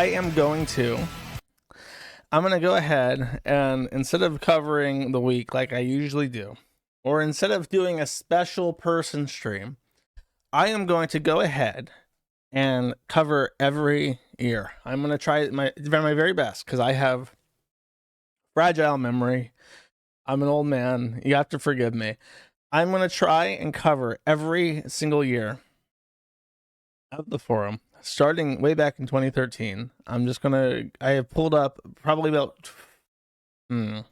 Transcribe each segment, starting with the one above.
I'm going to go ahead and instead of covering the week like I usually do, or instead of doing a special person stream, I am going to go ahead and cover every year. I'm going to try my very best because I have fragile memory. I'm an old man. You have to forgive me. I'm going to try and cover every single year of the forum, starting way back in 2013. I have pulled up probably about 20,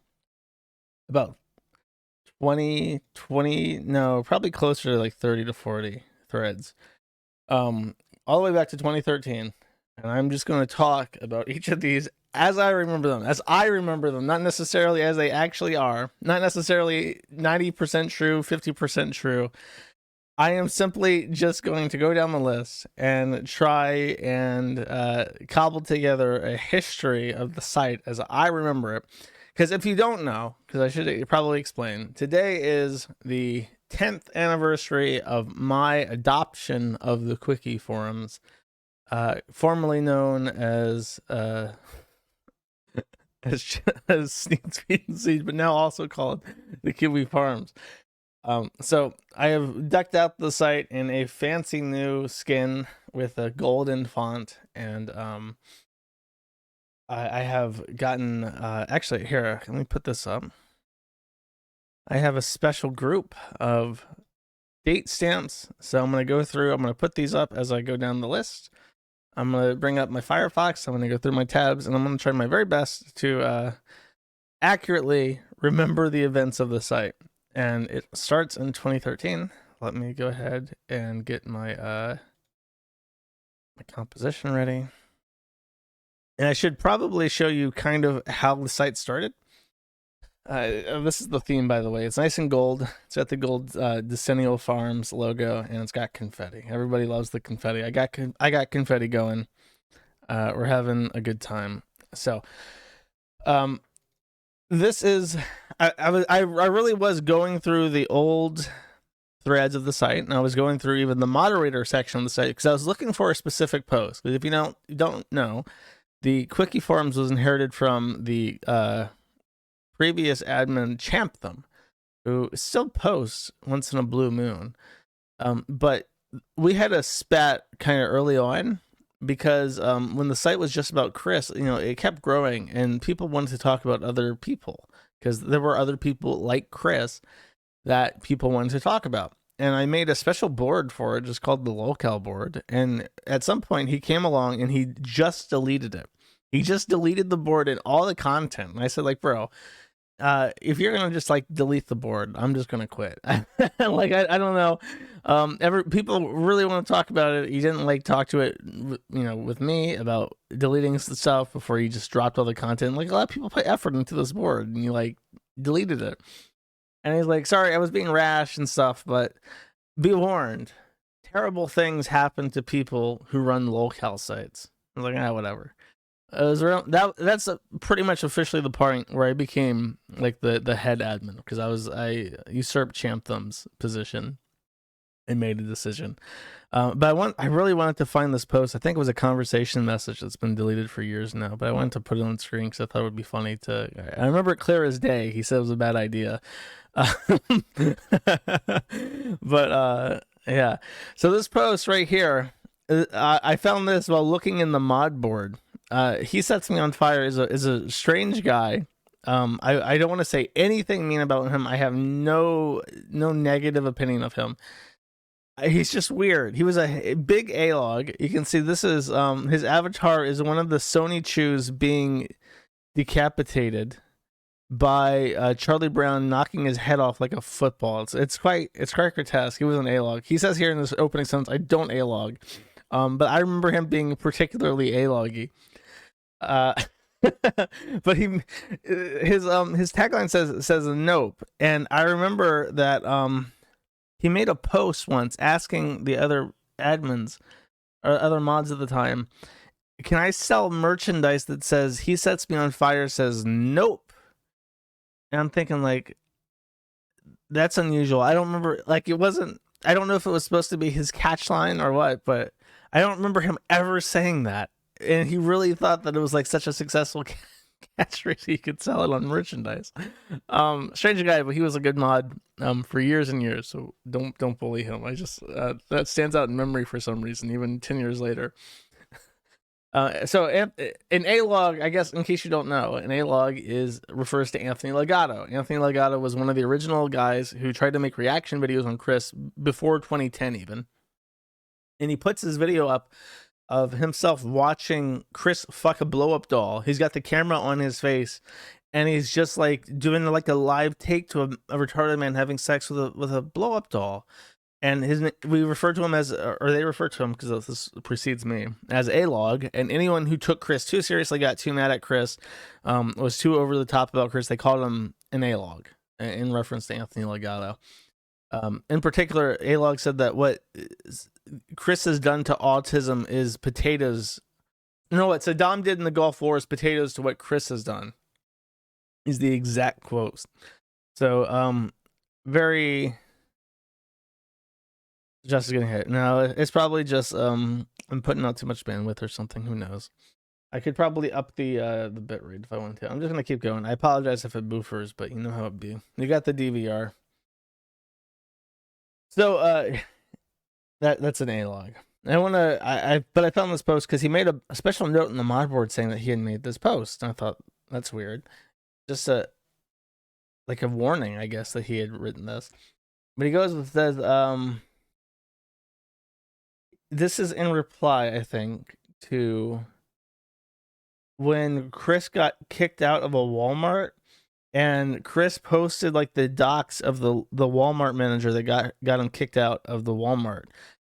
no, probably closer to like 30 to 40 threads. All the way back to 2013. And I'm just going to talk about each of these as I remember them, not necessarily as they actually are, not necessarily 90% true, 50% true. I am simply just going to go down the list and try and cobble together a history of the site as I remember it. Because if you don't know, because I should probably explain, today is the 10th anniversary of my adoption of the Quickie forums, formerly known as Sneak Speed and Siege, but now also called the Kiwi Farms. So I have decked out the site in a fancy new skin with a golden font, and I have gotten actually here. Let me put this up. I have a special group of date stamps, so I'm going to go through. I'm going to put these up as I go down the list. I'm going to bring up my Firefox. I'm going to go through my tabs, and I'm going to try my very best to accurately remember the events of the site. And it starts in 2013. Let me go ahead and get my my composition ready. And I should probably show you kind of how the site started. This is the theme, by the way. It's nice and gold. It's got the gold Decennial Farms logo, and it's got confetti. Everybody loves the confetti. I got confetti going. We're having a good time. So, this is I really was going through the old threads of the site, and I was going through even the moderator section of the site because I was looking for a specific post. Because if you don't know, the Quickie forums was inherited from the previous admin Champtham, who still posts once in a blue moon. But we had a spat kind of early on because when the site was just about Chris, it kept growing and people wanted to talk about other people because there were other people like Chris that people wanted to talk about. And I made a special board for it, just called the locale board. And at some point he came along and he just deleted it. He just deleted the board and all the content. And I said, like, bro, if you're gonna just like delete the board, I'm just gonna quit. Like I don't know. People really want to talk about it. He didn't like talk to it, with me about deleting the stuff before he just dropped all the content. Like a lot of people put effort into this board, and you like deleted it. And he's like, sorry, I was being rash and stuff, but be warned, terrible things happen to people who run locale sites. I was like, whatever. That's pretty much officially the point where I became like the head admin because I usurped Champtham's position and made a decision. But I really wanted to find this post. I think it was a conversation message that's been deleted for years now, but I wanted to put it on the screen because I thought it would be funny I remember it clear as day. He said it was a bad idea. But yeah. So this post right here, I found this while looking in the mod board. He Sets Me on Fire is a strange guy. I don't want to say anything mean about him. I have no negative opinion of him. He's just weird. He was a big A-log. You can see this is his avatar is one of the Sony Chews being decapitated by Charlie Brown knocking his head off like a football. It's quite grotesque. He was an A-log. He says here in this opening sentence, I don't A-log. But I remember him being particularly A-loggy. But his tagline says nope, and I remember that he made a post once asking the other admins or other mods at the time, can I sell merchandise that says He Sets Me on Fire says nope? And I'm thinking, like, that's unusual. I don't remember, like, it wasn't, I don't know if it was supposed to be his catch line or what, but I don't remember him ever saying that. and he really thought that it was like such a successful catchphrase he could sell it on merchandise. Strange guy, but he was a good mod for years and years. So don't bully him. I just that stands out in memory for some reason, even 10 years later. So an A-log, I guess, in case you don't know, an A-log refers to Anthony Legato. Anthony Legato was one of the original guys who tried to make reaction videos on Chris before 2010 even. And he puts his video up of himself watching Chris fuck a blow-up doll. He's got the camera on his face, and he's just like doing like a live take to a retarded man having sex with a blow-up doll. And we refer to him as, or they refer to him, because this precedes me, as A-log. And anyone who took Chris too seriously, got too mad at Chris, was too over the top about Chris, they called him an A-log in reference to Anthony Legato. In particular, A-log said that what Chris has done to autism is potatoes. No, what Saddam did in the Gulf War is potatoes to what Chris has done, is the exact quotes. So, very... Just getting hit. No, it's probably just I'm putting out too much bandwidth or something. Who knows? I could probably up the bitrate if I wanted to. I'm just gonna keep going. I apologize if it boofers, but you know how it be. You got the DVR. So that's an A-log. But I found this post because he made a special note in the mod board saying that he had made this post. And I thought that's weird. Just like a warning, I guess, that he had written this. But he goes and says, this is in reply, I think, to when Chris got kicked out of a Walmart, and Chris posted like the docs of the Walmart manager that got him kicked out of the Walmart,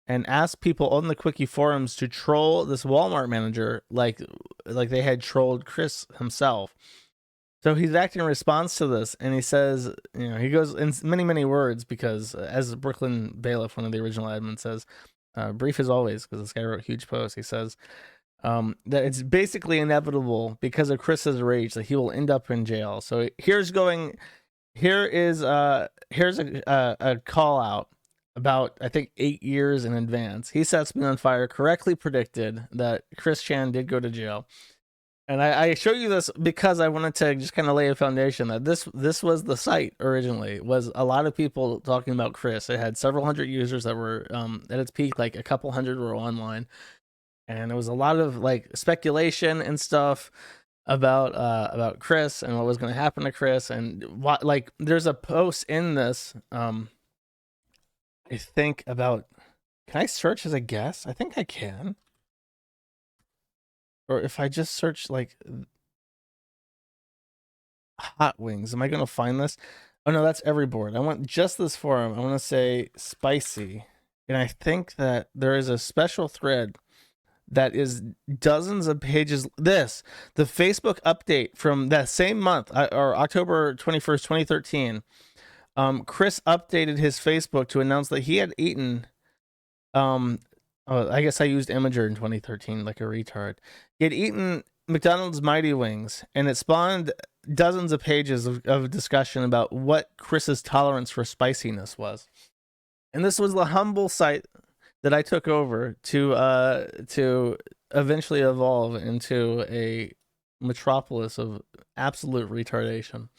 and asked people on the Quickie forums to troll this Walmart manager like they had trolled Chris himself. So he's acting in response to this, and he says, he goes in many words, because as Brooklyn Bailiff, one of the original admins, says, brief as always, because this guy wrote a huge post. He says that it's basically inevitable because of Chris's rage that he will end up in jail. So here's a call out about, I think, 8 years in advance. He Sets Me on Fire correctly predicted that Chris Chan did go to jail. And I show you this because I wanted to just kind of lay a foundation that this was the site originally, was a lot of people talking about Chris. It had several hundred users that were at its peak, like a couple hundred were online, and there was a lot of like speculation and stuff about Chris and what was going to happen to Chris, and what, like, there's a post in this I think about, can I search as a guess? I think I can. Or if I just search like hot wings, am I going to find this? Oh no, that's every board. I want just this forum. I want to say spicy. And I think that there is a special thread that is dozens of pages. The Facebook update from that same month, or October 21st, 2013. Chris updated his Facebook to announce that he had eaten, I guess I used Imager in 2013 like a retard. He had eaten McDonald's Mighty Wings, and it spawned dozens of pages of discussion about what Chris's tolerance for spiciness was. And this was the humble site that I took over to eventually evolve into a metropolis of absolute retardation.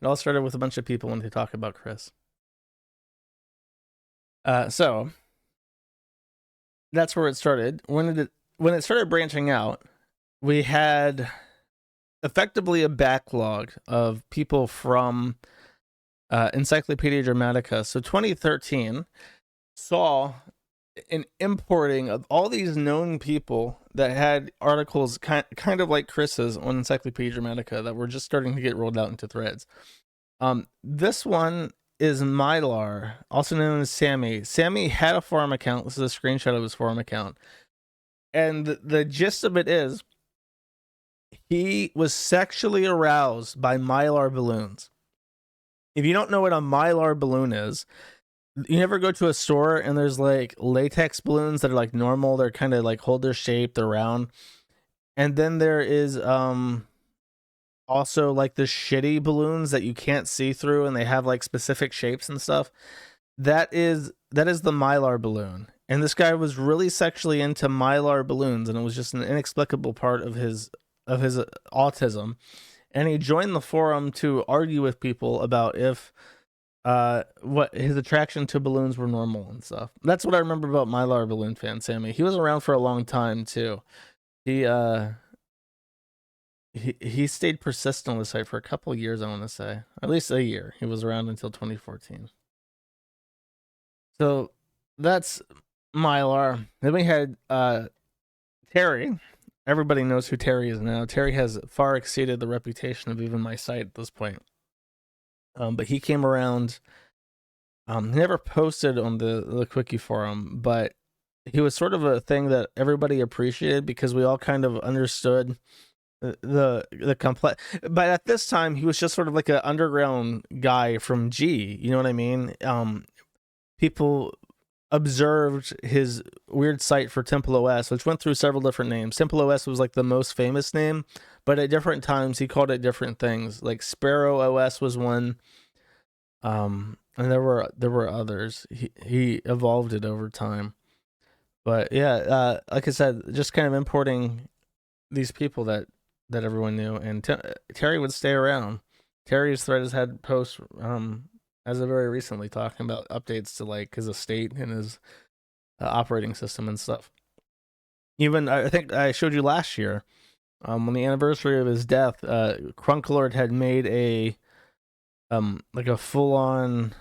It all started with a bunch of people wanting to talk about Chris. So that's where it started. When it started branching out, we had effectively a backlog of people from Encyclopedia Dramatica. So 2013 saw an importing of all these known people that had articles kind of like Chris's on Encyclopedia Dramatica that were just starting to get rolled out into threads. This one is Mylar, also known as Sammy. Sammy had a forum account. This is a screenshot of his forum account. And the gist of it is, he was sexually aroused by Mylar balloons. If you don't know what a Mylar balloon is, you never go to a store and there's like latex balloons that are like normal. They're kind of like hold their shape, they're round. And then there is also like the shitty balloons that you can't see through and they have like specific shapes and stuff. That is the Mylar balloon. And this guy was really sexually into Mylar balloons, and it was just an inexplicable part of his autism. And he joined the forum to argue with people about if what his attraction to balloons were normal and stuff. That's what I remember about Mylar balloon fan Sammy. He was around for a long time too. He stayed persistent on the site for a couple of years, I want to say. At least a year. He was around until 2014. So that's Mylar. Then we had Terry. Everybody knows who Terry is now. Terry has far exceeded the reputation of even my site at this point. But he came around. He never posted on the Quickie forum, but he was sort of a thing that everybody appreciated because we all kind of understood the complex. But at this time, he was just sort of like an underground guy from G. You know what I mean? People observed his weird site for Temple OS, which went through several different names. Temple OS was like the most famous name, but at different times he called it different things. Like Sparrow OS was one, and there were others. He evolved it over time. But yeah, like I said, just kind of importing these people that everyone knew, and Terry would stay around. Terry's thread has had posts as of very recently talking about updates to like his estate and his operating system and stuff. Even I think I showed you last year on the anniversary of his death, Crunklord had made a like a full-on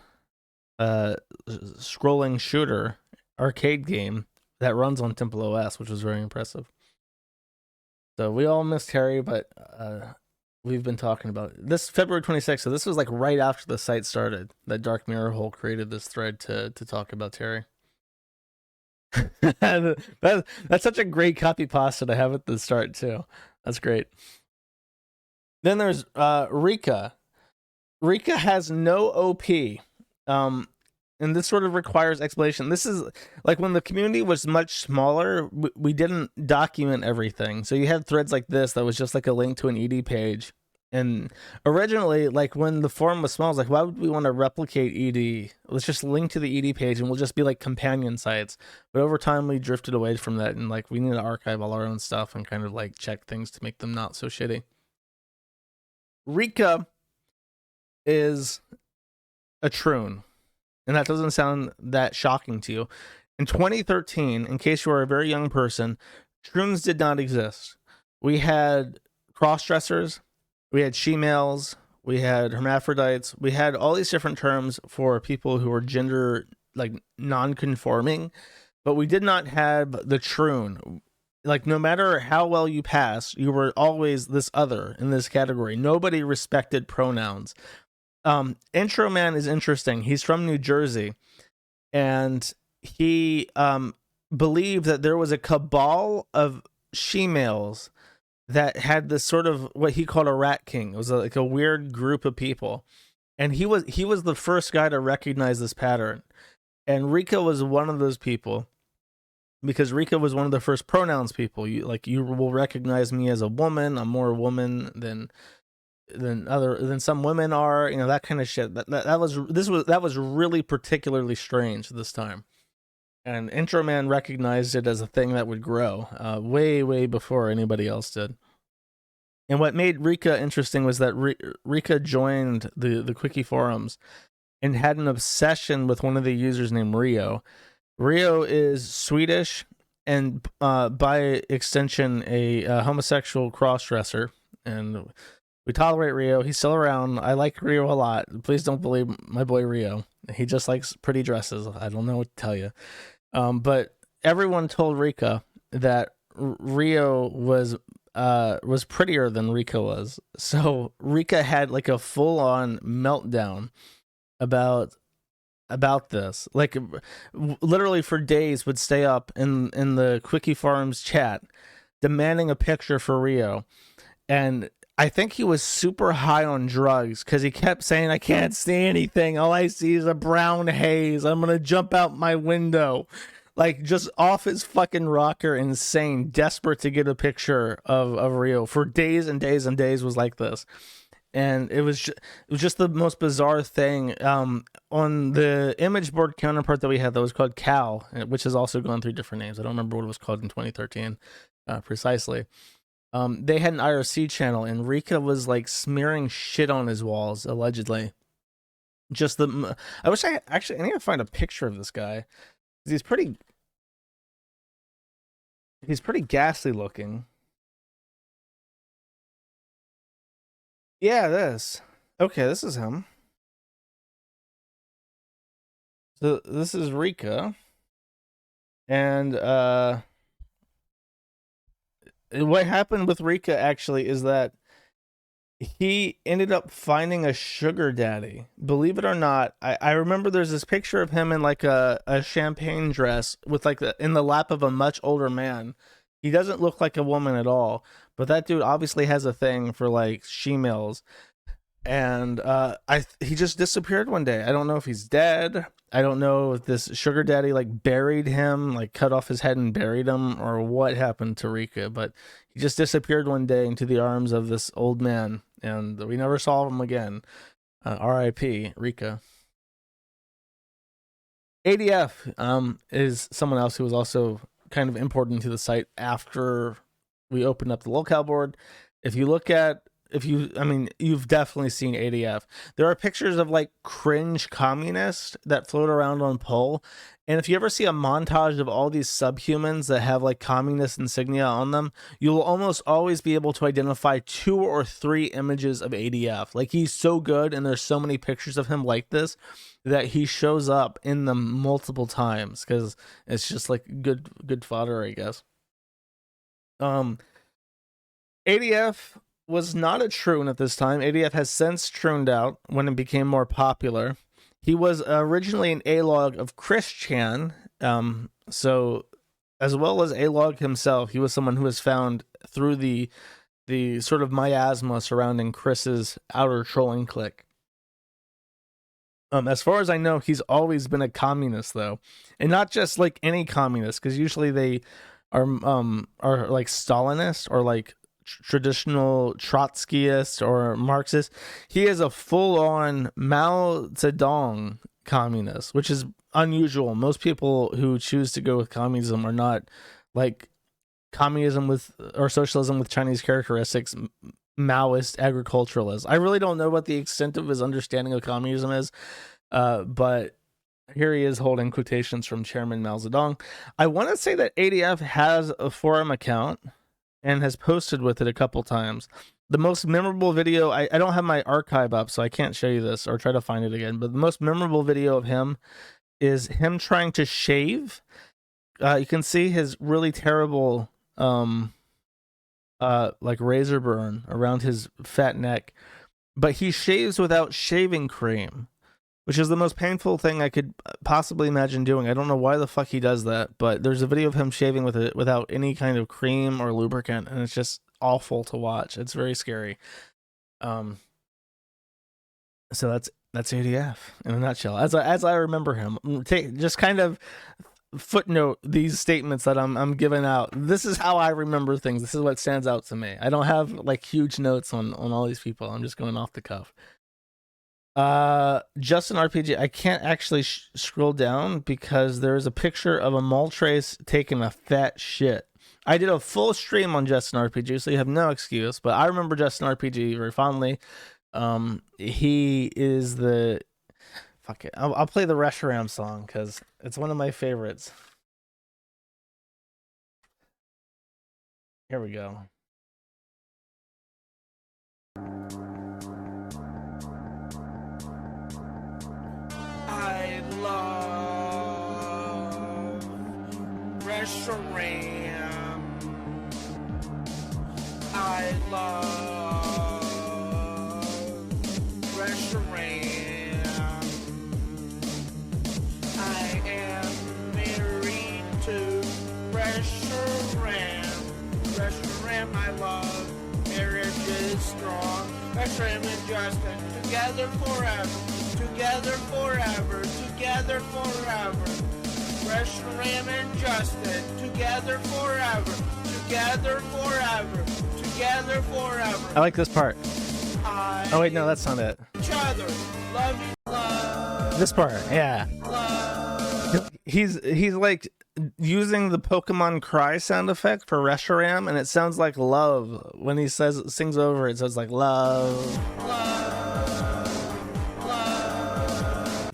scrolling shooter arcade game that runs on Temple OS, which was very impressive. So we all miss Terry, but we've been talking about it. This February 26th, so this was like right after the site started that Dark Mirror Hole created this thread to talk about Terry. That's such a great copy pasta to have at the start too. That's great. Then there's Rika. Rika has no OP. And this sort of requires explanation. This is like when the community was much smaller, we didn't document everything. So you had threads like this that was just like a link to an ED page. And originally, like when the forum was small, I was like, why would we want to replicate ED? Let's just link to the ED page and we'll just be like companion sites. But over time, we drifted away from that. And like we need to archive all our own stuff and kind of like check things to make them not so shitty. Rika is a troon. And that doesn't sound that shocking to you. In 2013, in case you are a very young person, troons did not exist. We had cross-dressers, we had she-males, we had hermaphrodites, we had all these different terms for people who were gender like non-conforming, but we did not have the troon. Like no matter how well you pass, you were always this other in this category. Nobody respected pronouns. Intro Man is interesting. He's from New Jersey, and he believed that there was a cabal of she-males that had this sort of what he called a rat king. It was like a weird group of people, and he was the first guy to recognize this pattern. And Rika was one of those people, because Rika was one of the first pronouns people. You will recognize me as a woman. I'm more a woman than some women are, you know, that kind of shit. That was really particularly strange this time. And Intro Man recognized it as a thing that would grow way before anybody else did. And what made Rika interesting was that Rika joined the Quickie forums and had an obsession with one of the users named Rio. Rio is Swedish and by extension a homosexual crossdresser, and we tolerate Rio. He's still around. I like Rio a lot. Please don't believe my boy Rio. He just likes pretty dresses. I don't know what to tell you. But everyone told Rika that Rio was prettier than Rika was. So Rika had like a full-on meltdown about this. Like literally for days would stay up in the Quickie Forums chat demanding a picture for Rio. And I think he was super high on drugs because he kept saying, I can't see anything. All I see is a brown haze. I'm going to jump out my window. Like just off his fucking rocker, insane, desperate to get a picture of Rio for days and days and days was like this. and it was just the most bizarre thing. On the image board counterpart that we had that was called Cal, which has also gone through different names. I don't remember what it was called in 2013 precisely. They had an IRC channel, and Rika was like smearing shit on his walls, allegedly. I wish I need to find a picture of this guy. He's pretty ghastly looking. Yeah, this. Okay, this is him. So this is Rika. And what happened with Rika actually is that he ended up finding a sugar daddy. Believe it or not, I remember there's this picture of him in like a champagne dress with like in the lap of a much older man. He doesn't look like a woman at all, but that dude obviously has a thing for like she-males. And he just disappeared one day. I don't know if he's dead. I don't know if this sugar daddy like buried him, like cut off his head and buried him, or what happened to Rika, but he just disappeared one day into the arms of this old man, and we never saw him again. R.I.P. Rika. ADF is someone else who was also kind of important to the site after we opened up the locale board. You've definitely seen ADF. There are pictures of like cringe communists that float around on Pol. And if you ever see a montage of all these subhumans that have like communist insignia on them, you'll almost always be able to identify 2 or 3 images of ADF. Like, he's so good, and there's so many pictures of him like this that he shows up in them multiple times because it's just like good fodder, I guess. ADF was not a troon at this time. ADF has since trooned out when it became more popular. He was originally an A-log of Chris Chan, so as well as A-log himself, he was someone who was found through the sort of miasma surrounding Chris's outer trolling clique. As far as I know, he's always been a communist, though, and not just like any communist, because usually they are like Stalinist or like traditional Trotskyist or Marxist. He is a full-on Mao Zedong communist, which is unusual. Most people who choose to go with communism are not like communism with or socialism with Chinese characteristics, Maoist agriculturalist. I really don't know what the extent of his understanding of communism is, but here he is holding quotations from Chairman Mao Zedong. I want to say that ADF has a forum account and has posted with it a couple times. The most memorable video, I don't have my archive up, so I can't show you this or try to find it again, but the most memorable video of him is him trying to shave. You can see his really terrible like razor burn around his fat neck, but he shaves without shaving cream, which is the most painful thing I could possibly imagine doing. I don't know why the fuck he does that, but there's a video of him shaving with it without any kind of cream or lubricant, and it's just awful to watch. It's very scary. So that's ADF in a nutshell, as I remember him. Just kind of footnote these statements that I'm giving out. This is how I remember things. This is what stands out to me. I don't have like huge notes on all these people. I'm just going off the cuff. Justin RPG, I can't actually scroll down because there's a picture of a Maltrace taking a fat shit. I did a full stream on Justin RPG, so you have no excuse, but I remember Justin RPG very fondly. He is the... Fuck it. I'll play the Reshiram song because it's one of my favorites. Here we go. I love Reshiram. I love Reshiram. I am married to Reshiram. Reshiram I love. Marriage is strong. Reshiram and Justin together forever. Together forever, together forever. Reshiram and Justin, together forever, together forever, together forever. I like this part. I Oh wait, no, that's not it. Each other. Love. This part, yeah. He's like using the Pokemon cry sound effect for Reshiram, and it sounds like love when he sings over it. So it's like love.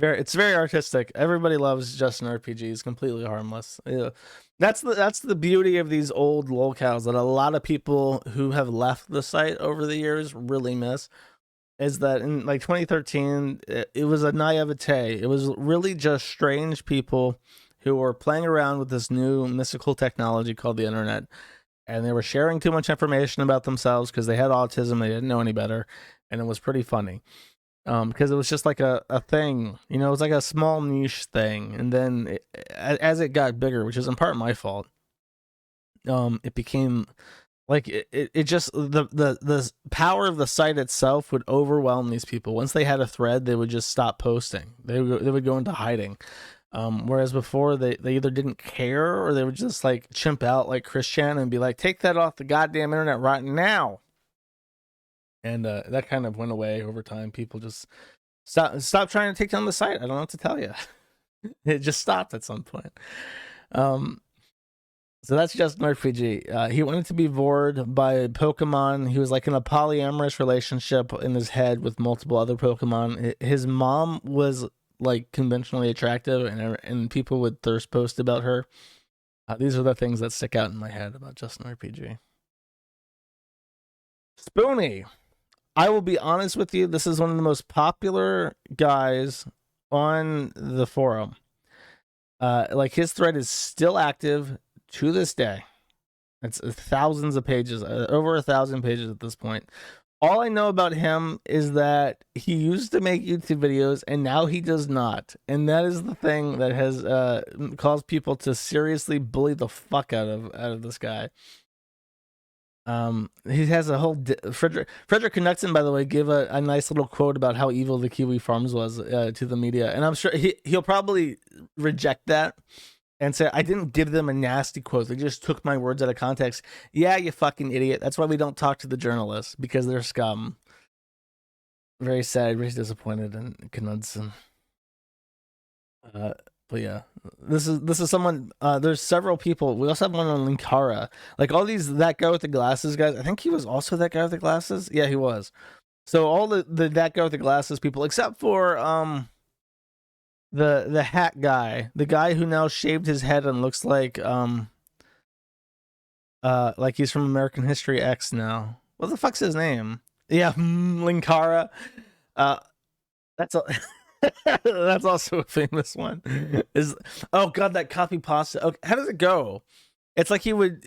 It's very artistic. Everybody loves Justin RPG. He's completely harmless. Yeah. That's the beauty of these old lolcows that a lot of people who have left the site over the years really miss. Is that in like 2013, it was a naivete. It was really just strange people who were playing around with this new mystical technology called the internet, and they were sharing too much information about themselves because they had autism. They didn't know any better, and it was pretty funny. Because it was just like a thing, you know, it was like a small niche thing. And then as it got bigger, which is in part my fault, it became like it just the power of the site itself would overwhelm these people. Once they had a thread, they would just stop posting. They would go into hiding. Whereas before they either didn't care or they would just like chimp out like Christian and be like, take that off the goddamn internet right now. And that kind of went away over time. People just stop trying to take down the site. I don't know what to tell you. It just stopped at some point. So that's Justin RPG. He wanted to be vored by Pokemon. He was like in a polyamorous relationship in his head with multiple other Pokemon. His mom was like conventionally attractive, and people would thirst post about her. These are the things that stick out in my head about Justin RPG. Spoony. I will be honest with you, this is one of the most popular guys on the forum. Like his thread is still active to this day. It's thousands of pages, over 1,000 pages at this point. All I know about him is that he used to make YouTube videos and now he does not. And that is the thing that has caused people to seriously bully the fuck out of this guy. He has a whole Frederick Knudsen, by the way, gave a nice little quote about how evil the Kiwi Farms was to the media, and I'm sure he'll probably reject that and say I didn't give them a nasty quote. They just took my words out of context. Yeah, you fucking idiot. That's why we don't talk to the journalists, because they're scum. Very sad, very disappointed in Knudsen. But yeah, this is someone. There's several people. We also have one on Linkara. Like all these, that guy with the glasses guys. I think he was also that guy with the glasses. Yeah, he was. So all the that guy with the glasses people, except for the hat guy, the guy who now shaved his head and looks like he's from American History X now. What the fuck's his name? Yeah, Linkara. That's a. That's also a famous one. Oh god, that copy pasta. Okay, how does it go? It's like he would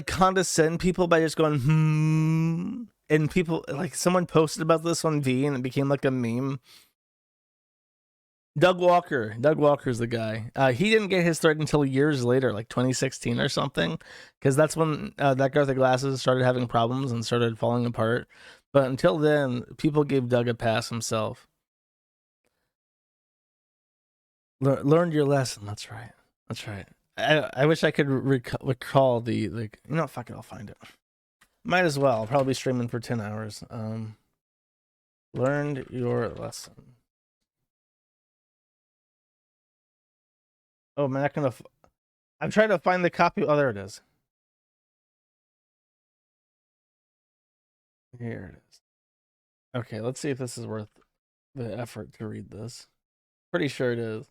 condescend people by just going and people like someone posted about this on V and it became like a meme. Doug Walker's the guy. He didn't get his thread until years later, like 2016 or something, because that's when that guy with the glasses started having problems and started falling apart. But until then, people gave Doug a pass himself. Learned your lesson. That's right. That's right. I wish I could recall the you know, fuck it, I'll find it. Might as well. I'll probably be streaming for 10 hours. Learned your lesson. Oh, I'm not gonna. I'm trying to find the copy. Oh, there it is. Here it is. Okay, let's see if this is worth the effort to read this. Pretty sure it is.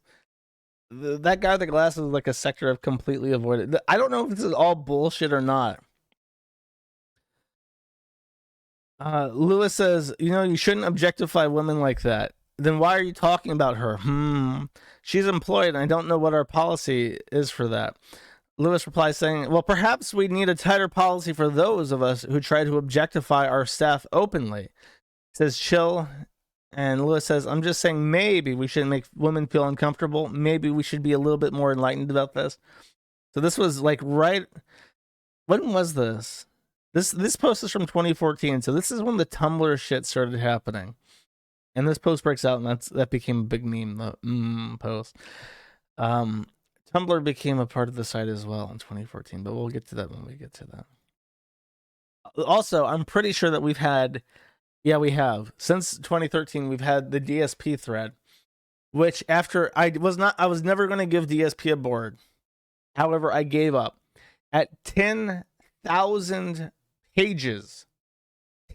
That guy with the glasses is like a sector I've completely avoided. I don't know if this is all bullshit or not. Lewis says, you know, you shouldn't objectify women like that. Then why are you talking about her? She's employed and I don't know what our policy is for that. Lewis replies saying, well, perhaps we need a tighter policy for those of us who try to objectify our staff openly. He says, chill. And Lewis says, I'm just saying maybe we shouldn't make women feel uncomfortable. Maybe we should be a little bit more enlightened about this. So this was like right... When was this? This post is from 2014. So this is when the Tumblr shit started happening. And this post breaks out, and that became a big meme, the post. Tumblr became a part of the site as well in 2014, but we'll get to that when we get to that. Also, I'm pretty sure that we've had, yeah, we have since 2013. We've had the DSP thread, which after I was never going to give DSP a board. However, I gave up at 10,000 pages.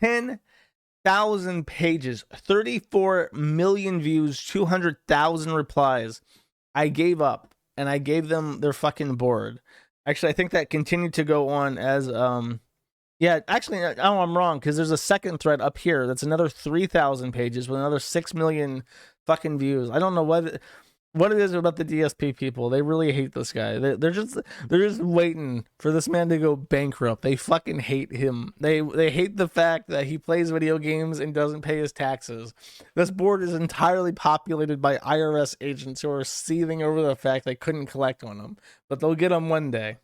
10,000 pages, 34 million views, 200,000 replies. I gave up and I gave them their fucking board. Actually, I think that continued to go on as yeah, actually, oh, I'm wrong, because there's a second thread up here that's another 3,000 pages with another 6 million fucking views. I don't know what it is about the DSP people. They really hate this guy. They're just waiting for this man to go bankrupt. They fucking hate him. They hate the fact that he plays video games and doesn't pay his taxes. This board is entirely populated by IRS agents who are seething over the fact they couldn't collect on him, but they'll get him one day.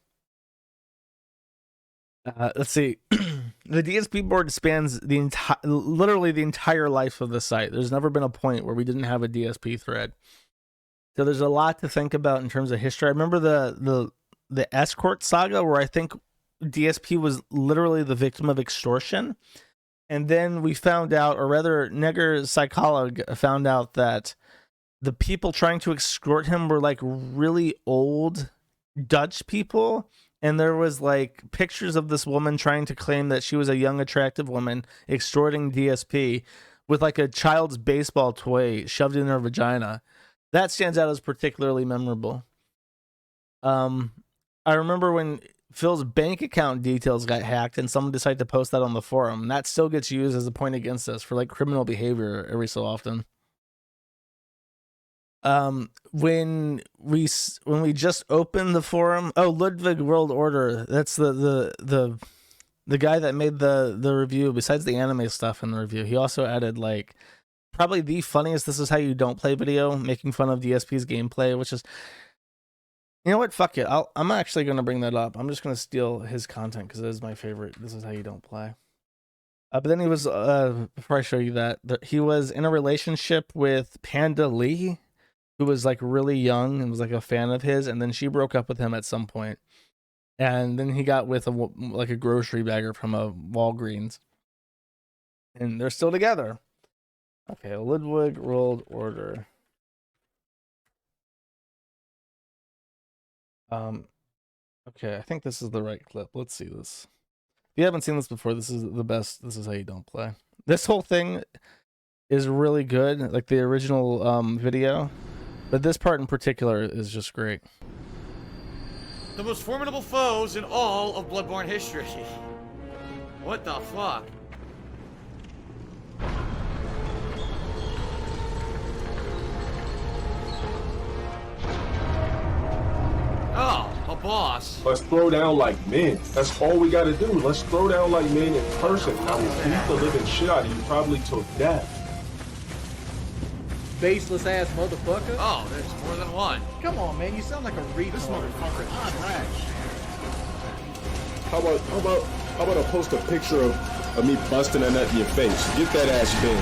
Let's see. The DSP board spans literally the entire life of the site. There's never been a point where we didn't have a DSP thread. So there's a lot to think about in terms of history. I remember the escort saga where I think DSP was literally the victim of extortion. And then we found out, or rather Neger Psycholog found out that the people trying to escort him were like really old Dutch people. And there was like pictures of this woman trying to claim that she was a young, attractive woman extorting DSP with like a child's baseball toy shoved in her vagina. That stands out as particularly memorable. I remember when Phil's bank account details got hacked and someone decided to post that on the forum. That still gets used as a point against us for like criminal behavior every so often. When we just opened the forum, Ludwig World Order, that's the guy that made the review. Besides the anime stuff in the review, he also added like probably the funniest "This is how you don't play" video, making fun of DSP's gameplay, which is, you know what, fuck it, I'm actually gonna bring that up. I'm just gonna steal his content because it is my favorite. This is how you don't play. But then he was before I show you that, he was in a relationship with Panda Lee, who was like really young and was like a fan of his, and then she broke up with him at some point, and then he got with a grocery bagger from a Walgreens, and they're still together. Okay, Ludwig World Order. Okay, I think this is the right clip. Let's see this. If you haven't seen this before, this is the best. This is how you don't play. This whole thing is really good, like the original video. But this part in particular is just great. The most formidable foes in all of Bloodborne history. What the fuck? Oh, a boss. Let's throw down like men. That's all we gotta do. Let's throw down like men in person. I will beat the living shit out of you, probably till death. Faceless ass motherfucker. Oh, there's more than one. Come on, man, you sound like a retard. This motherfucker is trash. How about I post a picture of me busting a nut in your face? Get that ass bent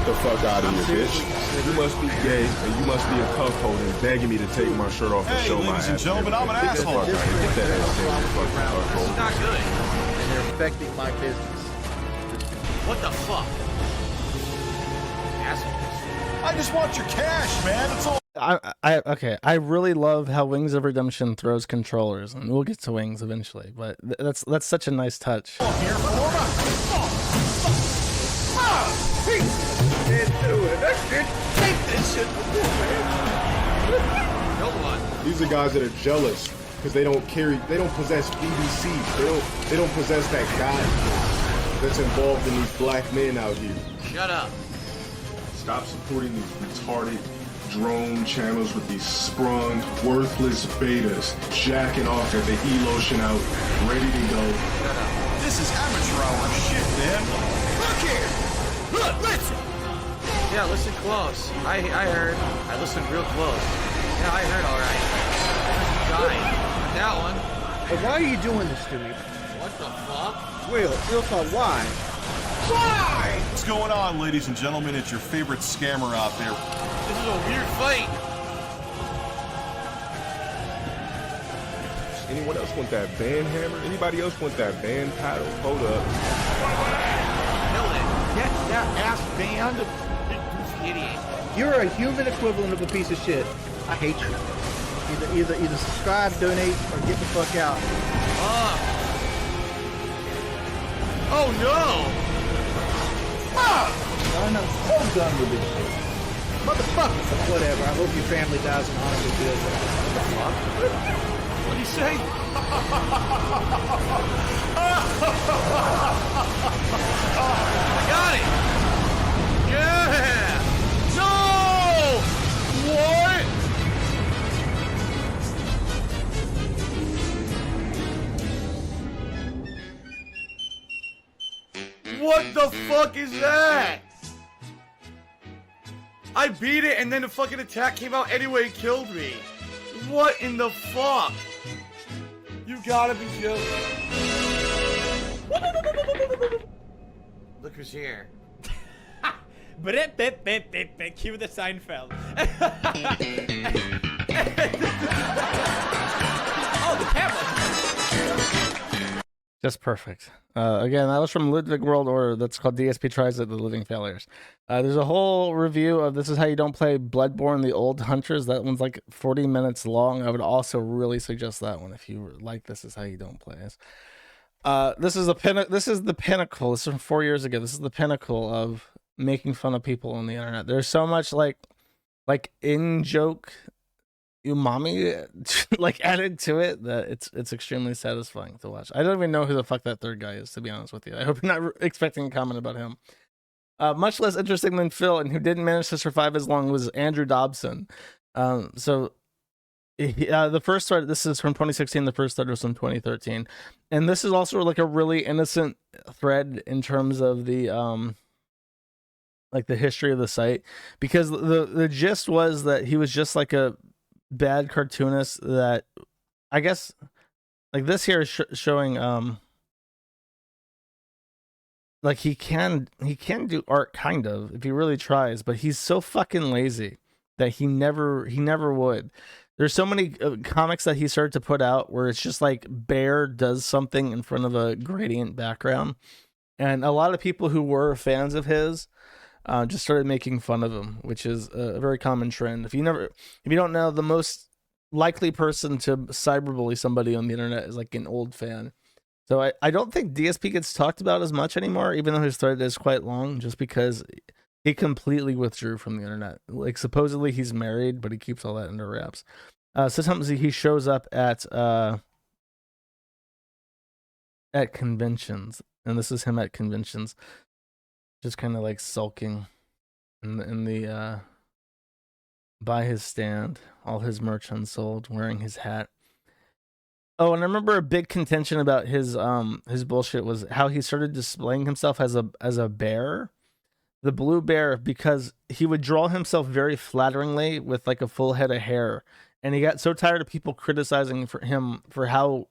the fuck out of here, bitch. You must be gay and you must be a cuff holder begging me to take my shirt off and show my ass. Ladies and gentlemen, I'm an asshole. Get that ass bent the fuck out. It's not good. And they're affecting my business. What the fuck? Assholes. I just want your cash, man. It's all. Okay, I really love how Wings of Redemption throws controllers, and we'll get to Wings eventually, but that's such a nice touch. Here for Can't do it. Take this shit before, man. No one. These are guys that are jealous because they don't possess BBC. They don't possess that God that's involved in these black men out here. Shut up. Stop supporting these retarded drone channels with these sprung, worthless betas jacking off at the E-Lotion out, ready to go. Shut up. This is amateur hour shit, man. Look here. Look, listen. Yeah, listen close. I heard. I listened real close. Yeah, I heard all right. Dying. That one. But why are you doing this to me? What the fuck? Real talk, why? Why? What's going on, ladies and gentlemen? It's your favorite scammer out there. This is a weird fight. Anyone else want that band hammer? Anybody else want that band paddle? Hold up. Get that ass banned, you goofy idiot. You're a human equivalent of a piece of shit. I hate you. Either subscribe, donate, or get the fuck out. Oh no! I'm so done with this shit. Motherfucker! Whatever, I hope your family dies in honorable death. What the fuck? What do you say? I got it! Yeah! No! What? What the fuck is that? I beat it and then the fucking attack came out anyway and killed me. What in the fuck? You gotta be joking. Look who's here. Cue the Seinfeld. Oh, the camera. Just perfect. Again, that was from Ludwig World Order. That's called DSP Tries It, The Living Failures. There's a whole review of This Is How You Don't Play Bloodborne, The Old Hunters. That one's like 40 minutes long. I would also really suggest that one if you like This Is How You Don't Play This. This is the pinnacle. This is from 4 years ago. This is the pinnacle of making fun of people on the internet. There's so much like in-joke umami like added to it that it's extremely satisfying to watch. I don't even know who the fuck that third guy is, to be honest with you. I hope you're not expecting a comment about him. Much less interesting than Phil, and who didn't manage to survive as long, was Andrew Dobson. The first thread, this is from 2016, the first thread was from 2013, and this is also like a really innocent thread in terms of the like the history of the site, because the gist was that he was just like a bad cartoonist that, I guess, like this here is showing like he can do art kind of if he really tries, but he's so fucking lazy that he never would. There's so many comics that he started to put out where it's just like Bear does something in front of a gradient background, and a lot of people who were fans of his just started making fun of him, which is a very common trend. If you don't know, the most likely person to cyberbully somebody on the internet is like an old fan. So I don't think DSP gets talked about as much anymore, even though his thread is quite long, just because he completely withdrew from the internet. Like, supposedly he's married, but he keeps all that under wraps. Sometimes he shows up at conventions, and this is him at conventions, just kind of like sulking in the by his stand, all his merch unsold, wearing his hat. Oh, and I remember a big contention about his bullshit was how he started displaying himself as a bear, the blue bear, because he would draw himself very flatteringly with like a full head of hair, and he got so tired of people criticizing him for how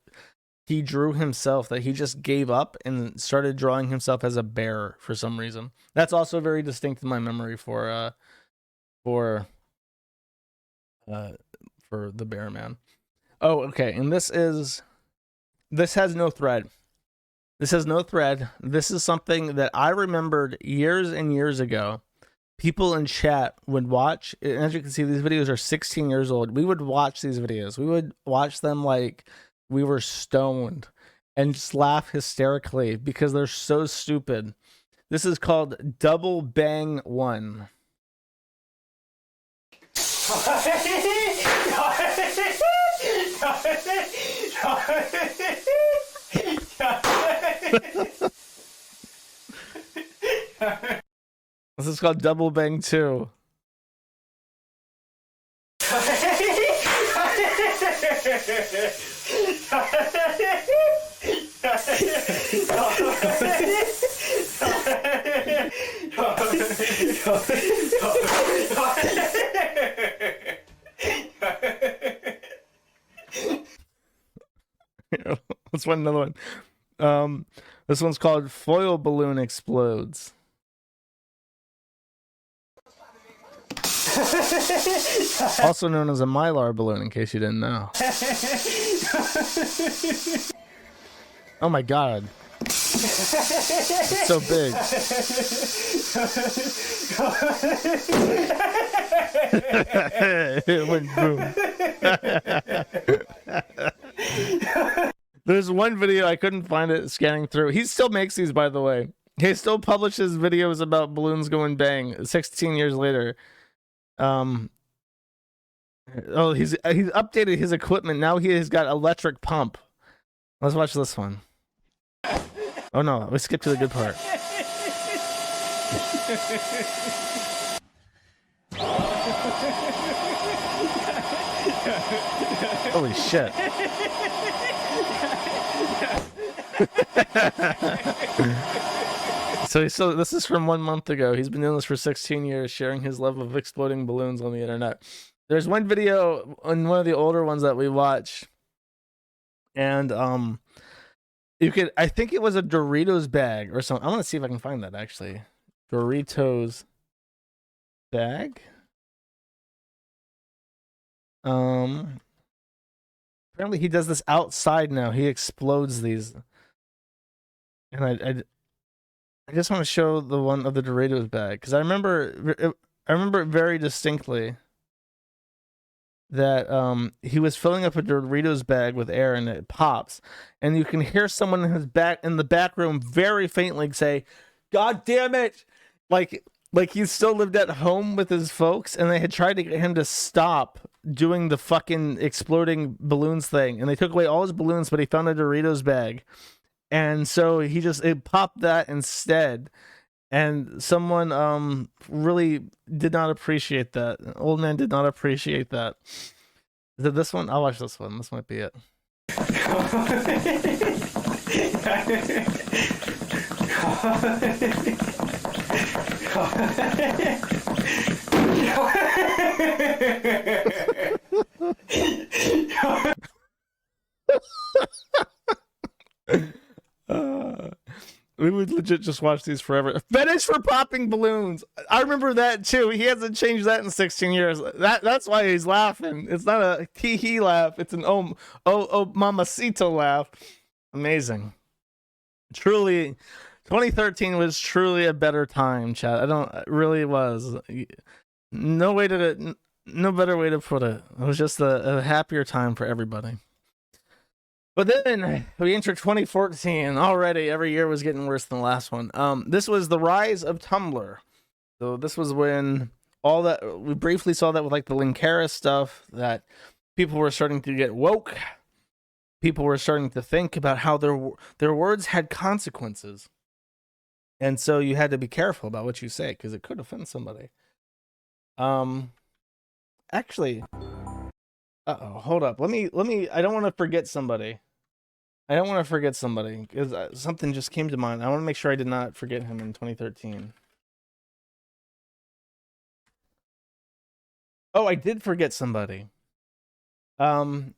he drew himself that he just gave up and started drawing himself as a bear for some reason. That's also very distinct in my memory for the Bear Man. Oh, okay. And this has no thread. This has no thread. This is something that I remembered years and years ago. People in chat would watch, and as you can see, these videos are 16 years old. We would watch these videos. We would watch them like we were stoned and just laugh hysterically because they're so stupid. This is called Double Bang 1. This is called Double Bang 2. Let's find another one. This one's called Foil Balloon Explodes. Also known as a Mylar balloon, in case you didn't know. Oh my god. It's so big. It went boom. There's one video I couldn't find it scanning through. He still makes these, by the way. He still publishes videos about balloons going bang 16 years later. Oh, he's updated his equipment. Now he has got electric pump. Let's watch this one. Oh no, we skipped to the good part. Holy shit. So this is from 1 month ago. He's been doing this for 16 years, sharing his love of exploding balloons on the internet. There's one video on one of the older ones that we watch, and you could, I think it was a Doritos bag or something. I want to see if I can find that actually. Doritos bag. Apparently he does this outside now. He explodes these, and I just want to show the one of the Doritos bag because I remember it very distinctly that he was filling up a Doritos bag with air and it pops, and you can hear someone in the back room very faintly say, "God damn it!" Like he still lived at home with his folks, and they had tried to get him to stop doing the fucking exploding balloons thing, and they took away all his balloons, but he found a Doritos bag, and so it popped that instead. And someone really did not appreciate that. An old man did not appreciate that. Is it this one? I'll watch this one. This might be it. We would legit just watch these forever. Fetish for popping balloons. I remember that too. He hasn't changed that in 16 years. That's why he's laughing. It's not a hee laugh. It's an oh mamacita laugh. Amazing. Truly, 2013 was truly a better time, chat. It really was. No better way to put it. It was just a happier time for everybody. But then we entered 2014. Already, every year was getting worse than the last one. This was the rise of Tumblr. So this was when all that, we briefly saw that with like the Linkara stuff, that people were starting to get woke. People were starting to think about how their words had consequences. And so you had to be careful about what you say, because it could offend somebody. Actually, hold up. Let me, I don't want to forget somebody. Because something just came to mind. I want to make sure I did not forget him in 2013. Oh, I did forget somebody. Okay,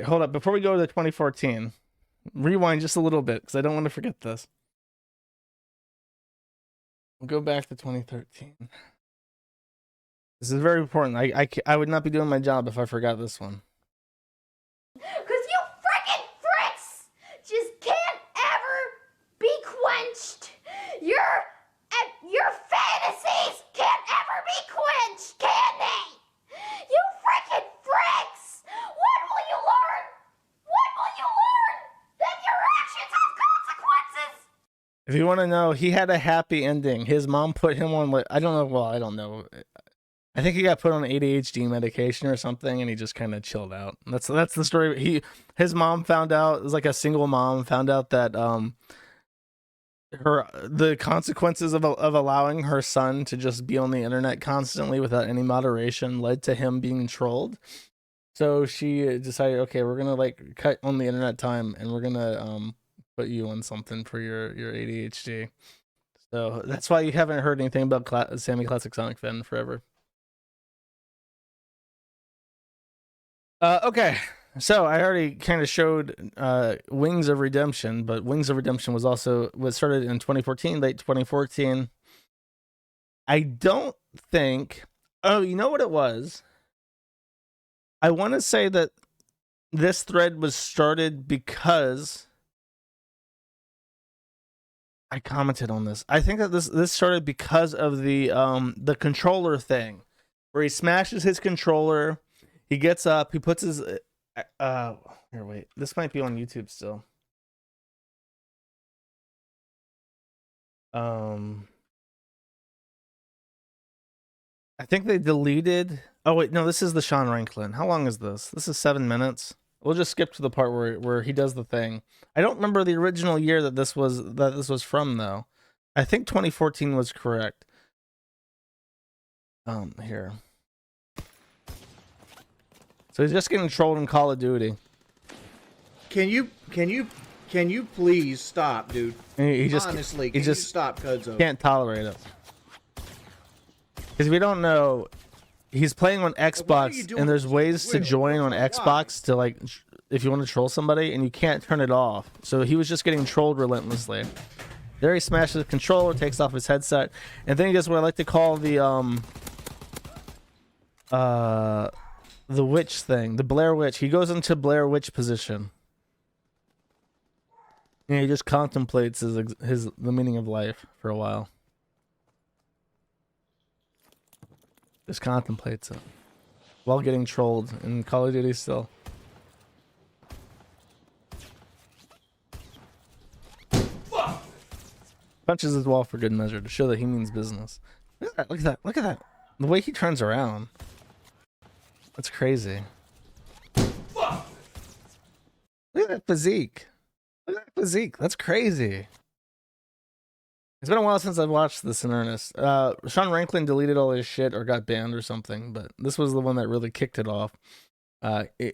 hold up. Before we go to 2014, rewind just a little bit, because I don't want to forget this. We'll go back to 2013. This is very important. I would not be doing my job if I forgot this one. Cause you frickin' pricks just can't ever be quenched. Your fantasies can't ever be quenched, can they? You frickin' pricks! What will you learn? What will you learn? That your actions have consequences! If you want to know, he had a happy ending. His mom put him on, I don't know. I think he got put on ADHD medication or something, and he just kind of chilled out. That's the story. His mom found out, it was like a single mom, found out that the consequences of allowing her son to just be on the internet constantly without any moderation led to him being trolled. So she decided, okay, we're gonna like cut on the internet time, and we're gonna put you on something for your ADHD. So that's why you haven't heard anything about Sammy Classic Sonic Fan forever. Okay, So I already kind of showed Wings of Redemption, but Wings of Redemption was started in 2014, late 2014. I don't think. Oh, you know what it was? I want to say that this thread was started because I commented on this. I think that this started because of the controller thing, where he smashes his controller, he gets up, he puts his here, wait, this might be on YouTube still. I think they deleted. Oh wait, no, this is the Shawn Ranklin. How long is this? This is 7 minutes. We'll just skip to the part where he does the thing. I don't remember the original year that this was from though. I think 2014 was correct. Here. So he's just getting trolled in Call of Duty. Can you please stop, dude? He just honestly, he just stop, Cudzo. Can't tolerate it. Because if you don't know, he's playing on Xbox, and there's ways to join on Xbox to, like, if you want to troll somebody, and you can't turn it off. So he was just getting trolled relentlessly. There he smashes the controller, takes off his headset, and then he does what I like to call the witch thing, the Blair Witch. He goes into Blair Witch position. And he just contemplates the meaning of life for a while. Just contemplates it while getting trolled in Call of Duty still. Punches his wall for good measure to show that he means business. Look at that! Look at that! Look at that! The way he turns around. That's crazy. Look at that physique. Look at that physique. That's crazy. It's been a while since I've watched this in earnest. Shawn Ranklin deleted all his shit or got banned or something, but this was the one that really kicked it off.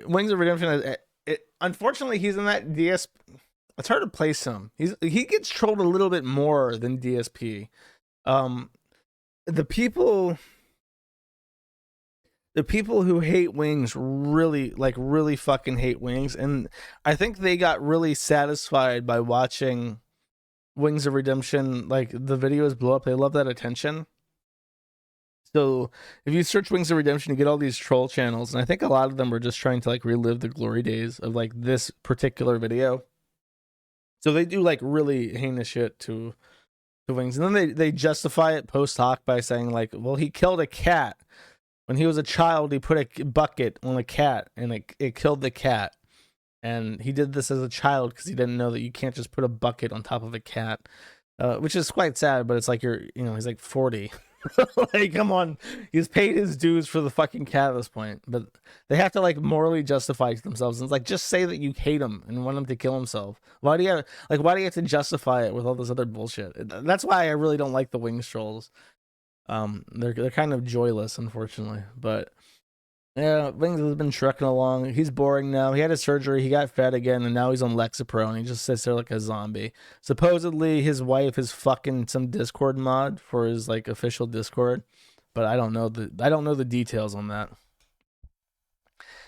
Wings of Redemption, unfortunately, he's in that DS. It's hard to place him. He gets trolled a little bit more than DSP. The people who hate Wings really fucking hate Wings, and I think they got really satisfied by watching Wings of Redemption, like the videos blow up. They love that attention. So if you search Wings of Redemption, you get all these troll channels, and I think a lot of them are just trying to like relive the glory days of like this particular video. So they do like really heinous shit to Wings, and then they justify it post hoc by saying like, well, he killed a cat when he was a child. He put a bucket on a cat, and it killed the cat. And he did this as a child because he didn't know that you can't just put a bucket on top of a cat, which is quite sad. But it's like he's like 40. Like, come on, he's paid his dues for the fucking cat at this point. But they have to like morally justify to themselves. And it's like, just say that you hate him and want him to kill himself. Why do you have to justify it with all this other bullshit? That's why I really don't like the Wings trolls. They're kind of joyless, unfortunately, but. Yeah, Wings has been trucking along. He's boring now. He had his surgery. He got fat again, and now he's on Lexapro, and he just sits there like a zombie. Supposedly, his wife is fucking some Discord mod for his like official Discord, but I don't know the details on that.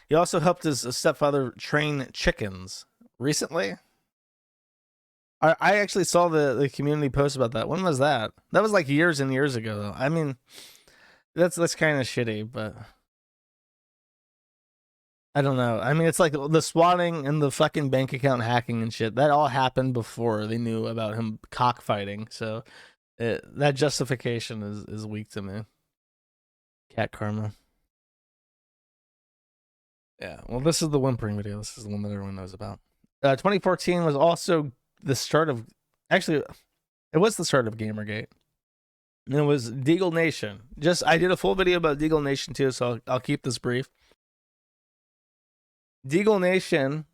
He also helped his stepfather train chickens recently. I actually saw the community post about that. When was that? That was like years and years ago, though. I mean, that's kind of shitty, but. I don't know. I mean, it's like the swatting and the fucking bank account hacking and shit. That all happened before they knew about him cockfighting. So that justification is weak to me. Cat karma. Yeah. Well, this is the whimpering video. This is the one that everyone knows about. 2014 was also the start of... Actually, it was the start of Gamergate. And it was Deagle Nation. I did a full video about Deagle Nation too, so I'll keep this brief. Deagle Nation,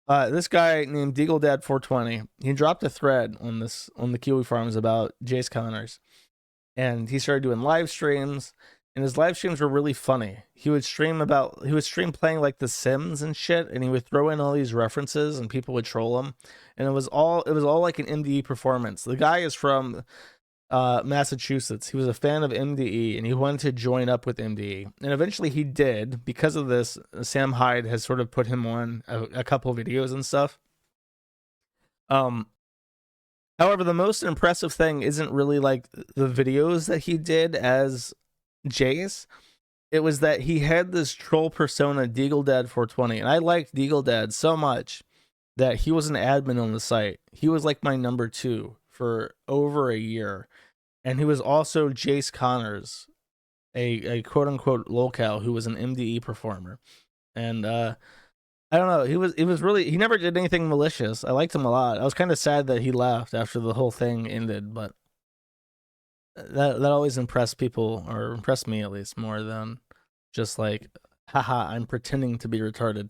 this guy named Deagle Dad 420, he dropped a thread on the Kiwi Farms about Jace Connors, and he started doing live streams, and his live streams were really funny. He would stream playing like The Sims and shit, and he would throw in all these references, and people would troll him, and it was all like an MDE performance. The guy is from Massachusetts. He was a fan of MDE and he wanted to join up with MDE. And eventually he did. Because of this, Sam Hyde has sort of put him on a couple of videos and stuff. However, the most impressive thing isn't really like the videos that he did as Jace. It was that he had this troll persona, Deagle Dad 420. And I liked Deagle Dad so much that he was an admin on the site. He was like my number 2 for over a year. And he was also Jace Connors, a quote-unquote locale who was an MDE performer. And I don't know, he was really, he never did anything malicious. I liked him a lot. I was kind of sad that he left after the whole thing ended, but that always impressed people, or impressed me at least, more than just like, haha, I'm pretending to be retarded.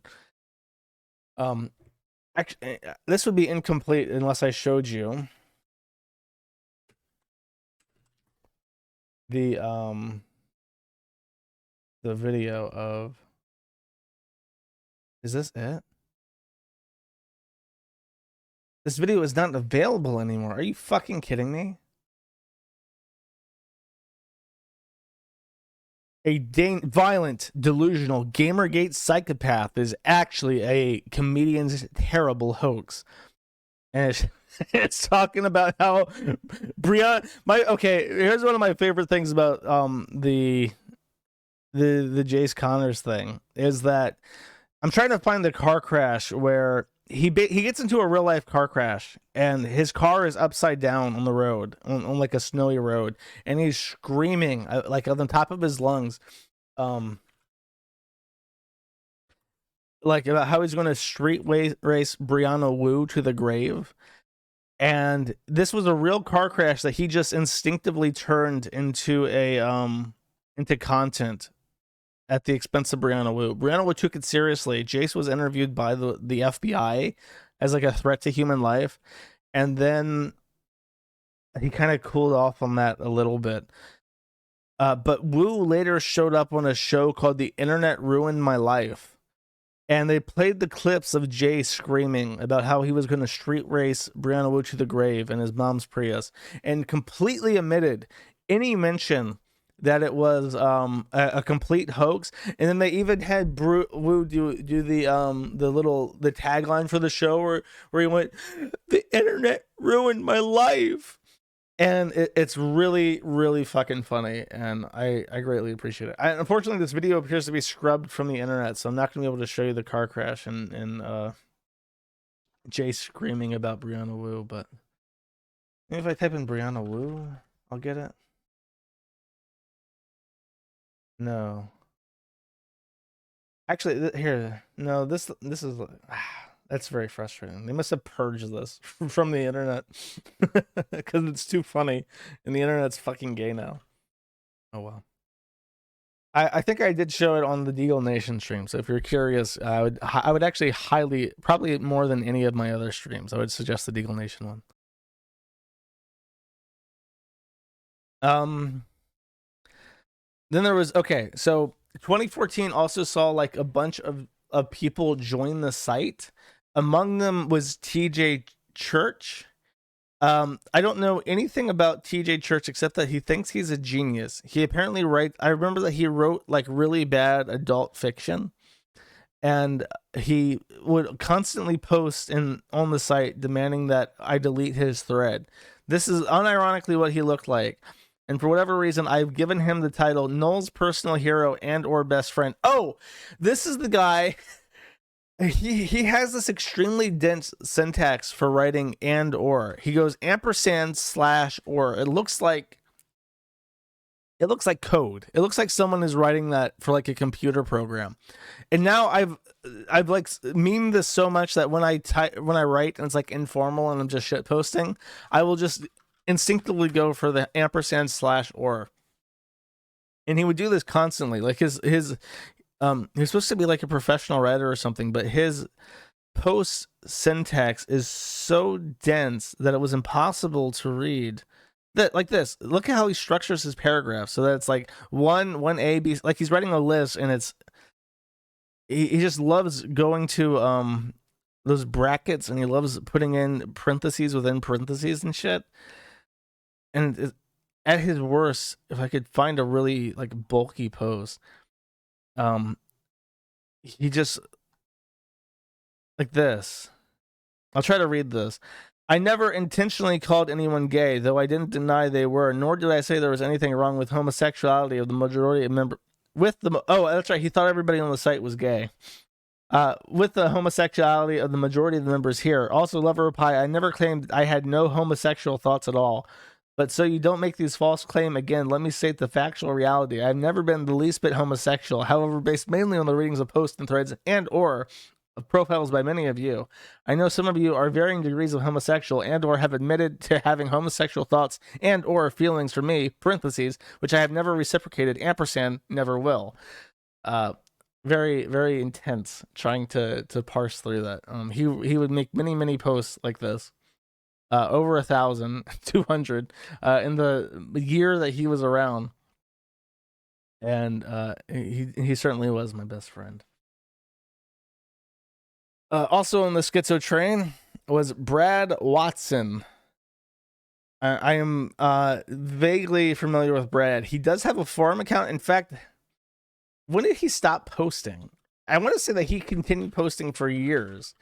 Actually, this would be incomplete unless I showed you the video of, is this it? This video is not available anymore. Are you fucking kidding me? A violent, delusional, Gamergate psychopath is actually a comedian's terrible hoax. And it's talking about how Brianna, okay, here's one of my favorite things about the Jace Connors thing, is that I'm trying to find the car crash where he gets into a real life car crash and his car is upside down on the road, on like a snowy road, and he's screaming like on the top of his lungs, like about how he's going to street race Brianna Wu to the grave. And this was a real car crash that he just instinctively turned into into content at the expense of Brianna Wu. Brianna Wu took it seriously. Jace was interviewed by the FBI as like a threat to human life, and then he kind of cooled off on that a little bit. But Wu later showed up on a show called The Internet Ruined My Life, and they played the clips of Jace screaming about how he was going to street race Brianna Wu to the grave in his mom's Prius, and completely omitted any mention that it was a complete hoax. And then they even had Wu do the tagline for the show where he went, "The internet ruined my life," and it's really, really fucking funny, and I greatly appreciate it. Unfortunately, this video appears to be scrubbed from the internet, so I'm not gonna be able to show you the car crash and Jay screaming about Brianna Wu. But maybe if I type in Brianna Wu, I'll get it. No. Actually, here. No, this is that's very frustrating. They must have purged this from the internet because it's too funny, and the internet's fucking gay now. Oh well. I think I did show it on the Deagle Nation stream. So if you're curious, I would actually highly, probably more than any of my other streams, I would suggest the Deagle Nation one. Then there was, okay, so 2014 also saw like a bunch of people join the site. Among them was TJ Church. I don't know anything about TJ Church except that he thinks he's a genius. He apparently I remember that he wrote like really bad adult fiction, and he would constantly post on the site demanding that I delete his thread. This is unironically what he looked like. And for whatever reason, I've given him the title Null's personal hero and or best friend. Oh, this is the guy. He has this extremely dense syntax for writing and or. He goes ampersand / or. It looks like code. It looks like someone is writing that for like a computer program. And now I've like memed this so much that when I write and it's like informal and I'm just shit posting, I will just instinctively go for the ampersand / or. And he would do this constantly. Like he's supposed to be like a professional writer or something, but his post syntax is so dense that it was impossible to read. That like this. Look at how he structures his paragraphs so that it's like one A, B, like he's writing a list, and it's he just loves going to those brackets, and he loves putting in parentheses within parentheses and shit. And at his worst, if I could find a really like bulky post, he just like this. I'll try to read this. I never intentionally called anyone gay, though I didn't deny they were, nor did I say there was anything wrong with homosexuality of the majority of members. Oh, that's right. He thought everybody on the site was gay. With the homosexuality of the majority of the members here. Also, Lover of Pie, I never claimed I had no homosexual thoughts at all. But so you don't make these false claims again, let me state the factual reality. I've never been the least bit homosexual, however, based mainly on the readings of posts and threads and or of profiles by many of you. I know some of you are varying degrees of homosexual and or have admitted to having homosexual thoughts and or feelings for me, parentheses, which I have never reciprocated, ampersand, never will. Very, very intense trying to parse through that. He would make many posts like this. Over 1,200 in the year that he was around. And he certainly was my best friend. Also on the schizo train was Brad Watson. I am vaguely familiar with Brad. He does have a forum account. In fact, when did he stop posting? I want to say that he continued posting for years.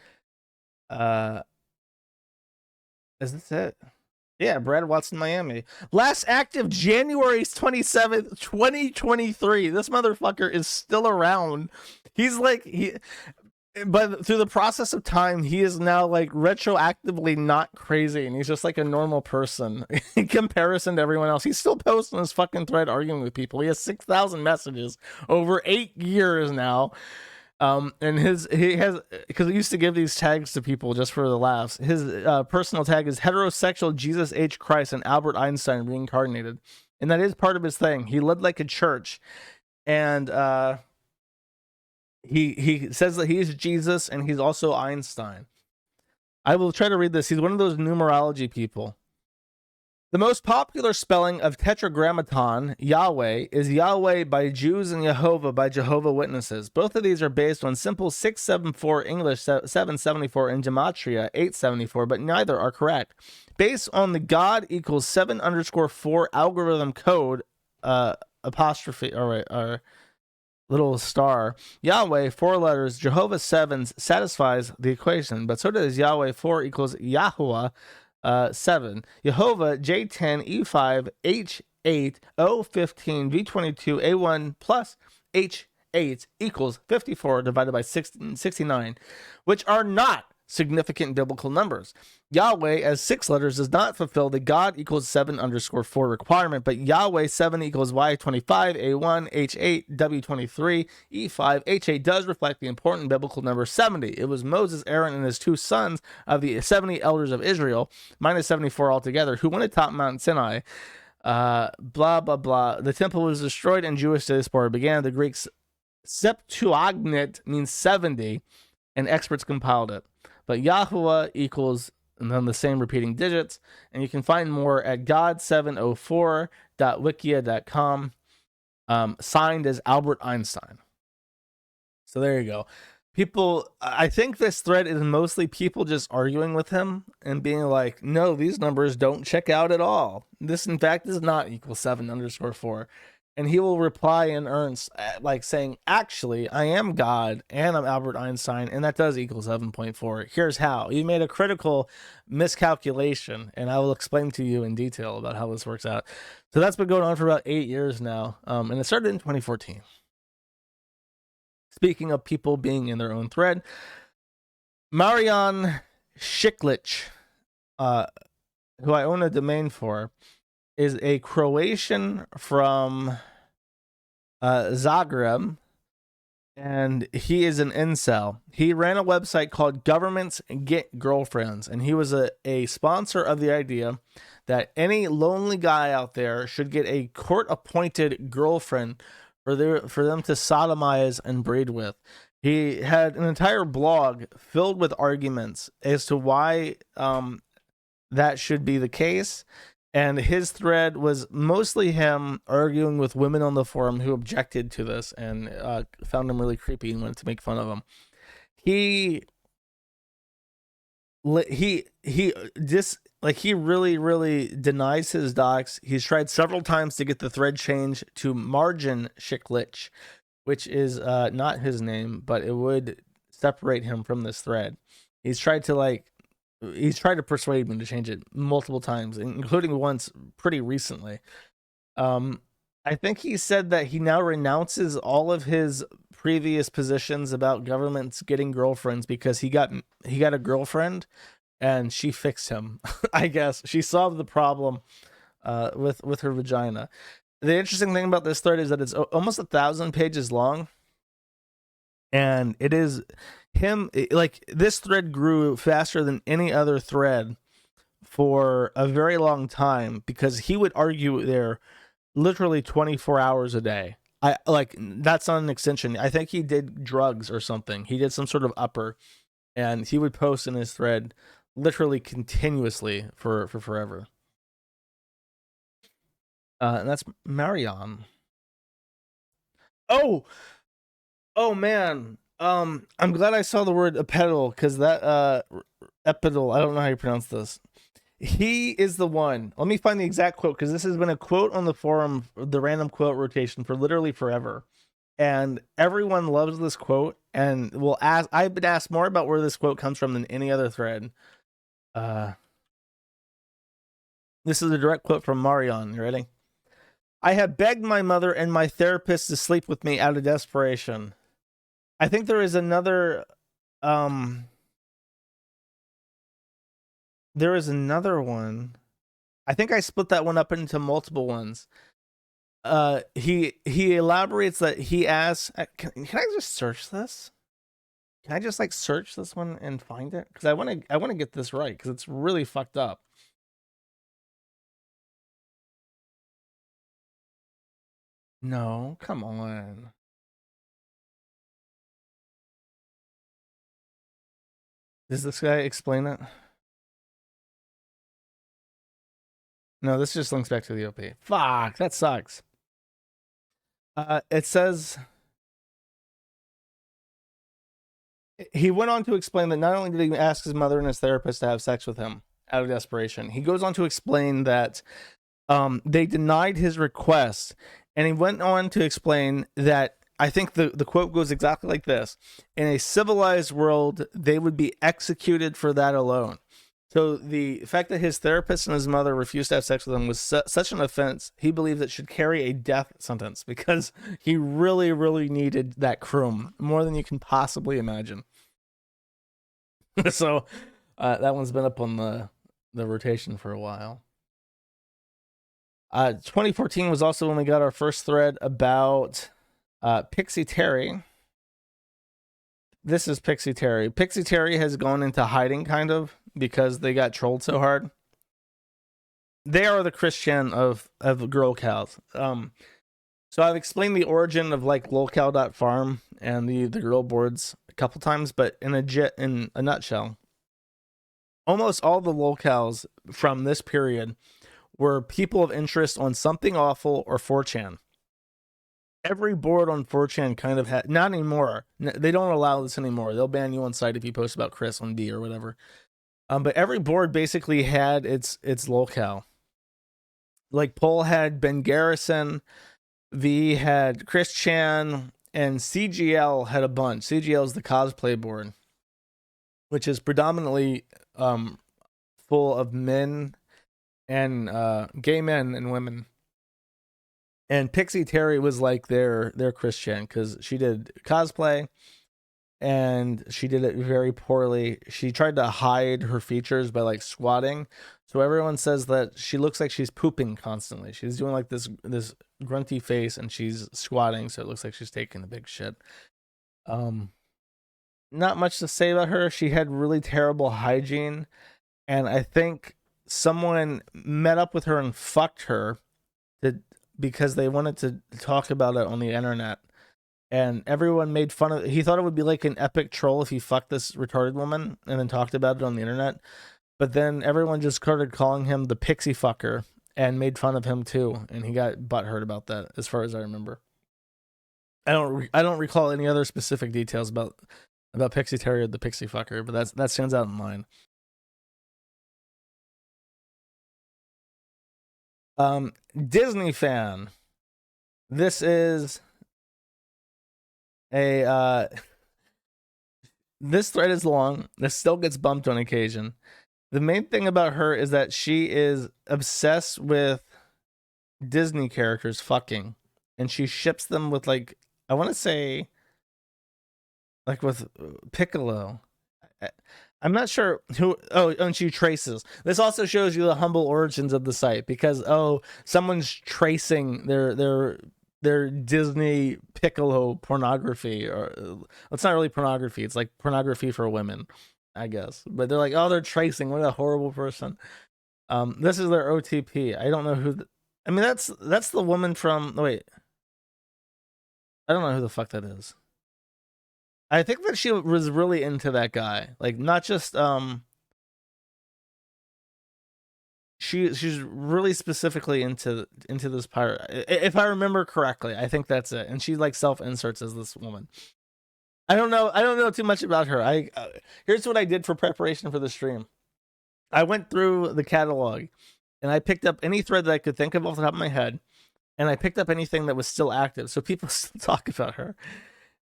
Is this it? Yeah, Brad Watson, Miami. Last active January 27th, 2023. This motherfucker is still around. He's like, but through the process of time, he is now like retroactively not crazy, and he's just like a normal person in comparison to everyone else. He's still posting his fucking thread arguing with people. He has 6,000 messages over 8 years now. And he has, because he used to give these tags to people just for the laughs. His personal tag is heterosexual Jesus H. Christ and Albert Einstein reincarnated, and that is part of his thing. He led like a church, and he says that he's Jesus and he's also Einstein. I will try to read this. He's one of those numerology people. The most popular spelling of Tetragrammaton, Yahweh, is Yahweh by Jews and Jehovah by Jehovah Witnesses. Both of these are based on simple 674 English 774 and Gematria 874, but neither are correct. Based on the God equals 7_4 algorithm code, apostrophe, or little star, Yahweh, 4 letters, Jehovah 7 satisfies the equation, but so does Yahweh 4 equals Yahuwah 7. Jehovah J10 E5 H8 O15 V22 A1 plus H8 equals 54 divided by 69, which are not significant biblical numbers. Yahweh as 6 letters does not fulfill the God equals 7_4 requirement, but Yahweh 7 equals Y25 A1 H8 W23 E5 H8 does reflect the important biblical number 70. It was Moses, Aaron, and his 2 sons of the 70 elders of Israel, minus 74 altogether, who went atop Mount Sinai. Blah blah blah. The temple was destroyed and Jewish diaspora began. The Greeks Septuagint means 70, and experts compiled it. But Yahuwah equals, and then the same repeating digits, and you can find more at god704.wikia.com, signed as Albert Einstein. So there you go. People, I think this thread is mostly people just arguing with him and being like, no, these numbers don't check out at all. This, in fact, is not equal 7_4. And he will reply in earnest, like saying, actually, I am God and I'm Albert Einstein, and that does equal 7.4. Here's how. You made a critical miscalculation, and I will explain to you in detail about how this works out. So that's been going on for about 8 years now, and it started in 2014. Speaking of people being in their own thread, Marian Shiklitch, who I own a domain for, is a Croatian from Zagreb, and he is an incel. He ran a website called Governments Get Girlfriends, and he was a sponsor of the idea that any lonely guy out there should get a court-appointed girlfriend for them to sodomize and breed with. He had an entire blog filled with arguments as to why that should be the case. And his thread was mostly him arguing with women on the forum who objected to this and found him really creepy and wanted to make fun of him. He he just like he really denies his docs. He's tried several times to get the thread changed to Marian Shiklitch, which is not his name, but it would separate him from this thread. He's tried to persuade me to change it multiple times, including once pretty recently. I think he said that he now renounces all of his previous positions about governments getting girlfriends because he got a girlfriend and she fixed him. I guess she solved the problem with her vagina. The interesting thing about this thread is that it's almost 1,000 pages long, and it is him. Like, this thread grew faster than any other thread for a very long time because he would argue there literally 24 hours a day. That's not an extension. I think he did drugs or something. He did some sort of upper, and he would post in his thread literally continuously for forever. And that's Marian. Oh man. I'm glad I saw the word epidal, because that epidal, I don't know how you pronounce this. He is the one. Let me find the exact quote, because this has been a quote on the forum, the random quote rotation, for literally forever. And everyone loves this quote, and will ask. I've been asked more about where this quote comes from than any other thread. This is a direct quote from Marian. You ready? I have begged my mother and my therapist to sleep with me out of desperation. I think there is another there is another one. I think I split that one up into multiple ones. He elaborates that he asks, can I just search this? Can I just search this one and find it? Because I want to get this right, because it's really fucked up. No, come on. Does this guy explain it? No, this just links back to the OP. Fuck, that sucks. It says he went on to explain that not only did he ask his mother and his therapist to have sex with him out of desperation, he goes on to explain that they denied his request, and he went on to explain that I think the quote goes exactly like this: in a civilized world, they would be executed for that alone. So the fact that his therapist and his mother refused to have sex with him was such an offense, he believes it should carry a death sentence, because he really needed that croom more than you can possibly imagine. So that one's been up on the rotation for a while. 2014 was also when we got our first thread about Pixie Terry. This is Pixie Terry. Pixie Terry has gone into hiding, kind of, because they got trolled so hard. They are the Christian of girl cows. So I've explained the origin of lolcow.farm and the girl boards a couple times, but in a nutshell, almost all the lolcows from this period were people of interest on Something Awful or 4chan. Every board on 4chan kind of had, not anymore. They don't allow this anymore. They'll ban you on site if you post about Chris on D or whatever. But every board basically had its lolcow. Like Pol had Ben Garrison, V had Chris Chan, and CGL had a bunch. CGL is the cosplay board, which is predominantly full of men and gay men and women. And Pixie Terry was like their Christian, because she did cosplay and she did it very poorly. She tried to hide her features by squatting. So everyone says that she looks like she's pooping constantly. She's doing this grunty face and she's squatting, so it looks like she's taking a big shit. Not much to say about her. She had really terrible hygiene, and I think someone met up with her and fucked her because they wanted to talk about it on the internet, and everyone made fun of it. He thought it would be like an epic troll if he fucked this retarded woman and then talked about it on the internet, but then everyone just started calling him the pixie fucker and made fun of him too, and he got butthurt about that, as far as I remember. I don't recall any other specific details about Pixie Terry or the pixie fucker, but that stands out in mind. Disney fan. This is a this thread is long. This still gets bumped on occasion. The main thing about her is that she is obsessed with Disney characters fucking, and she ships them with, like, I want to say, like, with Piccolo. I'm not sure who. Oh, and she traces. This also shows you the humble origins of the site, because someone's tracing their Disney Piccolo pornography, or it's not really pornography. It's like pornography for women, I guess. But they're like, they're tracing. What a horrible person. This is their OTP. I don't know who. I mean, that's the woman from. Wait, I don't know who the fuck that is. I think that she was really into that guy, like, not just she's really specifically into this pirate. If I remember correctly, I think that's it. And she, like, self inserts as this woman. I don't know too much about her. Here's what I did for preparation for the stream. I went through the catalog and I picked up any thread that I could think of off the top of my head, and I picked up anything that was still active, so people still talk about her.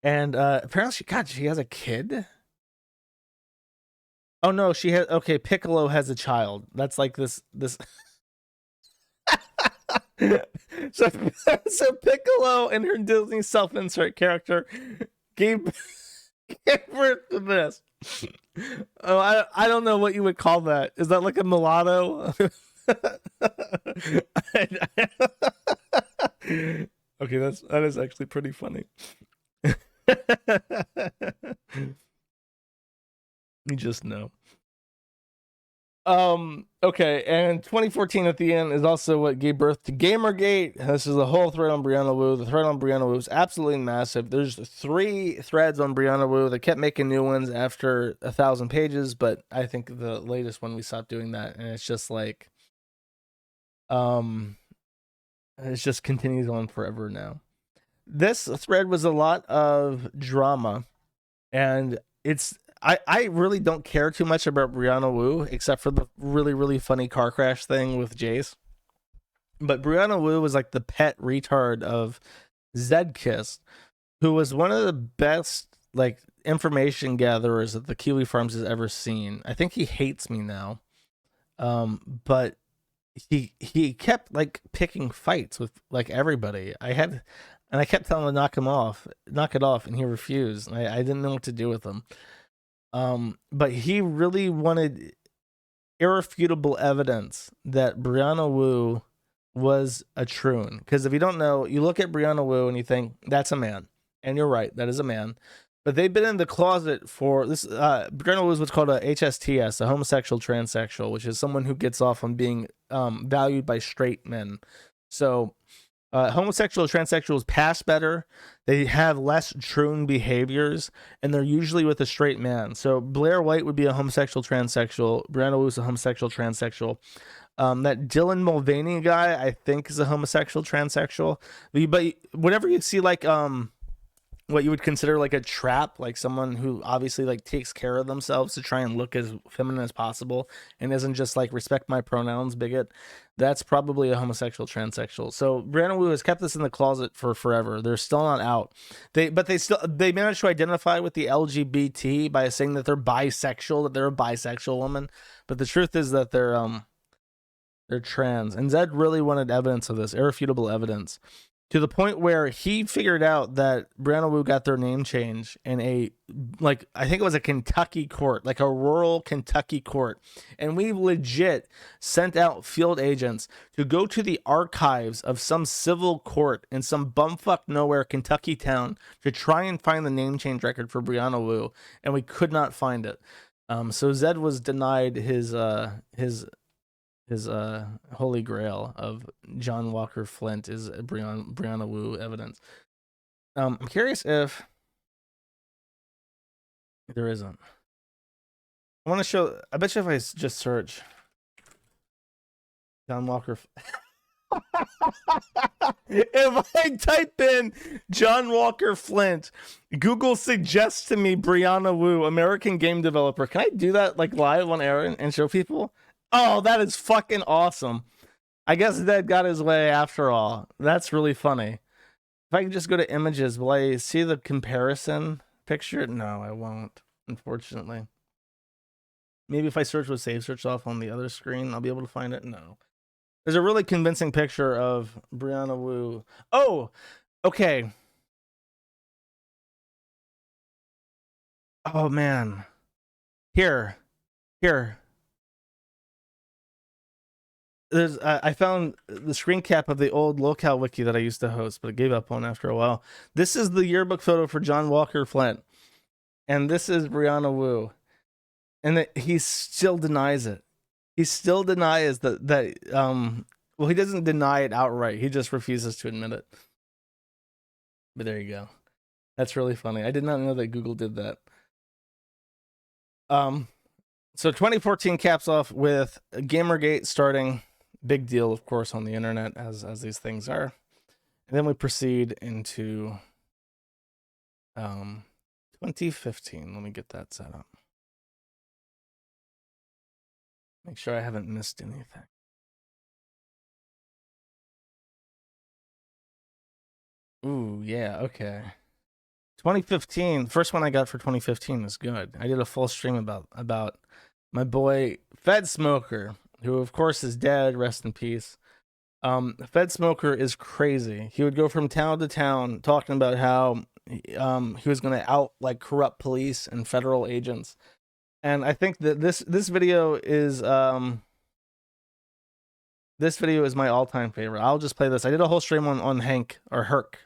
And apparently, she has a kid. Oh no, she has. Okay, Piccolo has a child. That's like this. so Piccolo and her Disney self-insert character gave birth to this. Oh, I don't know what you would call that. Is that like a mulatto? Okay, that is actually pretty funny. You just know. Okay, and 2014 at the end is also what gave birth to Gamergate. This is a whole thread on Brianna Wu. The thread on Brianna Wu is absolutely massive. There's 3 threads on Brianna Wu. They kept making new ones after 1,000 pages, but I think the latest one we stopped doing that, and it's just like, it just continues on forever now. This thread was a lot of drama, and I really don't care too much about Brianna Wu, except for the really, really funny car crash thing with Jace. But Brianna Wu was like the pet retard of Zedkiss, who was one of the best, like, information gatherers that the Kiwi Farms has ever seen. I think he hates me now. But he kept, like, picking fights with, like, everybody. And I kept telling him to knock it off, and he refused. I didn't know what to do with him. But he really wanted irrefutable evidence that Brianna Wu was a troon. Because if you don't know, you look at Brianna Wu and you think, that's a man. And you're right, that is a man. But they've been in the closet for this. Brianna Wu is what's called a HSTS, a homosexual transsexual, which is someone who gets off on being valued by straight men. So homosexual transsexuals pass better, they have less troon behaviors, and they're usually with a straight man. So Blair White would be a homosexual transsexual, Brianna Wu is a homosexual transsexual. That Dylan Mulvaney guy, I think, is a homosexual transsexual. But whenever you see, like, what you would consider like a trap, like someone who obviously, like, takes care of themselves to try and look as feminine as possible and isn't just like respect my pronouns bigot, that's probably a homosexual transsexual. So Brianna Wu has kept this in the closet for forever. They're still not out. They managed to identify with the LGBT by saying that they're bisexual, that they're a bisexual woman. But the truth is that they're trans. And Zed really wanted evidence of this, irrefutable evidence, to the point where he figured out that Brianna Wu got their name change in I think it was a Kentucky court, like a rural Kentucky court. And we legit sent out field agents to go to the archives of some civil court in some bumfuck nowhere Kentucky town to try and find the name change record for Brianna Wu. And we could not find it. So Zed was denied his holy grail of John Walker Flint is Brianna Wu evidence. I'm curious if there isn't. I want to show. I bet you if I just search John Walker. If I type in John Walker Flint, Google suggests to me Brianna Wu, American game developer. Can I do that, like, live on air and show people? Oh, that is fucking awesome. I guess Dad got his way after all. That's really funny. If I can just go to images, will I see the comparison picture? No, I won't, unfortunately. Maybe if I search with save search off on the other screen, I'll be able to find it. No. There's a really convincing picture of Brianna Wu. Oh, okay. Oh, man. Here. There's I found the screen cap of the old locale wiki that I used to host, but I gave up on after a while. This is the yearbook photo for John Walker Flint, and this is Brianna Wu, and he still denies it. He still denies that well, he doesn't deny it outright. He just refuses to admit it. But there you go. That's really funny. I did not know that Google did that. So 2014 caps off with Gamergate starting. Big deal, of course, on the internet, as these things are. And then we proceed into 2015. Let me get that set up. Make sure I haven't missed anything. Ooh, yeah, okay. 2015, first one I got for 2015 was good. I did a full stream about my boy Fed Smoker, who of course is dead, rest in peace. Fed Smoker is crazy. He would go from town to town talking about how he was going to out like corrupt police and federal agents. And I think that this video is my all-time favorite. I'll just play this. I did a whole stream on Hank or Herc.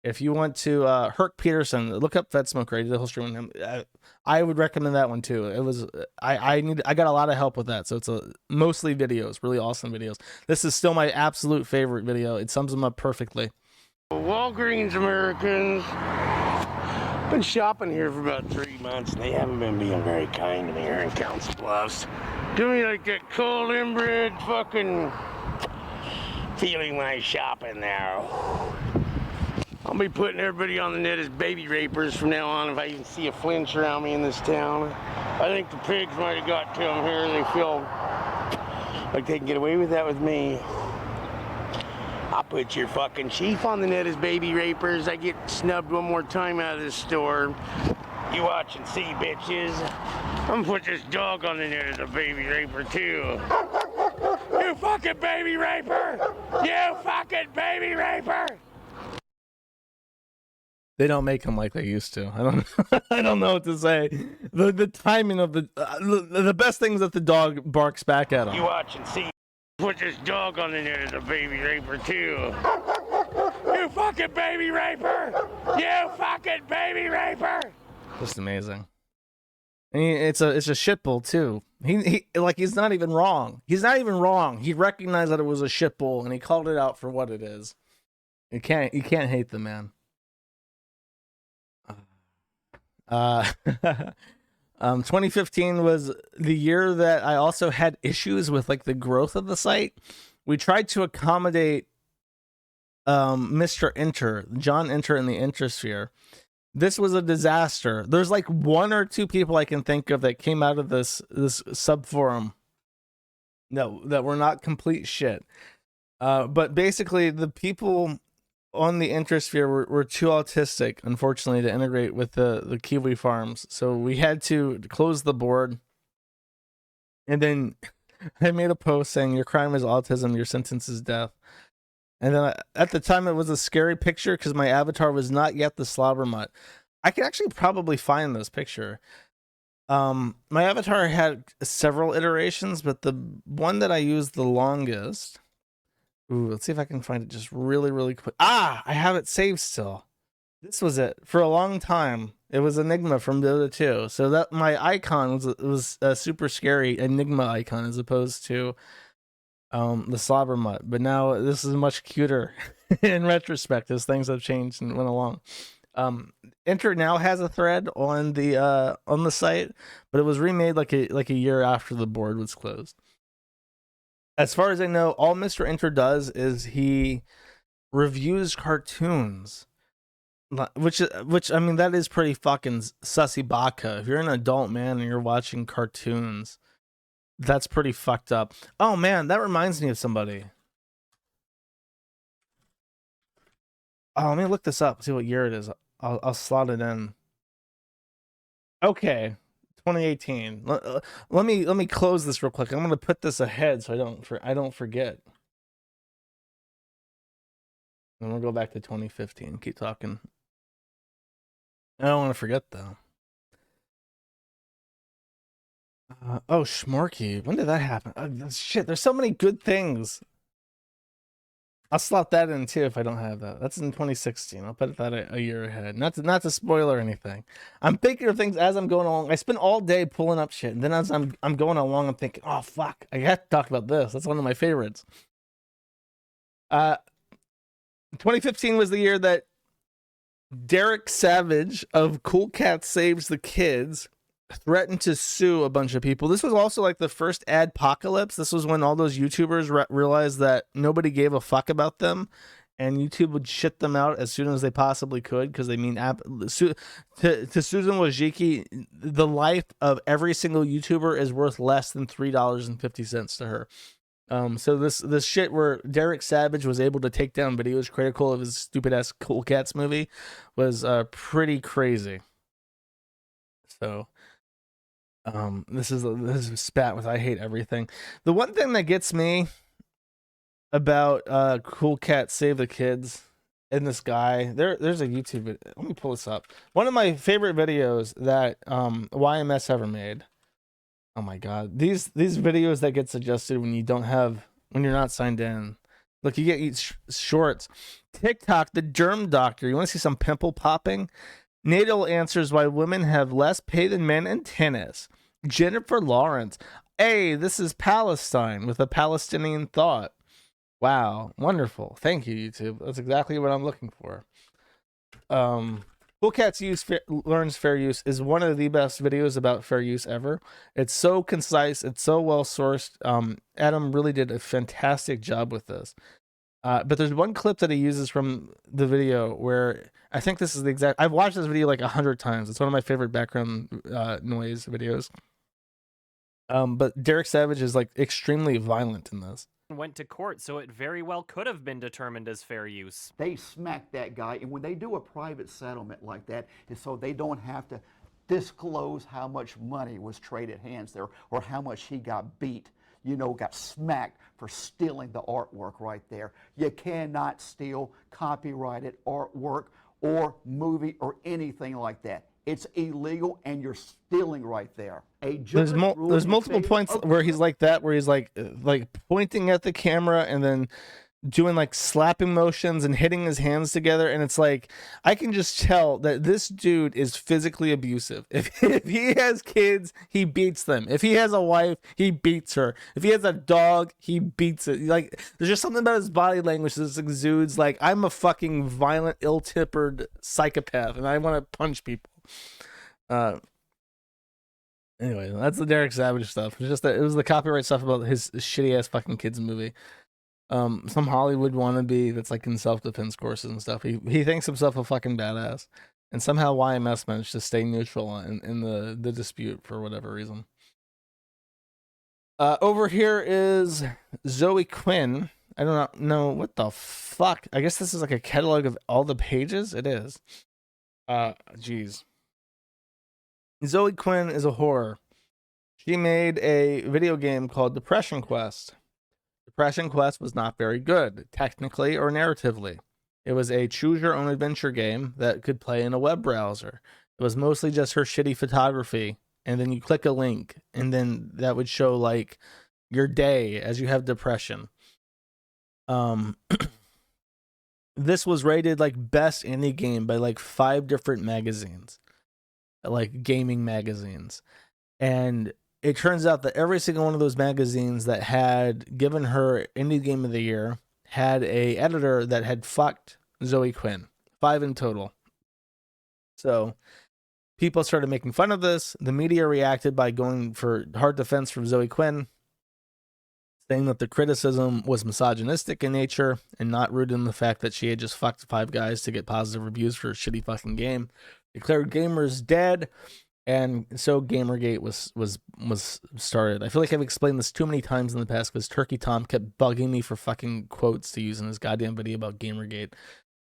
If you want to Herc Peterson, look up Fed Smoker. I did a whole stream on him. I would recommend that one too. It was I got a lot of help with that. So it's mostly videos, really awesome videos. This is still my absolute favorite video. It sums them up perfectly. Walgreens Americans. Been shopping here for about 3 months and they haven't been being very kind to me here in Council Bluffs. Give me like that cold inbred fucking feeling when I shop in there. I'll be putting everybody on the net as baby rapers from now on if I even see a flinch around me in this town. I think the pigs might have got to them here and they feel like they can get away with that with me. I'll put your fucking chief on the net as baby rapers. I get snubbed one more time out of this store. You watch and see, bitches. I'm gonna put this dog on the net as a baby raper too. You fucking baby raper! You fucking baby raper! They don't make them like they used to. I don't know what to say. The timing of the best things that the dog barks back at him. You watch and see. Put this dog on the net as a baby raper too. You fucking baby raper! You fucking baby raper! Just amazing. And it's a shit bull too. He's not even wrong. He's not even wrong. He recognized that it was a shit bull and he called it out for what it is. You can't hate the man. 2015 was the year that I also had issues with like the growth of the site. We tried to accommodate Mr. Enter, John Enter in the Intersphere. This was a disaster. There's like 1 or 2 people I can think of that came out of this sub forum that were not complete shit. But basically the people on the Intersphere were too autistic, unfortunately, to integrate with the Kiwi farms. So we had to close the board. And then I made a post saying, your crime is autism, your sentence is death. And then at the time, it was a scary picture because my avatar was not yet the slobber mutt. I could actually probably find this picture. My avatar had several iterations, but the one that I used the longest... Ooh, let's see if I can find it just really, really quick. I have it saved still. This was it for a long time. It was Enigma from Dota 2. So that my icon was a super scary Enigma icon as opposed to the slobber mutt. But now this is much cuter in retrospect as things have changed and went along. Enter now has a thread on the site, but it was remade like a year after the board was closed. As far as I know, all Mr. Enter does is he reviews cartoons, which I mean, that is pretty fucking sussy baka. If you're an adult man and you're watching cartoons, that's pretty fucked up. Oh man, that reminds me of somebody. Oh, let me look this up. See what year it is. I'll slot it in. Okay, 2018. Let me close this real quick. I'm gonna put this ahead so I don't forget. And we'll go back to 2015. Keep talking. I don't want to forget though. Oh, Schmorky. When did that happen? Shit, there's so many good things. I'll slot that in too if I don't have that. That's in 2016. I'll put that a year ahead. Not to spoil or anything. I'm thinking of things as I'm going along. I spend all day pulling up shit, and then as I'm going along, I'm thinking, oh fuck, I have to talk about this. That's one of my favorites. 2015 was the year that Derek Savage of Cool Cat Saves the Kids threatened to sue a bunch of people. This was also like the first adpocalypse. This was when all those YouTubers realized that nobody gave a fuck about them, and YouTube would shit them out as soon as they possibly could, because they mean to Susan Wojcicki, the life of every single YouTuber is worth less than $3.50 to her. So this shit where Derek Savage was able to take down videos critical of his stupid ass Cool Cats movie was pretty crazy. So this is spat with I hate everything. The one thing that gets me about Cool Cat Save the Kids and this guy, there's a YouTube video. Let me pull this up. One of my favorite videos that YMS ever made. Oh my god. These videos that get suggested when you're not signed in. Look, you get shorts. TikTok, the germ doctor. You want to see some pimple popping? Nadal answers why women have less pay than men in tennis. Jennifer Lawrence. Hey, this is Palestine with a Palestinian thought. Wow, wonderful. Thank you, YouTube. That's exactly what I'm looking for. Cool Cats Learns Fair Use is one of the best videos about fair use ever. It's so concise. It's so well sourced. Adam really did a fantastic job with this. But there's one clip that he uses from the video where I think this is the exact. I've watched this video like 100 times. It's one of my favorite background noise videos. But Derek Savage is like extremely violent in this. Went to court, so it very well could have been determined as fair use. They smacked that guy, and when they do a private settlement like that, it's so they don't have to disclose how much money was traded hands there or how much he got beat. Got smacked for stealing the artwork right there. You cannot steal copyrighted artwork or movie or anything like that. It's illegal, and you're stealing right there. There's multiple points where he's like that, where he's like pointing at the camera and then doing like slapping motions and hitting his hands together, and it's like I can just tell that this dude is physically abusive. If he has kids, he beats them. If he has a wife, he beats her. If he has a dog, he beats it. Like there's just something about his body language that exudes like I'm a fucking violent, ill-tempered psychopath, and I want to punch people. Anyway, that's the Derek Savage stuff. It's just that it was the copyright stuff about his shitty ass fucking kids movie. Some Hollywood wannabe that's like in self-defense courses and stuff. He thinks himself a fucking badass, and somehow YMS managed to stay neutral in the dispute for whatever reason. Over here is Zoe Quinn. I don't know what the fuck. I guess this is like a catalog of all the pages. It is. Jeez. Zoe Quinn is a whore. She made a video game called Depression Quest. Depression Quest was not very good, technically or narratively. It was a choose-your-own-adventure game that could play in a web browser. It was mostly just her shitty photography, and then you click a link, and then that would show, like, your day as you have depression. This was rated, like, best indie game by, like, 5 different magazines. Like, gaming magazines. And it turns out that every single one of those magazines that had given her Indie Game of the Year had a editor that had fucked Zoe Quinn. 5 in total. So people started making fun of this. The media reacted by going for hard defense from Zoe Quinn, saying that the criticism was misogynistic in nature and not rooted in the fact that she had just fucked 5 guys to get positive reviews for a shitty fucking game. Declared gamers dead. And so Gamergate was started. I feel like I've explained this too many times in the past because Turkey Tom kept bugging me for fucking quotes to use in his goddamn video about Gamergate.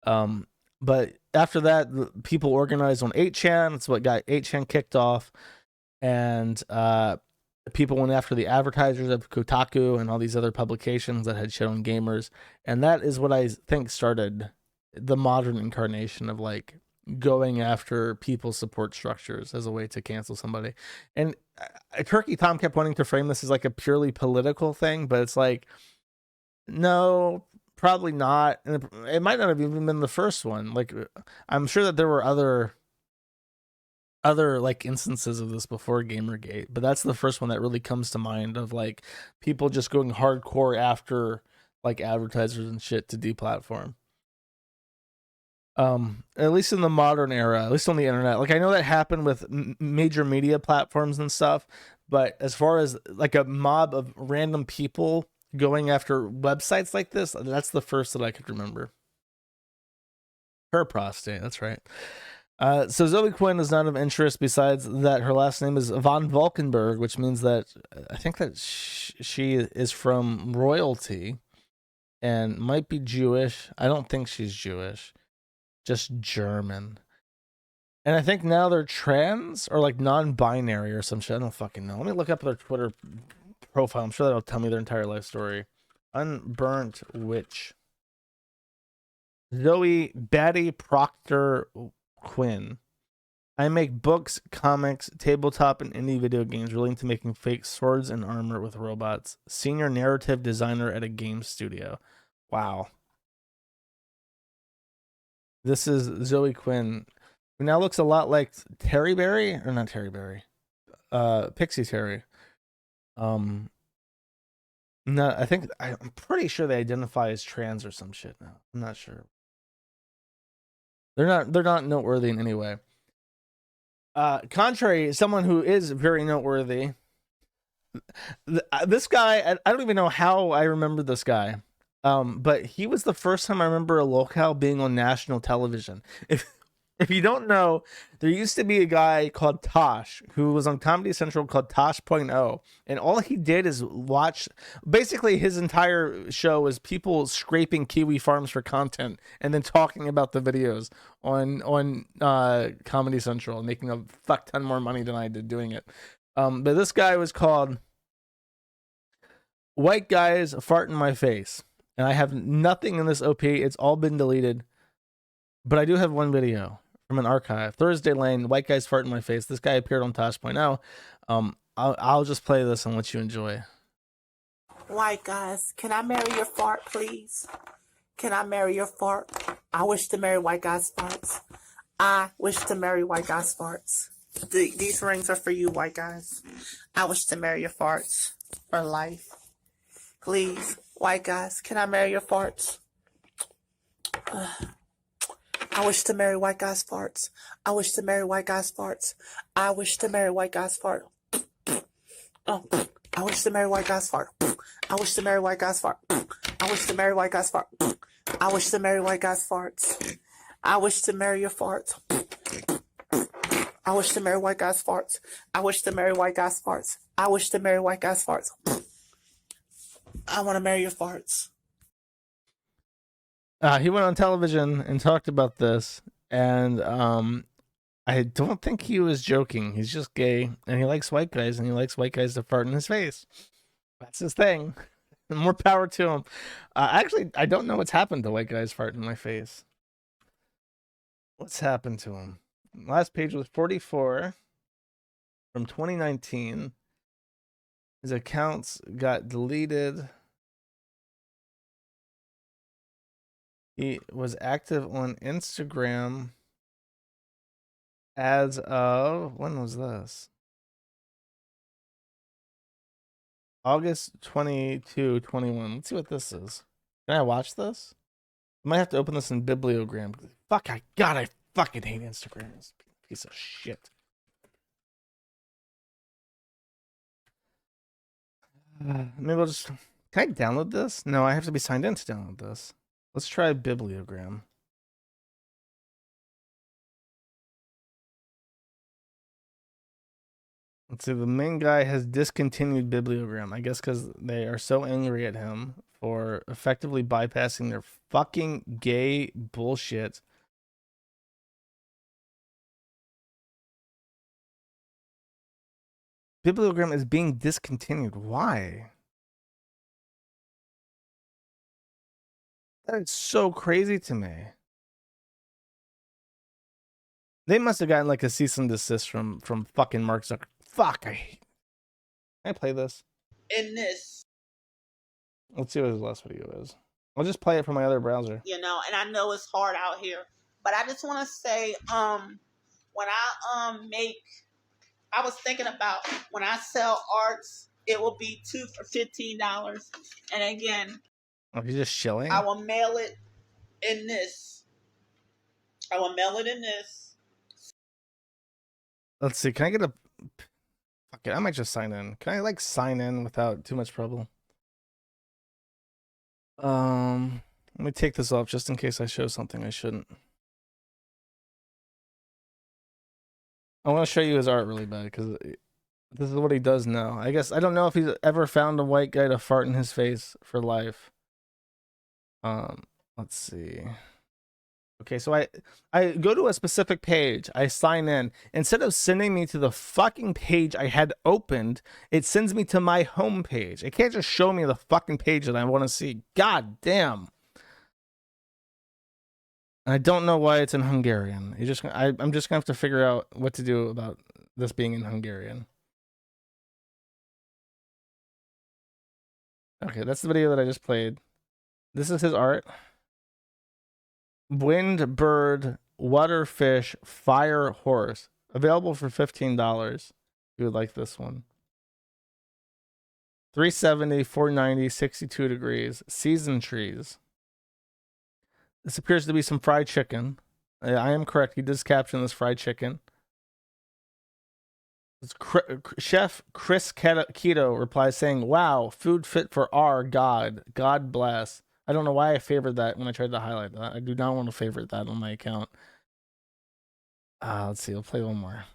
But after that, people organized on 8chan. That's what got 8chan kicked off. And people went after the advertisers of Kotaku and all these other publications that had shown gamers. And that is what I think started the modern incarnation of like going after people's support structures as a way to cancel somebody. And Turkey Tom kept wanting to frame this as like a purely political thing, but it's like, no, probably not. And it might not have even been the first one. Like, I'm sure that there were other like instances of this before Gamergate, but that's the first one that really comes to mind of like people just going hardcore after like advertisers and shit to deplatform. At least in the modern era, at least on the internet. Like I know that happened with major media platforms and stuff, but as far as like a mob of random people going after websites like this, that's the first that I could remember. Her prostate, that's right. So Zoe Quinn is not of interest, besides that her last name is von Valkenburg, which means that I think that she is from royalty and might be Jewish. I don't think she's Jewish, just German. And I think now they're trans or like non-binary or some shit. I don't fucking know. Let me look up their Twitter profile. I'm sure that'll tell me their entire life story. Unburnt Witch. Zoe Batty Proctor Quinn. I make books, comics, tabletop, and indie video games relating to making fake swords and armor with robots. Senior narrative designer at a game studio. Wow. This is Zoe Quinn, who now looks a lot like Terry Berry, or not Terry Berry, Pixie Terry. No, I'm pretty sure they identify as trans or some shit now. I'm not sure. They're not noteworthy in any way. Contrary, someone who is very noteworthy. This guy, I don't even know how I remember this guy. But he was the first time I remember a locale being on national television. If you don't know, there used to be a guy called Tosh who was on Comedy Central called Tosh.0, and all he did is watch. Basically, his entire show was people scraping Kiwi farms for content and then talking about the videos on Comedy Central and making a fuck ton more money than I did doing it. But this guy was called White Guys Fart in My Face. And I have nothing in this OP. It's all been deleted. But I do have one video from an archive. Thursday Lane, White Guys Fart in My Face. This guy appeared on Tosh.0. I'll just play this and let you enjoy. White guys, can I marry your fart, please? Can I marry your fart? I wish to marry white guys' farts. I wish to marry white guys' farts. These rings are for you, white guys. I wish to marry your farts for life. Please. White guys, can I marry your farts? I wish to marry white guys' farts. I wish to marry white guys' farts. I wish to marry white guys' fart. Oh, I wish to marry white guys' fart. I wish to marry white guys' fart. I wish to marry white guys' fart. I wish to marry white guys' farts. I wish to marry your farts. I wish to marry white guys' farts. I wish to marry white guys' farts. I wish to marry white guys' farts. I want to marry your farts. He went on television and talked about this, and I don't think he was joking. He's just gay, and he likes white guys, and he likes white guys to fart in his face. That's his thing. More power to him. Actually, I don't know what's happened to white guys farting in my face. What's happened to him? Last page was 44 from 2019. His accounts got deleted. He was active on Instagram as of, when was this? August 22, 21. Let's see what this is. Can I watch this? I might have to open this in Bibliogram. Fuck, I fucking hate Instagram. It's a piece of shit. Maybe I'll just... Can I download this? No, I have to be signed in to download this. Let's try Bibliogram. Let's see, the main guy has discontinued Bibliogram. I guess because they are so angry at him for effectively bypassing their fucking gay bullshit. Bibliogram is being discontinued. Why? That is so crazy to me. They must have gotten like a cease and desist from fucking Mark Zuckerberg. Fuck, can I play this? In this, Let's see what his last video is. I'll just play it from my other browser. you know, and I know it's hard out here, but I just want to say, when I I was thinking about when I sell arts, it will be 2 for $15, and again, Oh, he's just chilling. I will mail it in this. I will mail it in this. Let's see. Can I get a? Fuck it. I might just sign in. Can I like sign in without too much trouble? Let me take this off just in case I show something I shouldn't. I want to show you his art really bad because this is what he does now. I guess I don't know if he's ever found a white guy to fart in his face for life. Let's see. Okay, so I go to a specific page, I sign in. Instead of sending me to the fucking page I had opened, it sends me to my home page. It can't just show me the fucking page that I want to see. God damn. I don't know why it's in Hungarian. I'm just gonna have to figure out what to do about this being in Hungarian. Okay, that's the video that I just played. This is his art. Wind, bird, waterfish, fire, horse. Available for $15. If you would like this one. 370, 490, 62 degrees. Season trees. This appears to be some fried chicken. I am correct. He does caption this fried chicken. Chef Chris Keto replies saying, "Wow, food fit for our God. God bless." I don't know why I favored that when I tried to highlight that. I do not want to favorite that on my account. Let's see. I'll play one more.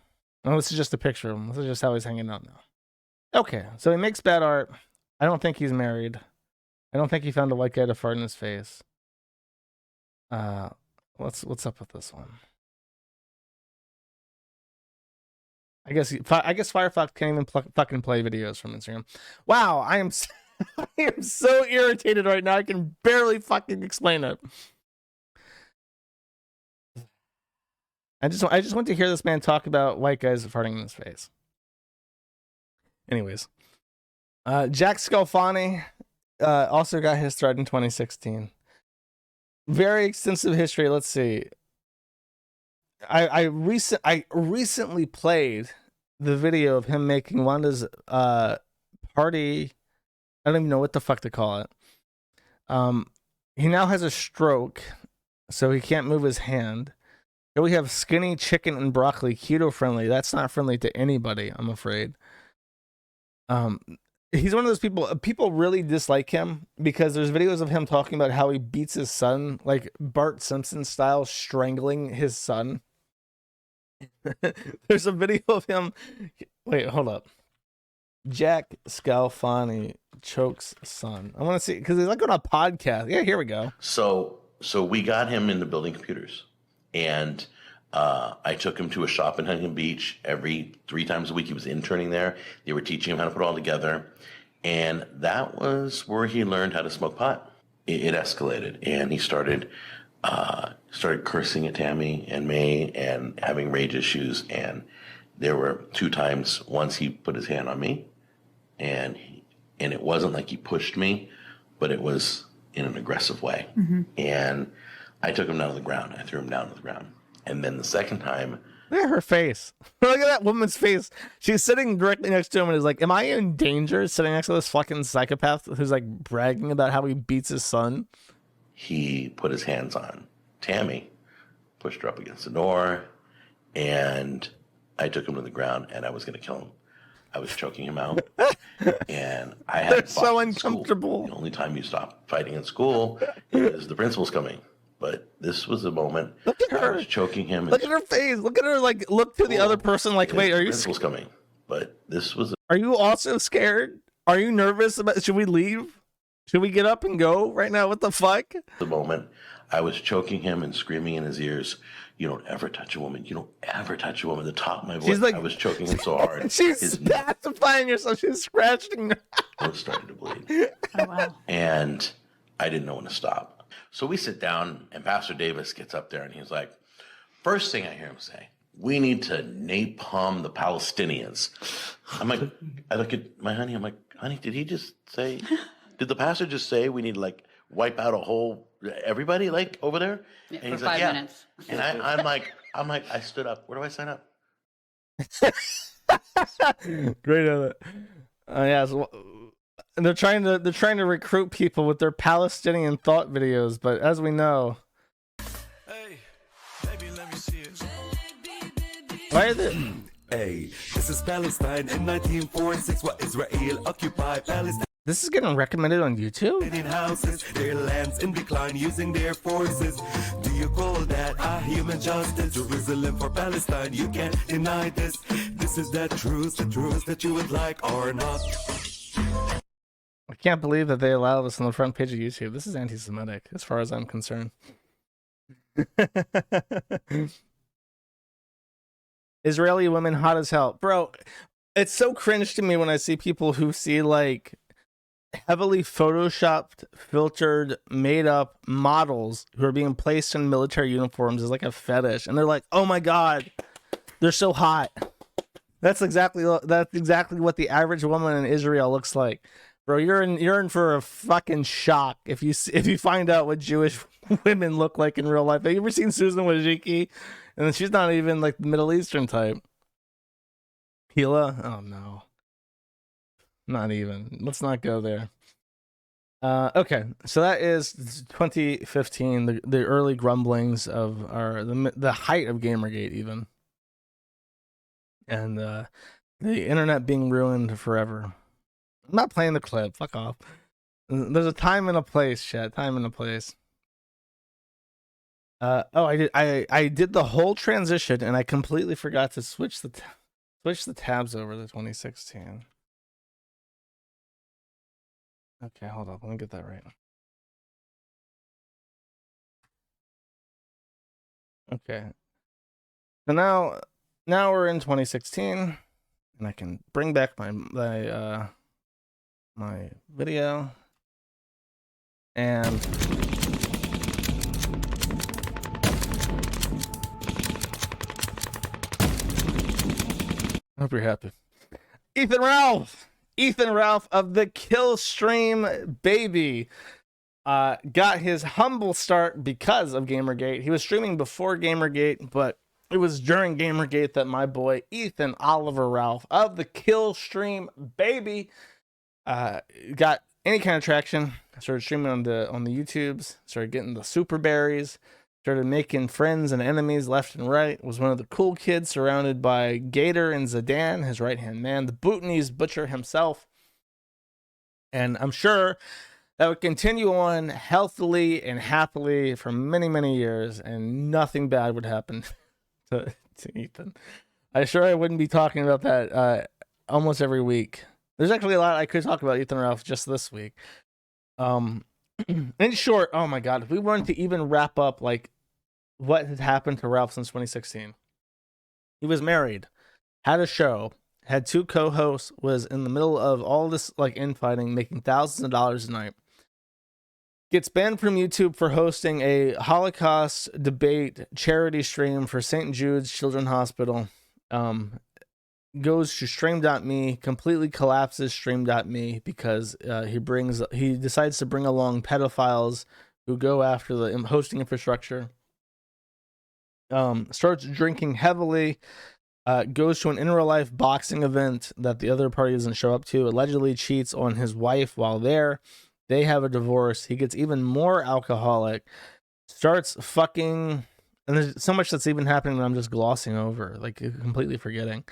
Oh, this is just a picture of him. This is just how he's hanging out now. Okay, so he makes bad art. I don't think he's married. I don't think he found a white guy to fart in his face. What's up with this one? I guess Firefox can't even fucking play videos from Instagram. Wow, I am so irritated right now. I can barely fucking explain it. I just want to hear this man talk about white guys farting in his face. Anyways, Jack Scalfani also got his thread in 2016. Very extensive history. Let's see. I recently played the video of him making Wanda's party. I don't even know what the fuck to call it. He now has a stroke, so he can't move his hand. Here we have skinny chicken and broccoli, keto friendly. That's not friendly to anybody, I'm afraid. He's one of those people really dislike him because there's videos of him talking about how he beats his son, like Bart Simpson style, strangling his son. There's a video of him. Wait, hold up. Jack Scalfani chokes son. I want to see because he's like on a podcast. Yeah, here we go. So we got him into building computers, and I took him to a shop in Huntington Beach every 3 times a week. He was interning there. They were teaching him how to put it all together, and that was where he learned how to smoke pot. It escalated, and he started cursing at Tammy and May and having rage issues. And there were 2 times. Once he put his hand on me, and it wasn't like he pushed me, but it was in an aggressive way. Mm-hmm. And I took him down to the ground. I threw him down to the ground. And then the second time, look at her face. Look at that woman's face. She's sitting directly next to him and is like, "Am I in danger?" Sitting next to this fucking psychopath who's like bragging about how he beats his son. He put his hands on Tammy, pushed her up against the door, and I took him to the ground, and I was going to kill him. I was choking him out, and I had They're so uncomfortable. The only time you stop fighting in school is the principal's coming. But this was a moment. Look at her. I was choking him. Look at her face. Look at her. Like, look to the other person. Like, wait, are you? The principal's coming. But this was. Are you also scared? Are you nervous about? Should we leave? Should we get up and go right now? What the fuck? The moment I was choking him and screaming in his ears, "You don't ever touch a woman. You don't ever touch a woman." The top of my voice, I was choking him so hard. She's pacifying herself. She's scratching her. I was starting to bleed. Oh, wow. And I didn't know when to stop. So we sit down, and Pastor Davis gets up there, and he's like, first thing I hear him say, "We need to napalm the Palestinians." I'm like, I look at my honey, I'm like, honey, did he just say, did the pastor just say we need to like wipe out a whole, everybody like over there? Yeah, and he's for like, 5 minutes. And I'm like, I stood up. Where do I sign up? Great at it. Yeah, so, and they're trying to recruit people with their Palestinian thought videos, but as we know, why are they? Hey, this is Palestine in 1946. What Israel occupied Palestine. This is getting recommended on YouTube? In houses, their lands in decline using their forces. Do you call that a human justice? Jerusalem for Palestine, you can't deny this. This is the truth that you would like or not. I can't believe that they allow this on the front page of YouTube. This is anti-Semitic, as far as I'm concerned. Israeli women hot as hell. Bro, it's so cringe to me when I see people who see like heavily photoshopped, filtered, made up models who are being placed in military uniforms as like a fetish, and they're like, "Oh my god, they're so hot." That's exactly what the average woman in Israel looks like. Bro, you're in for a fucking shock if you find out what Jewish women look like in real life. Have you ever seen Susan Wojcicki? And she's not even like the Middle Eastern type. Hila? Oh no. Not even. Let's not go there. Okay, so that is 2015, the early grumblings of the height of Gamergate even. And the internet being ruined forever. I'm not playing the clip. Fuck off. There's a time and a place, chat. Time and a place. I did the whole transition and I completely forgot to switch the tabs over to 2016. Okay, hold up. Let me get that right. Okay. So now we're in 2016 and I can bring back my video and I hope you're happy. Ethan Ralph of the Kill Stream Baby got his humble start because of Gamergate. He was streaming before Gamergate, but it was during Gamergate that my boy Ethan Oliver Ralph of the Kill Stream Baby got any kind of traction. Started streaming on the YouTubes, started getting the super berries, started making friends and enemies left and right. Was one of the cool kids surrounded by Gator and Zidane, his right-hand man, the Bhutanese butcher himself. And I'm sure that would continue on healthily and happily for many, many years, and nothing bad would happen to Ethan. I'm sure I wouldn't be talking about that almost every week. There's actually a lot I could talk about Ethan Ralph just this week. In short, oh my god, if we wanted to even wrap up like what had happened to Ralph since 2016. He was married, had a show, had 2 co-hosts, was in the middle of all this like infighting, making thousands of dollars a night. Gets banned from YouTube for hosting a Holocaust debate charity stream for St. Jude's Children's Hospital. Goes to Stream.me, completely collapses Stream.me because he decides to bring along pedophiles who go after the hosting infrastructure. Starts drinking heavily, goes to an in real life boxing event that the other party doesn't show up to, allegedly cheats on his wife while there. They have a divorce. He gets even more alcoholic, starts fucking, and there's so much that's even happening that I'm just glossing over, like completely forgetting.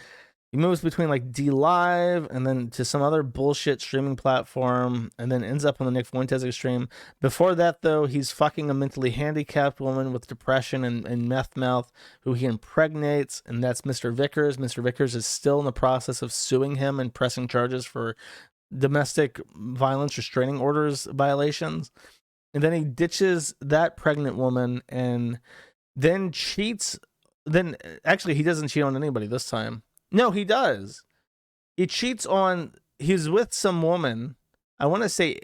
He moves between like D-Live and then to some other bullshit streaming platform and then ends up on the Nick Fuentes extreme. Before that, though, he's fucking a mentally handicapped woman with depression and meth mouth who he impregnates, and that's Mr. Vickers. Mr. Vickers is still in the process of suing him and pressing charges for domestic violence restraining orders violations. And then he ditches that pregnant woman and then cheats. Then actually, he doesn't cheat on anybody this time. No, he does. He cheats on. He's with some woman. I want to say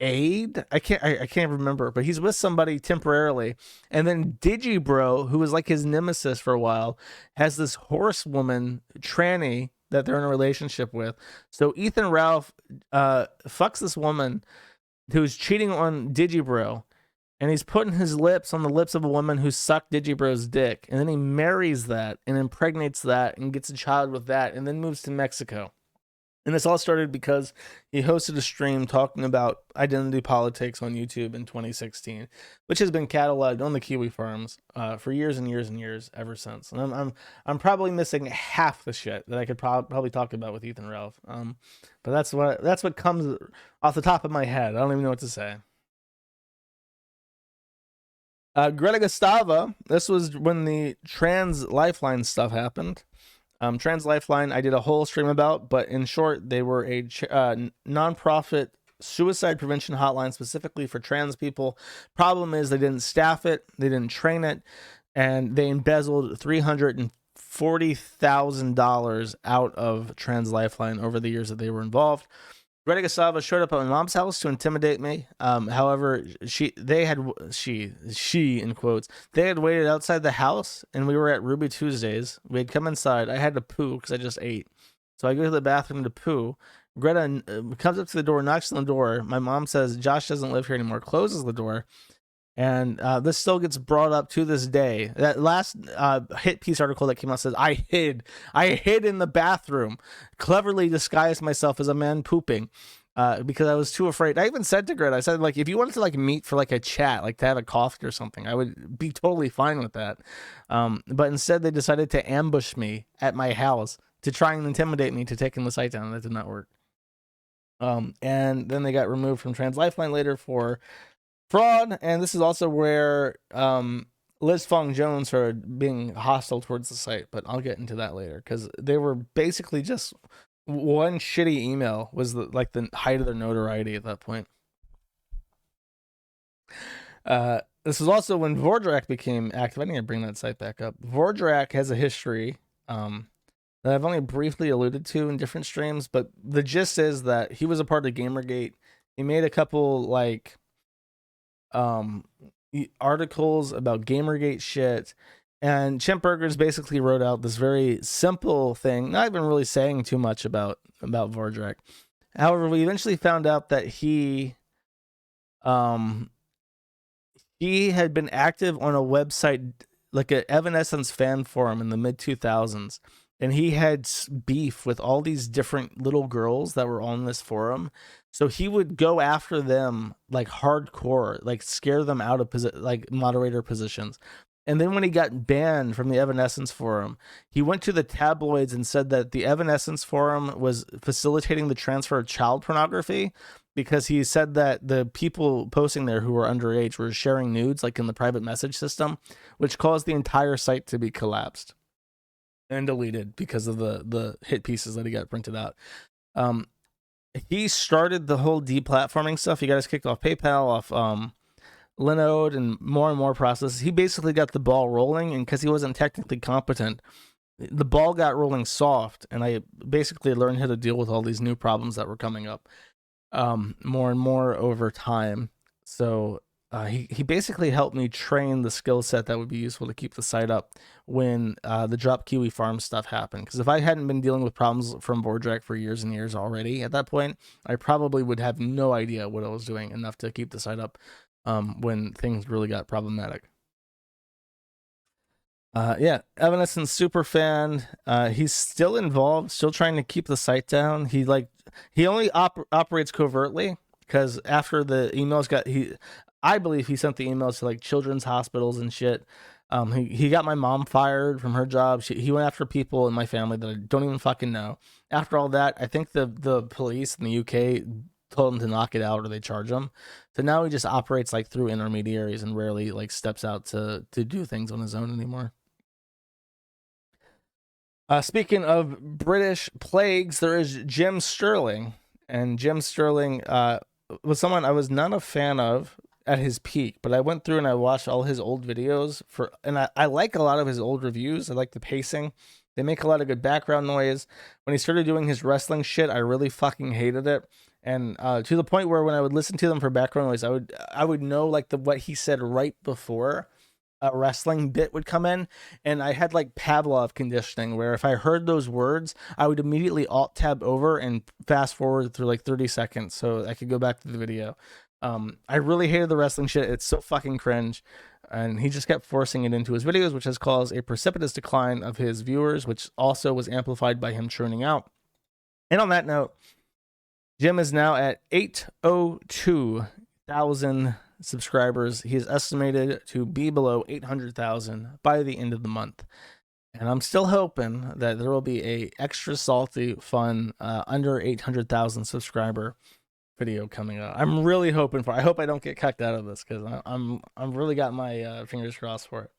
Aid. I can't remember, but he's with somebody temporarily. And then Digibro, who was like his nemesis for a while, has this horsewoman tranny that they're in a relationship with. So Ethan Ralph fucks this woman who's cheating on Digibro, and he's putting his lips on the lips of a woman who sucked Digibro's dick, and then he marries that and impregnates that and gets a child with that, and then moves to Mexico. And this all started because he hosted a stream talking about identity politics on YouTube in 2016, which has been cataloged on the Kiwi farms for years and years and years ever since. And I'm probably missing half the shit that I could probably talk about with Ethan Ralph. But that's what comes off the top of my head. I don't even know what to say. Greta Gustava. This was when the trans Lifeline stuff happened. Trans Lifeline, I did a whole stream about, but in short, they were a nonprofit suicide prevention hotline specifically for trans people. Problem is, they didn't staff it, they didn't train it, and they embezzled $340,000 out of Trans Lifeline over the years that they were involved. Greta Gustava showed up at my mom's house to intimidate me. However, she in quotes, they had waited outside the house, and we were at Ruby Tuesdays. We had come inside. I had to poo because I just ate, so I go to the bathroom to poo. Greta comes up to the door, knocks on the door. My mom says Josh doesn't live here anymore, closes the door, and this still gets brought up to this day. That last hit piece article that came out says I hid in the bathroom, cleverly disguised myself as a man pooping, because I was too afraid. I even said to Greta, I said, like, if you wanted to like meet for like a chat, like to have a coffee or something, I would be totally fine with that. But instead they decided to ambush me at my house to try and intimidate me to taking the site down. That did not work. And then they got removed from Trans Lifeline later for fraud, and this is also where Liz Fong Jones started being hostile towards the site, but I'll get into that later because they were basically just one shitty email was the height of their notoriety at that point. This is also when Vorrack became active. I need to bring that site back up. Vorrack has a history that I've only briefly alluded to in different streams, but the gist is that he was a part of Gamergate. He made a couple like articles about Gamergate shit, and Chimp Burgers basically wrote out this very simple thing, not even really saying too much about Vorrack. However, we eventually found out that he had been active on a website, like an Evanescence fan forum in the mid 2000s, and he had beef with all these different little girls that were on this forum. So he would go after them like hardcore, like scare them out of like moderator positions. And then when he got banned from the Evanescence forum, he went to the tabloids and said that the Evanescence forum was facilitating the transfer of child pornography, because he said that the people posting there who were underage were sharing nudes like in the private message system, which caused the entire site to be collapsed and deleted because of the hit pieces that he got printed out. He started the whole deplatforming stuff. He got us kicked off PayPal, off Linode, and more processes. He basically got the ball rolling, and because he wasn't technically competent, the ball got rolling soft, and I basically learned how to deal with all these new problems that were coming up more and more over time. So he basically helped me train the skill set that would be useful to keep the site up when the Drop Kiwi Farm stuff happened. Because if I hadn't been dealing with problems from Vorrack for years and years already at that point, I probably would have no idea what I was doing enough to keep the site up when things really got problematic. Yeah, Evanescence super fan. He's still involved, still trying to keep the site down. He only operates covertly, because after the emails I believe he sent the emails to like children's hospitals and shit. He got my mom fired from her job. He went after people in my family that I don't even fucking know. After all that, I think the police in the UK told him to knock it out or they charge him. So now he just operates like through intermediaries and rarely like steps out to do things on his own anymore. Speaking of British plagues, there is Jim Sterling. And Jim Sterling was someone I was not a fan of at his peak, but I went through and I watched all his old videos and I like a lot of his old reviews. I like the pacing. They make a lot of good background noise. When he started doing his wrestling shit, I really fucking hated it. And to the point where when I would listen to them for background noise, I would know like what he said right before a wrestling bit would come in, and I had like Pavlov conditioning where if I heard those words, I would immediately alt tab over and fast forward through like 30 seconds so I could go back to the video. I really hated the wrestling shit. It's so fucking cringe. And he just kept forcing it into his videos, which has caused a precipitous decline of his viewers, which also was amplified by him churning out. And on that note, Jim is now at 802,000 subscribers. He is estimated to be below 800,000 by the end of the month. And I'm still hoping that there will be a extra salty, fun, under 800,000 subscriber video coming out. I'm really hoping for. I hope I don't get kicked out of this because I'm really got my fingers crossed for it.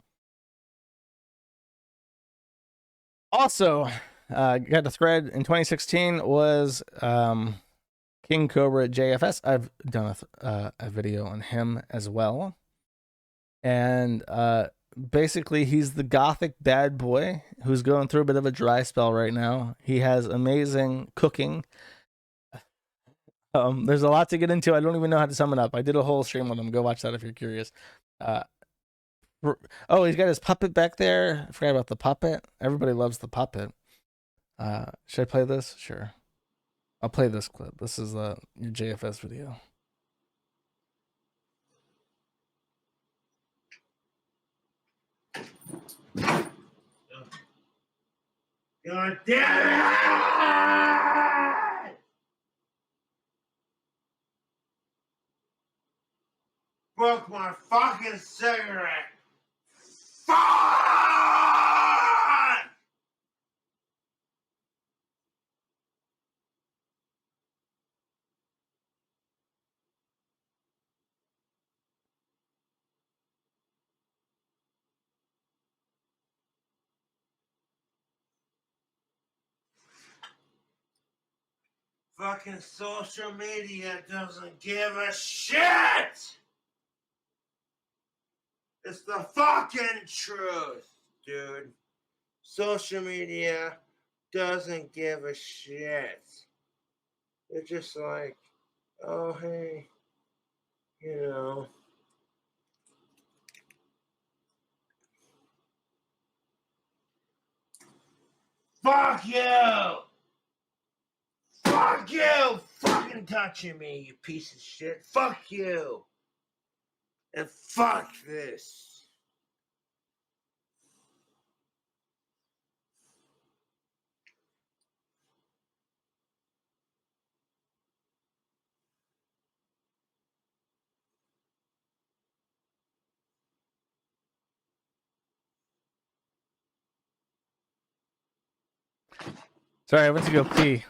Also, got a thread in 2016 was King Cobra JFS. I've done a video on him as well, and basically he's the gothic bad boy who's going through a bit of a dry spell right now. He has amazing cooking. There's a lot to get into. I don't even know how to sum it up. I did a whole stream on him. Go watch that if you're curious. Oh, he's got his puppet back there. I forgot about the puppet. Everybody loves the puppet. Should I play this? Sure. I'll play this clip. This is your JFS video. God damn it! Broke my fucking cigarette. Fuck! Fucking social media doesn't give a shit! It's the fucking truth, dude. Social media doesn't give a shit. They're just like, oh, hey, you know. Fuck you! Fuck you! Fucking touching me, you piece of shit. Fuck you! And fuck this. Sorry, I went to go pee.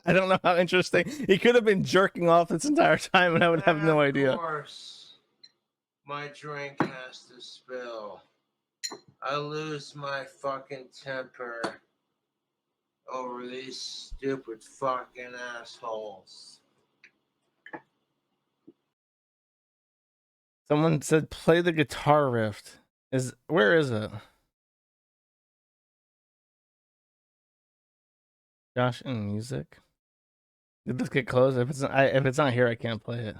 I don't know how interesting. He could have been jerking off this entire time and I would have no idea. Of course, my drink has to spill. I lose my fucking temper over these stupid fucking assholes. Someone said play the guitar riff. Where is it? Josh and music. Did this get closed? If it's not here, I can't play it.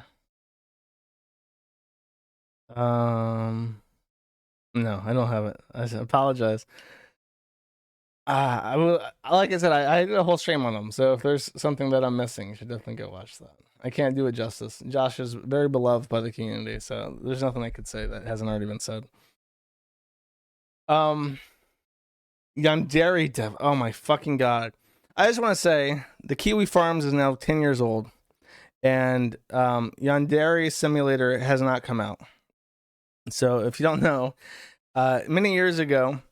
No, I don't have it. I apologize. Like I said, I did a whole stream on them. So if there's something that I'm missing, you should definitely go watch that. I can't do it justice. Josh is very beloved by the community, so there's nothing I could say that hasn't already been said. Yandere Dev. Oh my fucking god. I just want to say the Kiwi Farms is now 10 years old, and Yandere Simulator has not come out. So if you don't know, many years ago,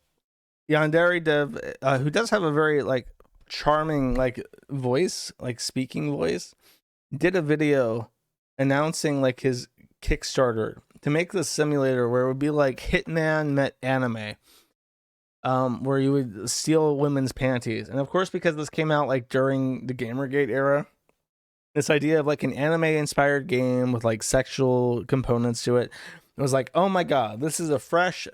Yandere Dev, who does have a very like charming like voice, like speaking voice, did a video announcing like his Kickstarter to make this simulator where it would be like Hitman met anime. where you would steal women's panties. And of course, because this came out like during the Gamergate era, this idea of like an anime inspired game with like sexual components to it, it was like, oh my god, this is a fresh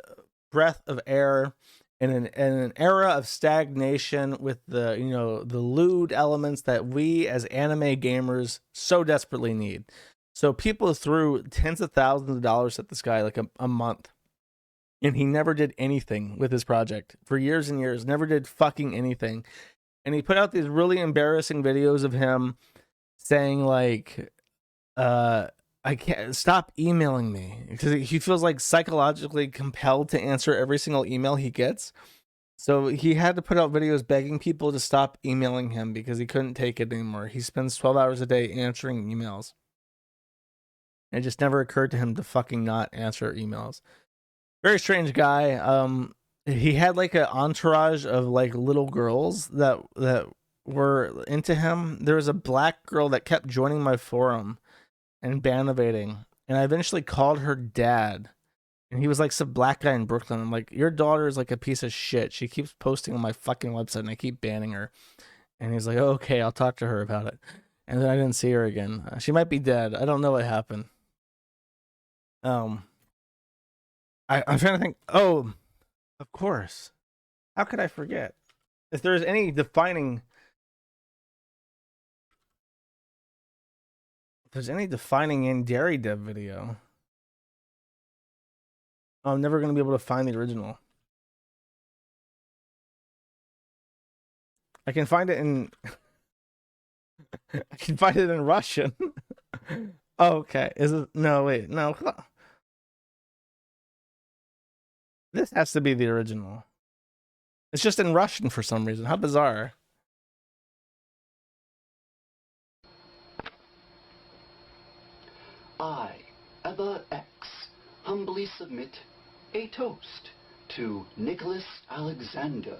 breath of air in an era of stagnation with the, you know, the lewd elements that we as anime gamers so desperately need. So people threw tens of thousands of dollars at this guy like a month, and he never did anything with his project for years and years, never did fucking anything. And he put out these really embarrassing videos of him saying like, I can't stop emailing me, because he feels like psychologically compelled to answer every single email he gets. So he had to put out videos begging people to stop emailing him because he couldn't take it anymore. He spends 12 hours a day answering emails. It just never occurred to him to fucking not answer emails. Very strange guy. He had like an entourage of like little girls that were into him. There was a black girl that kept joining my forum and ban-evading, and I eventually called her dad, and he was like some black guy in Brooklyn. I'm like, your daughter is like a piece of shit. She keeps posting on my fucking website, and I keep banning her. And he's like, oh, okay, I'll talk to her about it. And then I didn't see her again. She might be dead. I don't know what happened. I'm trying to think. Oh, of course. How could I forget? If there's any defining... Yandere Dev video, I'm never going to be able to find the original. I can find it in I can find it in Russian. Oh, okay. Is it? No, wait. No. This has to be the original. It's just in Russian for some reason. How bizarre. I, Eva X, humbly submit a toast to Nicholas Alexander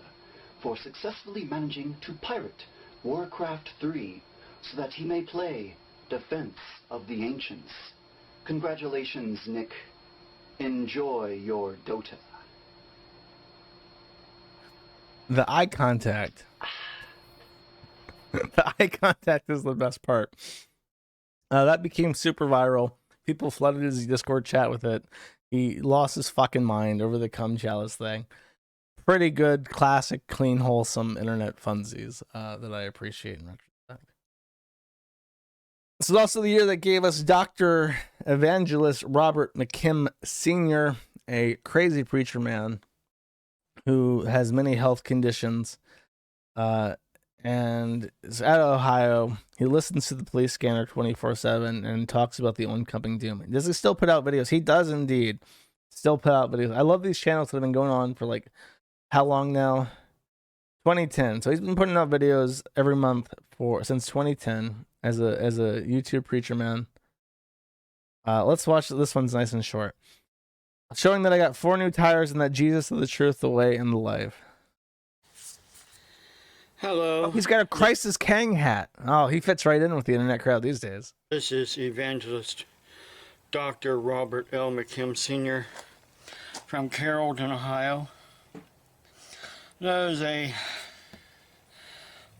for successfully managing to pirate Warcraft 3 so that he may play Defense of the Ancients. Congratulations, Nick. Enjoy your Dota. The eye contact. The eye contact is the best part. That became super viral. People flooded his Discord chat with it. He lost his fucking mind over the cum chalice thing. Pretty good, classic, clean, wholesome internet funsies that I appreciate in retrospect. This is also the year that gave us Dr. Evangelist Robert McKim Sr., a crazy preacher man who has many health conditions. And is out of Ohio. He listens to the police scanner 24/7 and talks about the oncoming doom. Does he still put out videos? He does indeed still put out videos. I love these channels that have been going on for like how long now? 2010. So he's been putting out videos every month since 2010 as a YouTube preacher man. Let's watch this one's nice and short. Showing that I got 4 new tires and that Jesus is the truth, the way, and the life. Hello. Oh, he's got a Crisis Kang hat. Oh, he fits right in with the internet crowd these days. This is Evangelist Dr. Robert L. McKim Sr. from Carrollton, Ohio. There's a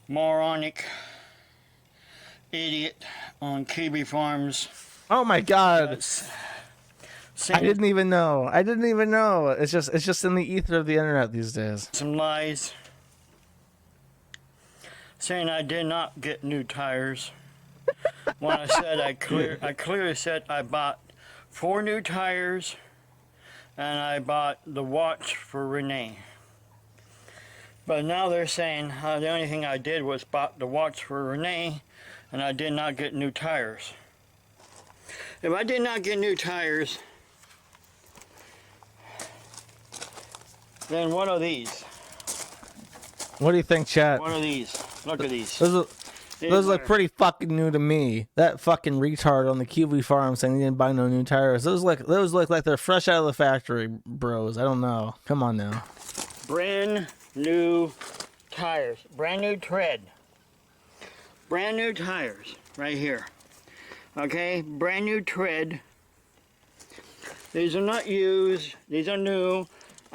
moronic idiot on Kiwi Farms. Oh my god. I didn't even know. It's just in the ether of the internet these days. Some lies. Saying I did not get new tires. When I said I clearly said I bought 4 new tires and I bought the watch for Renee. But now they're saying the only thing I did was bought the watch for Renee and I did not get new tires. If I did not get new tires, then what are these? What do you think, chat? What are these? Look at these. Those look pretty fucking new to me. That fucking retard on the Kiwi farm saying he didn't buy no new tires. Those look like they're fresh out of the factory, bros. I don't know. Come on now. Brand new tires. Brand new tread. Brand new tires. Right here. Okay? Brand new tread. These are not used. These are new.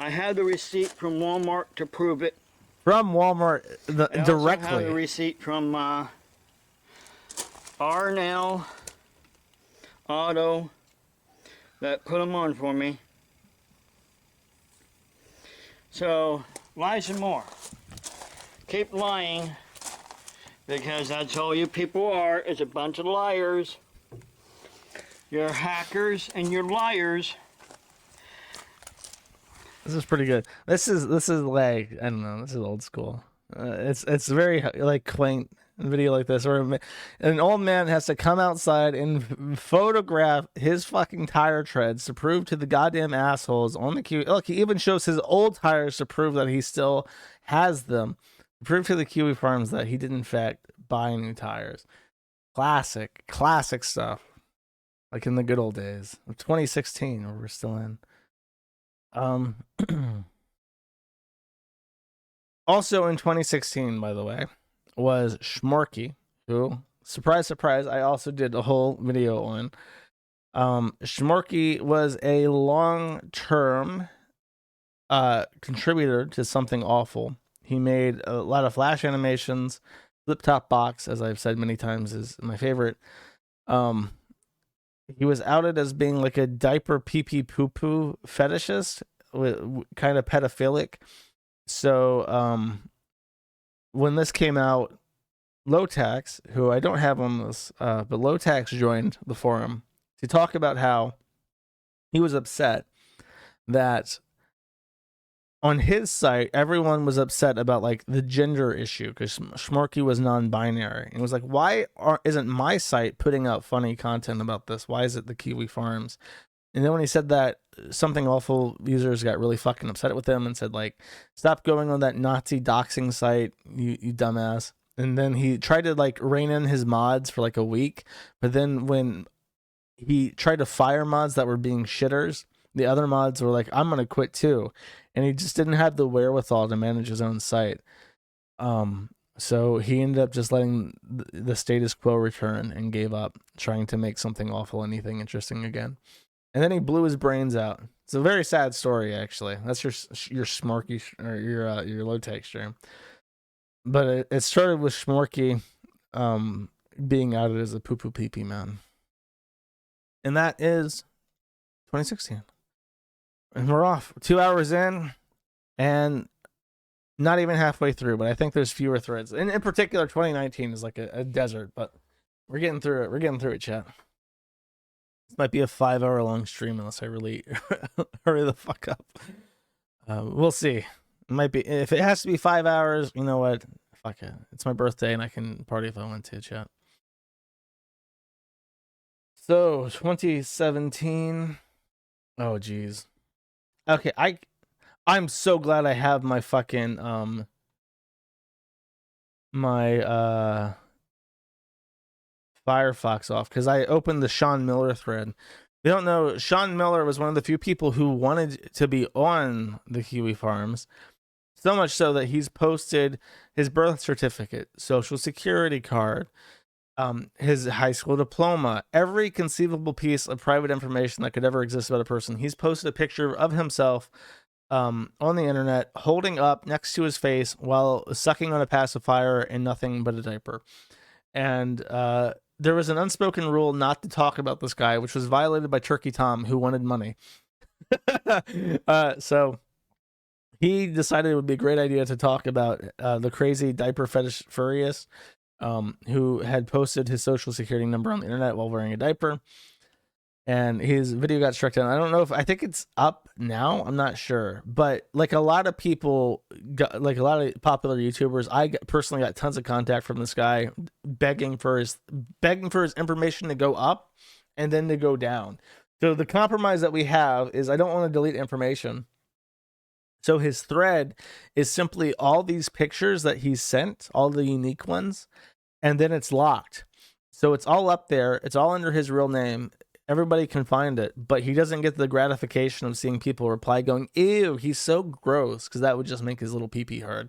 I have the receipt from Walmart to prove it. From Walmart directly. I have the receipt from Arnell Auto that put them on for me. So, lie some more. Keep lying, because that's all you people are, is a bunch of liars. You're hackers and you're liars. This is pretty good. This is like, I don't know, this is old school. It's very like quaint video like this, or an old man has to come outside and photograph his fucking tire treads to prove to the goddamn assholes on the Kiwi. Look, he even shows his old tires to prove that he still has them. Prove to the Kiwi Farms that he did in fact buy new tires. Classic stuff. Like in the good old days of 2016, where we're still in. Also in 2016, by the way, was Shmorky, who, surprise, surprise, I also did a whole video on. Shmorky was a long-term contributor to Something Awful. He made a lot of Flash animations. Flip Top Box, as I've said many times, is my favorite. He was outed as being like a diaper pee-pee poo-poo fetishist, with kind of pedophilic. So when this came out, Lowtax, who I don't have on this, but Lowtax joined the forum to talk about how he was upset that on his site, everyone was upset about like the gender issue because Shmorky was non-binary. And it was like, why isn't my site putting out funny content about this? Why is it the Kiwi Farms? And then when he said that, Something Awful users got really fucking upset with him and said like, stop going on that Nazi doxing site, you dumbass. And then he tried to like rein in his mods for like a week. But then when he tried to fire mods that were being shitters, the other mods were like, I'm going to quit too. And he just didn't have the wherewithal to manage his own site. So he ended up just letting the status quo return and gave up trying to make Something Awful anything interesting again. And then he blew his brains out. It's a very sad story, actually. That's your Shmorky or your Lowtax stream. But it started with Shmorky being outed as a poo-poo pee-pee man. And that is 2016. And we're off. 2 hours in, and not even halfway through, but I think there's fewer threads. And in particular, 2019 is like a desert, but we're getting through it. We're getting through it, chat. This might be a 5-hour-long stream unless I really hurry the fuck up. We'll see. It might be. If it has to be 5 hours, you know what? Fuck it. It's my birthday, and I can party if I want to, chat. So, 2017. Oh, geez. Okay, I'm so glad I have my fucking my Firefox off because I opened the Shawn Miller thread. If you don't know, Shawn Miller was one of the few people who wanted to be on the Kiwi Farms, so much so that he's posted his birth certificate, social security card, his high school diploma, every conceivable piece of private information that could ever exist about a person. He's posted a picture of himself on the internet holding up next to his face while sucking on a pacifier in nothing but a diaper. And there was an unspoken rule not to talk about this guy, which was violated by Turkey Tom, who wanted money. So he decided it would be a great idea to talk about the crazy diaper fetish furious who had posted his social security number on the internet while wearing a diaper, and his video got struck down. I think it's up now. I'm not sure, but like a lot of people got, like a lot of popular YouTubers, personally got tons of contact from this guy begging for his information to go up and then to go down. So the compromise that we have is I don't want to delete information. So his thread is simply all these pictures that he's sent, all the unique ones, and then it's locked. So it's all up there. It's all under his real name. Everybody can find it, but he doesn't get the gratification of seeing people reply going, ew, he's so gross, because that would just make his little pee-pee hard.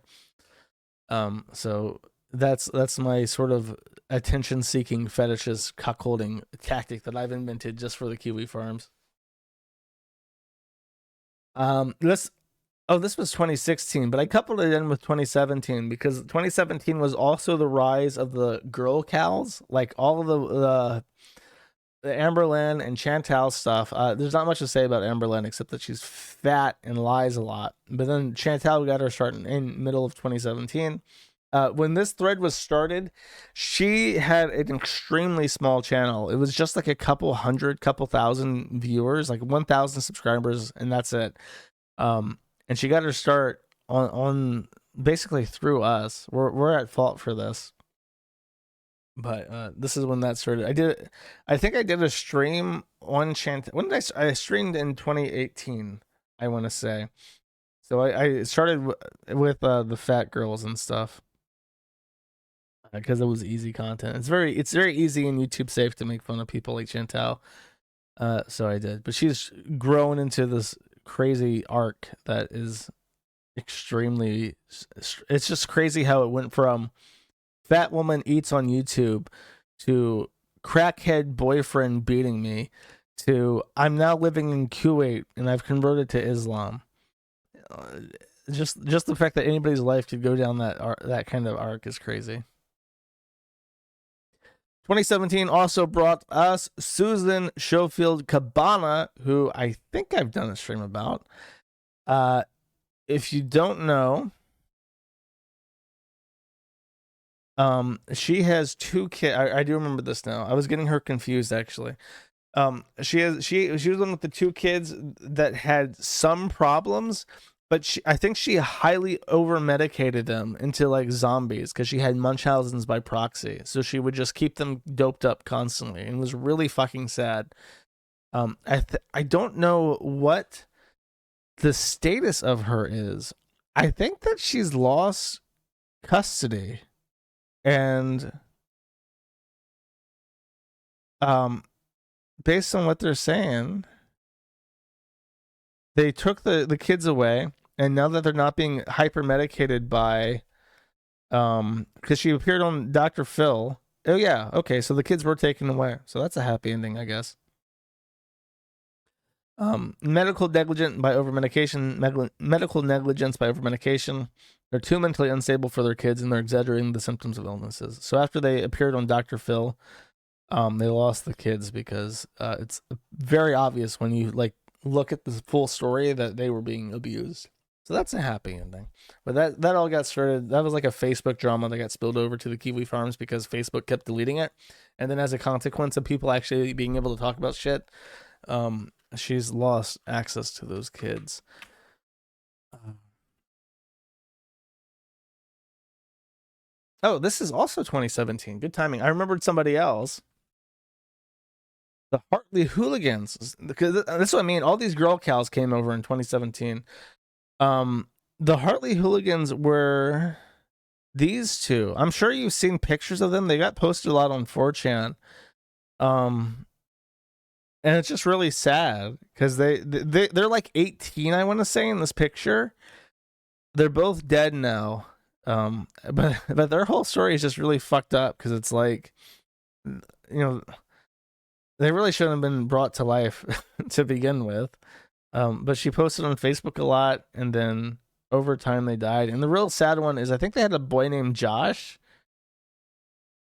So that's my sort of attention-seeking fetishist cuckolding tactic that I've invented just for the Kiwi Farms. Oh, this was 2016, but I coupled it in with 2017 because 2017 was also the rise of the girl cows, like all of the Amberlynn and Chantal stuff. There's not much to say about Amberlynn except that she's fat and lies a lot. But then Chantal got her start in middle of 2017. When this thread was started, she had an extremely small channel. It was just like a couple thousand viewers, like 1,000 subscribers, and that's it. And she got her start on basically through us. We're at fault for this. But this is when that started. I think I did a stream on Chantal. When did I streamed in 2018, I want to say. So I started with the fat girls and stuff. Because it was easy content. It's very easy and YouTube safe to make fun of people like Chantal. So I did. But she's grown into this crazy arc that is extremely, it's just crazy how it went from fat woman eats on YouTube to crackhead boyfriend beating me to I'm now living in Kuwait and I've converted to Islam. Just the fact that anybody's life could go down that kind of arc is crazy. 2017 also brought us Susan Schofield Cabana, who I think I've done a stream about. If you don't know, she has 2 kids. I do remember this now. I was getting her confused actually. She was one with the 2 kids that had some problems, but I think she highly over medicated them into like zombies because she had Munchausen's by proxy. So she would just keep them doped up constantly, and it was really fucking sad. I don't know what the status of her is. I think that she's lost custody, and based on what they're saying, they took the kids away, and now that they're not being hyper medicated by because she appeared on Dr. Phil. Oh yeah, okay, so the kids were taken away, so that's a happy ending, I guess. Medical negligence by overmedication. Medical negligence by overmedication. They're too mentally unstable for their kids, and they're exaggerating the symptoms of illnesses. So after they appeared on Dr. Phil, they lost the kids because it's very obvious when you like look at the full story that they were being abused. So that's a happy ending. But that all got started. That was like a Facebook drama that got spilled over to the Kiwi Farms because Facebook kept deleting it, and then as a consequence of people actually being able to talk about shit, she's lost access to those kids. Oh, this is also 2017. Good timing. I remembered somebody else. The Hartley Hooligans. Because that's what I mean. All these girl cows came over in 2017. The Hartley Hooligans were these 2. I'm sure you've seen pictures of them. They got posted a lot on 4chan. And it's just really sad because they're like 18, I want to say, in this picture. They're both dead now. But their whole story is just really fucked up because it's like, you know, they really shouldn't have been brought to life to begin with. But she posted on Facebook a lot, and then over time they died. And the real sad one is I think they had a boy named Josh.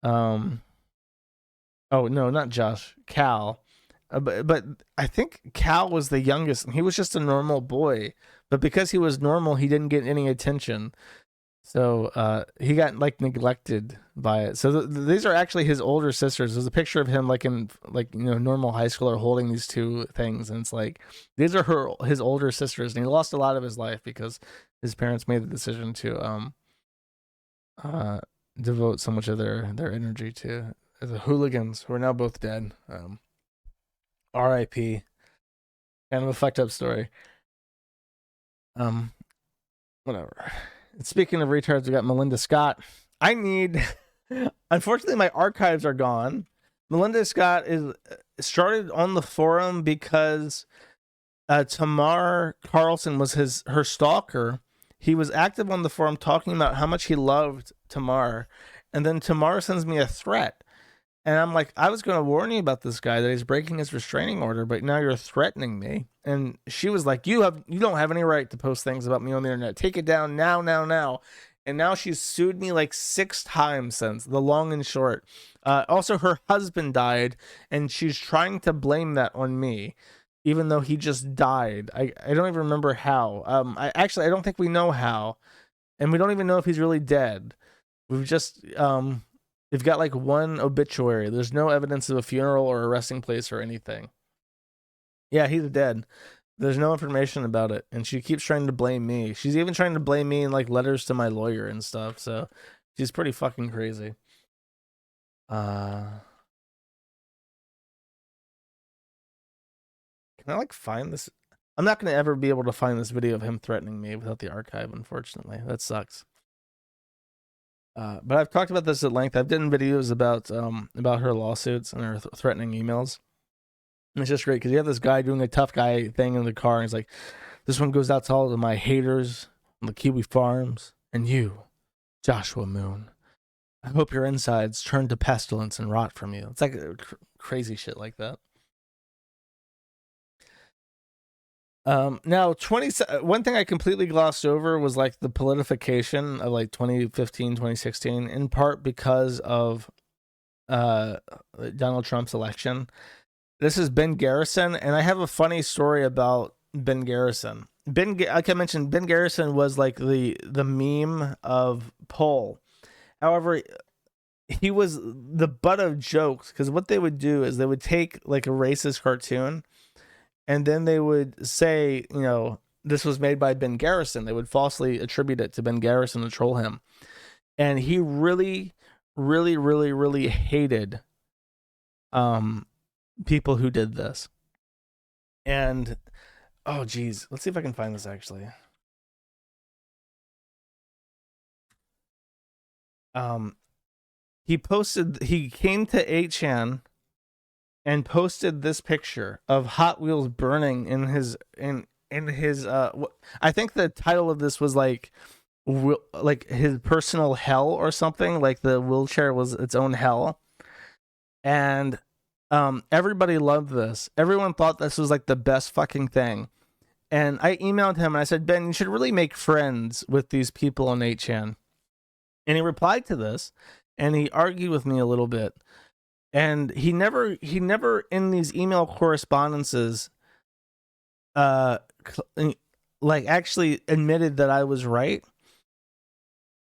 Oh no, not Josh, Cal. But I think Cal was the youngest, and he was just a normal boy. But because he was normal, he didn't get any attention. So he got like neglected by it. So these are actually his older sisters. There's a picture of him like in like, you know, normal high schooler holding these 2 things, and it's like these are his older sisters, and he lost a lot of his life because his parents made the decision to devote so much of their energy to the hooligans, who are now both dead. R.I.P. Kind of a fucked up story. Whatever. Speaking of retards, we got Melinda Scott. Unfortunately, my archives are gone. Melinda Scott is started on the forum because Tamar Carlson was her stalker. He was active on the forum talking about how much he loved Tamar, and then Tamar sends me a threat, And I'm like, I was going to warn you about this guy that he's breaking his restraining order, but now you're threatening me. And she was like, you don't have any right to post things about me on the internet. Take it down now. And now she's sued me like 6 times since, the long and short. Also, her husband died, and she's trying to blame that on me, even though he just died. I don't even remember how. I don't think we know how. And we don't even know if he's really dead. We've just... They've got like one obituary. There's no evidence of a funeral or a resting place or anything. Yeah, he's dead. There's no information about it. And she keeps trying to blame me. She's even trying to blame me in like letters to my lawyer and stuff. So she's pretty fucking crazy. Can I like find this? I'm not going to ever be able to find this video of him threatening me without the archive, unfortunately. That sucks. But I've talked about this at length. I've done videos about her lawsuits and her threatening emails. And it's just great because you have this guy doing a tough guy thing in the car, and he's like, "This one goes out to all of my haters on the Kiwi farms, and you, Joshua Moon. I hope your insides turn to pestilence and rot from you." It's like crazy shit like that. Now, one thing I completely glossed over was like the politification of like 2015, 2016, in part because of Donald Trump's election. This is Ben Garrison, and I have a funny story about Ben Garrison. Like I mentioned, Ben Garrison was like the meme of Poll. However, he was the butt of jokes because what they would do is they would take like a racist cartoon, and then they would say, you know, this was made by Ben Garrison. They would falsely attribute it to Ben Garrison to troll him. And he really, really, really, really hated people who did this. And, oh, geez. Let's see if I can find this, actually. He came to 8chan and posted this picture of Hot Wheels burning in his I think the title of this was like his personal hell or something, like the wheelchair was its own hell. And everybody loved this. Everyone thought this was like the best fucking thing. And I emailed him and I said, "Ben, you should really make friends with these people on 8chan." And he replied to this and he argued with me a little bit. And he never in these email correspondences, like actually admitted that I was right.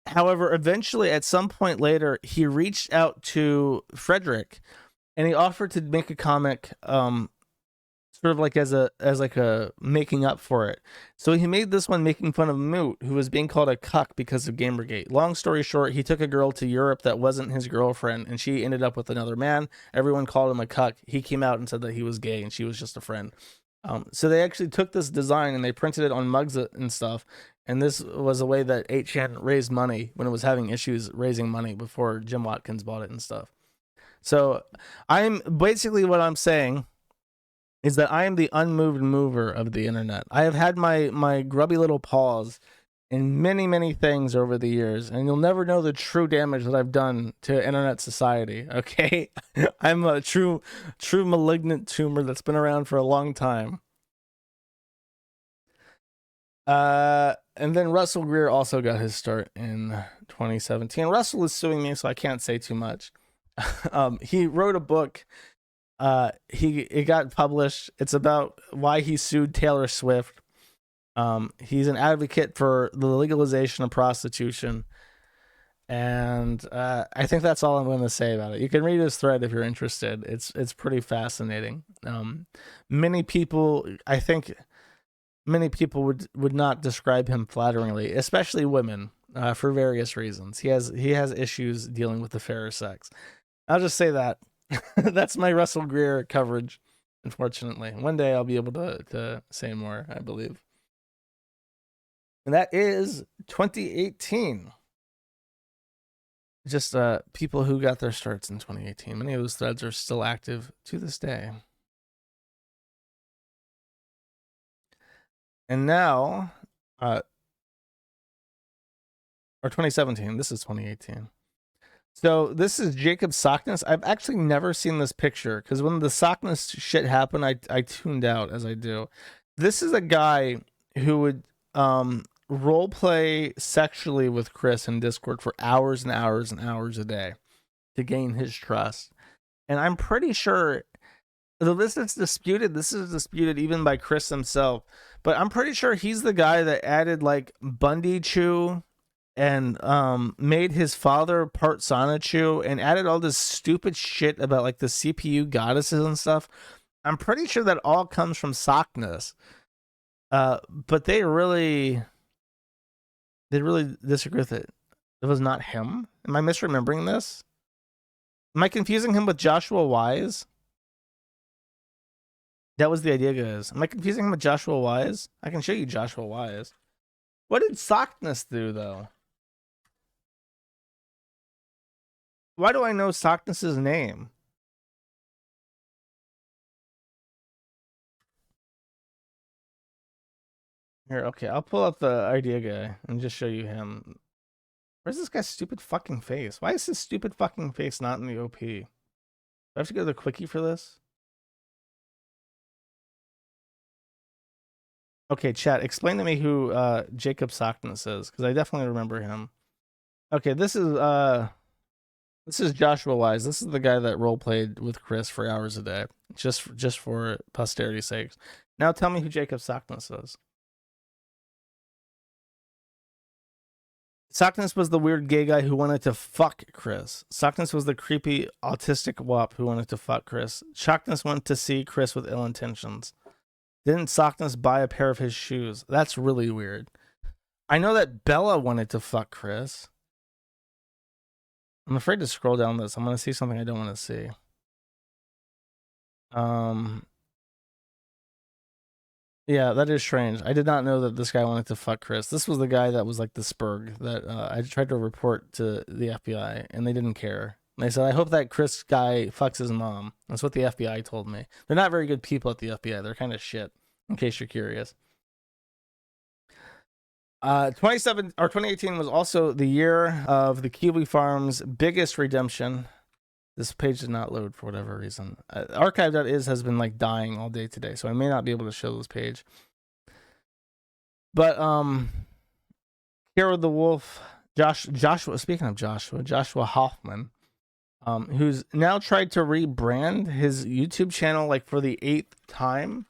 However, eventually at some point later, he reached out to Frederick and he offered to make a comic, sort of like as a making up for it. So he made this one making fun of Moot, who was being called a cuck because of Gamergate. Long story short, he took a girl to Europe that wasn't his girlfriend, and she ended up with another man. Everyone called him a cuck. He came out and said that he was gay, and she was just a friend. So they actually took this design and they printed it on mugs and stuff. And this was a way that 8chan raised money when it was having issues raising money before Jim Watkins bought it and stuff. So I'm basically what I'm saying is that I am the unmoved mover of the internet. I have had my grubby little paws in many, many things over the years, and you'll never know the true damage that I've done to internet society, okay? I'm a true malignant tumor that's been around for a long time. And then Russell Greer also got his start in 2017. Russell is suing me, so I can't say too much. He wrote a book. It got published. It's about why he sued Taylor Swift. He's an advocate for the legalization of prostitution. And I think that's all I'm going to say about it. You can read his thread if you're interested. It's pretty fascinating. Many people would not describe him flatteringly, especially women, for various reasons. He has issues dealing with the fairer sex. I'll just say that. That's my Russell Greer coverage, unfortunately. One day I'll be able to say more, I believe. And that is 2018. Just people who got their starts in 2018. Many of those threads are still active to this day. And now, or 2017, this is 2018. So this is Jacob Sockness. I've actually never seen this picture because when the Sockness shit happened, I tuned out as I do. This is a guy who would role play sexually with Chris in Discord for hours and hours and hours a day to gain his trust. And I'm pretty sure, though this is disputed even by Chris himself, but I'm pretty sure he's the guy that added like Bundy Chew and made his father part Sonichu and added all this stupid shit about like the CPU goddesses and stuff. I'm pretty sure that all comes from Sockness. But they really disagree with it. It was not him. Am I misremembering this? Am I confusing him with Joshua Wise? That was the idea, guys. Am I confusing him with Joshua Wise? I can show you Joshua Wise. What did Sockness do, though? Why do I know Sockness's name? Here, okay, I'll pull up the idea guy and just show you him. Where's this guy's stupid fucking face? Why is his stupid fucking face not in the OP? Do I have to go to the quickie for this? Okay, chat, explain to me who Jacob Sockness is, because I definitely remember him. Okay, this is Joshua Wise. This is the guy that role played with Chris for hours a day, just for posterity's sake. Now tell me who Jacob Sockness is. Sockness was the weird gay guy who wanted to fuck Chris. Sockness was the creepy autistic wop who wanted to fuck Chris. Sockness went to see Chris with ill intentions. Didn't Sockness buy a pair of his shoes? That's really weird. I know that Bella wanted to fuck Chris. I'm afraid to scroll down this. I'm going to see something I don't want to see. Yeah, that is strange. I did not know that this guy wanted to fuck Chris. This was the guy that was like the spurg that I tried to report to the FBI, and they didn't care. And they said, I hope that Chris guy fucks his mom. That's what the FBI told me. They're not very good people at the FBI. They're kind of shit, in case you're curious. 2018 was also the year of the Kiwi Farm's biggest redemption. This page did not load for whatever reason. Archive.is has been like dying all day today, so I may not be able to show this page. But Hero the Wolf, Joshua. Speaking of Joshua Hoffman, who's now tried to rebrand his YouTube channel like for the 8th time,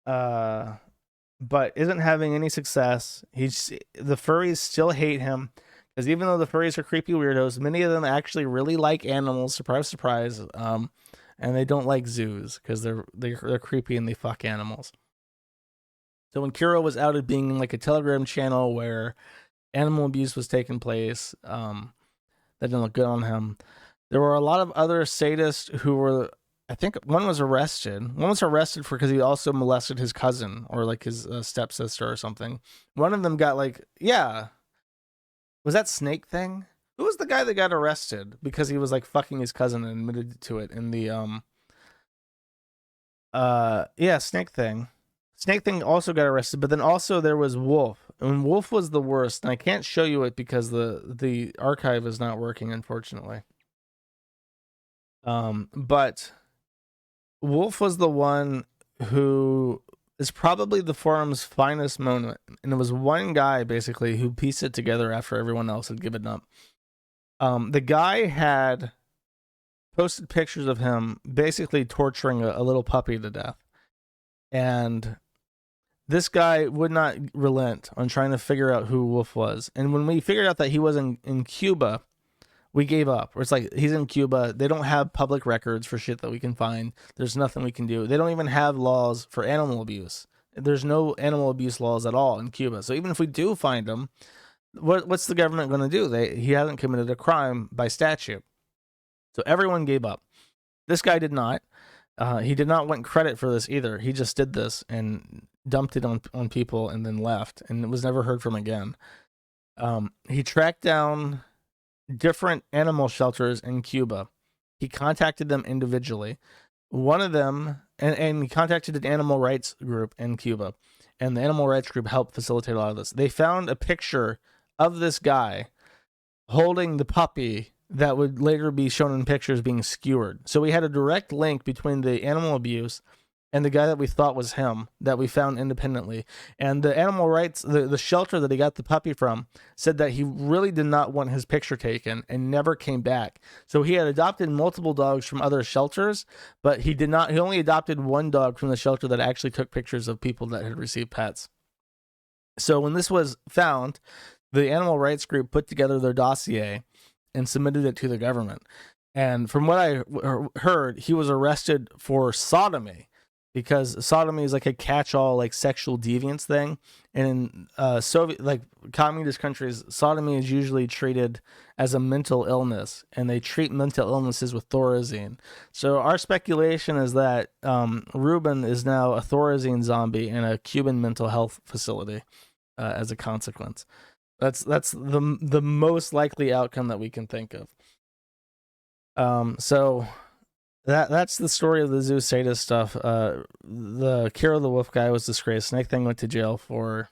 but isn't having any success. The furries still hate him. Because even though the furries are creepy weirdos, many of them actually really like animals. Surprise, surprise. And they don't like zoos because they're creepy and they fuck animals. So when Kiro was outed being in like a Telegram channel where animal abuse was taking place, that didn't look good on him. There were a lot of other sadists who were, I think one was arrested. One was arrested because he also molested his cousin or like his stepsister or something. One of them got like, yeah. Was that Snake Thing? Who was the guy that got arrested because he was like fucking his cousin and admitted to it in the yeah, Snake Thing. Snake Thing also got arrested, but then also there was Wolf. And Wolf was the worst, and I can't show you it because the archive is not working, unfortunately. But Wolf was the one who is probably the forum's finest moment, and it was one guy basically who pieced it together after everyone else had given up. The guy had posted pictures of him basically torturing a little puppy to death, and this guy would not relent on trying to figure out who Wolf was. And when we figured out that he was in Cuba, we gave up. It's like, he's in Cuba. They don't have public records for shit that we can find. There's nothing we can do. They don't even have laws for animal abuse. There's no animal abuse laws at all in Cuba. So even if we do find him, what's the government going to do? He hasn't committed a crime by statute. So everyone gave up. This guy did not. He did not want credit for this either. He just did this and dumped it on people and then left, and it was never heard from again. He tracked down different animal shelters in Cuba. He contacted them individually. One of them, and he contacted an animal rights group in Cuba, and the animal rights group helped facilitate a lot of this. They found a picture of this guy holding the puppy that would later be shown in pictures being skewered. So we had a direct link between the animal abuse and the guy that we thought was him that we found independently. And the animal rights, the shelter that he got the puppy from, said that he really did not want his picture taken and never came back. So he had adopted multiple dogs from other shelters, but he only adopted one dog from the shelter that actually took pictures of people that had received pets. So when this was found, the animal rights group put together their dossier and submitted it to the government. And from what I heard, he was arrested for sodomy, because sodomy is like a catch-all, like sexual deviance thing. And in Soviet, like communist countries, sodomy is usually treated as a mental illness, and they treat mental illnesses with Thorazine. So our speculation is that Ruben is now a Thorazine zombie in a Cuban mental health facility as a consequence. That's the most likely outcome that we can think of. So that's the story of the zoo sadist stuff. The Kira the Wolf guy was disgraced. Snake Thing went to jail for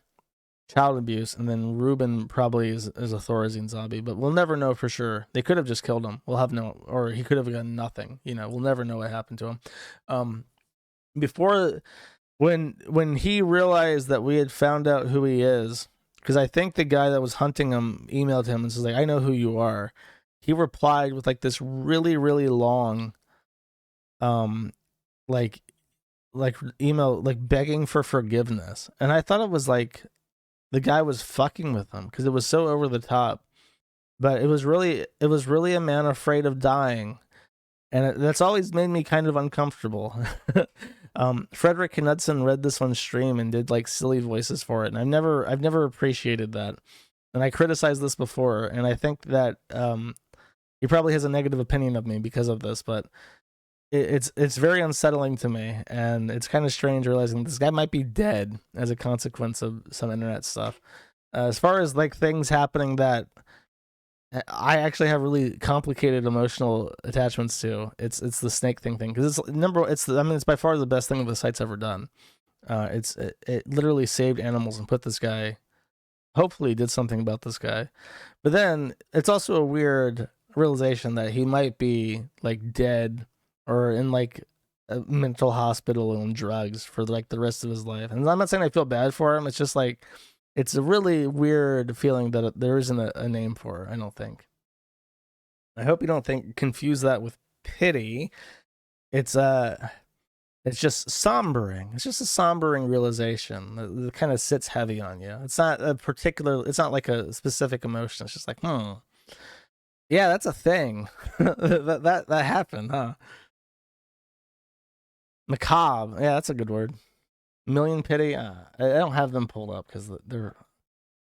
child abuse, and then Ruben probably is a Thorazine zombie, but we'll never know for sure. They could have just killed him. Or he could have gotten nothing. We'll never know what happened to him. Before, when he realized that we had found out who he is, because I think the guy that was hunting him emailed him and says, like, I know who you are. He replied with like this really, really long, like email, like begging for forgiveness. And I thought it was like the guy was fucking with him because it was so over the top. But it was really a man afraid of dying. And that's always made me kind of uncomfortable. Frederick Knudsen read this on stream and did like silly voices for it, and I've never appreciated that. And I criticized this before, and I think that he probably has a negative opinion of me because of this, but it's very unsettling to me, and it's kind of strange realizing this guy might be dead as a consequence of some internet stuff. As far as like things happening that I actually have really complicated emotional attachments to, it's the Snake thing because it's by far the best thing the site's ever done. It literally saved animals and put this guy, hopefully did something about this guy. But then it's also a weird realization that he might be like dead or in like a mental hospital and drugs for like the rest of his life. And I'm not saying I feel bad for him. It's just like, it's a really weird feeling that there isn't a name for her, I don't think. I hope you don't confuse that with pity. It's just sombering. It's just a sombering realization that kind of sits heavy on you. It's not like a specific emotion. It's just like, yeah, that's a thing. that happened, huh? Macabre. Yeah, that's a good word. Million Pity. I don't have them pulled up because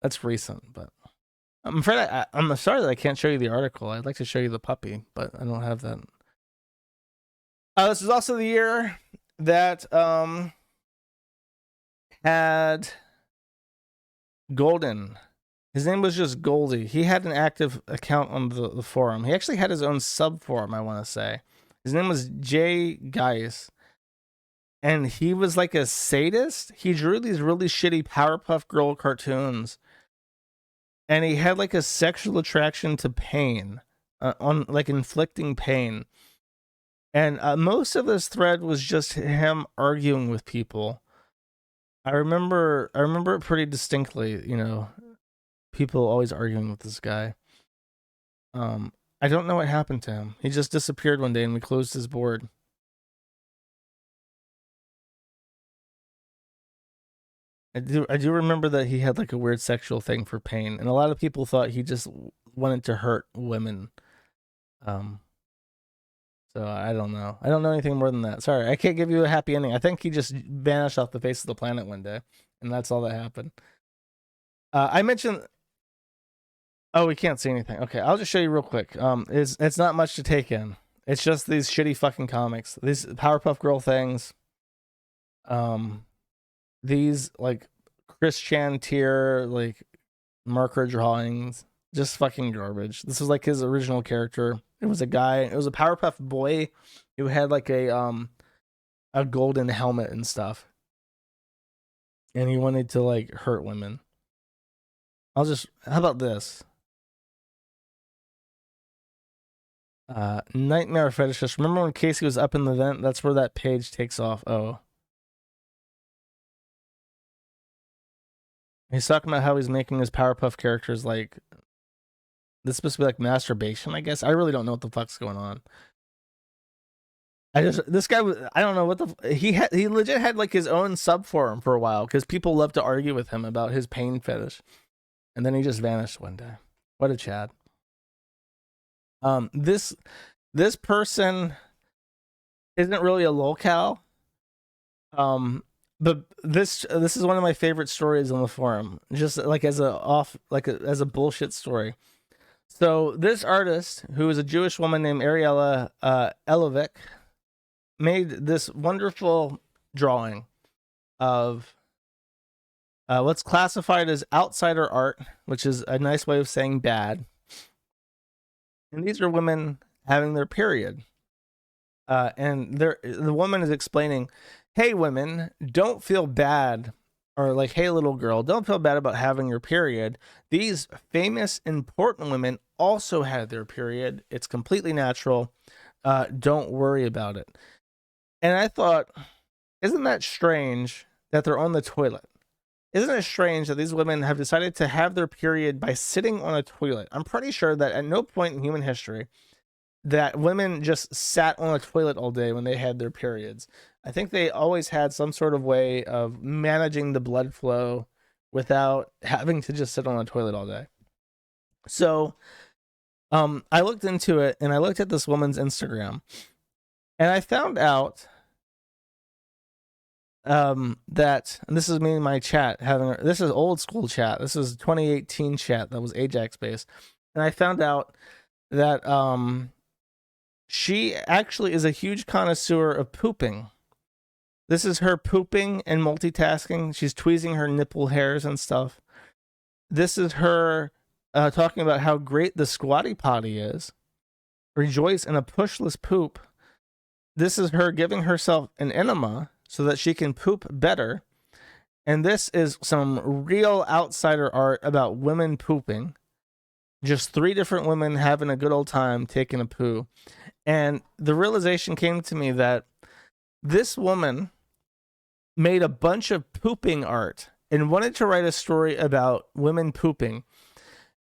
that's recent, but I'm afraid I'm sorry that I can't show you the article. I'd like to show you the puppy, but I don't have that. This is also the year that had Golden. His name was just Goldie. He had an active account on the forum. He actually had his own sub forum, I want to say. His name was Jay Geis. And he was like a sadist. He drew these really shitty Powerpuff Girl cartoons. And he had like a sexual attraction to pain, on like inflicting pain. And most of this thread was just him arguing with people. I remember it pretty distinctly, people always arguing with this guy. I don't know what happened to him. He just disappeared one day and we closed his board. I do remember that he had like a weird sexual thing for pain, and a lot of people thought he just wanted to hurt women. So I don't know. I don't know anything more than that. Sorry, I can't give you a happy ending. I think he just vanished off the face of the planet one day, and that's all that happened. I mentioned. Oh, we can't see anything. Okay, I'll just show you real quick. It's not much to take in. It's just these shitty fucking comics. These Powerpuff Girl things. These like Christian tier like marker drawings, just fucking garbage. This was like his original character. It was a guy. It was a Powerpuff boy who had like a golden helmet and stuff, and he wanted to like hurt women. How about this? Nightmare Fetishist. Remember when Casey was up in the vent? That's where that page takes off. Oh. He's talking about how he's making his Powerpuff characters like... This is supposed to be like masturbation, I guess. I really don't know what the fuck's going on. This guy was... I don't know what the... He legit had like his own subforum for a while because people love to argue with him about his pain fetish. And then he just vanished one day. What a Chad. This person isn't really a lolcow. But this is one of my favorite stories on the forum, just like as a bullshit story. So this artist, who is a Jewish woman named Ariela Elvic, made this wonderful drawing of what's classified as outsider art, which is a nice way of saying bad. And these are women having their period. And the woman is explaining, hey, women, don't feel bad. Or like, hey, little girl, don't feel bad about having your period. These famous, important women also had their period. It's completely natural. Don't worry about it. And I thought, isn't that strange that they're on the toilet? Isn't it strange that these women have decided to have their period by sitting on a toilet? I'm pretty sure that at no point in human history that women just sat on a toilet all day when they had their periods. I think they always had some sort of way of managing the blood flow without having to just sit on a toilet all day. So I looked into it and I looked at this woman's Instagram and I found out that, and this is me in my chat this is old school chat. This is 2018 chat that was Ajax based. And I found out that she actually is a huge connoisseur of pooping. This is her pooping and multitasking. She's tweezing her nipple hairs and stuff. This is her talking about how great the squatty potty is. Rejoice in a pushless poop. This is her giving herself an enema so that she can poop better. And this is some real outsider art about women pooping. Just 3 different women having a good old time taking a poo. And the realization came to me that this woman made a bunch of pooping art and wanted to write a story about women pooping.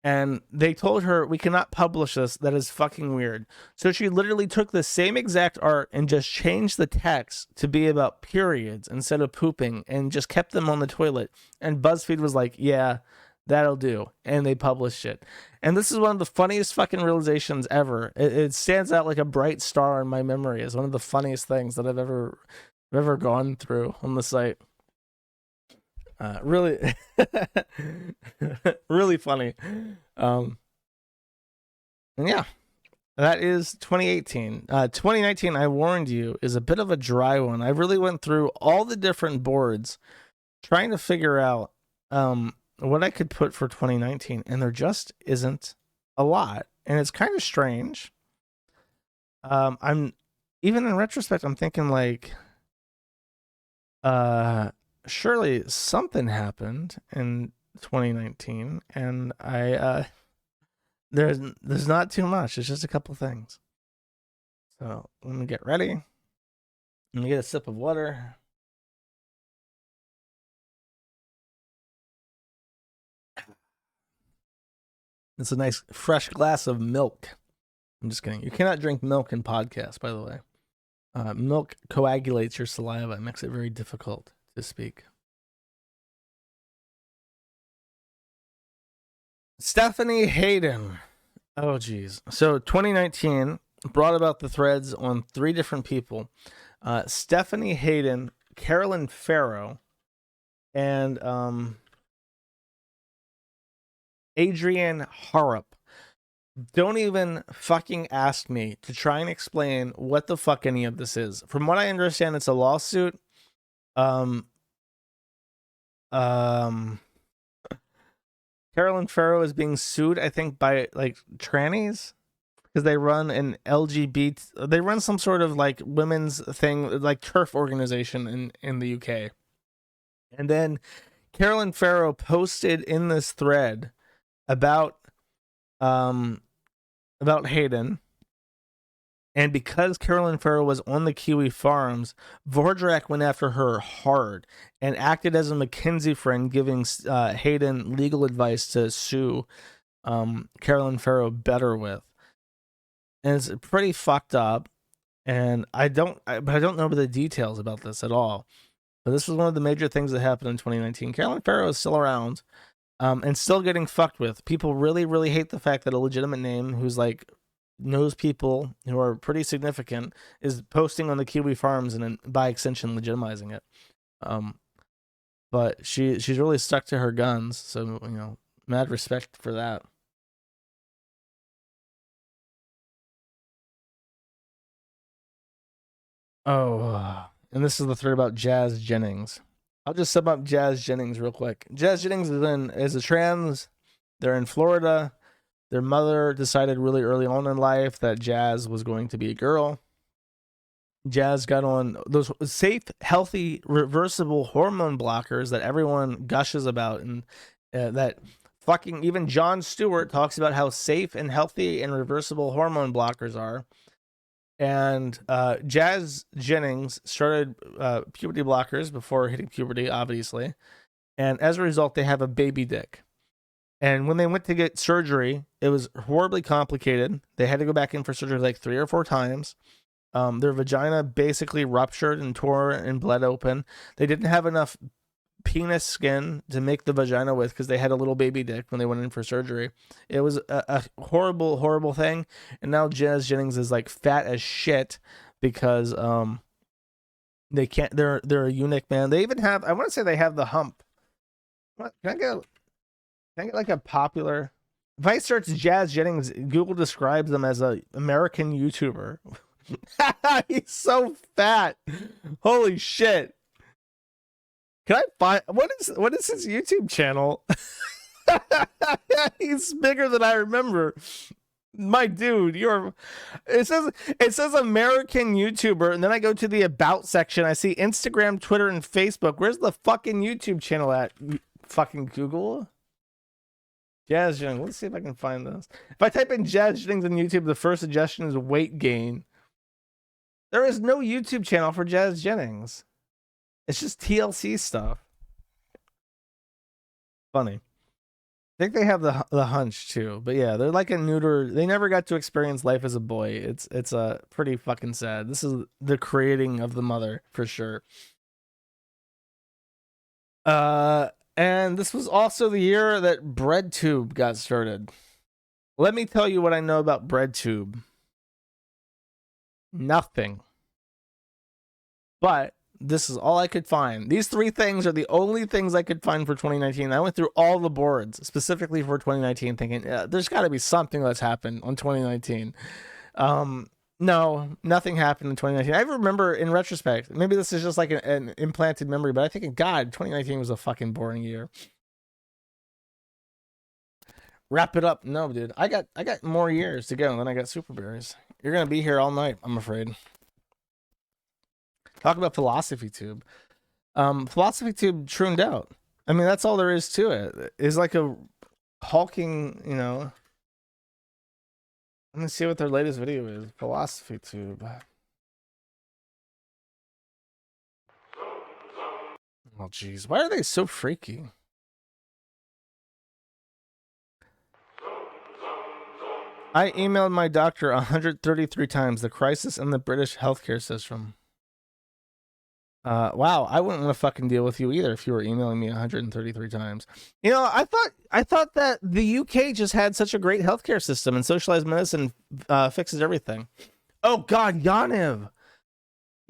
And they told her, we cannot publish this. That is fucking weird. So she literally took the same exact art and just changed the text to be about periods instead of pooping and just kept them on the toilet. And BuzzFeed was like, yeah, that'll do. And they published it. And this is one of the funniest fucking realizations ever. It stands out like a bright star in my memory as one of the funniest things that I've ever gone through on the site. Really, really funny. And yeah, that is 2018. 2019, I warned you, is a bit of a dry one. I really went through all the different boards trying to figure out what I could put for 2019, and there just isn't a lot, and it's kind of strange. I'm even in retrospect, I'm thinking like, surely something happened in 2019, and there's not too much. It's just a couple things. So let me get ready. Let me get a sip of water. It's a nice fresh glass of milk. I'm just kidding. You cannot drink milk in podcasts, by the way. Milk coagulates your saliva. It makes it very difficult to speak. Stephanie Hayden. Oh, geez. So 2019 brought about the threads on 3 different people. Stephanie Hayden, Carolyn Farrow, and Adrian Harrop. Don't even fucking ask me to try and explain what the fuck any of this is. From what I understand, it's a lawsuit. Carolyn Farrow is being sued, I think, by like trannies because they run an LGBT. They run some sort of like women's thing, like turf organization in the UK. And then Carolyn Farrow posted in this thread about Hayden, And because Carolyn Farrow was on the Kiwi farms, Vorrack went after her hard and acted as a McKinsey friend, giving Hayden legal advice to sue Carolyn Farrow better with. And it's pretty fucked up. And I don't know the details about this at all. But this was one of the major things that happened in 2019. Carolyn Farrow is still around and still getting fucked with. People really, really hate the fact that a legitimate name who's like knows people who are pretty significant is posting on the Kiwi farms and by extension legitimizing it. But she's really stuck to her guns, so mad respect for that. Oh, and this is the thread about Jazz Jennings. I'll just sum up Jazz Jennings real quick. Jazz Jennings is a trans. They're in Florida. Their mother decided really early on in life that Jazz was going to be a girl. Jazz got on those safe, healthy, reversible hormone blockers that everyone gushes about, and that fucking even Jon Stewart talks about how safe and healthy and reversible hormone blockers are. And Jazz Jennings started puberty blockers before hitting puberty, obviously. And as a result, they have a baby dick. And when they went to get surgery, it was horribly complicated. They had to go back in for surgery like 3 or 4 times. Their vagina basically ruptured and tore and bled open. They didn't have enough penis skin to make the vagina with because they had a little baby dick when they went in for surgery. It was a horrible, horrible thing. And now Jazz Jennings is like fat as shit because they can't. They're a eunuch, man. They even have. I want to say they have the hump. What? Can I get like a popular? If I search Jazz Jennings, Google describes them as a American YouTuber. He's so fat. Holy shit. Can I find what is his YouTube channel? He's bigger than I remember. My dude, it says American YouTuber, and then I go to the about section. I see Instagram, Twitter, and Facebook. Where's the fucking YouTube channel at? Fucking Google. Jazz Jennings. Let's see if I can find this. If I type in Jazz Jennings on YouTube, the first suggestion is weight gain. There is no YouTube channel for Jazz Jennings. It's just TLC stuff. Funny. I think they have the hunch too, but yeah, they're like a neuter. They never got to experience life as a boy. It's pretty fucking sad. This is the creating of the mother for sure. And this was also the year that BreadTube got started. Let me tell you what I know about BreadTube. Nothing. But this is all I could find. These 3 things are the only things I could find for 2019. I went through all the boards specifically for 2019 thinking, there's got to be something that's happened on 2019. No, nothing happened in 2019. I remember in retrospect, maybe this is just like an implanted memory, but I think, God, 2019 was a fucking boring year. Wrap it up. No, dude. I got more years to go, and then I got super berries. You're going to be here all night, I'm afraid. Talk about Philosophy Tube. Philosophy Tube tuned out. I mean, that's all there is to it. It's like a hulking, Let me see what their latest video is. Philosophy Tube. Oh, jeez. Why are they so freaky? I emailed my doctor 133 times. The crisis in the British healthcare system. Wow, I wouldn't want to fucking deal with you either if you were emailing me 133 times. I thought that the UK just had such a great healthcare system and socialized medicine fixes everything. Oh God, Yaniv.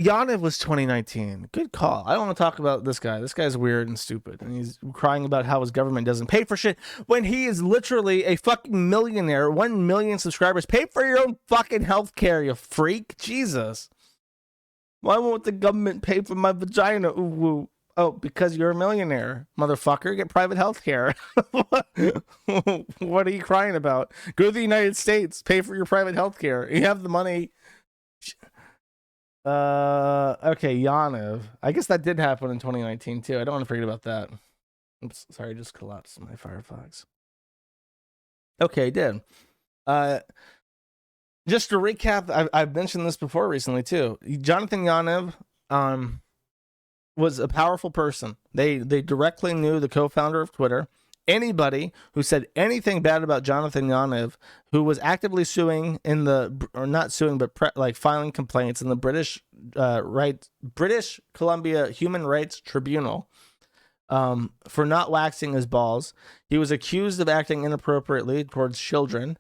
Yaniv was 2019. Good call. I don't want to talk about this guy. This guy's weird and stupid, and he's crying about how his government doesn't pay for shit when he is literally a fucking millionaire. 1 million subscribers. Pay for your own fucking healthcare, you freak. Jesus. Why won't the government pay for my vagina? Ooh, oh, because you're a millionaire, motherfucker. Get private health care. What are you crying about? Go to the United States. Pay for your private health care. You have the money. Okay, Yaniv. I guess that did happen in 2019, too. I don't want to forget about that. Oops, sorry, I just collapsed my Firefox. Okay, it did. Just to recap, I've mentioned this before recently too. Jonathan Yaniv was a powerful person. They directly knew the co-founder of Twitter. Anybody who said anything bad about Jonathan Yaniv, who was actively suing in the, or not suing, but filing complaints in the British Columbia Human Rights Tribunal for not waxing his balls. He was accused of acting inappropriately towards children.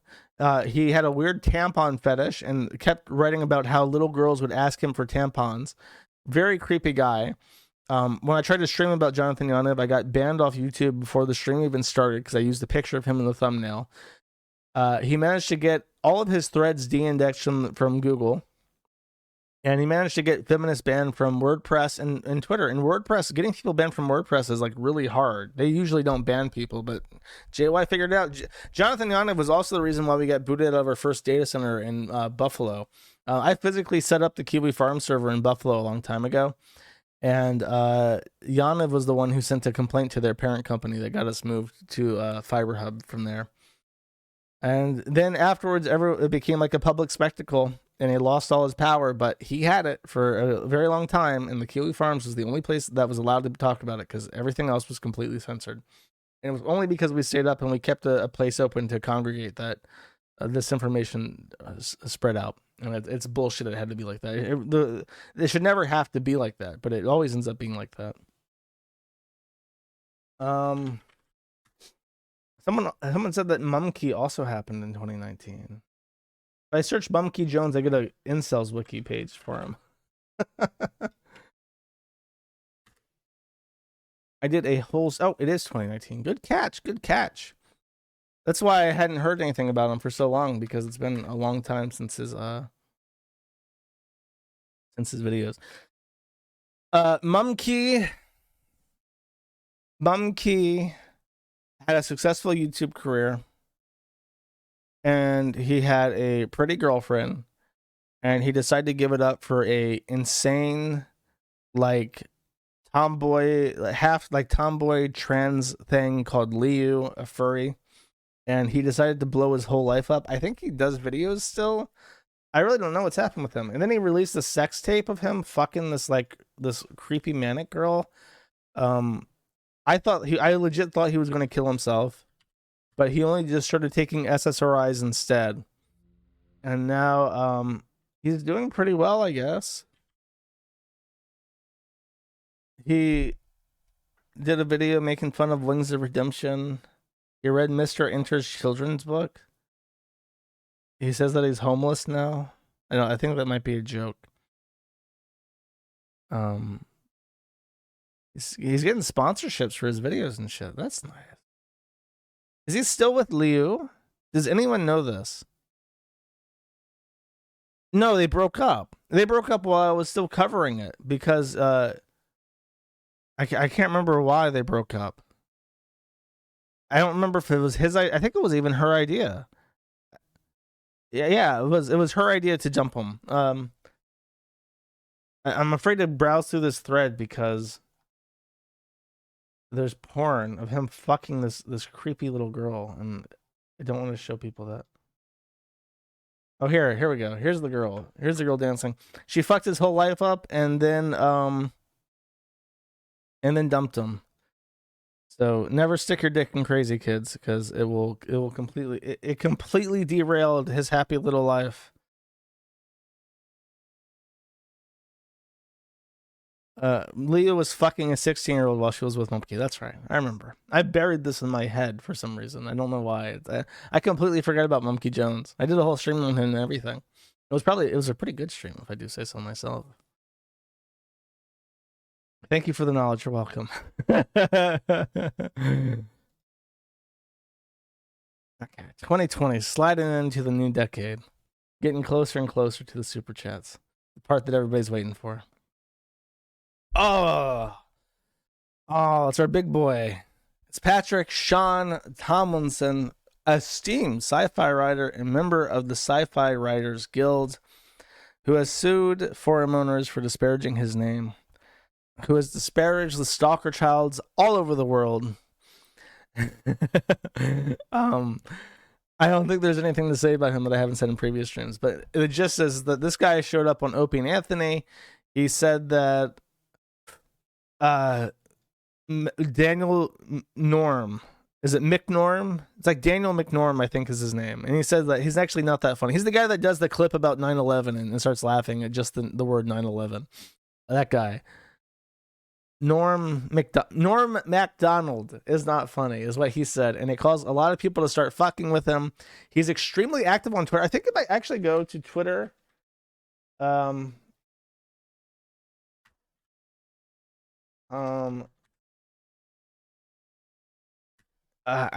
He had a weird tampon fetish and kept writing about how little girls would ask him for tampons. Very creepy guy. When I tried to stream about Jonathan Yaniv, I got banned off YouTube before the stream even started because I used a picture of him in the thumbnail. He managed to get all of his threads de-indexed from Google. And he managed to get feminist banned from WordPress and Twitter. And WordPress, getting people banned from WordPress is like really hard. They usually don't ban people, but JY figured it out. Jonathan Yaniv was also the reason why we got booted out of our first data center in Buffalo. I physically set up the Kiwi Farm server in Buffalo a long time ago. And Yaniv was the one who sent a complaint to their parent company that got us moved to Fiber Hub from there. And then afterwards, it became like a public spectacle. And he lost all his power, but he had it for a very long time. And the Kiwi Farms was the only place that was allowed to talk about it because everything else was completely censored. And it was only because we stayed up and we kept a place open to congregate that this information spread out. And it's bullshit. It had to be like that. It should never have to be like that, but it always ends up being like that. Someone said that Mumkey also happened in 2019. If I search Mumkey Jones, I get a incels wiki page for him. I did a whole... Oh, it is 2019. Good catch. Good catch. That's why I hadn't heard anything about him for so long, because it's been a long time since his videos. Mumkey had a successful YouTube career. And he had a pretty girlfriend, and he decided to give it up for a insane, like, tomboy, half like tomboy trans thing called Liu, a furry. And he decided to blow his whole life up. I think he does videos still. I really don't know what's happened with him. And then he released a sex tape of him fucking this creepy manic girl. I legit thought he was going to kill himself. But he only just started taking SSRIs instead. And now he's doing pretty well, I guess. He did a video making fun of Wings of Redemption. He read Mr. Inter's children's book. He says that he's homeless now. I think that might be a joke. He's getting sponsorships for his videos and shit. That's nice. Is he still with Liu? Does anyone know this? No, they broke up. They broke up while I was still covering it because I can't remember why they broke up. I don't remember if it was his. I think it was even her idea. Yeah, it was her idea to jump him. I'm afraid to browse through this thread because there's porn of him fucking this creepy little girl, and I don't want to show people that. Oh, here we go. Here's the girl. Here's the girl dancing. She fucked his whole life up and then dumped him. So never stick your dick in crazy, kids, because it will completely derailed his happy little life. Leah was fucking a 16-year-old while she was with Mumkey. That's right. I remember. I buried this in my head for some reason. I don't know why. I completely forgot about Mumkey Jones. I did a whole stream on him and everything. It was a pretty good stream, if I do say so myself. Thank you for the knowledge. You're welcome. Okay, 2020, sliding into the new decade. Getting closer and closer to the super chats. The part that everybody's waiting for. Oh, it's our big boy. It's Patrick Sean Tomlinson, esteemed sci-fi writer and member of the Sci-Fi Writers Guild, who has sued forum owners for disparaging his name, who has disparaged the stalker childs all over the world. I don't think there's anything to say about him that I haven't said in previous streams, but it just says that this guy showed up on Opie and Anthony. He said that Daniel Norm, is it McNorm? It's like Daniel McNorm, I think is his name. And he said that he's actually not that funny. He's the guy that does the clip about 9/11 and starts laughing at just the word 9/11. That guy. Norm MacDonald is not funny, is what he said, and it caused a lot of people to start fucking with him. He's extremely active on Twitter. I think if I actually go to Twitter, I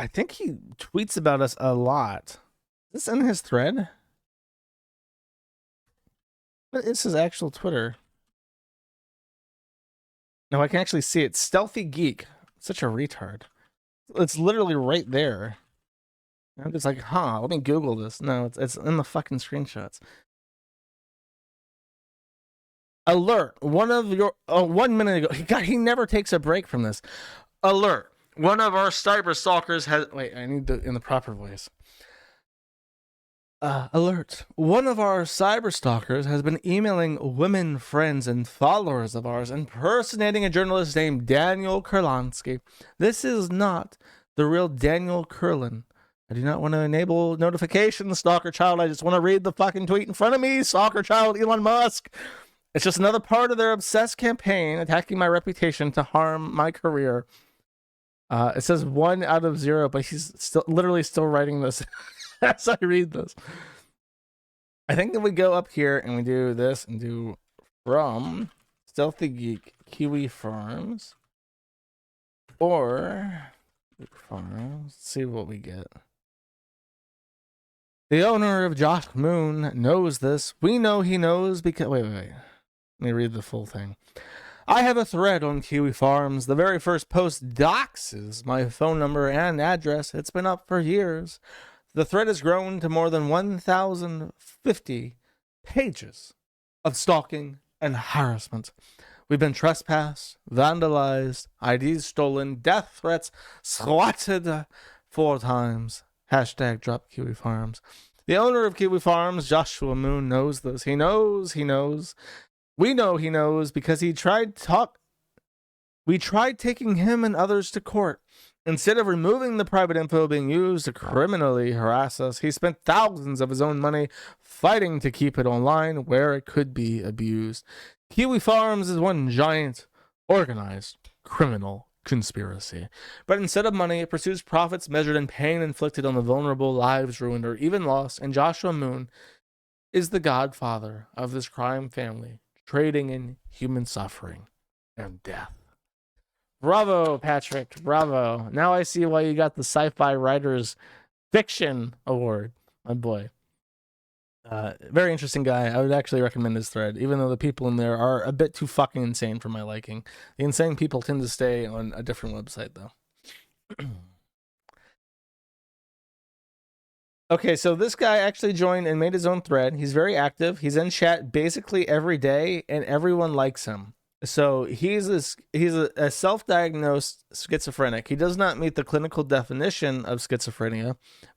think he tweets about us a lot. Is this in his thread? What is his actual Twitter? No, I can actually see it. Stealthy Geek. Such a retard. It's literally right there. I'm just like, let me Google this. No, it's in the fucking screenshots. Alert. One of your... 1 minute ago. God, he never takes a break from this. Alert. One of our cyber stalkers has... Wait, I need to... in the proper voice. Alert. One of our cyber stalkers has been emailing women friends and followers of ours impersonating a journalist named Daniel Kurlansky. This is not the real Daniel Kurlan. I do not want to enable notifications, stalker child. I just want to read the fucking tweet in front of me, stalker child Elon Musk. It's just another part of their obsessed campaign attacking my reputation to harm my career. It says 1 out of 0, but he's literally still writing this as I read this. I think if we go up here and we do this and do from Stealthy Geek Kiwi Farms or Farms, let's see what we get. The owner of Josh Moon knows this. We know he knows because... Wait. Let me read the full thing. I have a thread on Kiwi Farms. The very first post doxes my phone number and address. It's been up for years. The thread has grown to more than 1,050 pages of stalking and harassment. We've been trespassed, vandalized, IDs stolen, death threats, swatted 4 times. Hashtag drop Kiwi Farms. The owner of Kiwi Farms, Joshua Moon, knows this. He knows. We know he knows because we tried taking him and others to court. Instead of removing the private info being used to criminally harass us, he spent thousands of his own money fighting to keep it online where it could be abused. Kiwi Farms is one giant, organized, criminal conspiracy. But instead of money, it pursues profits measured in pain inflicted on the vulnerable, lives ruined, or even lost, and Joshua Moon is the godfather of this crime family, trading in human suffering and death. Bravo, Patrick. Bravo. Now I see why you got the Sci-Fi Writers Fiction Award. My boy. Very interesting guy. I would actually recommend his thread, even though the people in there are a bit too fucking insane for my liking. The insane people tend to stay on a different website, though. Okay, so this guy actually joined and made his own thread. He's very active. He's in chat basically every day, and everyone likes him. So he's a self-diagnosed schizophrenic. He does not meet the clinical definition of schizophrenia,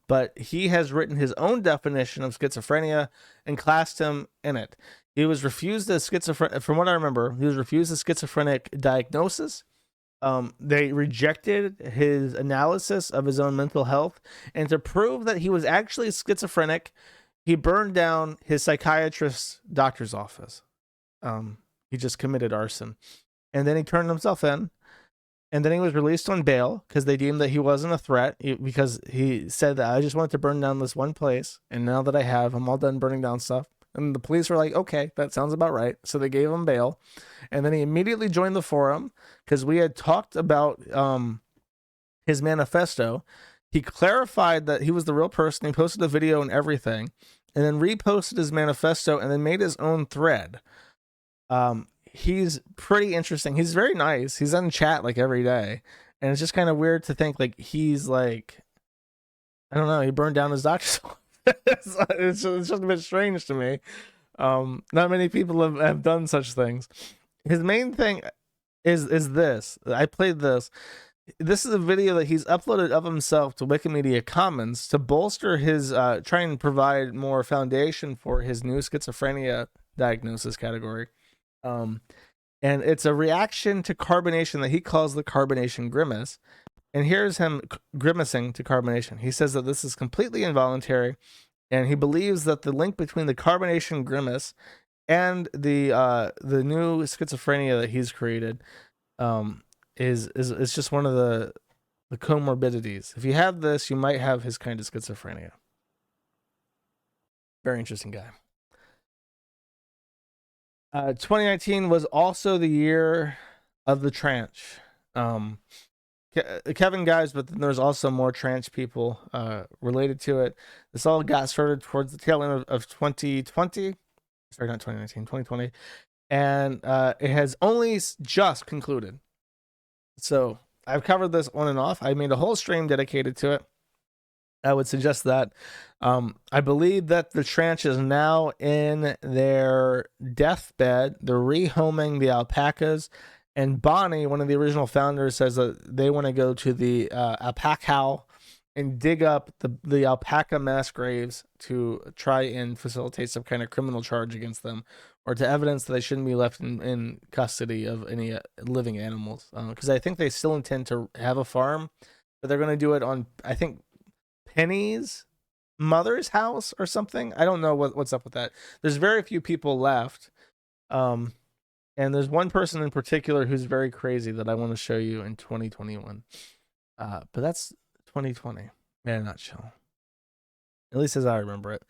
but he has written his own definition of schizophrenia and classed him in it. He was refused a schizophrenic, from what I remember, he was refused a schizophrenic diagnosis. They rejected his analysis of his own mental health, and to prove that he was actually schizophrenic, he burned down his psychiatrist's doctor's office. He just committed arson. And then he turned himself in. And then he was released on bail because they deemed that he wasn't a threat because he said that I just wanted to burn down this one place. And now that I have, I'm all done burning down stuff. And the police were like, okay, that sounds about right. So they gave him bail. And then he immediately joined the forum because we had talked about his manifesto. He clarified that he was the real person. He posted a video and everything. And then reposted his manifesto and then made his own thread. He's pretty interesting. He's very nice. He's in chat like every day. And it's just kind of weird to think like he's like, I don't know, he burned down his doctor's office. It's just a bit strange to me. Not many people have done such things. His main thing is this. I played this. This is a video that he's uploaded of himself to Wikimedia Commons to bolster his, try and provide more foundation for his new schizophrenia diagnosis category. And it's a reaction to carbonation that he calls the carbonation grimace. And here's him grimacing to carbonation. He says that this is completely involuntary, and he believes that the link between the carbonation grimace and the new schizophrenia that he's created is just one of the comorbidities. If you have this, you might have his kind of schizophrenia. Very interesting guy. 2019 was also the year of the tranche. Kevin guys, but then there's also more tranche people related to it. This all got started towards the tail end of 2020. Sorry, not 2019, 2020. And it has only just concluded. So I've covered this on and off. I made a whole stream dedicated to it. I would suggest that. I believe that the tranche is now in their deathbed. They're rehoming the alpacas. And Bonnie, one of the original founders, says that they want to go to the alpaca and dig up the alpaca mass graves to try and facilitate some kind of criminal charge against them, or to evidence that they shouldn't be left in custody of any living animals. Because I think they still intend to have a farm, but they're going to do it on, I think, Penny's mother's house or something. I don't know what's up with that. There's very few people left. And there's one person in particular who's very crazy that I want to show you in 2021. But that's 2020 in a nutshell. At least as I remember it.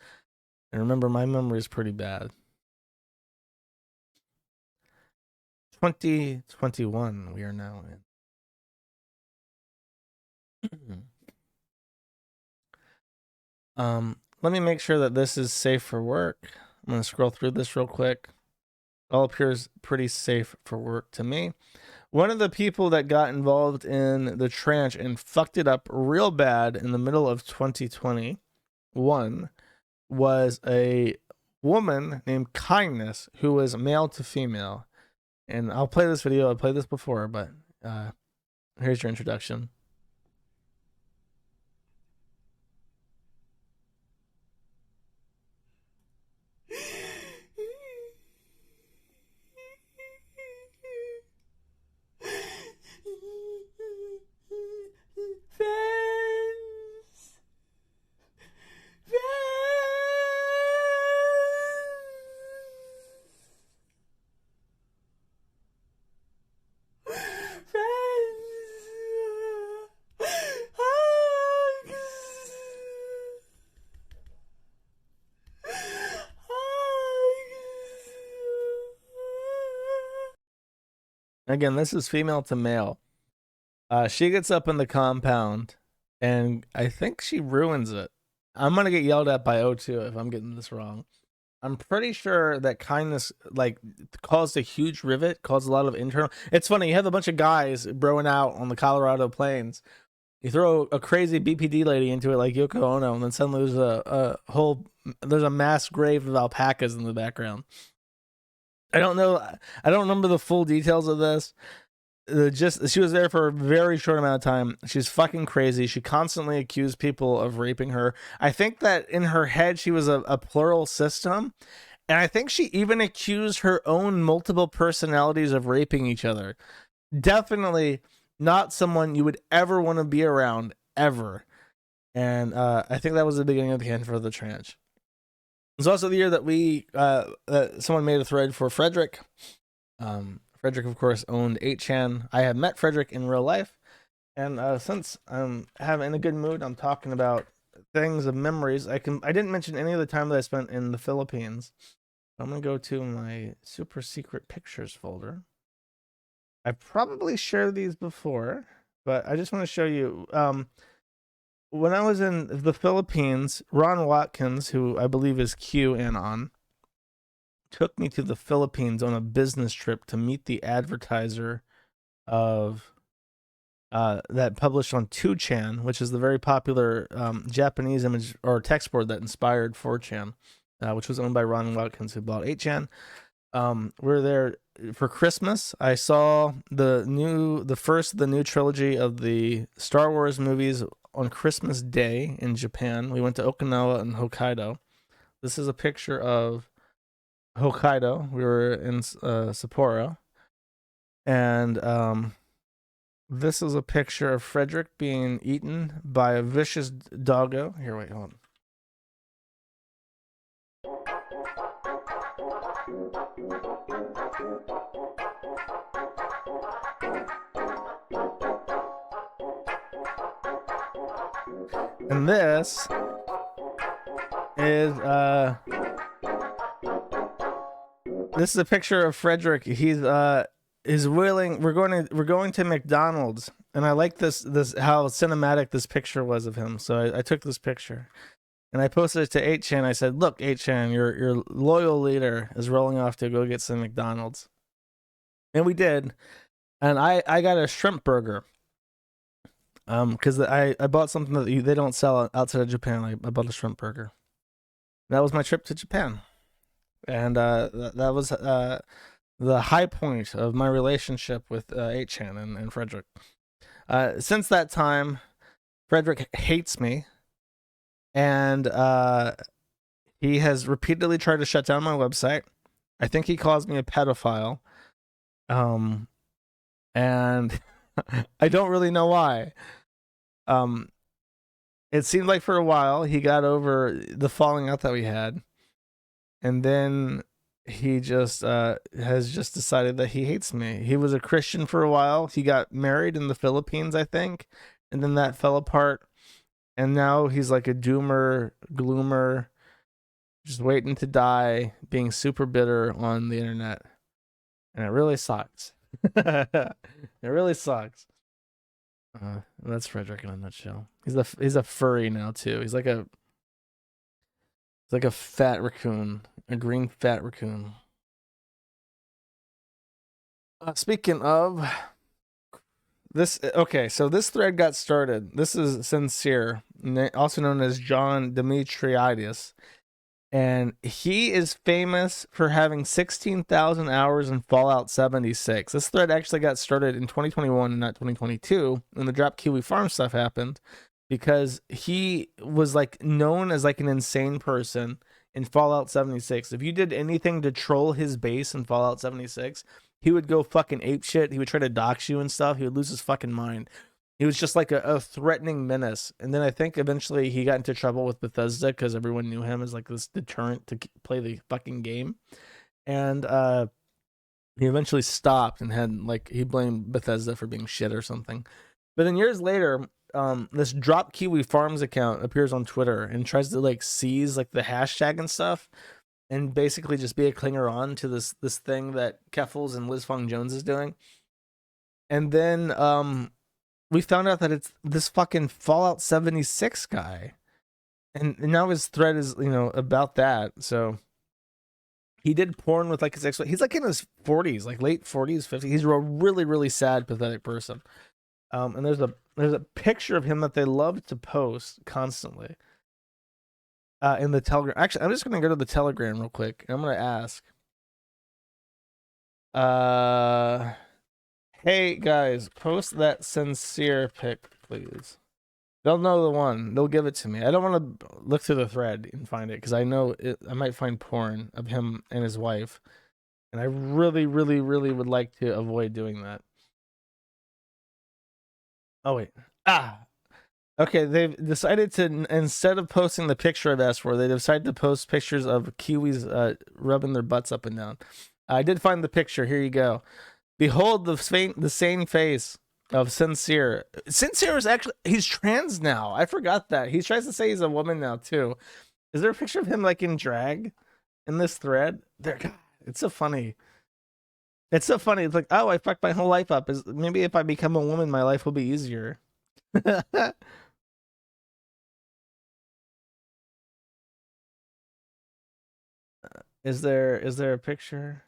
And remember, my memory is pretty bad. 2021 we are now in. Let me make sure that this is safe for work. I'm going to scroll through this real quick. All appears pretty safe for work to me. One of the people that got involved in the tranche and fucked it up real bad in the middle of 2021 was a woman named Kindness, who was male to female. And I'll play this video. I played this before, but here's your introduction. Again, this is female to male. She gets up in the compound, and I think she ruins it. I'm going to get yelled at by O2 if I'm getting this wrong. I'm pretty sure that Kindness, like, caused a huge rivet, caused a lot of internal... It's funny, you have a bunch of guys broing out on the Colorado plains. You throw a crazy BPD lady into it like Yoko Ono, and then suddenly there's a mass grave of alpacas in the background. I don't know. I don't remember the full details of this. She was there for a very short amount of time. She's fucking crazy. She constantly accused people of raping her. I think that in her head, she was a plural system. And I think she even accused her own multiple personalities of raping each other. Definitely not someone you would ever want to be around, ever. And I think that was the beginning of the end for the tranche. It's also the year that someone made a thread for Frederick. Frederick, of course, owned 8chan. I have met Frederick in real life. And since I'm in a good mood, I'm talking about things of memories. I didn't mention any of the time that I spent in the Philippines. I'm going to go to my super secret pictures folder. I probably shared these before, but I just want to show you. When I was in the Philippines, Ron Watkins, who I believe is QAnon, took me to the Philippines on a business trip to meet the advertiser of that published on 2chan, which is the very popular Japanese image or text board that inspired 4chan, which was owned by Ron Watkins, who bought 8chan. We're there for Christmas. I saw the first of the new trilogy of the Star Wars movies on Christmas Day in Japan. We went to Okinawa and Hokkaido. This is a picture of Hokkaido. We were in Sapporo. And this is a picture of Frederick being eaten by a vicious doggo. Here, wait, hold on. And this is a picture of Frederick. He's willing. We're going to McDonald's, and I like this how cinematic this picture was of him. So I took this picture, and I posted it to 8chan. I said, "Look, 8chan, your loyal leader is rolling off to go get some McDonald's," and we did. And I got a shrimp burger. Because I bought something that they don't sell outside of Japan. I bought a shrimp burger. That was my trip to Japan, and that was the high point of my relationship with 8chan and Frederick. Since that time, Frederick hates me, and he has repeatedly tried to shut down my website. I think he calls me a pedophile, and I don't really know why. It seemed like for a while he got over the falling out that we had, and then he just has just decided that he hates me. He was a Christian for a while. He got married in the Philippines, I think, and then that fell apart, and now he's like a doomer, gloomer, just waiting to die, being super bitter on the internet, and it really sucks. It really sucks. That's Frederick in a nutshell. He's a furry now too. He's like a fat raccoon, a green fat raccoon. Speaking of this, okay, so this thread got started. This is Sincere, also known as John Demetriadis. And he is famous for having 16,000 hours in Fallout 76. This thread actually got started in 2021 and not 2022 when the Drop Kiwi Farm stuff happened, because he was like known as like an insane person in Fallout 76. If you did anything to troll his base in Fallout 76, he would go fucking apeshit. He would try to dox you and stuff. He would lose his fucking mind. He was just like a threatening menace. And then I think eventually he got into trouble with Bethesda because everyone knew him as like this deterrent to play the fucking game. And he eventually stopped and had like, he blamed Bethesda for being shit or something. But then years later, this Drop Kiwi Farms account appears on Twitter and tries to like seize like the hashtag and stuff and basically just be a clinger on to this thing that Keffels and Liz Fong Jones is doing. And then we found out that it's this fucking Fallout 76 guy. And now his thread is, about that. So he did porn with like his ex. He's like in his 40s, like late 40s, 50s. He's a really, really sad, pathetic person. And there's a picture of him that they love to post constantly in the Telegram. Actually, I'm just going to go to the Telegram real quick. I'm going to ask. Hey guys, post that Sincere pic, please. They'll know the one. They'll give it to me. I don't want to look through the thread and find it because I know I might find porn of him and his wife, and I really, really, really would like to avoid doing that. Oh wait. Okay, they've decided to, instead of posting the picture of S4, they decided to post pictures of Kiwis rubbing their butts up and down. I did find the picture. Here you go. Behold the sane face of Sincere. Sincere is actually, he's trans now. I forgot that. He tries to say he's a woman now too. Is there a picture of him like in drag in this thread? There, God, it's so funny. It's so funny. It's like, oh, I fucked my whole life up. Maybe if I become a woman, my life will be easier. Is there a picture?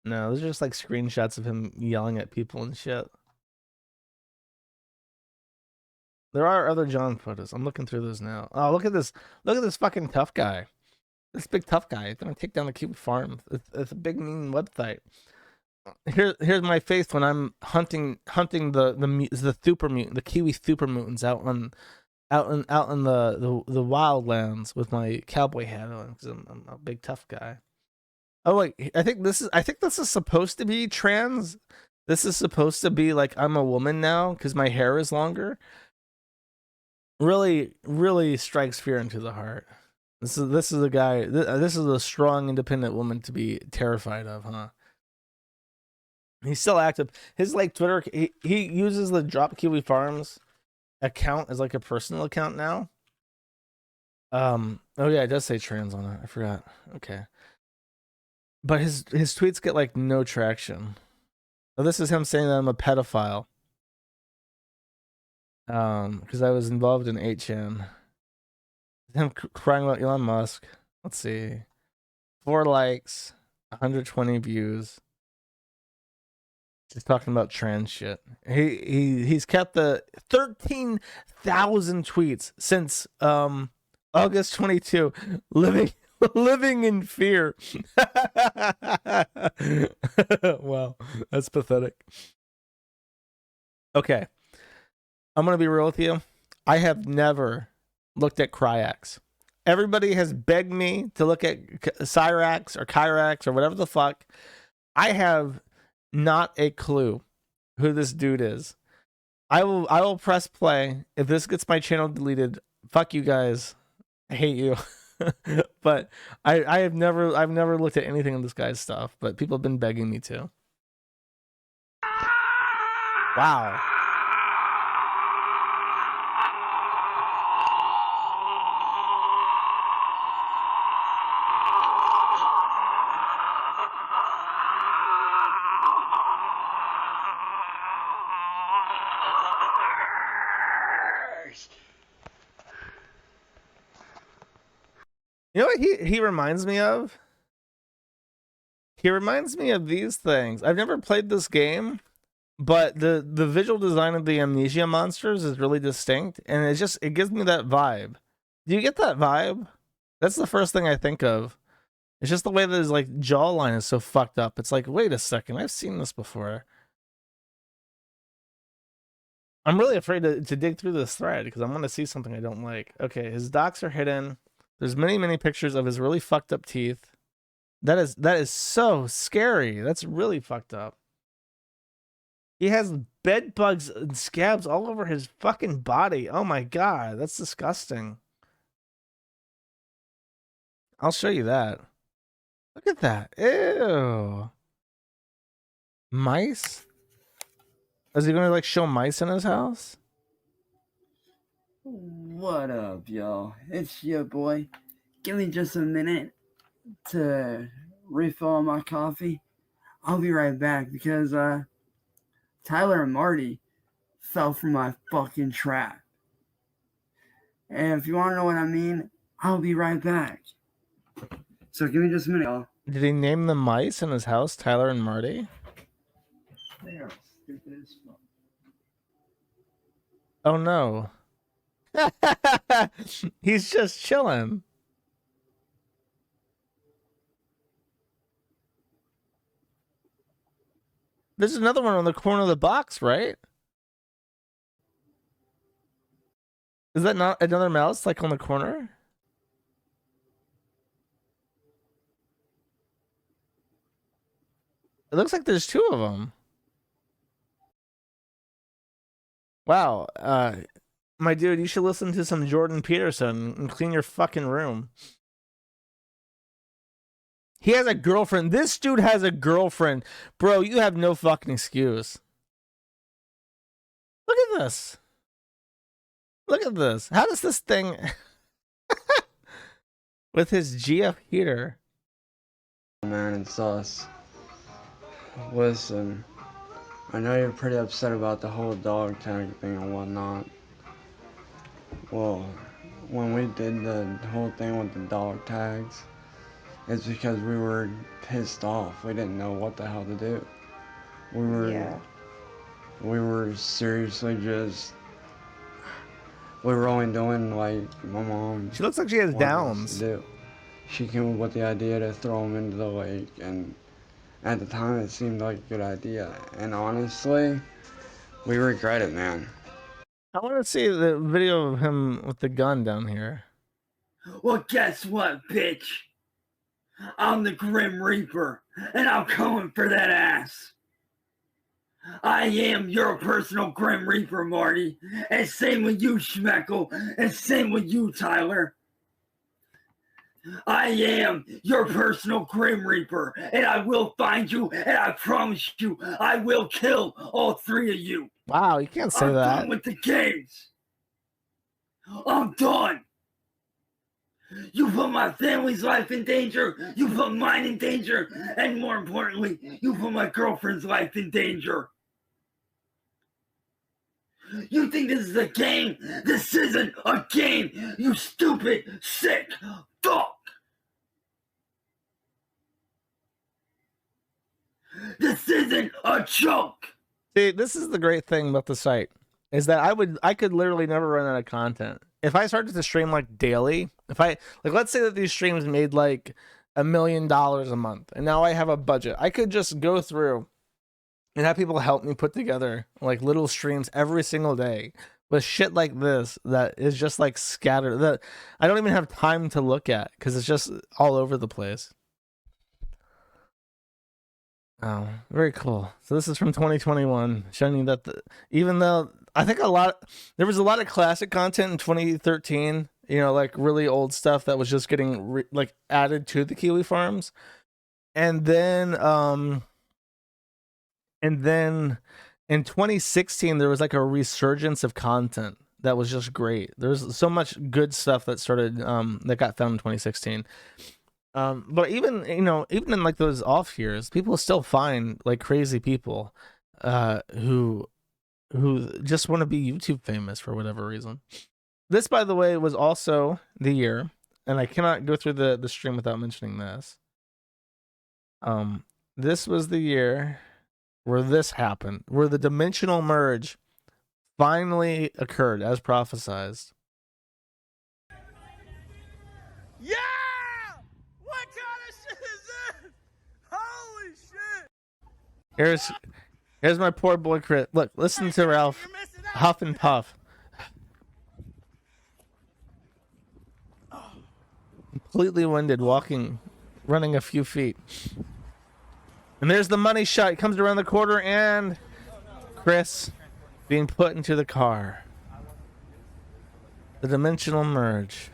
No, those are just like screenshots of him yelling at people and shit. There are other John photos. I'm looking through those now. Oh, look at this. Look at this fucking tough guy. This big tough guy is gonna take down the Kiwi farm. It's a big mean website. Here's my face when I'm hunting the super mutant, the Kiwi super mutants out in the wildlands with my cowboy hat on because I'm a big tough guy. Oh wait, I think this is supposed to be trans. This is supposed to be like I'm a woman now because my hair is longer. Really, really strikes fear into the heart. This is a guy. This is a strong, independent woman to be terrified of, huh? He's still active. His like Twitter. He uses the Drop Kiwi Farms account as like a personal account now. Oh yeah, it does say trans on it. I forgot. Okay. But his tweets get like no traction. So this is him saying that I'm a pedophile. Because I was involved in 8chan. Him crying about Elon Musk. Let's see. 4 likes, 120 views. Just talking about trans shit. He's kept the 13,000 tweets since August 22. Living in fear. Wow, that's pathetic. Okay. I'm going to be real with you. I have never looked at Cryax. Everybody has begged me to look at Cyrax or Kyrax or whatever the fuck. I have not a clue who this dude is. I will press play. If this gets my channel deleted, fuck you guys. I hate you. But I've never looked at anything of this guy's stuff, but people have been begging me to. Wow. You know what he reminds me of? He reminds me of these things. I've never played this game, but the visual design of the amnesia monsters is really distinct, and it gives me that vibe. Do you get that vibe? That's the first thing I think of. It's just the way that his like jawline is so fucked up. It's like, wait a second, I've seen this before. I'm really afraid to dig through this thread because I'm going to see something I don't like. Okay, his docs are hidden. There's many pictures of his really fucked up teeth. That is so scary. That's really fucked up. He has bed bugs and scabs all over his fucking body. Oh my god, that's disgusting. I'll show you that. Look at that. Ew. Mice? Is he gonna like show mice in his house? What up, y'all? It's your boy. Give me just a minute to refill my coffee. I'll be right back because Tyler and Marty fell for my fucking trap. And if you want to know what I mean, I'll be right back. So give me just a minute, y'all. Did he name the mice in his house Tyler and Marty? They are stupid as fuck. Oh no. He's just chilling. There's another one on the corner of the box, right? Is that not another mouse like on the corner? It looks like there's 2 of them. Wow. My dude, you should listen to some Jordan Peterson and clean your fucking room. He has a girlfriend. This dude has a girlfriend. Bro, you have no fucking excuse. Look at this. Look at this. How does this thing... with his GF heater. Man, it's us. Listen, I know you're pretty upset about the whole dog tag thing and whatnot. Well, when we did the whole thing with the dog tags, it's because we were pissed off. We didn't know what the hell to do. We were seriously just... We were only doing like my mom. She looks like she has downs. Do. she came up with the idea to throw him into the lake, and at the time it seemed like a good idea. And honestly, we regret it, man. I want to see the video of him with the gun down here. Well, guess what, bitch? I'm the Grim Reaper, and I'm coming for that ass. I am your personal Grim Reaper, Marty. And same with you, Schmeckle. And same with you, Tyler. I am your personal Grim Reaper, and I will find you, and I promise you, I will kill all three of you. Wow, you can't say I'm that. done with the games. I'm done. You put my family's life in danger, you put mine in danger, and more importantly, you put my girlfriend's life in danger. You think this is a game? This isn't a game, you stupid, sick fuck! This isn't a joke! See, this is the great thing about the site, is that I could literally never run out of content. If I started to stream like daily, let's say that these streams made like $1 million a month, and now I have a budget, I could just go through and have people help me put together like little streams every single day with shit like this that is just like scattered, that I don't even have time to look at because it's just all over the place. Oh, very cool. So this is from 2021, showing you that even though I think there was a lot of classic content in 2013, you know, like really old stuff that was just getting like added to the Kiwi farms, and then in 2016 there was like a resurgence of content that was just great. There's so much good stuff that started that got found in 2016. But even in like those off years, people still find like crazy people who just want to be YouTube famous for whatever reason. This, by the way, was also the year, and I cannot go through the stream without mentioning this. This was the year where this happened, where the dimensional merge finally occurred as prophesized. Yeah! What kind of shit is this? Holy shit! Here's my poor boy Crit. Look, listen to Ralph huff and puff. Completely winded, running a few feet. And there's the money shot. He comes around the corner, and Chris being put into the car. The dimensional merge.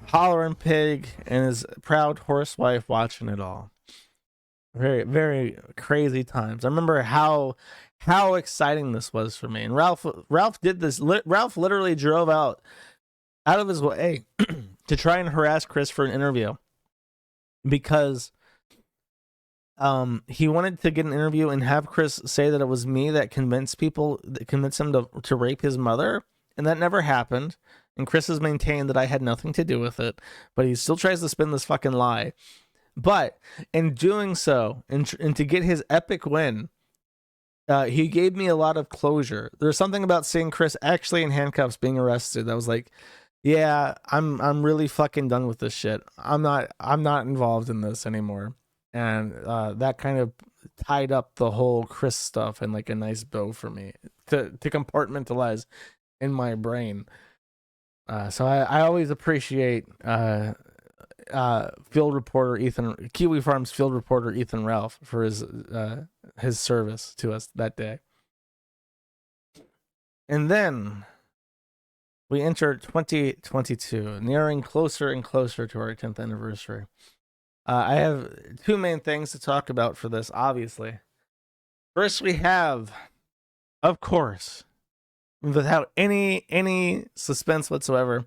Hollering Pig and his proud horse wife watching it all. Very, very crazy times. I remember how exciting this was for me. And Ralph did this. Ralph literally drove out of his way to try and harass Chris for an interview, because he wanted to get an interview and have Chris say that it was me that convinced him to rape his mother, and that never happened. And Chris has maintained that I had nothing to do with it, but he still tries to spin this fucking lie. But in doing so, and to get his epic win, he gave me a lot of closure. There's something about seeing Chris actually in handcuffs being arrested that was like, yeah, I'm really fucking done with this shit. I'm not involved in this anymore. And that kind of tied up the whole Chris stuff in like a nice bow for me to compartmentalize in my brain. So I always appreciate field reporter Kiwi Farms field reporter Ethan Ralph for his service to us that day. And then we enter 2022, nearing closer and closer to our 10th anniversary. I have two main things to talk about for this, obviously. First, we have, of course, without any suspense whatsoever,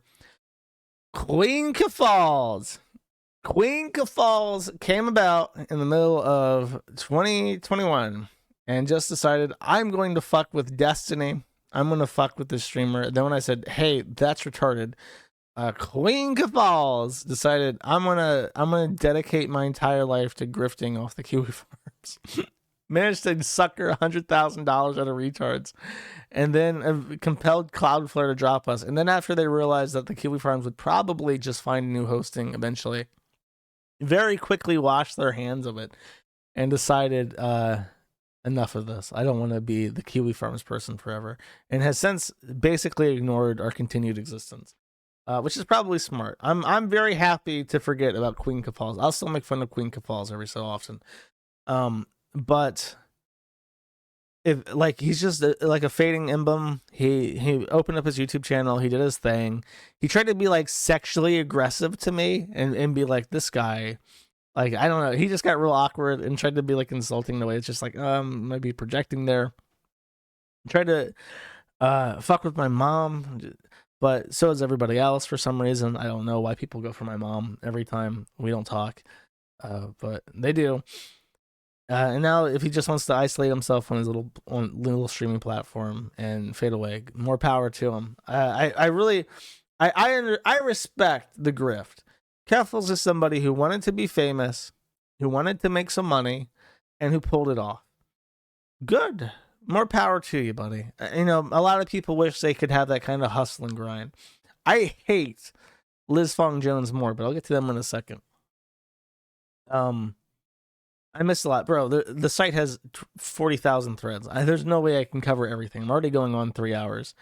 Queen Falls. Queen Falls came about in the middle of 2021 and just decided, I'm going to fuck with Destiny. I'm going to fuck with this streamer. Then when I said, hey, that's retarded, Queen Falls decided I'm gonna dedicate my entire life to grifting off the Kiwi Farms. managed to sucker $100,000 out of retards, and then compelled Cloudflare to drop us. And then after they realized that the Kiwi Farms would probably just find new hosting eventually, very quickly washed their hands of it and decided, enough of this. I don't want to be the Kiwi Farms person forever, and has since basically ignored our continued existence, which is probably smart. I'm very happy to forget about Queen Kafals. I'll still make fun of Queen Kafals every so often, but if like he's just like a fading emblem. He opened up his YouTube channel. He did his thing. He tried to be like sexually aggressive to me and be like, this guy. Like, I don't know. He just got real awkward and tried to be like insulting the way. It's just like, might be projecting there. Tried to fuck with my mom, but so does everybody else for some reason. I don't know why people go for my mom every time we don't talk, but they do. And now if he just wants to isolate himself on his little streaming platform and fade away, more power to him. I really respect the grift. Keffels is somebody who wanted to be famous, who wanted to make some money, and who pulled it off. Good. More power to you, buddy. You know, a lot of people wish they could have that kind of hustle and grind. I hate Liz Fong Jones more, but I'll get to them in a second. I missed a lot. Bro, the site has 40,000 threads. There's no way I can cover everything. I'm already going on 3 hours.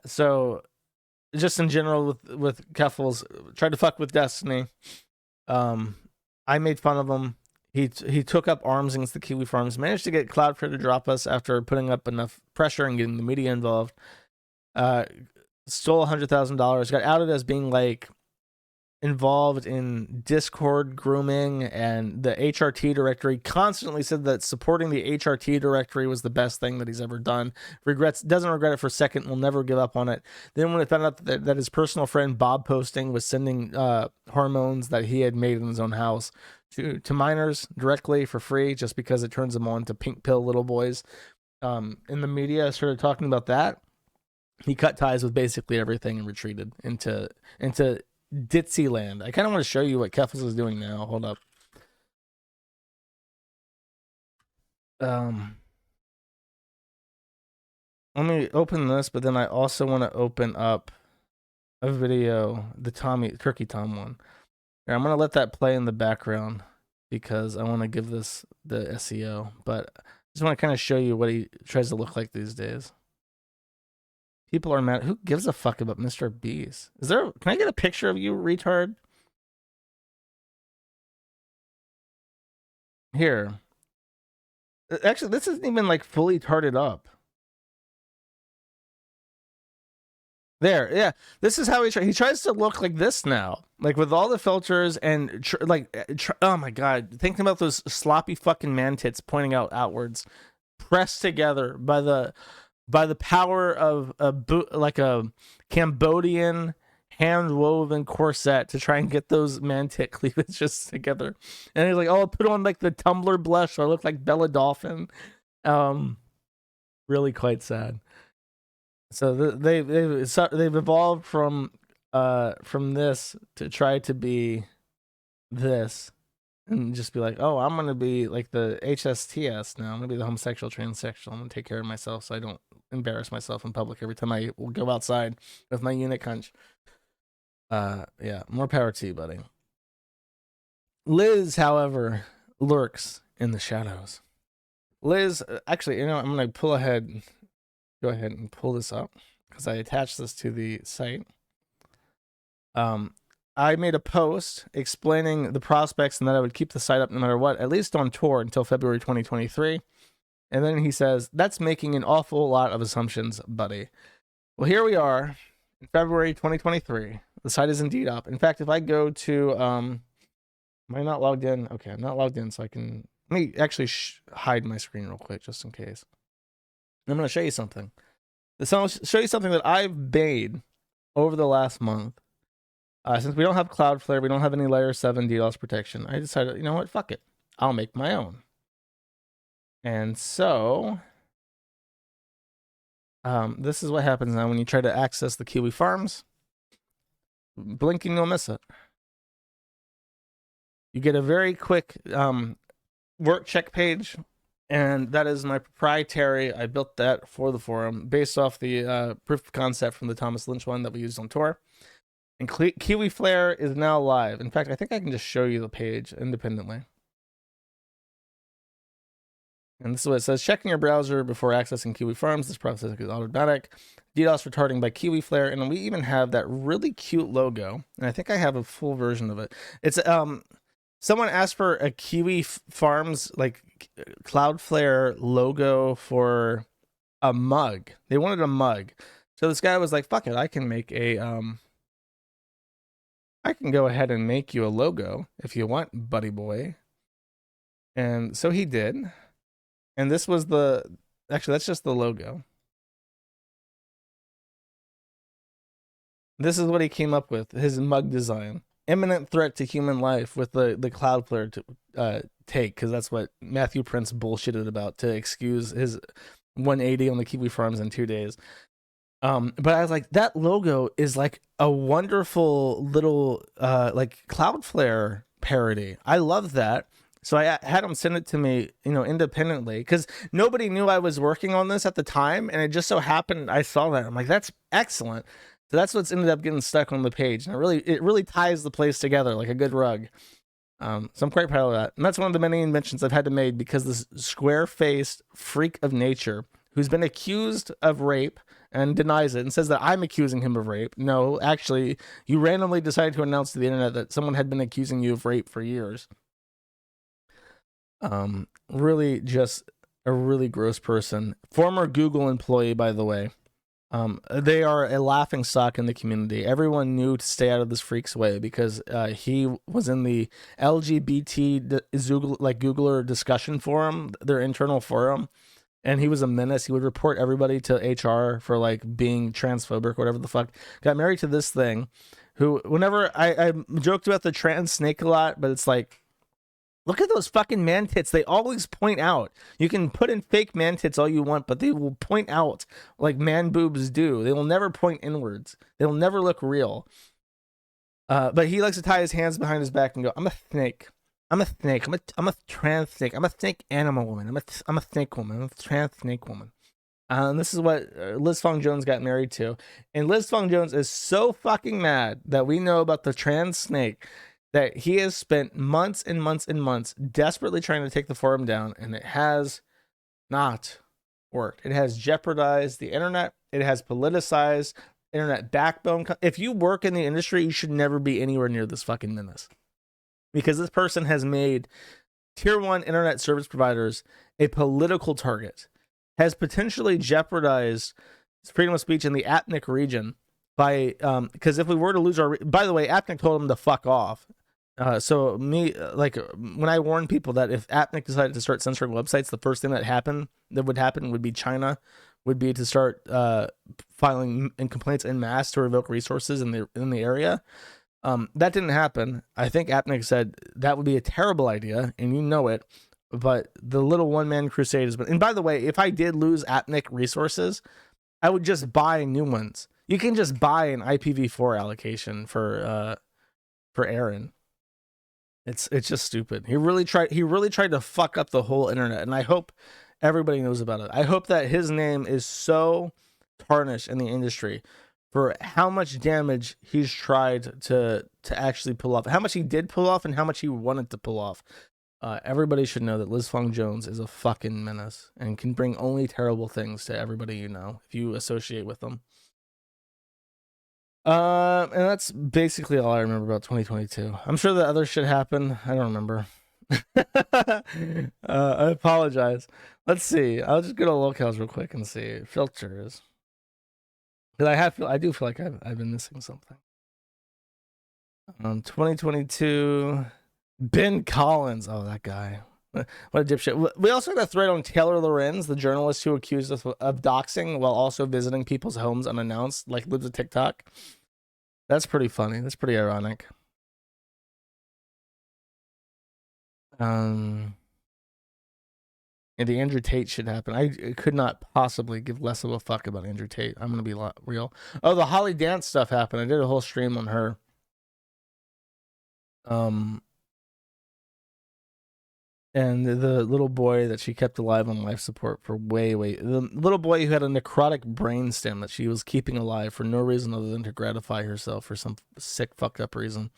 So... just in general with Keffels, tried to fuck with Destiny. I made fun of him. He took up arms against the Kiwi Farms, managed to get Cloudflare to drop us after putting up enough pressure and getting the media involved. Stole $100,000, got outed as being like involved in Discord grooming and the HRT directory. Constantly said that supporting the HRT directory was the best thing that he's ever done. Doesn't regret it for a second, will never give up on it. Then when it found out that his personal friend Bob Posting was sending hormones that he had made in his own house to minors directly for free just because it turns them on to pink pill little boys, in the media started talking about that, he cut ties with basically everything and retreated into Ditzy land. I kind of want to show you what Keffels is doing now. Hold up. Let me open this, but then I also want to open up a video, the Turkey Tom one. Here, I'm going to let that play in the background because I want to give this the SEO, but I just want to kind of show you what he tries to look like these days. People are mad. Who gives a fuck about Mr. Beast? Can I get a picture of you, retard? Here. Actually, this isn't even like fully tarted up. There, yeah. This is how he tries to look like this now. Like with all the filters and oh my God. Thinking about those sloppy fucking man tits pointing outwards, pressed together by the power of a Cambodian hand-woven corset to try and get those man-tit cleavages together. And he's like, oh, I'll put on like the Tumblr blush so I look like Bella Dolphin. Really quite sad. So they've evolved from this to try to be this. And just be like, oh, I'm going to be like the HSTS now. I'm going to be the homosexual, transsexual. I'm going to take care of myself so I don't embarrass myself in public every time I will go outside with my eunuch hunch. Yeah, more power to you, buddy. Liz, however, lurks in the shadows. Liz, actually, I'm going to go ahead and pull this up because I attached this to the site. I made a post explaining the prospects and that I would keep the site up no matter what, at least on tour until February 2023. And then he says, that's making an awful lot of assumptions, buddy. Well, here we are in February 2023. The site is indeed up. In fact, if I go to, am I not logged in? Okay, I'm not logged in, so let me actually hide my screen real quick just in case. I'm going to show you something. I'll show you something that I've made over the last month. Since we don't have Cloudflare, we don't have any layer 7 DDoS protection, I decided, you know what, fuck it. I'll make my own. And so, this is what happens now when you try to access the Kiwi Farms. Blinking, you'll miss it. You get a very quick work check page And that is my proprietary. I built that for the forum based off the proof of concept from the Thomas Lynch one that we used on tour. And Kiwi Flare is now live. In fact, I think I can just show you the page independently. And this is what it says. Checking your browser before accessing Kiwi Farms. This process is automatic. DDoS retarding by Kiwi Flare. And we even have that really cute logo. And I think I have a full version of it. It's someone asked for a Kiwi Farms like Cloudflare logo for a mug. They wanted a mug. So this guy was like, fuck it, I can make a I can go ahead and make you a logo if you want, buddy boy. And so he did. And this was actually, that's just the logo. This is what he came up with, his mug design. Imminent threat to human life with the Cloudflare take, because that's what Matthew Prince bullshitted about to excuse his 180 on the Kiwi Farms in 2 days. But I was like, that logo is like a wonderful little like Cloudflare parody. I love that. So I had him send it to me, independently, because nobody knew I was working on this at the time, and it just so happened I saw that. I'm like, that's excellent. So that's what's ended up getting stuck on the page, and it really ties the place together like a good rug. So I'm quite proud of that, and that's one of the many inventions I've had to make because this square-faced freak of nature who's been accused of rape and denies it and says that I'm accusing him of rape. No, actually, you randomly decided to announce to the internet that someone had been accusing you of rape for years. Really just a really gross person. Former Google employee, by the way. They are a laughing stock in the community. Everyone knew to stay out of this freak's way because he was in the LGBT Googler discussion forum, their internal forum, and he was a menace. He would report everybody to HR for like being transphobic, whatever the fuck. Got married to this thing who, whenever I joked about the trans snake a lot, but it's like, look at those fucking man tits. They always point out. You can put in fake man tits all you want, but they will point out like man boobs do. They will never point inwards. They will never look real. But he likes to tie his hands behind his back and go, I'm a snake. I'm a snake. I'm a trans snake. I'm a snake animal woman. I'm a snake woman. I'm a trans snake woman. And this is what Liz Fong Jones got married to. And Liz Fong Jones is so fucking mad that we know about the trans snake that he has spent months and months and months desperately trying to take the forum down, and it has not worked. It has jeopardized the internet. It has politicized internet backbone. If you work in the industry, you should never be anywhere near this fucking menace, because this person has made tier 1 internet service providers a political target, has potentially jeopardized freedom of speech in the APNIC region by, because if we were to lose our, by the way, APNIC told him to fuck off. So when I warn people that if APNIC decided to start censoring websites, the first thing that would happen would be China would be to start filing complaints en masse to revoke resources in the area. That didn't happen. I think APNIC said that would be a terrible idea, and you know it. But the little one-man crusade has been. And by the way, if I did lose APNIC resources, I would just buy new ones. You can just buy an IPv4 allocation for Aaron. It's just stupid. He really tried to fuck up the whole internet, and I hope everybody knows about it. I hope that his name is so tarnished in the industry for how much damage he's tried to actually pull off, how much he did pull off, and how much he wanted to pull off. Everybody should know that Liz Fong Jones is a fucking menace and can bring only terrible things to everybody you know if you associate with them. And that's basically all I remember about 2022. I'm sure that other shit happened. I don't remember. I apologize. Let's see. I'll just go to locales real quick and see filters. Because I do feel like I've been missing something. 2022. Ben Collins. Oh, that guy. What a dipshit. We also got a thread on Taylor Lorenz, the journalist who accused us of doxing while also visiting people's homes unannounced, like lives a TikTok. That's pretty funny. That's pretty ironic. And the Andrew Tate shit happened. I could not possibly give less of a fuck about Andrew Tate. I'm going to be real. Oh, the Holly Dance stuff happened. I did a whole stream on her. And the little boy that she kept alive on life support for the little boy who had a necrotic brainstem that she was keeping alive for no reason other than to gratify herself for some sick, fucked up reason.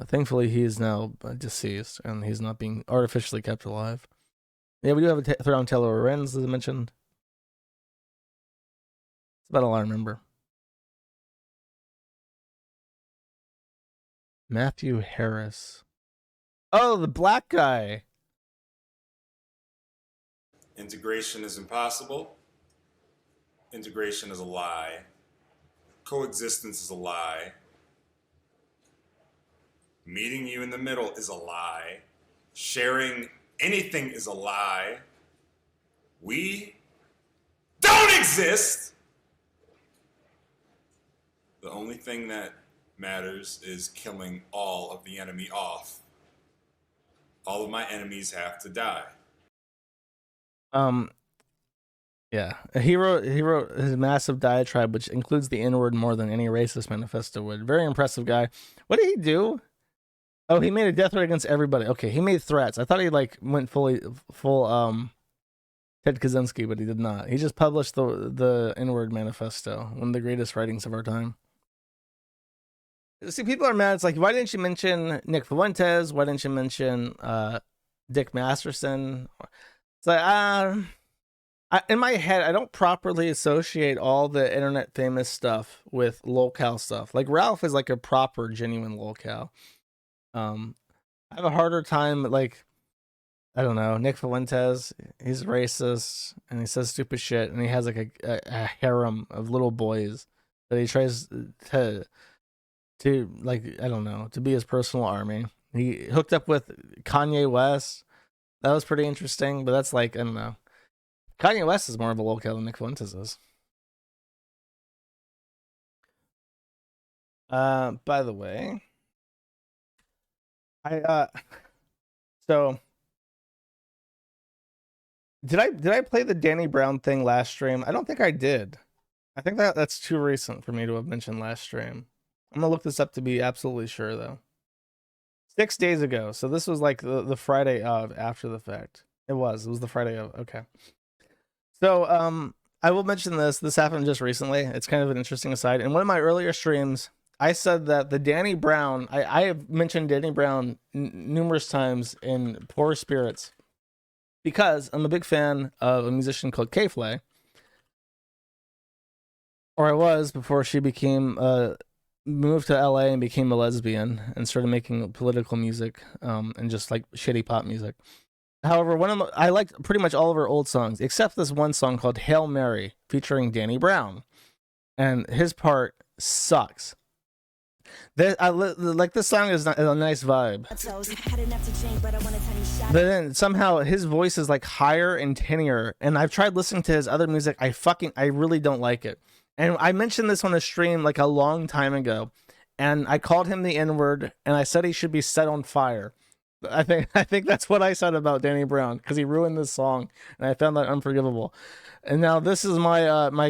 Thankfully, he is now deceased, and he's not being artificially kept alive. Yeah, we do have a Theron Taylor Lorenz, as I mentioned. That's about all I remember. Matthew Harris. Oh, the black guy. Integration is impossible. Integration is a lie. Coexistence is a lie. Meeting you in the middle is a lie. Sharing anything is a lie. We don't exist. The only thing that matters is killing all of the enemy off. All of my enemies have to die. Yeah, he wrote his massive diatribe, which includes the N-word more than any racist manifesto would. Very impressive guy. What did he do? Oh, he made a death threat against everybody. Okay, he made threats. I thought he like went full Ted Kaczynski, but he did not. He just published the N-word manifesto, one of the greatest writings of our time. See, people are mad. It's like, why didn't you mention Nick Fuentes? Why didn't you mention Dick Masterson? It's like, in my head, I don't properly associate all the internet famous stuff with lolcow stuff. Like, Ralph is like a proper, genuine lolcow. I have a harder time, like, I don't know, Nick Fuentes, he's racist, and he says stupid shit, and he has like a harem of little boys that he tries to like, I don't know, to be his personal army. He hooked up with Kanye West. That was pretty interesting, but that's like, I don't know. Kanye West is more of a lolcow than Nick Fuentes is. By the way, so did I play the Danny Brown thing last stream? I don't think I did. I think that's too recent for me to have mentioned last stream. I'm gonna look this up to be absolutely sure though. 6 days ago, so this was like the Friday of after the fact. It was the Friday of. Okay. So I will mention this. This happened just recently. It's kind of an interesting aside. In one of my earlier streams, I said that the Danny Brown, I have mentioned Danny Brown numerous times in Poor Spirits because I'm a big fan of a musician called K Flay, or I was before she became moved to LA and became a lesbian and started making political music and just like shitty pop music. However, I liked pretty much all of her old songs except this one song called Hail Mary featuring Danny Brown, and his part sucks. Like, this song is a nice vibe, but then somehow his voice is like higher and tinnier, and I've tried listening to his other music. I really don't like it. And I mentioned this on a stream like a long time ago, and I called him the N-word, and I said he should be set on fire. I think that's what I said about Danny Brown, because he ruined this song, and I found that unforgivable. And now this is my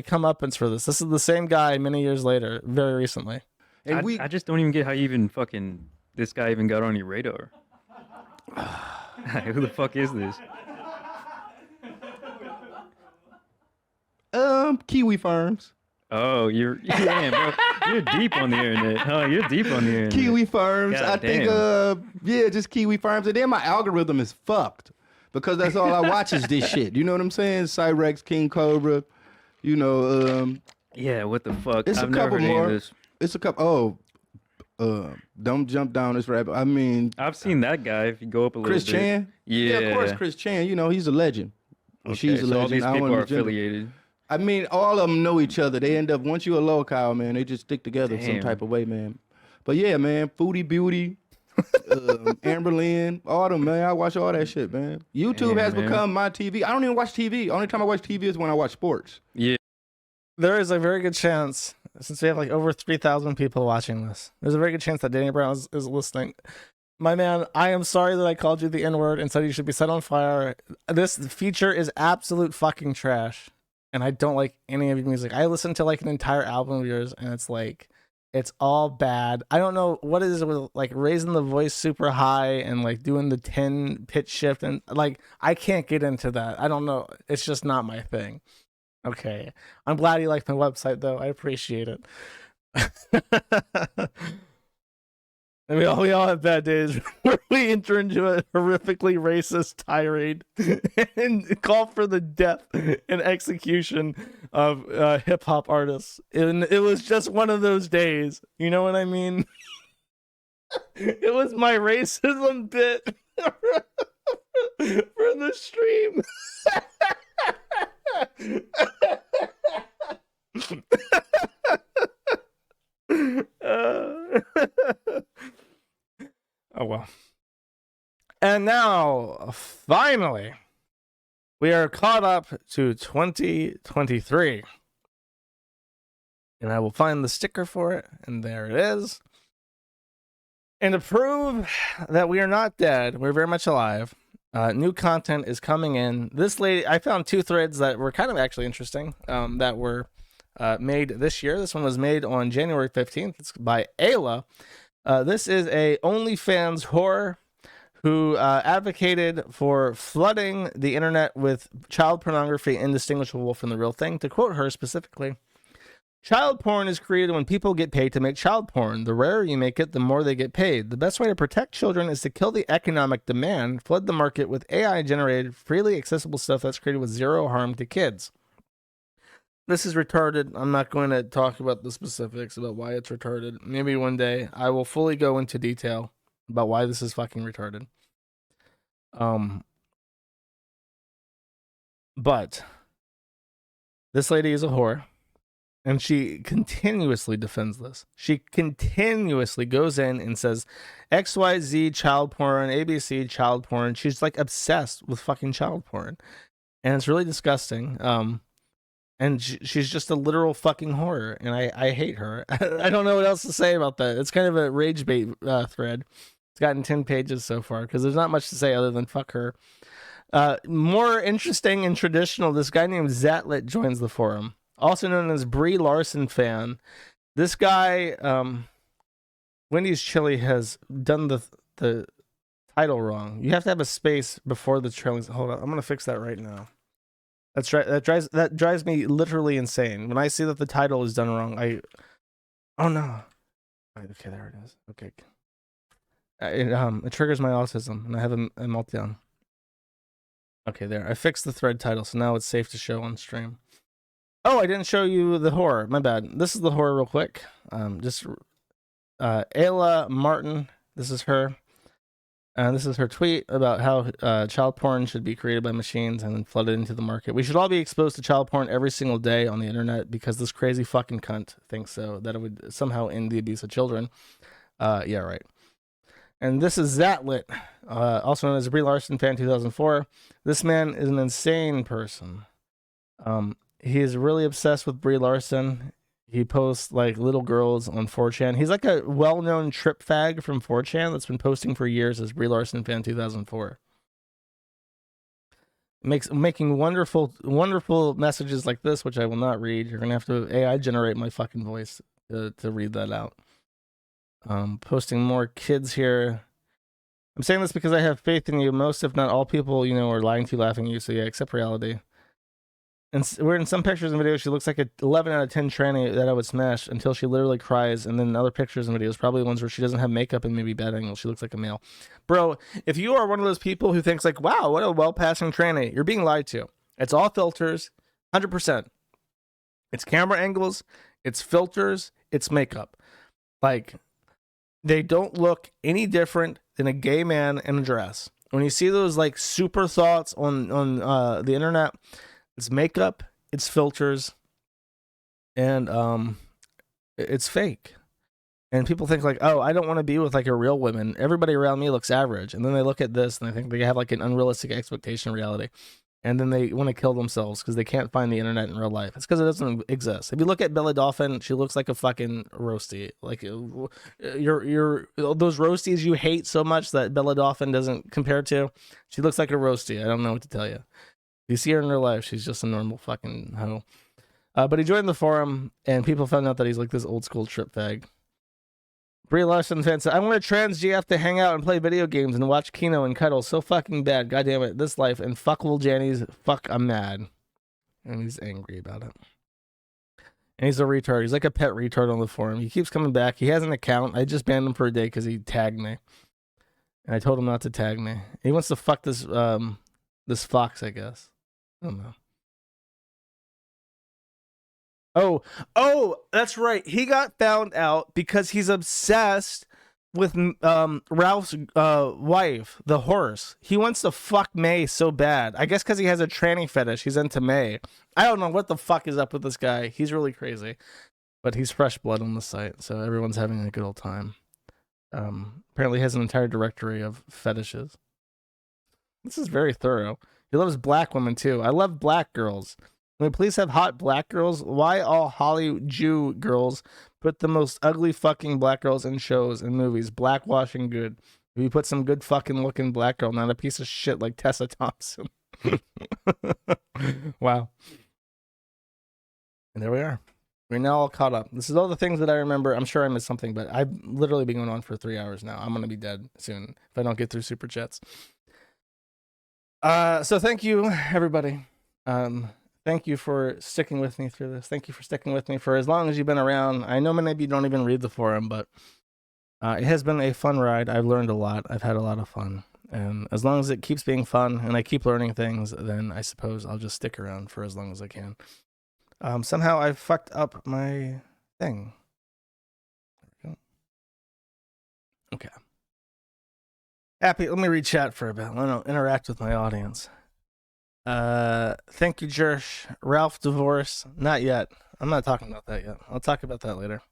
comeuppance for this. This is the same guy many years later, very recently. And I just don't even get how you even this guy even got on your radar. Who the fuck is this? Kiwi Farms. Oh, you're deep on the internet. Oh, you're deep on the internet. Kiwi Farms. God I damn. think just Kiwi Farms. And then my algorithm is fucked because that's all I watch is this shit. You know what I'm saying? Cyrex, King Cobra. You know. Yeah. What the fuck? It's I've a never couple heard any of more. this. It's a couple. Don't jump down this rabbit. I mean, I've seen that guy. If you go up a little Chris bit. Chan. Yeah, of course, Chris Chan. You know, he's a legend. Okay, She's a so legend. all these I people want are to gender- affiliated. I mean, all of them know each other. They end up, once you're a local, man, they just stick together some Damn. type of way, man. But yeah, man, Foodie Beauty, Amber Lynn, all them, man. I watch all that shit, man. YouTube Damn, has man. become my TV. I don't even watch TV. Only time I watch TV is when I watch sports. Yeah. There is a very good chance, since we have like over 3,000 people watching this, there's a very good chance that Danny Brown is listening. My man, I am sorry that I called you the N-word and said you should be set on fire. This feature is absolute fucking trash, and I don't like any of your music. I listened to like an entire album of yours, and it's like, It's all bad. I don't know what it is with like raising the voice super high and like doing the 10 pitch shift, and like I can't get into that. I don't know. It's just not my thing. Okay. I'm glad you liked my website though. I appreciate it. And we all have bad days where we enter into a horrifically racist tirade and call for the death and execution of hip hop artists. And it was just one of those days. You know what I mean? It was my racism bit for the stream. Oh well. And now, finally, we are caught up to 2023. And I will find the sticker for it, and there it is. And to prove that we are not dead, we're very much alive, new content is coming in. This lady, I found 2 threads that were kind of actually interesting, that were made this year. This one was made on January 15th. It's by Ayla. This is a OnlyFans whore who advocated for flooding the internet with child pornography indistinguishable from the real thing. To quote her specifically, child porn is created when people get paid to make child porn. The rarer you make it, the more they get paid. The best way to protect children is to kill the economic demand, flood the market with AI-generated, freely accessible stuff that's created with zero harm to kids. This is retarded. I'm not going to talk about the specifics about why it's retarded. Maybe one day I will fully go into detail about why this is fucking retarded. But this lady is a whore, and she continuously defends this. She continuously goes in and says XYZ child porn, ABC child porn. She's like obsessed with fucking child porn, and it's really disgusting. And she's just a literal fucking horror, and I hate her. I don't know what else to say about that. It's kind of a rage bait thread. It's gotten 10 pages so far, because there's not much to say other than fuck her. More interesting and traditional, this guy named Zatlet joins the forum, also known as Brie Larson fan. This guy, Wendy's Chili, has done the title wrong. You have to have a space before the trailing. Hold on, I'm going to fix that right now. That's right. That drives me literally insane. When I see that the title is done wrong, oh no. Okay, there it is. Okay. It triggers my autism, and I have a meltdown. Okay, there. I fixed the thread title, so now it's safe to show on stream. Oh, I didn't show you the horror. My bad. This is the horror real quick. Ayla Martin. This is her. This is her tweet about how child porn should be created by machines and then flooded into the market. We should all be exposed to child porn every single day on the internet because this crazy fucking cunt thinks so, that it would somehow end the abuse of children. Yeah, right. And this is Zatlet, also known as Brie Larson fan 2004. This man is an insane person. He is really obsessed with Brie Larson. He posts like little girls on 4chan. He's like a well-known trip fag from 4chan that's been posting for years as Brie Larson fan 2004. Making wonderful messages like this, which I will not read. You're gonna have to AI generate my fucking voice to read that out. Posting more kids here. I'm saying this because I have faith in you. Most, if not all people, are lying to you, laughing at you. So yeah, accept reality. And we're in some pictures and videos, she looks like a 11 out of 10 tranny that I would smash until she literally cries. And then in other pictures and videos, probably ones where she doesn't have makeup and maybe bad angles, she looks like a male. Bro, if you are one of those people who thinks like, wow, what a well-passing tranny, you're being lied to. It's all filters, 100%. It's camera angles, it's filters, it's makeup. Like, they don't look any different than a gay man in a dress. When you see those like super thoughts on the internet, it's makeup, it's filters, and it's fake. And people think like, oh, I don't want to be with like a real woman. Everybody around me looks average. And then they look at this and they think they have like an unrealistic expectation of reality. And then they want to kill themselves because they can't find the internet in real life. It's because it doesn't exist. If you look at Bella Dolphin, she looks like a fucking roasty. Like you're those roasties you hate so much that Bella Dolphin doesn't compare to. She looks like a roasty. I don't know what to tell you. You see her in real life, she's just a normal fucking hoe. But he joined the forum, and people found out that he's like this old school trip fag. Brie Larson fan said, I want a trans GF to hang out and play video games and watch Kino and cuddle. So fucking bad. God damn it. This life. And fuck Will Janny's. Fuck, I'm mad. And he's angry about it. And he's a retard. He's like a pet retard on the forum. He keeps coming back. He has an account. I just banned him for a day because he tagged me. And I told him not to tag me. He wants to fuck this this fox, I guess. I don't know. Oh, that's right. He got found out because he's obsessed with Ralph's wife, the horse. He wants to fuck May so bad. I guess because he has a tranny fetish. He's into May. I don't know what the fuck is up with this guy. He's really crazy. But he's fresh blood on the site, so everyone's having a good old time. Apparently he has an entire directory of fetishes. This is very thorough. He loves black women too. I love black girls. Can we please have hot black girls? Why all Holly Jew girls put the most ugly fucking black girls in shows and movies? Blackwashing good. If you put some good fucking looking black girl, not a piece of shit like Tessa Thompson. Wow. And there we are. We're now all caught up. This is all the things that I remember. I'm sure I missed something, but I've literally been going on for 3 hours now. I'm going to be dead soon if I don't get through super chats. So thank you, everybody. Thank you for sticking with me through this. Thank you for sticking with me for as long as you've been around. I know many of you don't even read the forum, but it has been a fun ride. I've learned a lot. I've had a lot of fun. And as long as it keeps being fun and I keep learning things, then I suppose I'll just stick around for as long as I can. Somehow I've fucked up my thing. There we go. Okay. Happy, let me read chat for a bit. I want to interact with my audience. Thank you, Jersh. Ralph divorce. Not yet. I'm not talking about that yet. I'll talk about that later.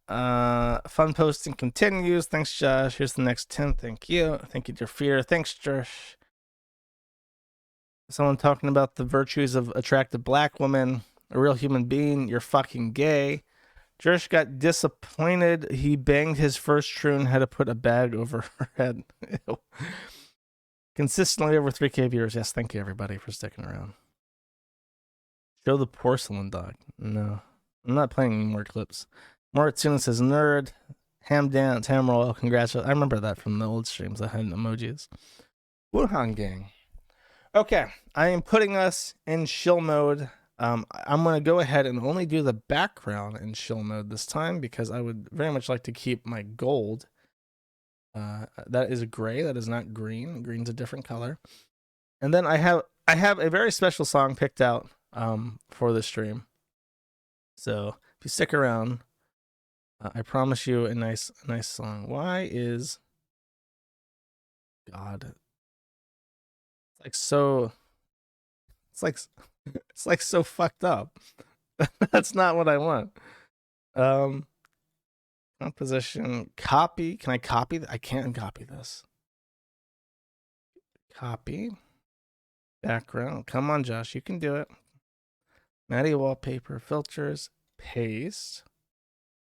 Fun posting continues. Thanks, Josh. Here's the next 10. Thank you. Thank you, dear Fear. Thanks, Jersh. Someone talking about the virtues of attractive black women. A real human being. You're fucking gay. Jersh got disappointed. He banged his first true and had to put a bag over her head. Ew. Consistently over 3K viewers. Yes, thank you, everybody, for sticking around. Show the porcelain dog. No, I'm not playing any more clips. Morituna says, nerd. Ham dance, ham roll. Congratulations. I remember that from the old streams. I had emojis. Wuhan gang. Okay, I am putting us in shill mode. I'm going to go ahead and only do the background in shill mode this time because I would very much like to keep my gold. That is gray. That is not green. Green's a different color. And then I have a very special song picked out for the stream. So if you stick around, I promise you a nice song. Why is God? It's like so fucked up. That's not what I want. Composition, copy. Can I copy? I can't copy this. Copy. Background. Come on, Josh. You can do it. Matty wallpaper, filters, paste.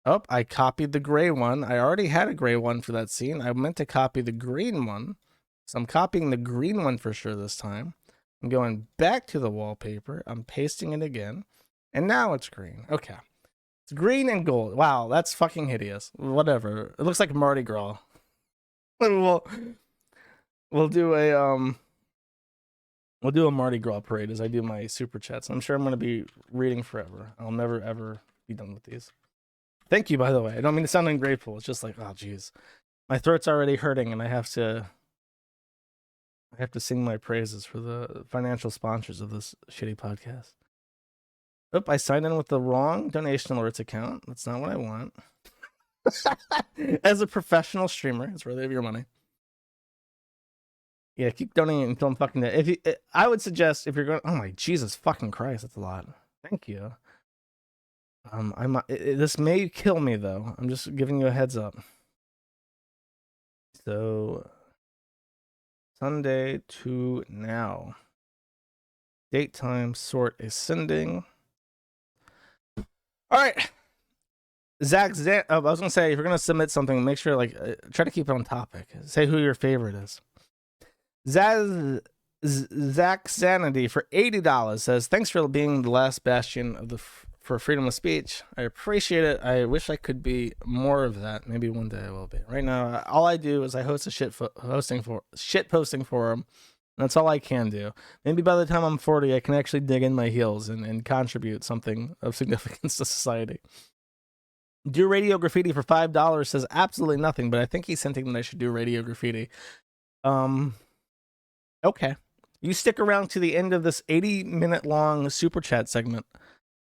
Oh, I copied the gray one. I already had a gray one for that scene. I meant to copy the green one. So I'm copying the green one for sure this time. I'm going back to the wallpaper. I'm pasting it again. And now it's green. Okay. It's green and gold. Wow, that's fucking hideous. Whatever. It looks like Mardi Gras. We'll do a Mardi Gras parade as I do my super chats. I'm sure I'm going to be reading forever. I'll never ever be done with these. Thank you, by the way. I don't mean to sound ungrateful. It's just like, oh jeez. My throat's already hurting and I have to sing my praises for the financial sponsors of this shitty podcast. Oh, I signed in with the wrong donation alerts account. That's not what I want. As a professional streamer, it's where they have your money. Yeah, keep donating until I'm fucking dead. I would suggest if you're going, oh my Jesus fucking Christ, that's a lot. Thank you. This may kill me though. I'm just giving you a heads up. So Sunday to now. Date time sort ascending. All right. I was gonna say if you're gonna submit something, make sure try to keep it on topic. Say who your favorite is. Zach Sanity for $80 says, thanks for being the last bastion of the for freedom of speech. I appreciate it. I wish I could be more of that. Maybe one day I will be. Right now, all I do is I host a shit posting forum. That's all I can do. Maybe by the time I'm 40, I can actually dig in my heels and contribute something of significance to society. Do radio graffiti for $5 says absolutely nothing, but I think he's hinting that I should do radio graffiti. Okay. You stick around to the end of this 80-minute long super chat segment.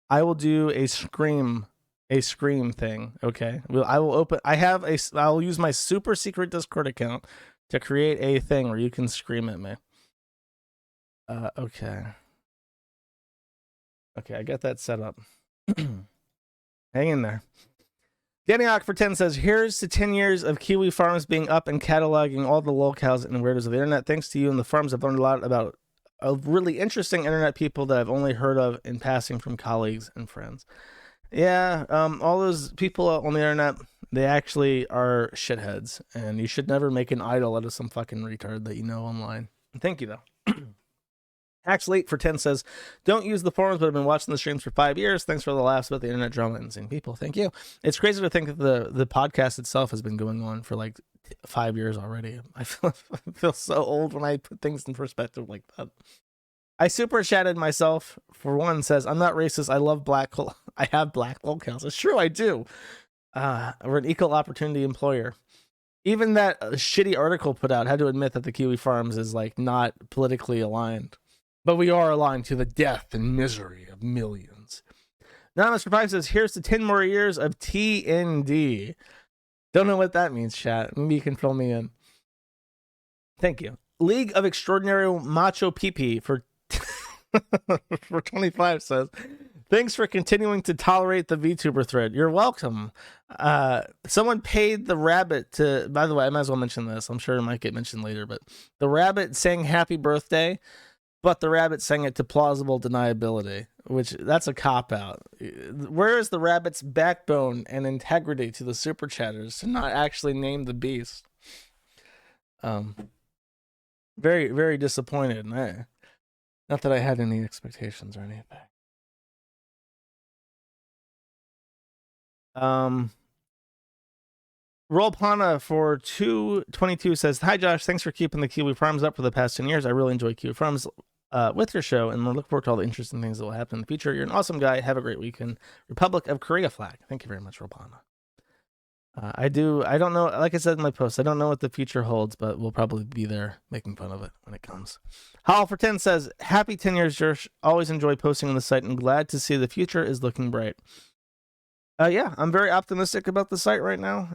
I will do a scream thing. Okay. I'll use my super secret Discord account to create a thing where you can scream at me. Okay. Okay, I got that set up. Hang in there. Daniok for 10 says, here's to 10 years of Kiwi Farms being up and cataloging all the lolcows and weirdos of the internet. Thanks to you and the farms, I've learned a lot about really interesting internet people that I've only heard of in passing from colleagues and friends. Yeah, all those people on the internet, they actually are shitheads, and you should never make an idol out of some fucking retard that you know online. Thank you, though. Axlate for 10 says, don't use the forums, but I've been watching the streams for 5 years. Thanks for the laughs about the internet drama and insane people. Thank you. It's crazy to think that the podcast itself has been going on for like 5 years already. I feel so old when I put things in perspective like that. I super chatted myself for one says, I'm not racist. I love black. I have black locales. It's true. I do. We're an equal opportunity employer. Even that shitty article put out had to admit that the Kiwi Farms is like not politically aligned. But we are aligned to the death and misery of millions. Anonymous for 5 says, here's to 10 more years of TND. Don't know what that means, chat. Maybe you can fill me in. Thank you. League of Extraordinary Macho PP for 25 says, thanks for continuing to tolerate the VTuber thread. You're welcome. Someone paid the rabbit to, by the way, I might as well mention this. I'm sure it might get mentioned later, but the rabbit sang happy birthday, but the rabbit sang it to plausible deniability, which that's a cop-out. Where is the rabbit's backbone and integrity to the super chatters to not actually name the beast? Very, very disappointed. Not that I had any expectations or anything. Rollpana for 222 says, hi Josh, thanks for keeping the Kiwi Farms up for the past 10 years. I really enjoy Kiwi Farms with your show, and I look forward to all the interesting things that will happen in the future. You're an awesome guy. Have a great weekend. Republic of Korea flag. Thank you very much, Rollpana. I don't know, like I said in my post, I don't know what the future holds, but we'll probably be there making fun of it when it comes. Howl for 10 says, happy 10 years, Josh. Always enjoy posting on the site and glad to see the future is looking bright. Yeah, I'm very optimistic about the site right now.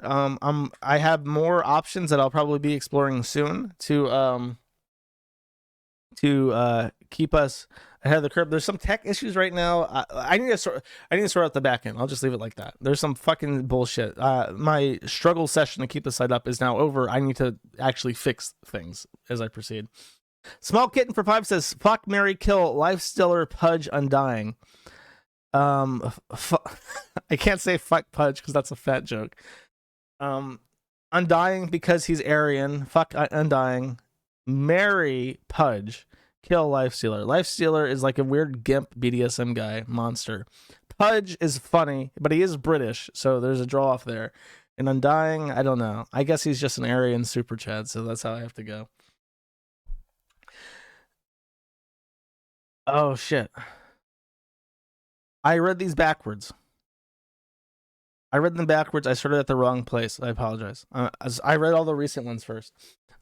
I have more options that I'll probably be exploring soon to keep us ahead of the curve. There's some tech issues right now. I need to sort out the back end. I'll just leave it like that. There's some fucking bullshit. My struggle session to keep the site up is now over. I need to actually fix things as I proceed. Small Kitten for 5 says, fuck, marry, kill, life stiller, Pudge, undying. I can't say fuck Pudge because that's a fat joke. Undying because he's Aryan. Fuck Undying. Marry Pudge. Kill Lifestealer. Lifestealer is like a weird gimp BDSM guy monster. Pudge is funny, but he is British, so there's a draw off there. And Undying, I don't know. I guess he's just an Aryan super Chad, so that's how I have to go. Oh shit. I read these backwards. I read them backwards. I started at the wrong place. I apologize. I read all the recent ones first.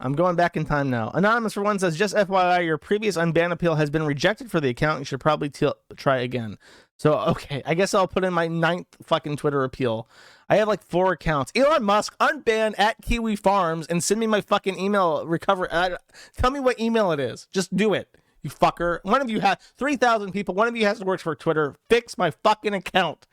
I'm going back in time now. Anonymous for 1 says, just FYI, your previous unban appeal has been rejected for the account. You should probably try again. So, okay. I guess I'll put in my 9th fucking Twitter appeal. I have like 4 accounts. Elon Musk, unban at Kiwi Farms and send me my fucking email tell me what email it is. Just do it. You fucker. One of you has 3,000 people. One of you has to work for Twitter. Fix my fucking account.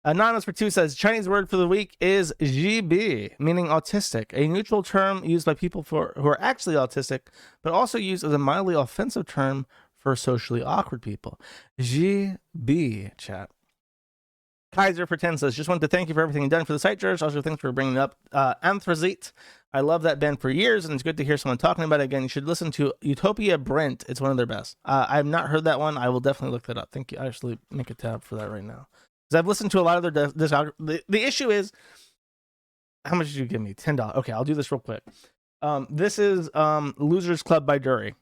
Anonymous for 2 says, Chinese word for the week is GB, meaning autistic, a neutral term used by people who are actually autistic, but also used as a mildly offensive term for socially awkward people. GB, chat. Kaiser for 10 says, just want to thank you for everything you've done for the site, George. Also, thanks for bringing up Anthracite. I love that band for years, and it's good to hear someone talking about it again. You should listen to Utopia Brent. It's one of their best. I've not heard that one. I will definitely look that up. Thank you. I actually make a tab for that right now. Because I've listened to a lot of their discography. The issue is, how much did you give me? $10. Okay, I'll do this real quick. This is Losers Club by Dury.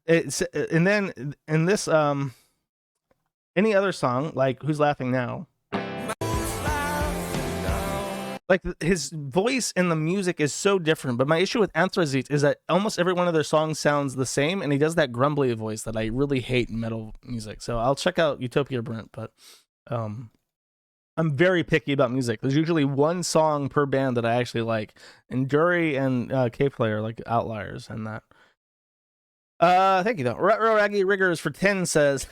It's, and then in this any other song like Who's Laughing Now, like his voice and the music is so different. But my issue with Anthracite is that almost every one of their songs sounds the same, and he does that grumbly voice that I really hate in metal music. So I'll check out Utopia Brent, but I'm very picky about music. There's usually one song per band that I actually like, and Dury and K-Play are like outliers in that. Thank you though. Raggy Riggers for 10 says,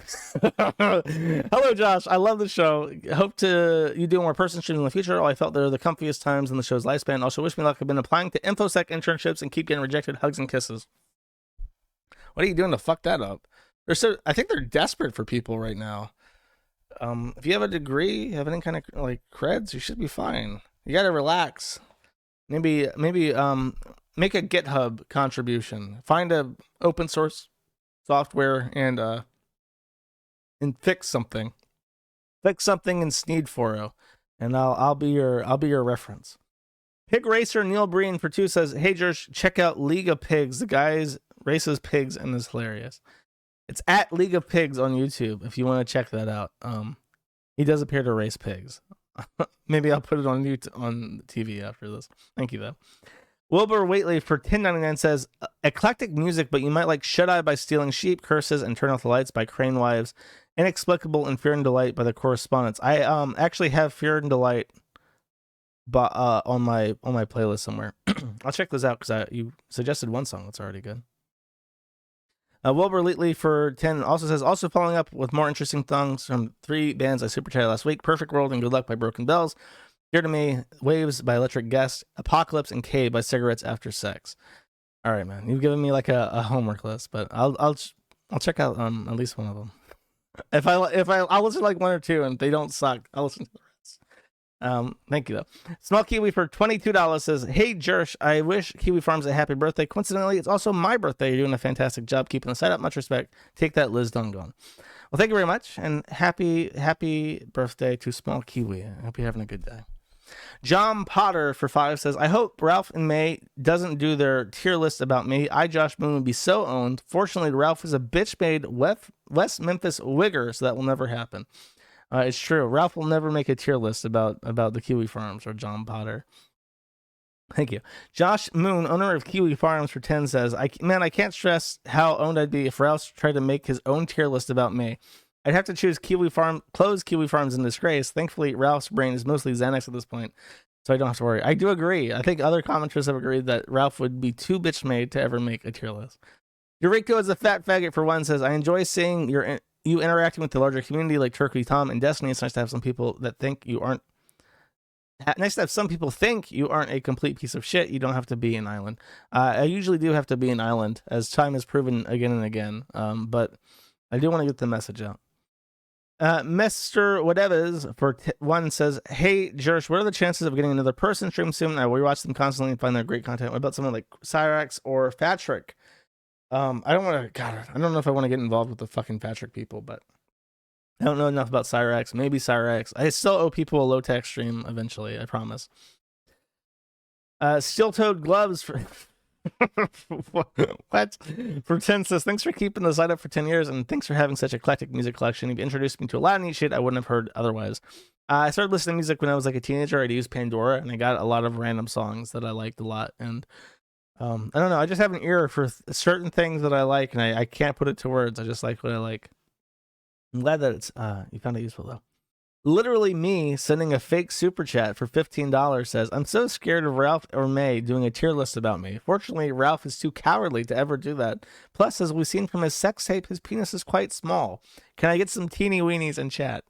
hello Josh, I love the show. Hope you do more person streams in the future. I felt they're the comfiest times in the show's lifespan. Also wish me luck. I've been applying to InfoSec internships and keep getting rejected. Hugs and kisses. What are you doing to fuck that up? I think they're desperate for people right now. If you have a degree, have any kind of like creds, you should be fine. You gotta relax. Maybe make a GitHub contribution. Find a open source software and fix something. Fix something in Sneed 4.0, and I'll be your reference. Pig Racer Neil Breen for 2 says, "Hey George, check out League of Pigs. The guys races pigs and is hilarious. It's at League of Pigs on YouTube if you want to check that out. He does appear to race pigs. Maybe I'll put it on TV after this. Thank you though." Wilbur Waitley for $10.99 says, eclectic music, but you might like Shut Eye by Stealing Sheep, Curses, and Turn Off the Lights by Crane Wives, Inexplicable and Fear and Delight by The Correspondents. I actually have Fear and Delight on my playlist somewhere. I'll check those out because you suggested one song that's already good. Wilbur Waitley for 10 also says, also following up with more interesting songs from 3 bands I super chatted last week: Perfect World and Good Luck by Broken Bells, Dear to Me, Waves by Electric Guest, Apocalypse, and K by Cigarettes After Sex. All right, man. You've given me like a homework list, but I'll check out at least one of them. I'll listen to like 1 or 2, and if they don't suck, I'll listen to the rest. Thank you though. Small Kiwi for $22 says, "Hey Jersh, I wish Kiwi Farms a happy birthday. Coincidentally, it's also my birthday. You're doing a fantastic job keeping the site up. Much respect. Take that, Liz Dungon." Well, thank you very much, and happy birthday to Small Kiwi. I hope you're having a good day. John Potter for 5 says, "I hope Ralph and May doesn't do their tier list about me. I, Josh Moon, would be so owned. Fortunately, Ralph is a bitch-made West Memphis wigger, so that will never happen." It's true. Ralph will never make a tier list about the Kiwi Farms or John Potter. Thank you. Josh Moon, owner of Kiwi Farms for 10 says, I can't stress how owned I'd be if Ralph tried to make his own tier list about me. I'd have to choose close Kiwi Farms in disgrace. Thankfully, Ralph's brain is mostly Xanax at this point, so I don't have to worry. I do agree. I think other commenters have agreed that Ralph would be too bitch-made to ever make a tier list. Eureka is a fat faggot for 1 says, "I enjoy seeing you interacting with the larger community like Turkey Tom and Destiny. It's nice to have some people that think you aren't. Nice to have some people think you aren't a complete piece of shit. You don't have to be an island." I usually do have to be an island, as time has proven again and again. But I do want to get the message out. Mr. Whatevers for 1 says, "Hey Jersh, what are the chances of getting another person stream soon? I rewatch them constantly and find their great content. What about someone like Cyrax or Fatrick? I don't know if I want to get involved with the fucking Fatrick people, but I don't know enough about Cyrax. Maybe Cyrax. I still owe people a Lowtax stream eventually, I promise." Steel-toed gloves for what? For 10 says, "Thanks for keeping the site up for 10 years, and thanks for having such eclectic music collection. You've introduced me to a lot of neat shit I wouldn't have heard otherwise. I started listening to music when I was like a teenager. I'd use Pandora, and I got a lot of random songs that I liked a lot. And I don't know, I just have an ear for certain things that I like, and I can't put it to words. I just like what I like. I'm glad that it's you found it useful though. Literally me sending a fake super chat for $15 says, "I'm so scared of Ralph or May doing a tier list about me. Fortunately, Ralph is too cowardly to ever do that. Plus, as we've seen from his sex tape, his penis is quite small. Can I get some teeny weenies in chat?"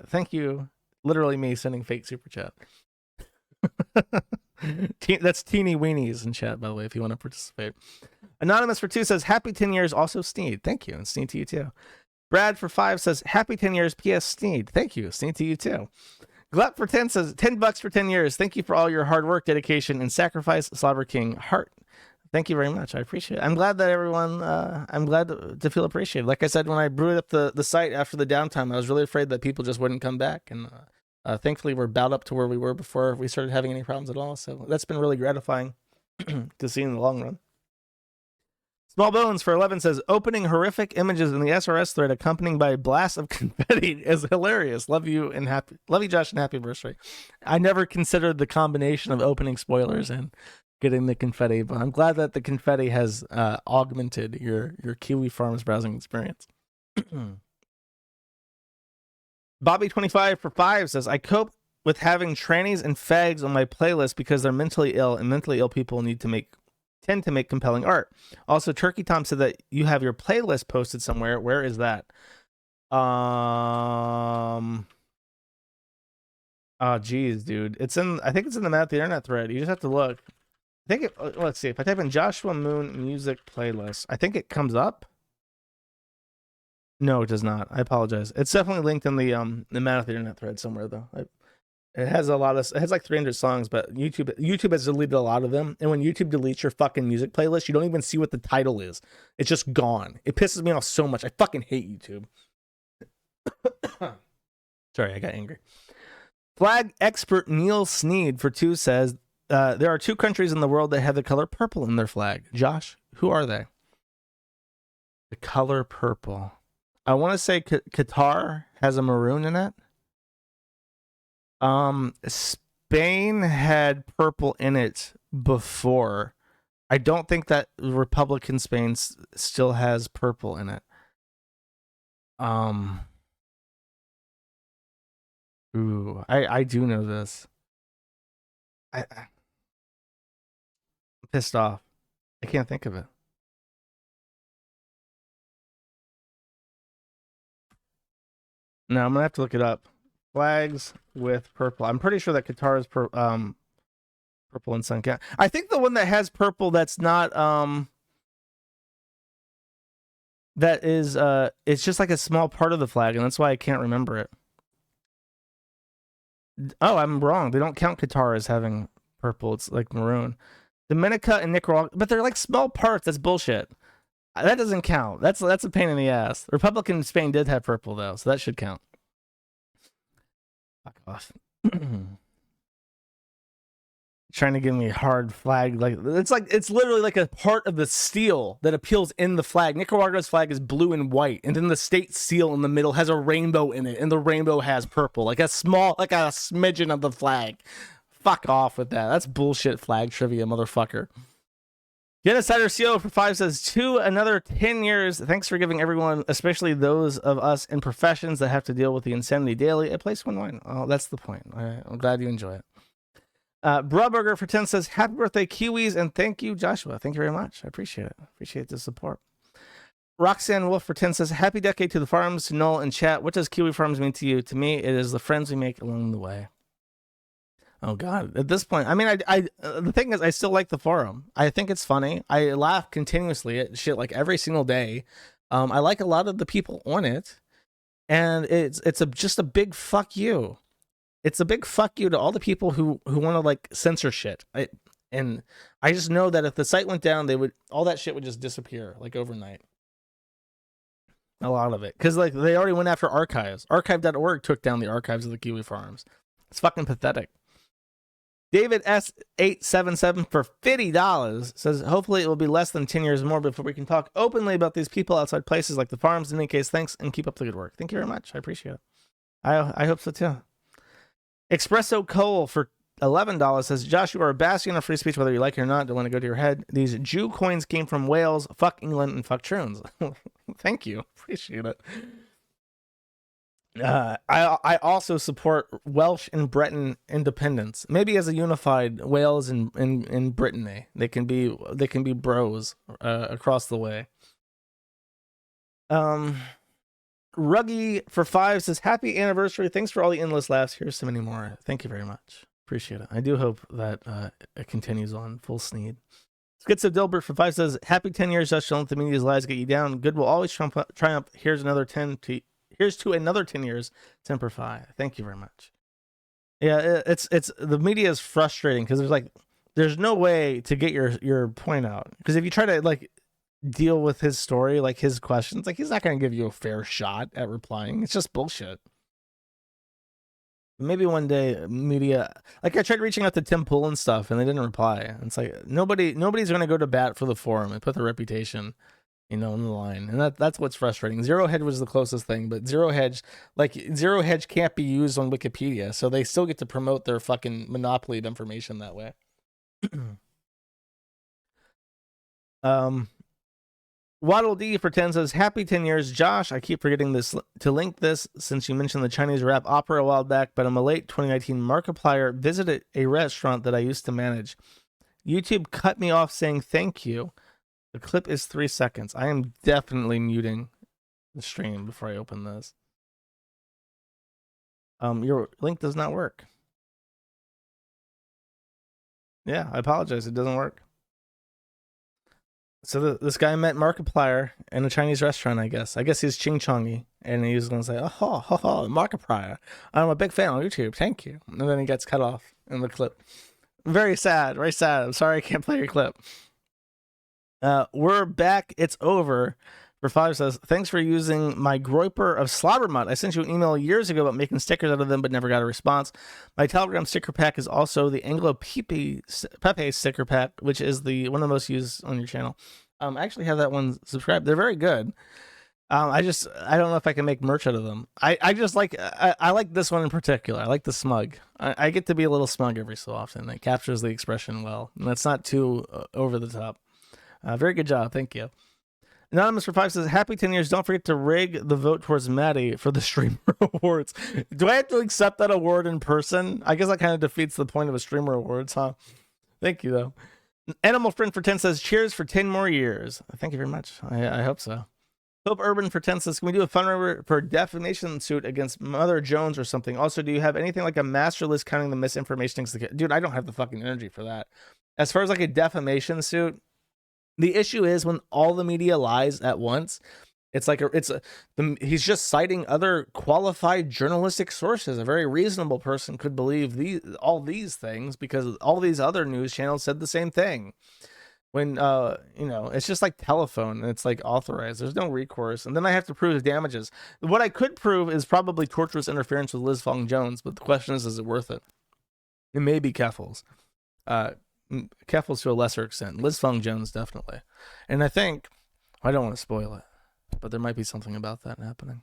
Thank you. Literally me sending fake super chat. That's teeny weenies in chat, by the way, if you want to participate. Anonymous for 2 says, happy 10 years, also Sneed. Thank you, and Sneed to you too. Brad for 5 says, happy 10 years, PS Sneed. Thank you, Sneed to you too. Glut for 10 says, $10 for 10 years. Thank you for all your hard work, dedication, and sacrifice, Slobber King Heart. Thank you very much. I appreciate it. I'm glad that everyone, I'm glad to feel appreciated. Like I said, when I brewed up the site after the downtime, I was really afraid that people just wouldn't come back. And thankfully, we're about up to where we were before we started having any problems at all. So that's been really gratifying to see in the long run. Small Bones for 11 says, opening horrific images in the SRS thread accompanied by a blast of confetti is hilarious. Love you, Josh, and happy anniversary. I never considered the combination of opening spoilers and getting the confetti, but I'm glad that the confetti has augmented your Kiwi Farms browsing experience. Bobby25 for 5 says, I cope with having trannies and fags on my playlist because they're mentally ill, and mentally ill people tend to make compelling art. Also, Turkey Tom said that you have your playlist posted somewhere. Where is that? Oh geez, dude. I think it's in the Map the Internet thread. You just have to look. I think let's see. If I type in Joshua Moon music playlist, I think it comes up. No, it does not. I apologize. It's definitely linked in the Map the Internet thread somewhere though. It has like 300 songs, but YouTube has deleted a lot of them. And when YouTube deletes your fucking music playlist, you don't even see what the title is. It's just gone. It pisses me off so much. I fucking hate YouTube. Sorry, I got angry. Flag expert Neil Sneed for 2 says, there are 2 countries in the world that have the color purple in their flag. Josh, who are they? The color purple. I want to say Qatar has a maroon in it. Spain had purple in it before. I don't think that Republican Spain still has purple in it. Ooh, I do know this. I'm pissed off. I can't think of it. No, I'm gonna have to look it up. Flags with purple. I'm pretty sure that Qatar is purple and sun. I think the one that has purple that's not that is it's just like a small part of the flag, and that's why I can't remember it. Oh, I'm wrong. They don't count Qatar as having purple. It's like maroon. Dominica and Nicaragua, but they're like small parts. That's bullshit. That doesn't count. That's a pain in the ass. Republican Spain did have purple though, so that should count. Fuck off. Trying to give me a hard flag. It's literally like a part of the steel that appeals in the flag. Nicaragua's flag is blue and white, and then the state seal in the middle has a rainbow in it, and the rainbow has purple, like a smidgen of the flag. Fuck off with that. That's bullshit flag trivia, motherfucker. Genocider CO for 5 says, to another 10 years. Thanks for giving everyone, especially those of us in professions that have to deal with the insanity daily, a place one wine. Oh, that's the point. I'm glad you enjoy it. Brubburger for 10 says, happy birthday, Kiwis, and thank you, Joshua. Thank you very much. I appreciate it. Appreciate the support. Roxanne Wolf for 10 says, happy decade to the farms, to Null and chat. What does Kiwi Farms mean to you? To me, it is the friends we make along the way. Oh God! At this point, I mean, I the thing is, I still like the forum. I think it's funny. I laugh continuously at shit like every single day. I like a lot of the people on it, and it's just a big fuck you. It's a big fuck you to all the people who want to like censor shit. And I just know that if the site went down, all that shit would just disappear like overnight. A lot of it, because like they already went after archives. Archive.org took down the archives of the Kiwi Farms. It's fucking pathetic. David S877 for $50 says, hopefully it will be less than 10 years more before we can talk openly about these people outside places like the farms. In any case, thanks and keep up the good work. Thank you very much. I appreciate it. I hope so too. Espresso Cole for $11 says, Josh, you are a bastion of free speech, whether you like it or not. Don't want to go to your head. These Jew coins came from Wales. Fuck England and fuck Troons. Thank you. Appreciate it. I also support Welsh and Breton independence. Maybe as a unified Wales and Brittany, they can be bros across the way. Ruggy for 5 says, happy anniversary. Thanks for all the endless laughs. Here's so many more. Thank you very much. Appreciate it. I do hope that it continues on full Sneed. Skits of Dilbert for 5 says, happy 10 years, Josh. Don't let the media's lies get you down. Good will always triumph. Here's to another 10 years, Semper Fi. Thank you very much. Yeah, it's the media is frustrating because there's no way to get your point out. Because if you try to like deal with his story, like his questions, like he's not going to give you a fair shot at replying. It's just bullshit. Maybe one day media, like I tried reaching out to Tim Pool and stuff, and they didn't reply. It's like nobody's going to go to bat for the forum and put their reputation, on the line, and that's what's frustrating. Zero Hedge was the closest thing, but Zero Hedge can't be used on Wikipedia, so they still get to promote their fucking monopoly of information that way. Waddle D for 10 says, happy 10 years, Josh. I keep forgetting to link this since you mentioned the Chinese rap opera a while back, but I'm a late 2019 Markiplier visited a restaurant that I used to manage. YouTube cut me off saying thank you. The clip is 3 seconds. I am definitely muting the stream before I open this. Your link does not work. Yeah, I apologize. It doesn't work. So this guy met Markiplier in a Chinese restaurant, I guess. I guess he's Ching Chongy, and he was going to say, oh, Markiplier. I'm a big fan on YouTube. Thank you. And then he gets cut off in the clip. Very sad. Very sad. I'm sorry I can't play your clip. We're back. It's over. For 5 says, thanks for using my Groiper of Slobbermutt. I sent you an email years ago about making stickers out of them, but never got a response. My Telegram sticker pack is also the Anglo Pepe sticker pack, which is one of the most used on your channel. I actually have that one subscribed. They're very good. I don't know if I can make merch out of them. I just like, I like this one in particular. I like the smug. I get to be a little smug every so often. It captures the expression well, and that's not too over the top. Very good job. Thank you. Anonymous for 5 says, happy 10 years. Don't forget to rig the vote towards Maddie for the streamer awards. Do I have to accept that award in person? I guess that kind of defeats the point of a streamer awards, huh? Thank you, though. Animal Friend for 10 says, cheers for 10 more years. Thank you very much. I hope so. Hope Urban for 10 says, can we do a fundraiser for a defamation suit against Mother Jones or something? Also, do you have anything like a master list counting the misinformation? Dude, I don't have the fucking energy for that. As far as like a defamation suit, the issue is when all the media lies at once, it's like he's just citing other qualified journalistic sources. A very reasonable person could believe all these things because all these other news channels said the same thing. When it's just like telephone and it's like authorized. There's no recourse, and then I have to prove damages. What I could prove is probably torturous interference with Liz Fong Jones, but the question is it worth it? It may be Keffels. Keffels to a lesser extent. Liz Fong Jones, definitely. And I think, I don't want to spoil it, but there might be something about that happening.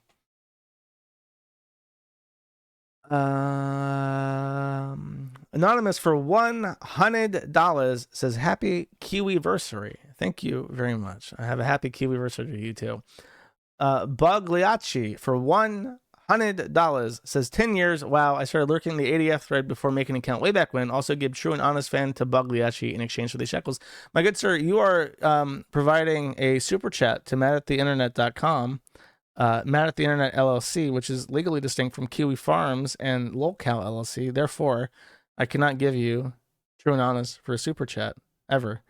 Anonymous for $100 says, happy Kiwi-versary. Thank you very much. I have a happy Kiwi-versary to you too. Bugliacci for $100 says 10 years. Wow, I started lurking the ADF thread before making an account way back when. Also give true and honest fan to Bugliacci in exchange for the shekels. My good sir, you are providing a super chat to mattattheinternet.com, Matt at the Internet LLC, which is legally distinct from Kiwi Farms and Lolcow LLC. Therefore, I cannot give you true and honest for a super chat ever.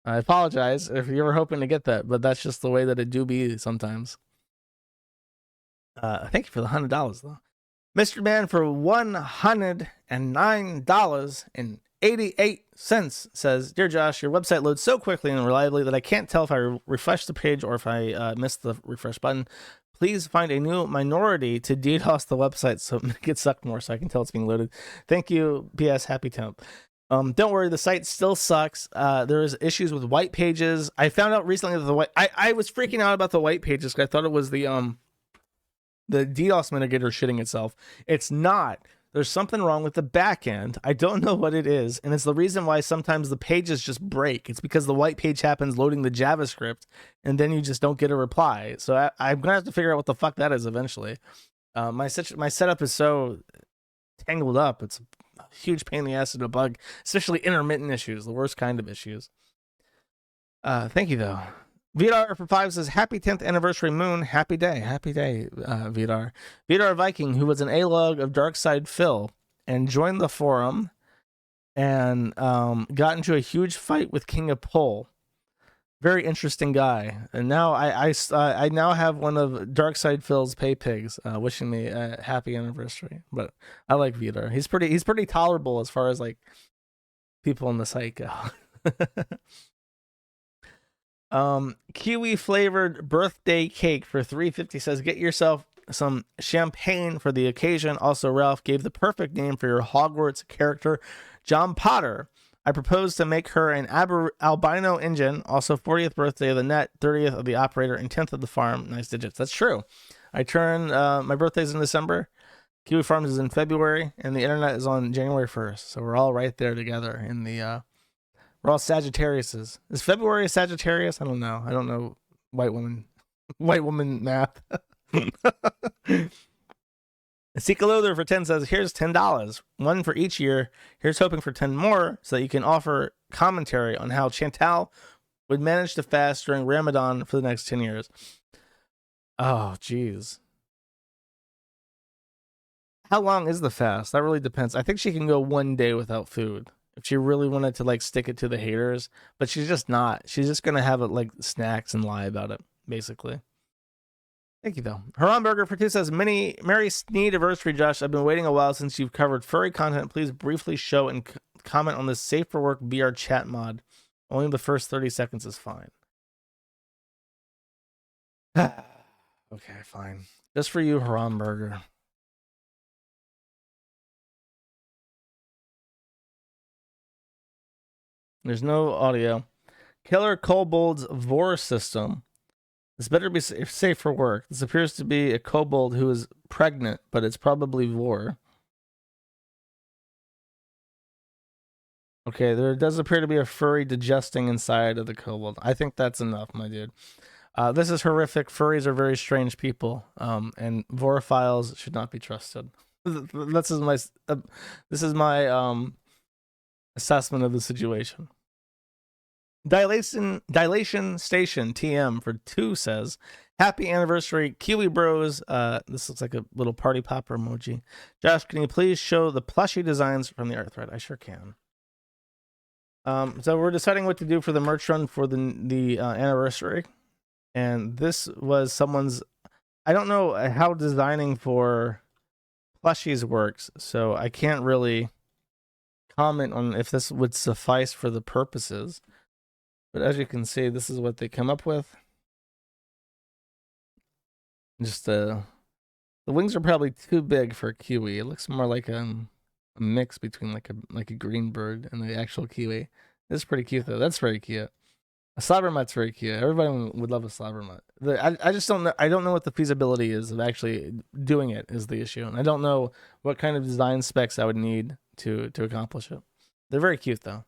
I apologize if you were hoping to get that, but that's just the way that it do be sometimes. Thank you for the $100 though. Mr. Man for $109.88 says, dear Josh, your website loads so quickly and reliably that I can't tell if I refresh the page or if I missed the refresh button. Please find a new minority to DDoS the website so it gets sucked more so I can tell it's being loaded. Thank you. PS Happy Temp. Don't worry, the site still sucks. There is issues with white pages. I found out recently that I was freaking out about the white pages because I thought it was the DDoS mitigator shitting itself. It's not. There's something wrong with the back end. I don't know what it is, and it's the reason why sometimes the pages just break. It's because the white page happens loading the JavaScript, and then you just don't get a reply. So I'm gonna have to figure out what the fuck that is eventually. My setup is so tangled up. It's a huge pain in the ass to debug, especially intermittent issues, the worst kind of issues. Thank you though. Vidar for 5 says, happy 10th anniversary moon. Happy day, Vidar. Vidar Viking, who was an A-log of Darkside Phil and joined the forum and got into a huge fight with King of Pole. very interesting guy. And now I now have one of Darkside Phil's pay pigs wishing me a happy anniversary. But I like Vidar. He's pretty tolerable as far as like people on the site go. Kiwi flavored birthday cake for $3.50 says, get yourself some champagne for the occasion. Also, Ralph gave the perfect name for your Hogwarts character, John Potter. I propose to make her an albino engine. Also, 40th birthday of the net, 30th of the operator, and 10th of the farm. Nice digits. That's true. I turn my birthday's in December. Kiwi Farms is in February, and the internet is on January 1st. So we're all right there together in the we're all Sagittariuses. Is February a Sagittarius? I don't know. I don't know white woman math. Seek a Loather for 10 says, here's $10. One for each year. Here's hoping for 10 more so that you can offer commentary on how Chantal would manage to fast during Ramadan for the next 10 years. Oh, jeez. How long is the fast? That really depends. I think she can go 1 day without food if she really wanted to like stick it to the haters, but she's just not. She's just going to have it like snacks and lie about it, basically. Thank you, though. Haran Burger for 2 says, Merry Sneed anniversary, Josh. I've been waiting a while since you've covered furry content. Please briefly show and comment on this Safe for Work VR chat mod. Only the first 30 seconds is fine. Okay, fine. Just for you, Haran Burger. There's no audio. Killer Kobold's Vor system. This better be safe for work. This appears to be a kobold who is pregnant, but it's probably Vor. Okay, there does appear to be a furry digesting inside of the kobold. I think that's enough, my dude. This is horrific. Furries are very strange people, and vorophiles should not be trusted. This is my assessment of the situation. Dilation Station TM for 2 says, happy anniversary, Kiwi Bros. This looks like a little party popper emoji. Josh, can you please show the plushie designs from the art thread? I sure can. So we're deciding what to do for the merch run for the anniversary. And this was someone's, I don't know how designing for plushies works, so I can't really comment on if this would suffice for the purposes. But as you can see, this is what they come up with. Just the wings are probably too big for a kiwi. It looks more like a mix between like a green bird and the actual kiwi. It's pretty cute though. That's very cute. A slobbermutt's very cute. Everybody would love a slobbermutt. I just don't know. I don't know what the feasibility is of actually doing it is the issue, and I don't know what kind of design specs I would need to accomplish it. They're very cute though.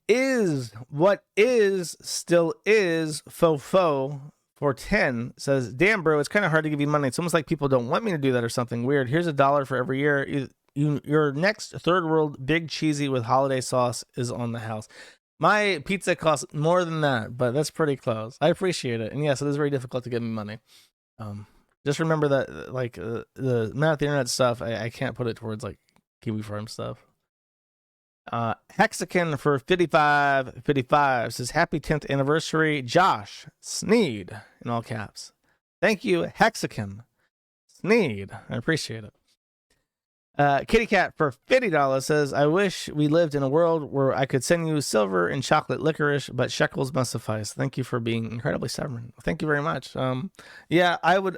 Is what is still is fofo for 10 says, damn bro, it's kind of hard to give you money. It's almost like people don't want me to do that or something weird. Here's $1 for every year. Your next third world big cheesy with holiday sauce is on the house. My pizza costs more than that, but that's pretty close. I appreciate it. And yes, it is very difficult to give me money. Just remember that like the amount of the internet stuff, I can't put it towards like Kiwi Farm stuff. Hexagon for 55 says, happy 10th anniversary, Josh Sneed, in all caps. Thank you, Hexagon Sneed. I appreciate it. Kitty Cat for $50 says, I wish we lived in a world where I could send you silver and chocolate licorice, but shekels must suffice. Thank you for being incredibly stubborn. Thank you very much. Yeah, I would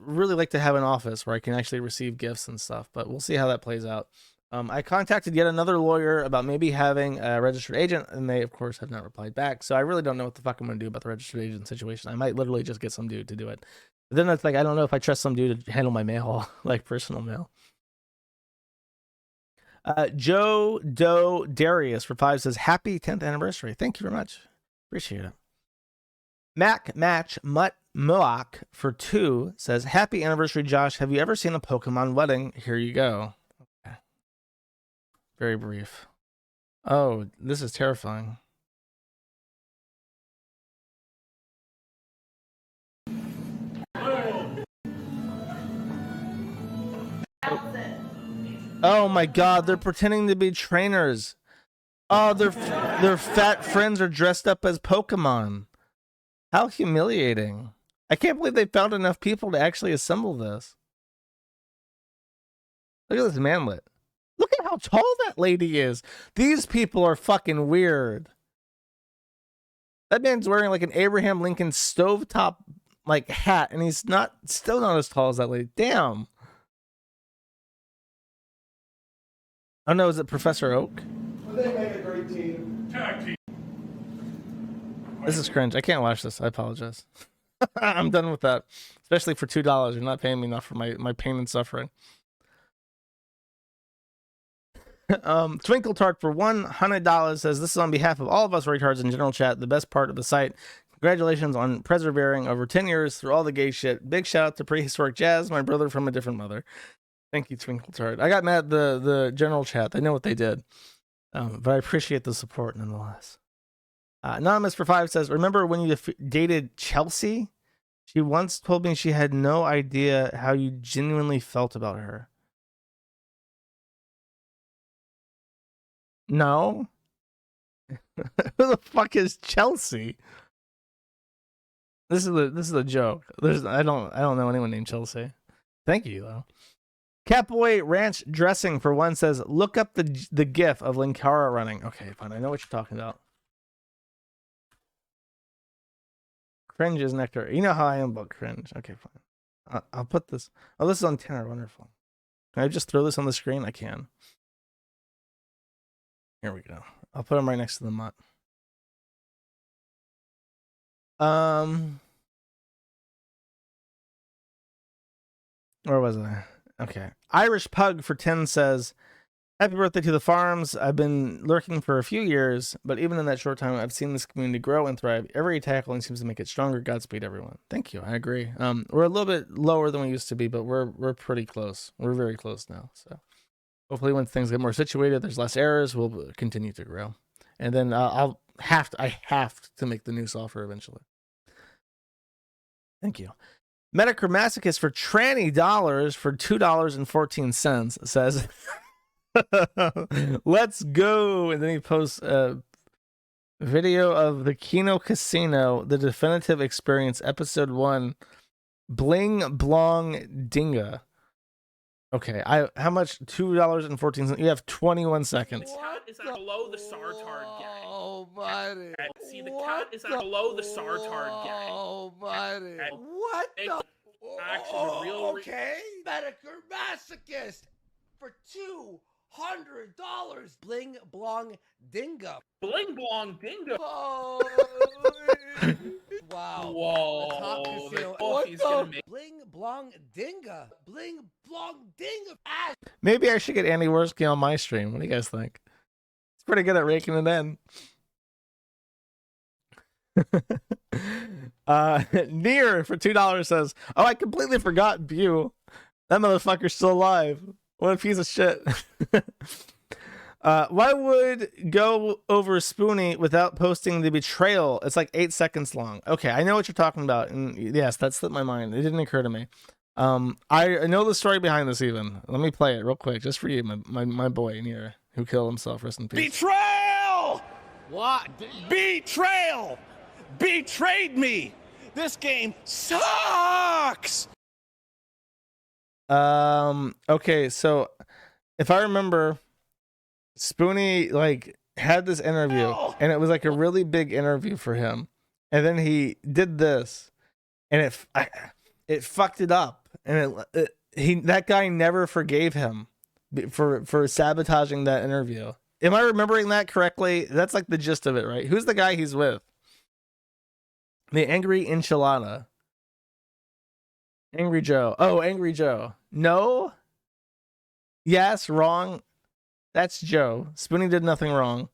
really like to have an office where I can actually receive gifts and stuff, but we'll see how that plays out. I contacted yet another lawyer about maybe having a registered agent, and they, of course, have not replied back. So I really don't know what the fuck I'm going to do about the registered agent situation. I might literally just get some dude to do it. But then it's like, I don't know if I trust some dude to handle my mail, like personal mail. Joe Doe Darius for 5 says, happy 10th anniversary. Thank you very much. Appreciate it. Mac Match Mutt Moak for 2 says, happy anniversary, Josh. Have you ever seen a Pokemon wedding? Here you go. Very brief. Oh, this is terrifying. Oh my god, they're pretending to be trainers. Oh, their fat friends are dressed up as Pokemon. How humiliating. I can't believe they found enough people to actually assemble this. Look at this manlet. Look at how tall that lady is. These people are fucking weird. That man's wearing like an Abraham Lincoln stovetop like hat, and he's still not as tall as that lady. Damn. Oh no, is it Professor Oak? Well, they make a great team. Tag team. This is cringe. I can't watch this. I apologize. I'm done with that. Especially for $2. You're not paying me enough for my pain and suffering. Twinkle Tart for $100 says, this is on behalf of all of us retards in general chat, the best part of the site. Congratulations on persevering over 10 years through all the gay shit. Big shout out to Prehistoric Jazz, my brother from a different mother. Thank you, Twinkle Tart. I got mad at the general chat. They know what they did. But I appreciate the support nonetheless. Anonymous for 5 says, remember when you dated Chelsea? She once told me she had no idea how you genuinely felt about her. No. Who the fuck is Chelsea? This is a joke. I don't know anyone named Chelsea. Thank you though. Catboy Ranch Dressing for 1 says, look up the gif of Linkara running. Okay, fine. I know what you're talking about. Cringe is nectar. You know how I am about cringe. Okay, fine. I'll put this. Oh, this is on Tanner. Wonderful. Can I just throw this on the screen? I can. Here we go. I'll put them right next to the mutt. Where was I? Okay. Irish Pug for 10 says, happy birthday to the farms. I've been lurking for a few years, but even in that short time, I've seen this community grow and thrive. Every tackling seems to make it stronger. Godspeed, everyone. Thank you. I agree. We're a little bit lower than we used to be, but we're pretty close. We're very close now. So hopefully once things get more situated, there's less errors, we'll continue to grow. And then I have to make the news offer eventually. Thank you. Metachromaticus for tranny dollars for $2.14 says, let's go. And then he posts a video of the Kino Casino, the definitive experience, episode 1, Bling Blong Dinga. Okay, how much? $2.14. You have 21 seconds. The cat is below the Sartard gang. Oh, buddy. See, the cat is below the Sartard gang. Oh, buddy. What the? Okay. Medicare masochist for $200. Bling Blong Dinga. Bling Blong Dinga. Oh. Wow. Whoa. The top casino. What the? Bling Blong Dinga. Bling Blong Dinga. Ass. Maybe I should get Andy Worski on my stream. What do you guys think? He's pretty good at raking it in. Near for $2 says, oh, I completely forgot Bew. That motherfucker's still alive. What a piece of shit. Why would go over Spoony without posting the betrayal? It's like 8 seconds long. Okay, I know what you're talking about, and yes, that slipped my mind. It didn't occur to me. I know the story behind this even. Let me play it real quick, just for you, my boy Near, who killed himself. Rest in peace. Betrayal! What? Betrayal! Betrayed me! This game sucks! Okay, so if I remember, Spoony like had this interview, and it was like a really big interview for him, and then he did this, and it fucked it up, and that guy never forgave him for sabotaging that interview. Am I remembering that correctly? That's like the gist of it, right? Who's the guy he's with? The Angry Enchilada. Angry Joe. Oh, Angry Joe. No. Yes, wrong. That's Joe. Spoony did nothing wrong.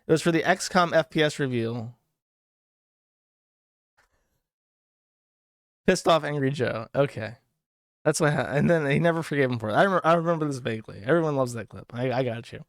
It was for the XCOM FPS review. Pissed off Angry Joe. Okay. That's what happened. And then he never forgave him for it. I remember this vaguely. Everyone loves that clip. I got you.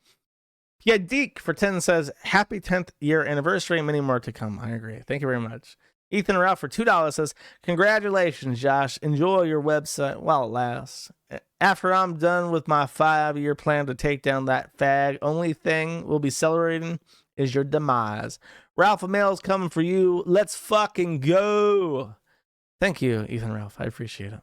Yeah, Deke for 10 says, happy 10th year anniversary. Many more to come. I agree. Thank you very much. Ethan Ralph for $2 says, congratulations, Josh. Enjoy your website while it lasts. After I'm done with my 5-year plan to take down that fag, only thing we'll be celebrating is your demise. Ralph Mail's coming for you. Let's fucking go. Thank you, Ethan Ralph. I appreciate it.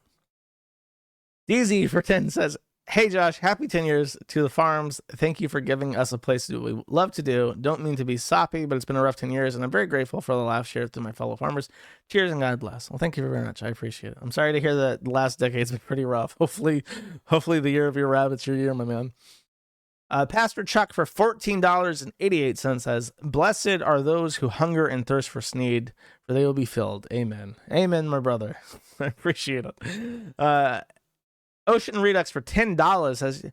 DZ for 10 says, hey, Josh, happy 10 years to the farms. Thank you for giving us a place to do what we love to do. Don't mean to be soppy, but it's been a rough 10 years, and I'm very grateful for the laughs shared through my fellow farmers. Cheers and God bless. Well, thank you very much. I appreciate it. I'm sorry to hear that the last decade's been pretty rough. Hopefully the year of your rabbit's your year, my man. Pastor Chuck for $14.88 says, blessed are those who hunger and thirst for Sneed, for they will be filled. Amen. Amen, my brother. I appreciate it. Ocean Redux for $10 says,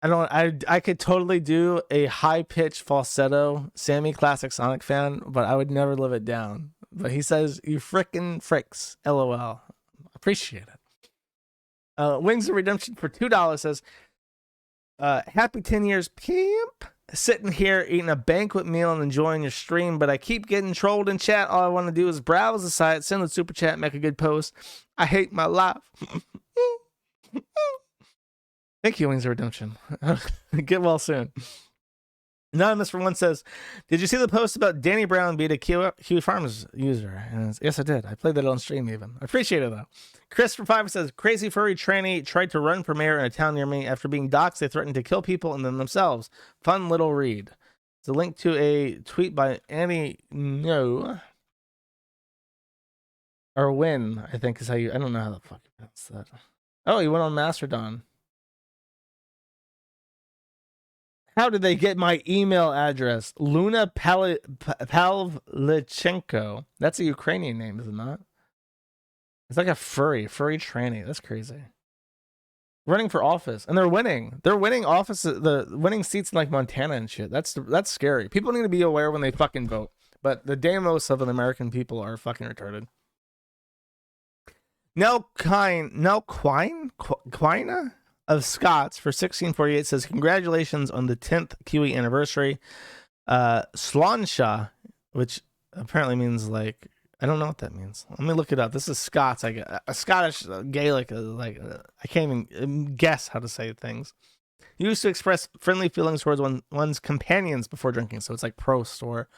I could totally do a high-pitched falsetto Sammy Classic Sonic fan, but I would never live it down. But he says, you frickin' fricks, LOL. Appreciate it. Wings of Redemption for $2 says, happy 10 years, pimp. Sitting here eating a banquet meal and enjoying your stream, but I keep getting trolled in chat. All I want to do is browse the site, send a super chat, make a good post. I hate my life. Thank you, Wings of Redemption. Get well soon. Anonymous for one says, did you see the post about Danny Brown being a Kiwi Farms user? And yes, I did. I played that on stream even. I appreciate it, though. Chris for 5 says, crazy furry tranny tried to run for mayor in a town near me. After being doxxed, they threatened to kill people and then themselves. Fun little read. It's a link to a tweet by Annie No. Or Win, I think is how you... I don't know how the fuck you pronounce that. Oh, he went on Mastodon. How did they get my email address? Luna Pavlichenko. That's a Ukrainian name, is it not? It's like a furry tranny. That's crazy. Running for office, and they're winning. They're winning offices. The winning seats in like Montana and shit. That's scary. People need to be aware when they fucking vote. But the demos of an American people are fucking retarded. Quina of Scots for 1648 says, congratulations on the 10th Kiwi anniversary. Slansha, which apparently means like, I don't know what that means. Let me look it up. This is Scots. I get a Scottish Gaelic. I can't even guess how to say things. Used to express friendly feelings towards one's companions before drinking. So it's like prost or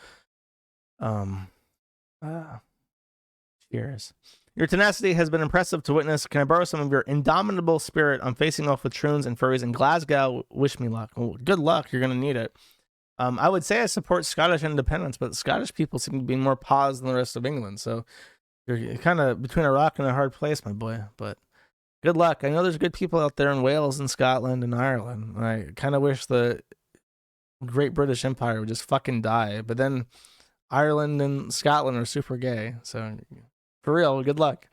cheers. Your tenacity has been impressive to witness. Can I borrow some of your indomitable spirit on facing off with troons and furries in Glasgow? Wish me luck. Well, good luck. You're going to need it. I would say I support Scottish independence, but Scottish people seem to be more paused than the rest of England. So you're kind of between a rock and a hard place, my boy. But good luck. I know there's good people out there in Wales and Scotland and Ireland. I kind of wish the Great British Empire would just fucking die. But then Ireland and Scotland are super gay. So... for real, good luck.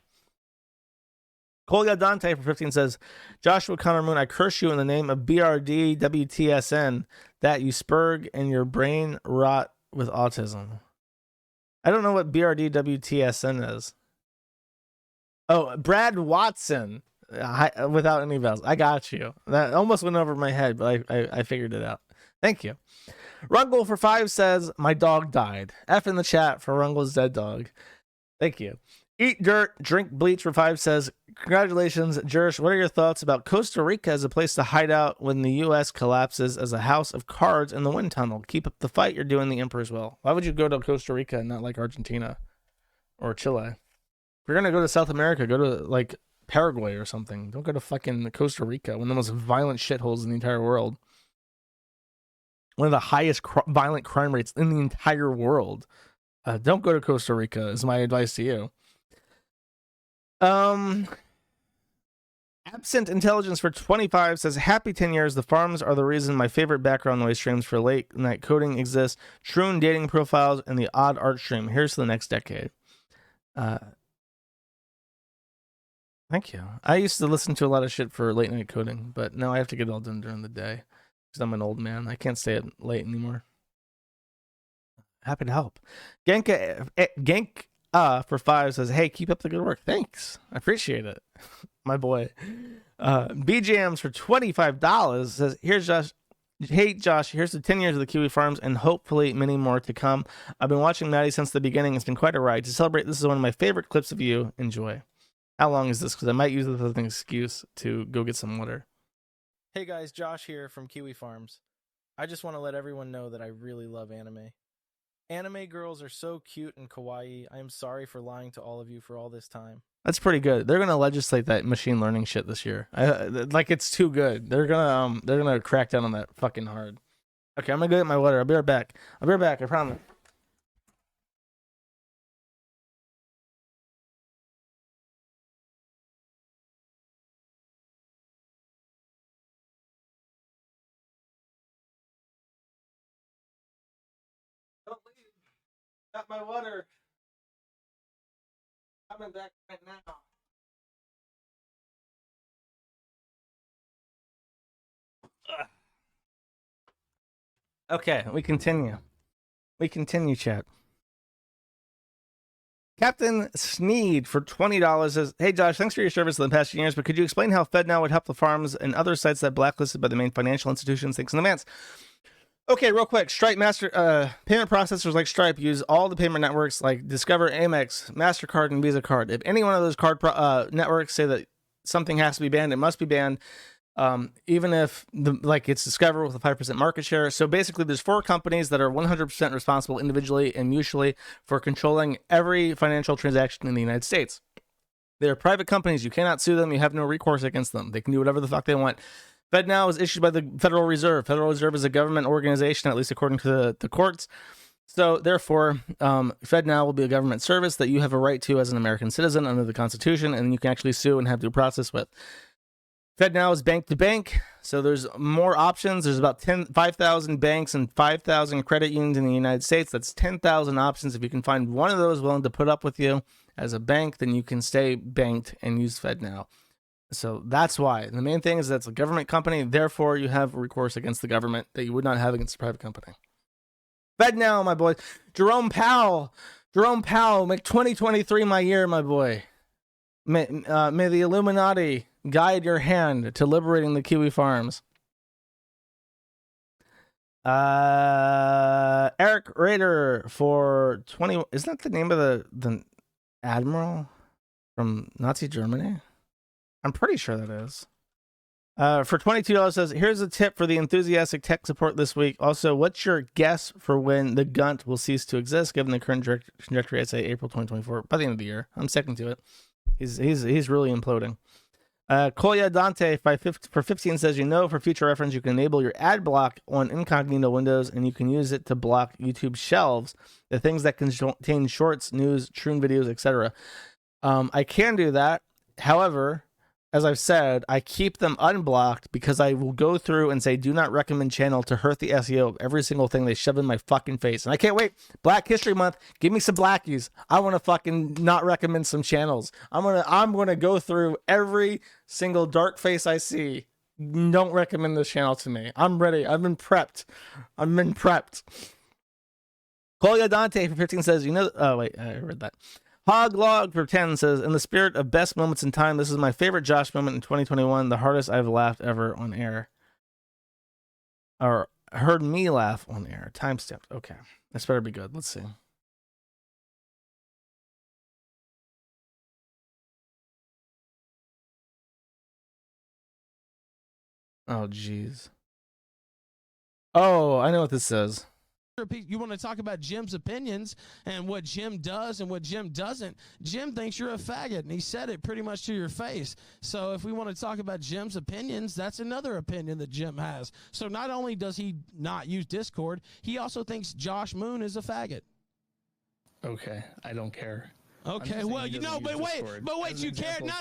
Kolga Dante for 15 says, Joshua Connor Moon, I curse you in the name of BRD WTSN that you spurg and your brain rot with autism. I don't know what BRD WTSN is. Oh, Brad Watson. Without any vowels. I got you. That almost went over my head, but I figured it out. Thank you. Rungle for 5 says, my dog died. F in the chat for Rungle's dead dog. Thank you. Eat Dirt, Drink Bleach for 5 says, congratulations, Jerish. What are your thoughts about Costa Rica as a place to hide out when the U.S. collapses as a house of cards in the wind tunnel? Keep up the fight. You're doing the Emperor's will. Why would you go to Costa Rica and not like Argentina or Chile? If you're going to go to South America, go to like Paraguay or something. Don't go to fucking Costa Rica, one of the most violent shitholes in the entire world. One of the highest violent crime rates in the entire world. Don't go to Costa Rica is my advice to you. Absent Intelligence for 25 says, happy 10 years. The farms are the reason my favorite background noise streams for late night coding exist. Troon dating profiles and the odd art stream. Here's to the next decade. Thank you. I used to listen to a lot of shit for late night coding, but now I have to get it all done during the day because I'm an old man. I can't stay up late anymore. Happy to help. Gank for 5 says, hey, keep up the good work. Thanks. I appreciate it. My boy. BJMs for $25 says, here's Josh. Hey, Josh, here's the 10 years of the Kiwi Farms and hopefully many more to come. I've been watching Maddie since the beginning. It's been quite a ride. To celebrate, this is one of my favorite clips of you. Enjoy. How long is this? Because I might use this as an excuse to go get some water. Hey guys, Josh here from Kiwi Farms. I just want to let everyone know that I really love anime. Anime girls are so cute and kawaii. I am sorry for lying to all of you for all this time. That's pretty good. They're gonna legislate that machine learning shit this year. Like it's too good. They're gonna crack down on that fucking hard. Okay, I'm gonna go get my water. I'll be right back. I promise. Don't leave. Got my water. Coming back right now. Okay, we continue. Chat. Captain Sneed for $20 says, "Hey Josh, thanks for your service in the past years, but could you explain how FedNow would help the farms and other sites that blacklisted by the main financial institutions? Thanks in advance." Okay, real quick. Stripe payment processors like Stripe use all the payment networks like Discover, Amex, MasterCard, and Visa Card. If any one of those card networks say that something has to be banned, it must be banned. Even if it's Discover with a 5% market share. So basically there's 4 companies that are 100% responsible individually and mutually for controlling every financial transaction in the United States. They're private companies. You cannot sue them. You have no recourse against them. They can do whatever the fuck they want. FedNow is issued by the Federal Reserve. Federal Reserve is a government organization, at least according to the courts. So therefore, FedNow will be a government service that you have a right to as an American citizen under the Constitution, and you can actually sue and have due process with. FedNow is bank to bank, so there's more options. There's about 5,000 banks and 5,000 credit unions in the United States. That's 10,000 options. If you can find one of those willing to put up with you as a bank, then you can stay banked and use FedNow. So that's why. The main thing is that's a government company, therefore you have recourse against the government that you would not have against a private company. FedNow, my boy. Jerome Powell, make 2023 my year, my boy. May the Illuminati guide your hand to liberating the Kiwi Farms. Eric Rader for 20. Isn't that the name of the admiral from Nazi Germany? I'm pretty sure that is. For $22 says, here's a tip for the enthusiastic tech support this week. Also, what's your guess for when the Gunt will cease to exist, given the current trajectory? I'd say April 2024, by the end of the year. I'm sticking to it. He's really imploding. Koya Dante for 15 says, for future reference, you can enable your ad block on incognito windows, and you can use it to block YouTube shelves, the things that contain shorts, news, Troon videos, etc. I can do that. However, as I've said, I keep them unblocked because I will go through and say, do not recommend channel to hurt the SEO of every single thing they shove in my fucking face. And I can't wait. Black History Month. Give me some blackies. I want to fucking not recommend some channels. I'm going to go through every single dark face I see. Don't recommend this channel to me. I'm ready. I've been prepped. Koya Dante for 15 says, oh wait, I read that. Hoglog for 10 says, in the spirit of best moments in time, this is my favorite Josh moment in 2021, the hardest I've laughed ever on air. Or heard me laugh on air. Timestamped. Okay. This better be good. Let's see. Oh, jeez. Oh, I know what this says. You want to talk about Jim's opinions and what Jim does and what Jim doesn't. Jim thinks you're a faggot, and he said it pretty much to your face. So if we want to talk about Jim's opinions, that's another opinion that Jim has. So not only does he not use Discord, he also thinks Josh Moon is a faggot. Okay, I don't care. Okay, well, but wait, you cared? No.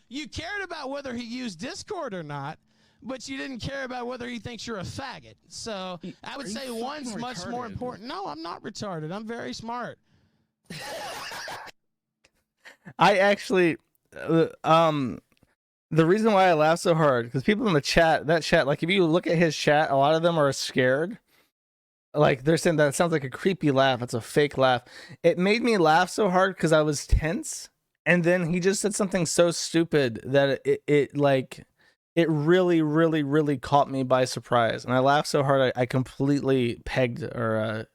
You cared about whether he used Discord or not. But you didn't care about whether he thinks you're a faggot. So I would say one's much more important. No, I'm not retarded. I'm very smart. I actually, the reason why I laugh so hard, because people in the chat, like if you look at his chat, a lot of them are scared. Like they're saying that it sounds like a creepy laugh. It's a fake laugh. It made me laugh so hard because I was tense. And then he just said something so stupid that it really, really, really caught me by surprise. And I laughed so hard I completely pegged or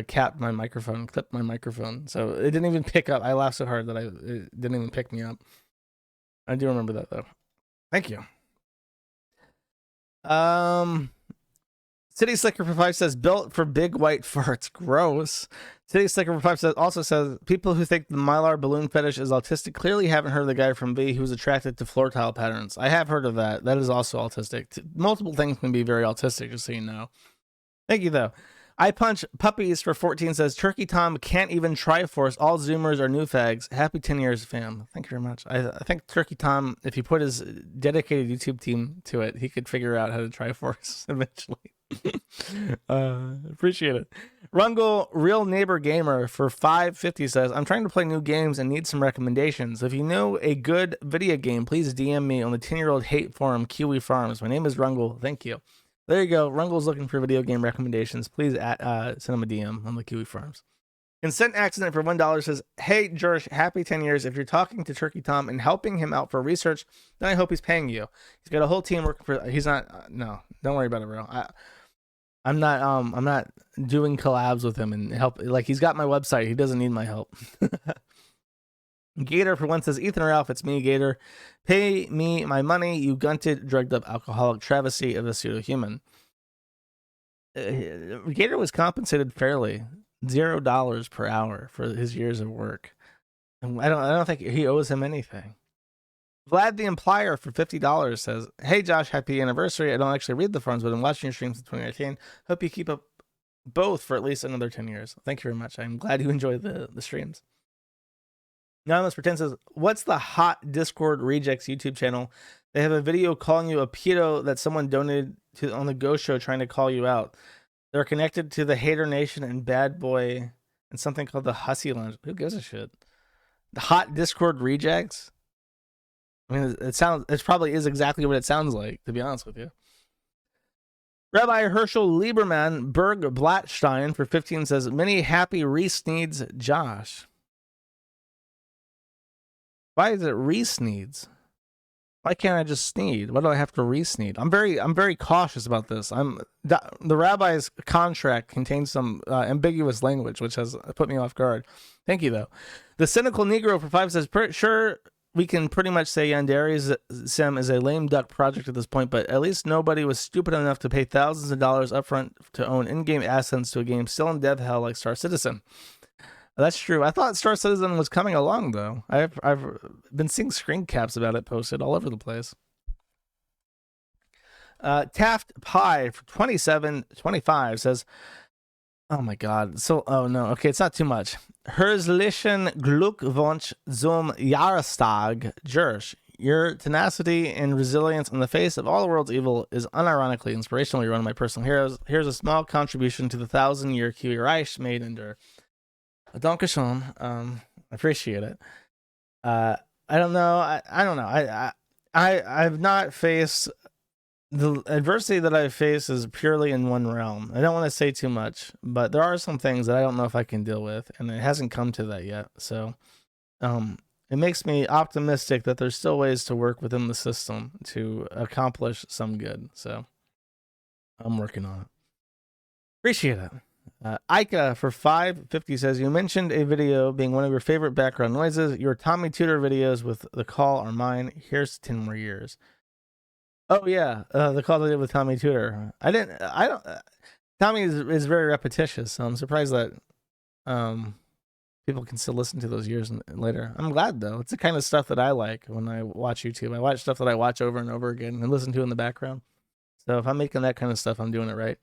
capped my microphone, clipped my microphone. So it didn't even pick up. I laughed so hard that it didn't even pick me up. I do remember that though. Thank you. City Slicker for 5 says, built for big white farts. Gross. City Slicker for 5 says, also says, people who think the Mylar balloon fetish is autistic clearly haven't heard of the guy from V who's attracted to floor tile patterns. I have heard of that. That is also autistic. Multiple things can be very autistic, just so you know. Thank you, though. I Punch Puppies for 14 says, Turkey Tom can't even Triforce. All Zoomers are new fags. Happy 10 years, fam. Thank you very much. I think Turkey Tom, if he put his dedicated YouTube team to it, he could figure out how to Triforce eventually. Appreciate it. Rungle Real Neighbor Gamer for 550 says, I'm trying to play new games and need some recommendations. If you know a good video game, please DM me on the 10-year-old hate forum Kiwi Farms. My name is Rungle. Thank you. There you go. Rungle's looking for video game recommendations. Please send him a DM on the Kiwi Farms. Consent Accident for $1 says, hey, Jersh, happy 10 years. If you're talking to Turkey Tom and helping him out for research, then I hope he's paying you. He's got a whole team working for. He's not. No, don't worry about it, bro. I'm not doing collabs with him and help. Like, he's got my website. He doesn't need my help. Gator for 1 says, Ethan or Ralph, it's me, Gator. Pay me my money, you gunted, drugged up alcoholic travesty of a pseudo-human. Gator was compensated fairly. $0 per hour for his years of work. And I don't think he owes him anything. Vlad the Implier for $50 says, hey Josh, happy anniversary. I don't actually read the forums, but I'm watching your streams in 2019. Hope you keep up both for at least another 10 years. Thank you very much. I'm glad you enjoy the streams. Anonymous Pretend says, what's the hot Discord rejects YouTube channel? They have a video calling you a pedo that someone donated to on the Ghost Show trying to call you out. They're connected to the Hater Nation and Bad Boy and something called the Hussy Lounge. Who gives a shit? The hot Discord rejects? I mean, it probably is exactly what it sounds like, to be honest with you. Rabbi Herschel Lieberman Berg Blattstein for 15 says, many happy Reese needs Josh. Why is it Reese needs? Why can't I just sneed? Why do I have to re-sneed? I'm very cautious about this. The rabbi's contract contains some ambiguous language, which has put me off guard. Thank you, though. The Cynical Negro for 5 says, sure, we can pretty much say Yandere's Sim is a lame duck project at this point, but at least nobody was stupid enough to pay thousands of dollars upfront to own in-game assets to a game still in dev hell like Star Citizen. That's true. I thought Star Citizen was coming along, though. I've been seeing screen caps about it posted all over the place. Taft Pie for 27.25 says, oh my god. So, oh no. Okay, it's not too much. Herzlichen Glückwunsch zum Jahrestag, Jersh. Your tenacity and resilience in the face of all the world's evil is unironically inspirational. You're one of my personal heroes. Here's a small contribution to the 1,000-year Kiwi Reich made endure. Dankeschön. I appreciate it. I don't know. I don't know. I've not faced the adversity that I've faced is purely in one realm. I don't want to say too much, but there are some things that I don't know if I can deal with, and it hasn't come to that yet. So, it makes me optimistic that there's still ways to work within the system to accomplish some good. So, I'm working on it. Appreciate it. Ika for 550 says, you mentioned a video being one of your favorite background noises. Your Tommy Tudor videos with the call are mine. Here's 10 more years. Oh yeah, the call I did with Tommy Tudor. Tommy is very repetitious, so I'm surprised that people can still listen to those years later. I'm glad though. It's the kind of stuff that I like when I watch YouTube. I watch stuff that I watch over and over again and listen to in the background. So if I'm making that kind of stuff, I'm doing it right.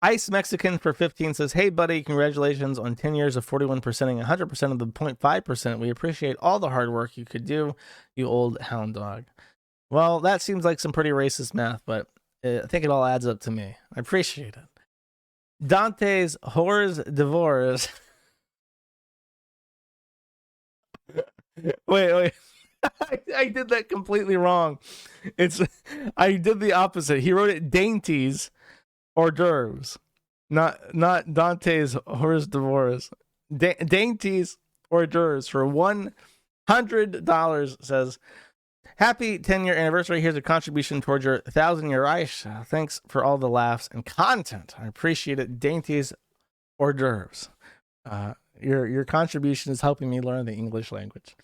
Ice Mexican for 15 says, hey buddy, congratulations on 10 years of 41%ing 100% of the 0.5%. We appreciate all the hard work you could do, you old hound dog. Well, that seems like some pretty racist math, but I think it all adds up to me. I appreciate it. Dante's Horrors Divorce. wait. I did that completely wrong. I did the opposite. He wrote it dainties hors d'oeuvres, not Dante's Horrors Divorce. Dainties hors d'oeuvres for $100 says, happy 10-year anniversary. Here's a contribution towards your 1,000-year Reich. Thanks for all the laughs and content. I appreciate it. Dainties hors d'oeuvres. Your contribution is helping me learn the English language.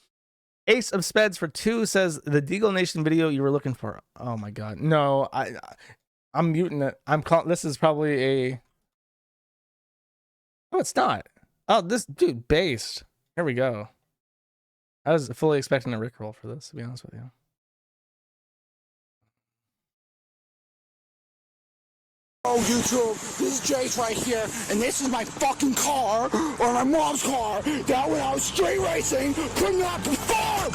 Ace of Speds for 2 says the Deagle Nation video you were looking for. Oh my god. No, I'm muting it. This is probably a... Oh, it's not. Oh, this dude based. Here we go. I was fully expecting a Rickroll for this, to be honest with you. Oh, YouTube, this is Jace right here, and this is my fucking car, or my mom's car, that when I was street racing, could not perform!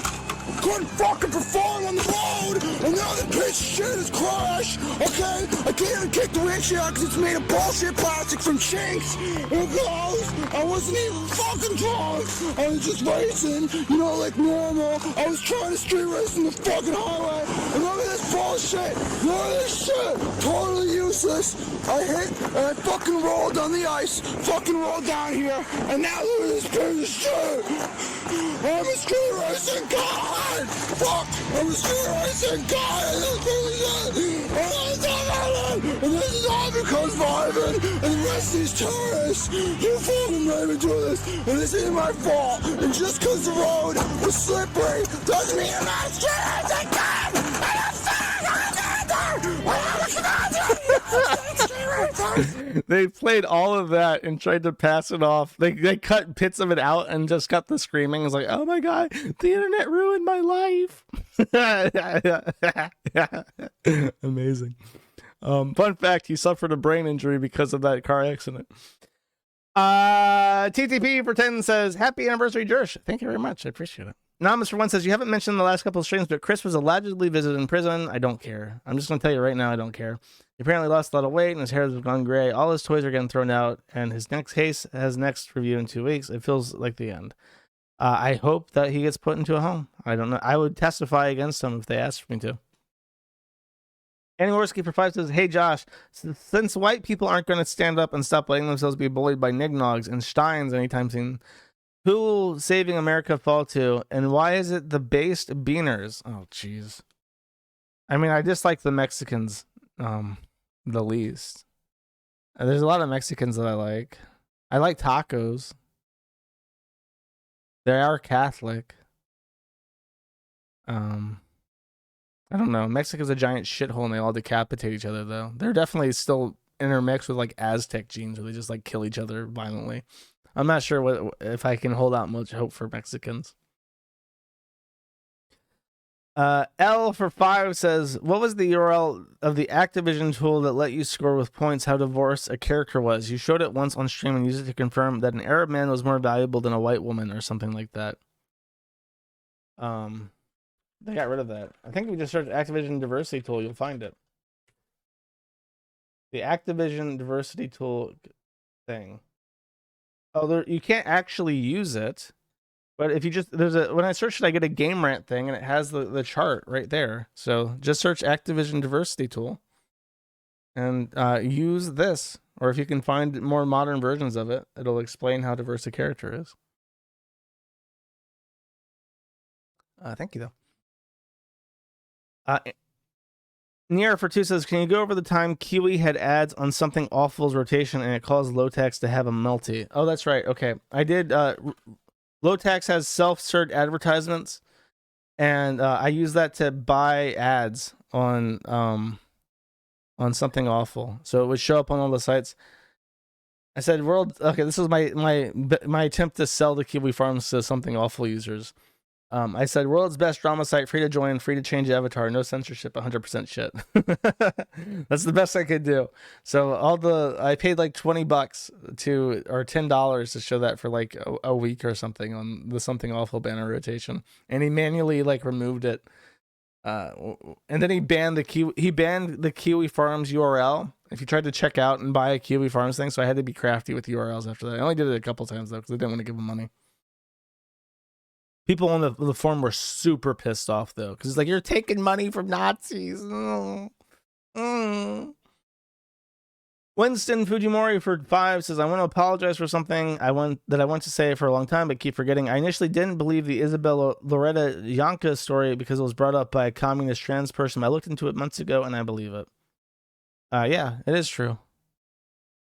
Couldn't fucking perform on the road, and now the piece of shit is crashed, okay? I can't even kick the windshield because it's made of bullshit plastic from Chinks. It goes, I wasn't even fucking drunk. I was just racing, you know, like normal. I was trying to street race in the fucking highway, and look at this bullshit. Look at this shit. Totally useless. I hit, and I fucking rolled on the ice, fucking rolled down here, and now look at this piece of shit. I'm a street racing god! Fuck! I'm a street racing god! And this is all because of Ivan and the rest of these terrorists. You fucking made me do this, and this ain't my fault. And just because the road was slippery doesn't mean I'm not a street racing god! They played all of that and tried to pass it off. They cut bits of it out and just got the screaming. It's like, oh my god, the internet ruined my life. Amazing. Fun fact, he suffered a brain injury because of that car accident. TTP for 10 says, happy anniversary, Jersh. Thank you very much. I appreciate it. Anonymous for 1 says, you haven't mentioned the last couple of streams, but Chris was allegedly visited in prison. I don't care. I'm just going to tell you right now, I don't care. He apparently lost a lot of weight and his hair has gone gray. All his toys are getting thrown out, and his next case has next review in 2 weeks. It feels like the end. I hope that he gets put into a home. I don't know. I would testify against him if they asked for me to. Annie Worski for 5 says, hey Josh, since white people aren't going to stand up and stop letting themselves be bullied by nignogs and steins anytime soon, who will Saving America fall to, and why is it the based beaners? Oh, jeez. I mean, I dislike the Mexicans the least. There's a lot of Mexicans that I like. I like tacos. They are Catholic. I don't know. Mexico's a giant shithole and they all decapitate each other, though. They're definitely still intermixed with like Aztec genes where they just like kill each other violently. I'm not sure if I can hold out much hope for Mexicans. L for 5 says, what was the URL of the Activision tool that let you score with points how diverse a character was? You showed it once on stream and used it to confirm that an Arab man was more valuable than a white woman or something like that. They got rid of that. I think we just searched Activision diversity tool. You'll find it. The Activision diversity tool thing. Oh, you can't actually use it. But if you just, when I search it, I get a game rant thing and it has the chart right there. So just search Activision diversity tool and use this. Or if you can find more modern versions of it, it'll explain how diverse a character is. Thank you, though. Nier for 2 says, can you go over the time Kiwi had ads on Something Awful's rotation and it caused Lowtax to have a melty? Oh, that's right. Okay. I did. Lowtax has self-served advertisements, and I use that to buy ads on Something Awful. So it would show up on all the sites. I said, okay, this was my attempt to sell the Kiwi Farms to Something Awful users. I said, world's best drama site, free to join, free to change avatar, no censorship, 100% shit. That's the best I could do. So I paid like $20 or $10 to show that for like a week or something on the Something Awful banner rotation. And he manually like removed it. And then he banned the Kiwi Farms URL. If you tried to check out and buy a Kiwi Farms thing, so I had to be crafty with URLs after that. I only did it a couple times though, because I didn't want to give him money. People on the forum were super pissed off, though, because it's like, you're taking money from Nazis. Winston Fujimori for 5 says, I want to apologize for something I want to say for a long time, but keep forgetting. I initially didn't believe the Isabella Loretta Yanka story because it was brought up by a communist trans person. I looked into it months ago and I believe it. Yeah, it is true.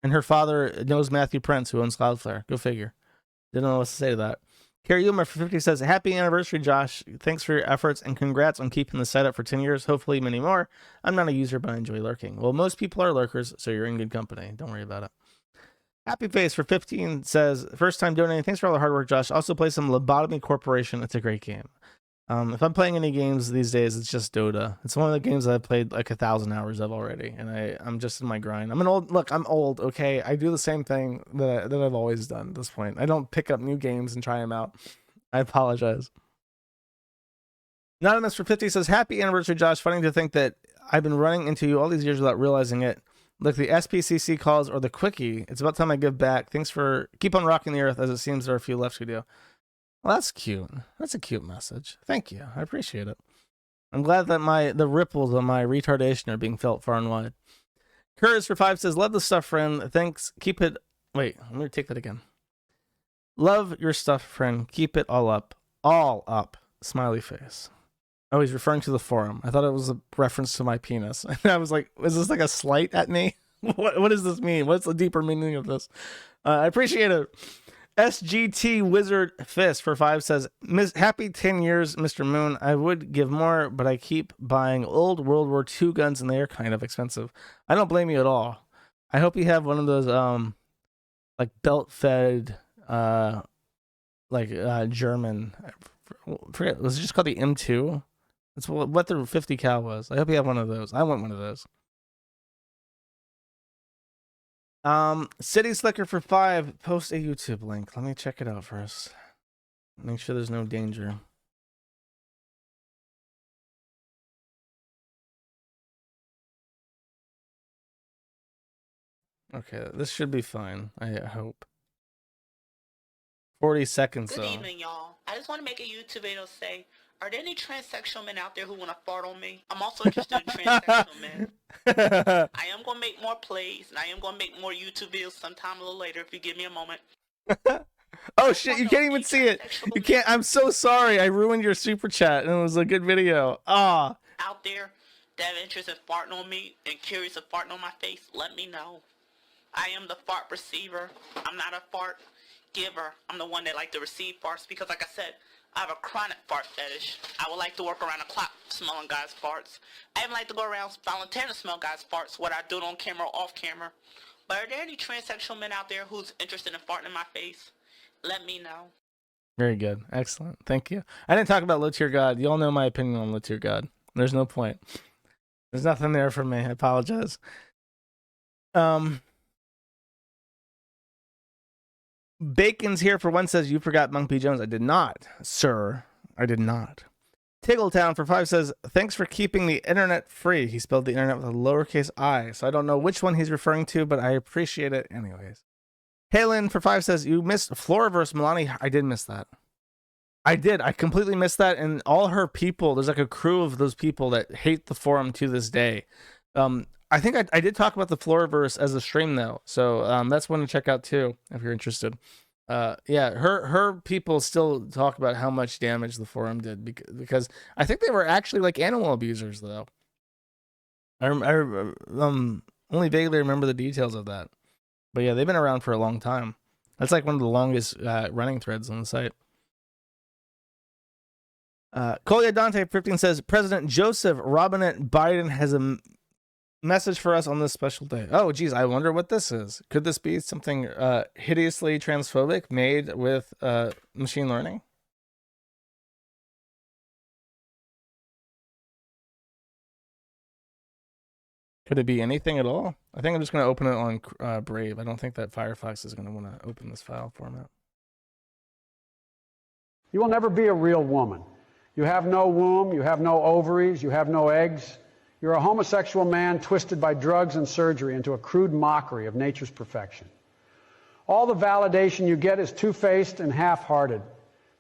And her father knows Matthew Prince, who owns Cloudflare. Go figure. Didn't know what to say to that. Carrie Umer for 50 says, happy anniversary, Josh. Thanks for your efforts and congrats on keeping the site up for 10 years. Hopefully many more. I'm not a user, but I enjoy lurking. Well, most people are lurkers, so you're in good company. Don't worry about it. Happy Face for 15 says, first time donating. Thanks for all the hard work, Josh. Also play some Lobotomy Corporation. It's a great game. If I'm playing any games these days, it's just Dota. It's one of the games that I've played like 1,000 hours of already, and I'm just in my grind. I'm old, okay? I do the same thing that I've always done at this point. I don't pick up new games and try them out. I apologize. Anonymous for 50 says, happy anniversary, Josh. Funny to think that I've been running into you all these years without realizing it. Like the SPCC calls or the quickie. It's about time I give back. Thanks for keep on rocking the earth, as it seems there are a few left to do. Well, that's cute. That's a cute message. Thank you. I appreciate it. I'm glad that the ripples of my retardation are being felt far and wide. Curtis for 5 says, love the stuff, friend. Thanks. Keep it. Wait, let me take that again. Love your stuff, friend. Keep it all up. All up. Smiley face. Oh, he's referring to the forum. I thought it was a reference to my penis. And I was like, is this like a slight at me? What does this mean? What's the deeper meaning of this? I appreciate it. SGT Wizard Fist for 5 says, happy 10 years, Mr. Moon. I would give more, but I keep buying old World War II guns and they are kind of expensive. I don't blame you at all. I hope you have one of those like belt-fed German, forget, was it just called the M2? That's what the 50 cal was. I hope you have one of those. I want one of those. City Slicker for 5, post a YouTube link. Let me check it out first. Make sure there's no danger. Okay, this should be fine. I hope. 40 seconds though. Good evening, y'all. I just want to make a YouTube video say, are there any transsexual men out there who want to fart on me? I'm also interested in transsexual men. I am going to make more plays, and I am going to make more YouTube videos sometime a little later if you give me a moment. Oh shit, you can't even see it. You can't. I'm so sorry. I ruined your super chat, and it was a good video. Out there that have interest in farting on me and curious of farting on my face, let me know. I am the fart receiver. I'm not a fart giver. I'm the one that like to receive farts because, like I said, I have a chronic fart fetish. I would like to work around the clock smelling guys' farts. I even like to go around volunteering to smell guys' farts, whether I do it on camera or off camera. But are there any transsexual men out there who's interested in farting in my face? Let me know. Very good. Excellent. Thank you. I didn't talk about Low Tier God. You all know my opinion on Low Tier God. There's no point. There's nothing there for me. I apologize. Bacon's here for 1 says, you forgot Mumkey Jones. I did not, sir. I did not. Tiggletown for 5 says, thanks for keeping the internet free. He spelled the internet with a lowercase I, so I don't know which one he's referring to, but I appreciate it anyways. Halen for 5 says, you missed Floraverse Milani. I did miss that. I did. I completely missed that. And all her people, there's like a crew of those people that hate the forum to this day. I think I did talk about the Floraverse as a stream though, so that's one to check out too if you're interested. Yeah, her people still talk about how much damage the forum did because I think they were actually like animal abusers though. I only vaguely remember the details of that, but yeah, they've been around for a long time. That's like one of the longest running threads on the site. Colia Dante 15 says, President Joseph Robinette Biden has a message for us on this special day. Oh, geez, I wonder what this is. Could this be something hideously transphobic made with machine learning? Could it be anything at all? I think I'm just going to open it on Brave. I don't think that Firefox is going to want to open this file format. You will never be a real woman. You have no womb, you have no ovaries, you have no eggs. You're a homosexual man twisted by drugs and surgery into a crude mockery of nature's perfection. All the validation you get is two-faced and half-hearted.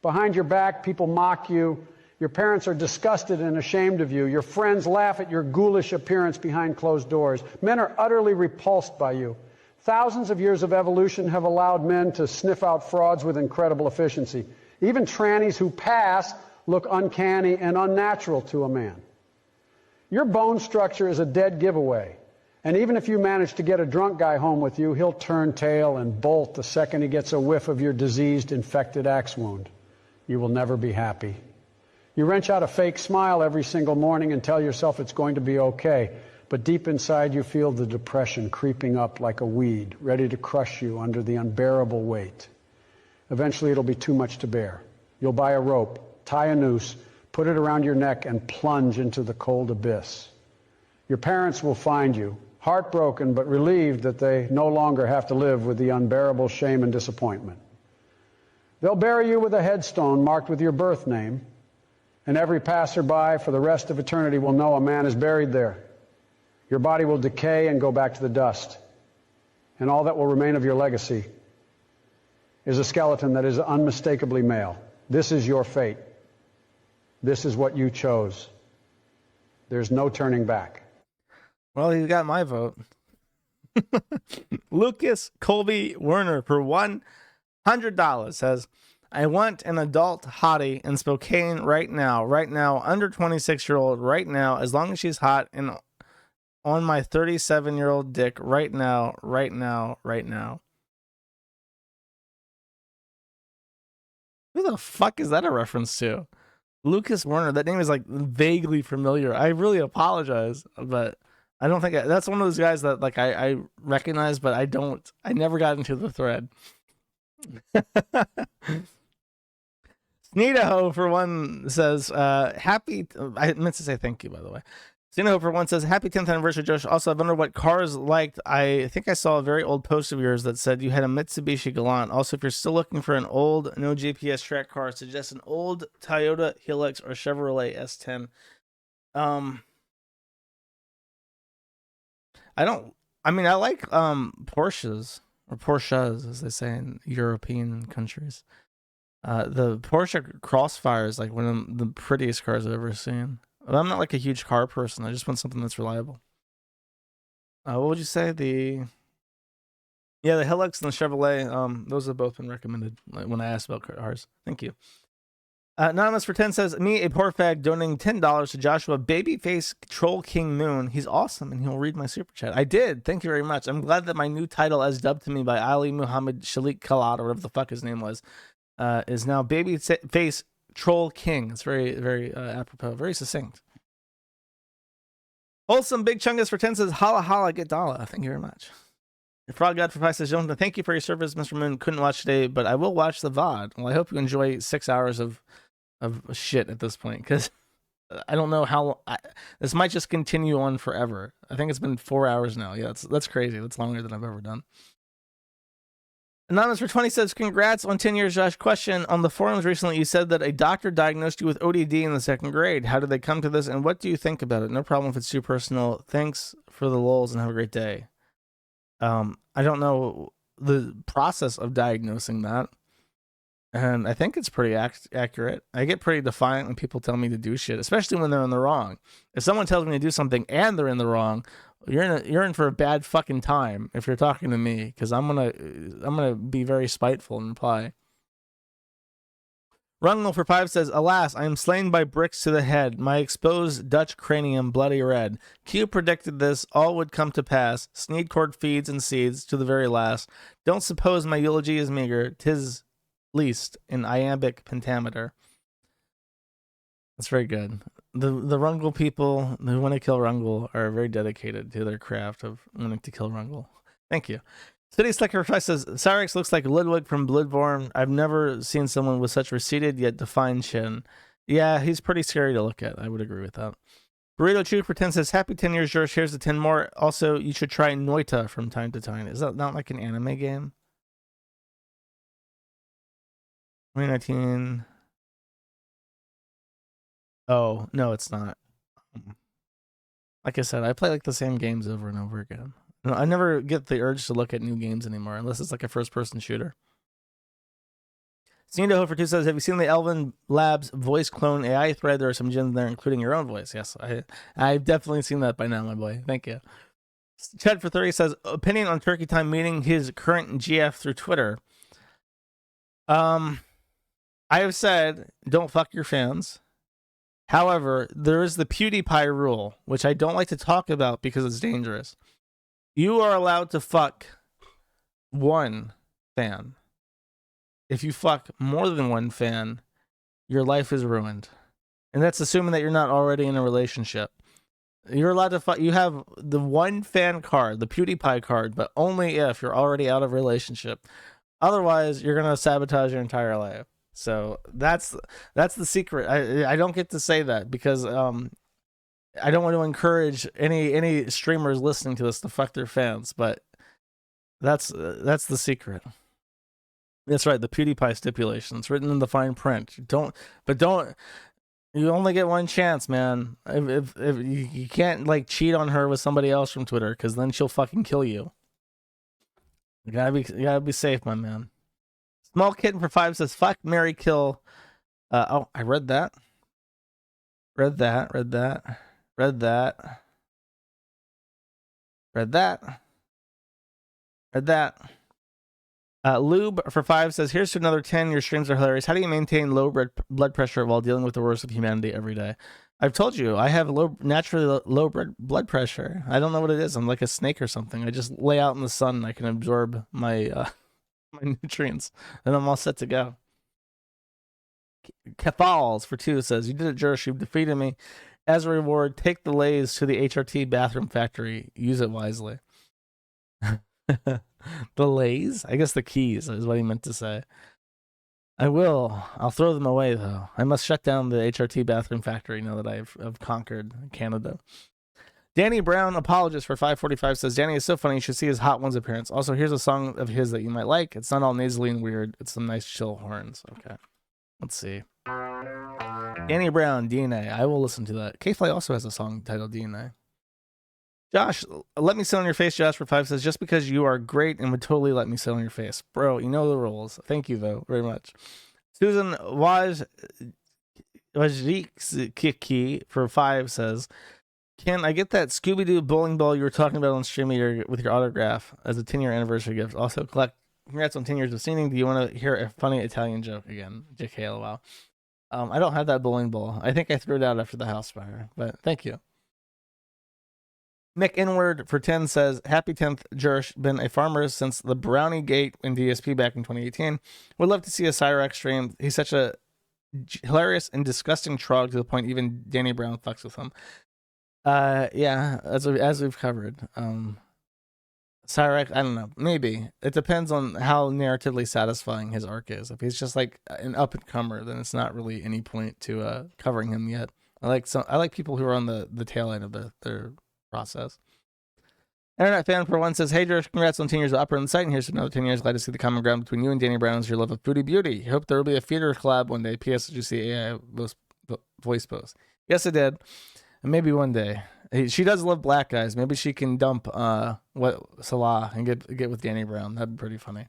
Behind your back, people mock you Your parents are disgusted and ashamed of you. Your friends laugh at your ghoulish appearance behind closed doors. Men are utterly repulsed by you. Thousands of years of evolution have allowed men to sniff out frauds with incredible efficiency. Even trannies who pass look uncanny and unnatural to a man. Your bone structure is a dead giveaway. And even if you manage to get a drunk guy home with you, he'll turn tail and bolt the second he gets a whiff of your diseased, infected axe wound. You will never be happy. You wrench out a fake smile every single morning and tell yourself it's going to be okay. But deep inside you feel the depression creeping up like a weed, ready to crush you under the unbearable weight. Eventually it'll be too much to bear. You'll buy a rope, tie a noose, put it around your neck, and plunge into the cold abyss. Your parents will find you, heartbroken but relieved that they no longer have to live with the unbearable shame and disappointment. They'll bury you with a headstone marked with your birth name, and every passerby for the rest of eternity will know a man is buried there. Your body will decay and go back to the dust, and all that will remain of your legacy is a skeleton that is unmistakably male. This is your fate. This is what you chose. There's no turning back. Well, he's got my vote. Lucas Colby Werner for $100 says, I want an adult hottie in Spokane right now, under 26-year-old right now, as long as she's hot and on my 37-year-old dick right now. Who the fuck is that a reference to? Lucas Werner, that name is like vaguely familiar. I really apologize, but I don't think that's one of those guys that like I recognize, but I never got into the thread. Sneedaho for one says, happy, I meant to say thank you, by the way. Sneedaho for one says, happy 10th anniversary, Josh. Also, I wonder what cars liked. I think I saw a very old post of yours that said you had a Mitsubishi Galant. Also, if you're still looking for an old, no GPS track car, suggest an old Toyota Hilux or Chevrolet S10. I like Porsches, or Porsches, as they say in European countries. The Porsche Crossfire is like one of the prettiest cars I've ever seen. But I'm not like a huge car person. I just want something that's reliable. What would you say? The Hilux and the Chevrolet, those have both been recommended when I asked about cars. Thank you. Anonymous for 10 says, me, a poor fag, donating $10 to Joshua Babyface Troll King Moon. He's awesome, and he'll read my super chat. I did. Thank you very much. I'm glad that my new title, as dubbed to me by Ali Muhammad Shalik Khalad, or whatever the fuck his name was, is now Babyface Troll King. It's very, very apropos, very succinct. Wholesome Big Chungus for 10 says, holla holla, get dollar. Thank you very much. Frog God for 5 says, Jonathan, thank you for your service, Mr. Moon. Couldn't watch today, but I will watch the VOD. Well, I hope you enjoy 6 hours of shit at this point, because I don't know how this might just continue on forever. I think it's been 4 hours now. Yeah, that's crazy. That's longer than I've ever done. Anonymous for 20 says, congrats on 10 years, Josh. Question, on the forums recently, you said that a doctor diagnosed you with ODD in the 2nd grade. How did they come to this, and what do you think about it? No problem if it's too personal. Thanks for the lulz, and have a great day. I don't know the process of diagnosing that, and I think it's pretty accurate. I get pretty defiant when people tell me to do shit, especially when they're in the wrong. If someone tells me to do something and they're in the wrong, you're in for a bad fucking time if you're talking to me, because I'm gonna be very spiteful and reply. Rungle for 5 says, alas, I am slain by bricks to the head, my exposed Dutch cranium bloody red. Q predicted this, all would come to pass. Sneed cord feeds and seeds to the very last. Don't suppose my eulogy is meager, 'tis least in iambic pentameter. That's very good. The Rungle people who want to kill Rungle are very dedicated to their craft of wanting to kill Rungle. Thank you. City Slicker says, Cyrex looks like Ludwig from Bloodborne. I've never seen someone with such receded yet defined chin. Yeah, he's pretty scary to look at. I would agree with that. Burrito Chew for 10 says, happy 10 years, George. Here's the 10 more. Also, you should try Noita from time to time. Is that not like an anime game? 2019. Oh, no, it's not. Like I said, I play like the same games over and over again. No, I never get the urge to look at new games anymore, unless it's like a first-person shooter. Sneedo for 2 says, have you seen the Elven Labs voice clone AI thread? There are some gems there, including your own voice. Yes, I've definitely seen that by now, my boy. Thank you. Chad for 30 says, opinion on Turkey Time meeting his current GF through Twitter. I have said, don't fuck your fans. However, there is the PewDiePie rule, which I don't like to talk about because it's dangerous. You are allowed to fuck one fan. If you fuck more than one fan, your life is ruined. And that's assuming that you're not already in a relationship. You're allowed to fuck. You have the one fan card, the PewDiePie card, but only if you're already out of a relationship. Otherwise, you're gonna sabotage your entire life. So that's the secret. I don't get to say that because I don't want to encourage any streamers listening to this to fuck their fans, but that's the secret. That's right, the PewDiePie stipulation. It's written in the fine print. You only get one chance, man. If you can't like cheat on her with somebody else from Twitter, because then she'll fucking kill you. You gotta be safe, my man. Small Kitten for 5 says, fuck, marry, kill. I read that. Read that. Lube for 5 says, here's to another 10. Your streams are hilarious. How do you maintain low blood pressure while dealing with the worst of humanity every day? I've told you, I have naturally low blood pressure. I don't know what it is. I'm like a snake or something. I just lay out in the sun and I can absorb my my nutrients, and I'm all set to go. Kefals for 2 says, you did it, Jersh. You've defeated me. As a reward, take the lays to the HRT bathroom factory. Use it wisely. The lays? I guess the keys is what he meant to say. I will. I'll throw them away, though. I must shut down the HRT bathroom factory now that I've conquered Canada. Danny Brown, apologist for 545, says, Danny is so funny. You should see his Hot Ones appearance. Also, here's a song of his that you might like. It's not all nasally and weird. It's some nice chill horns. Okay. Let's see. Danny Brown, DNA. I will listen to that. K-Fly also has a song titled DNA. Josh, let me sit on your face. Josh for 5 says, just because you are great and would totally let me sit on your face. Bro, you know the rules. Thank you, though, very much. Susan Wajikiki for 5 says, can I get that Scooby-Doo bowling ball you were talking about on stream with your autograph as a 10-year anniversary gift? Also, congrats on 10 years of singing. Do you want to hear a funny Italian joke again? JKLOL. I don't have that bowling ball. I think I threw it out after the house fire, but thank you. Mick Inward for 10 says, happy 10th, Jersh. Been a farmer since the Brownie Gate in DSP back in 2018. Would love to see a Cyrax stream. He's such a hilarious and disgusting trog to the point even Danny Brown fucks with him. Yeah, as we've covered. Cyrax, I don't know. Maybe. It depends on how narratively satisfying his arc is. If he's just like an up-and-comer, then it's not really any point to covering him yet. I like people who are on the tail end of their process. Internet Fan for 1 says, hey Josh, congrats on 10 years of Upper on the site, and here's to another 10 years. Glad to see the common ground between you and Danny Brown is your love of foodie beauty. Hope there will be a theater collab one day. PS, did you see AI voice post? Yes, I did. And maybe one day. She does love black guys. Maybe she can dump Salah and get with Danny Brown. That'd be pretty funny.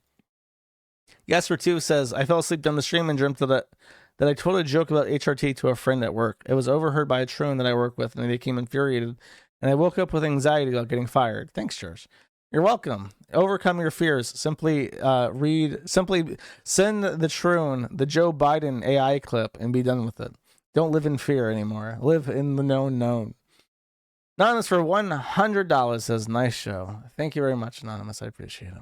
Yes for 2 says, I fell asleep during the stream and dreamt that I told a joke about HRT to a friend at work. It was overheard by a troon that I work with, and they became infuriated. And I woke up with anxiety about getting fired. Thanks, George. You're welcome. Overcome your fears. Simply send the troon the Joe Biden AI clip and be done with it. Don't live in fear anymore. Live in the known. Anonymous for $100 says, nice show. Thank you very much, Anonymous. I appreciate it.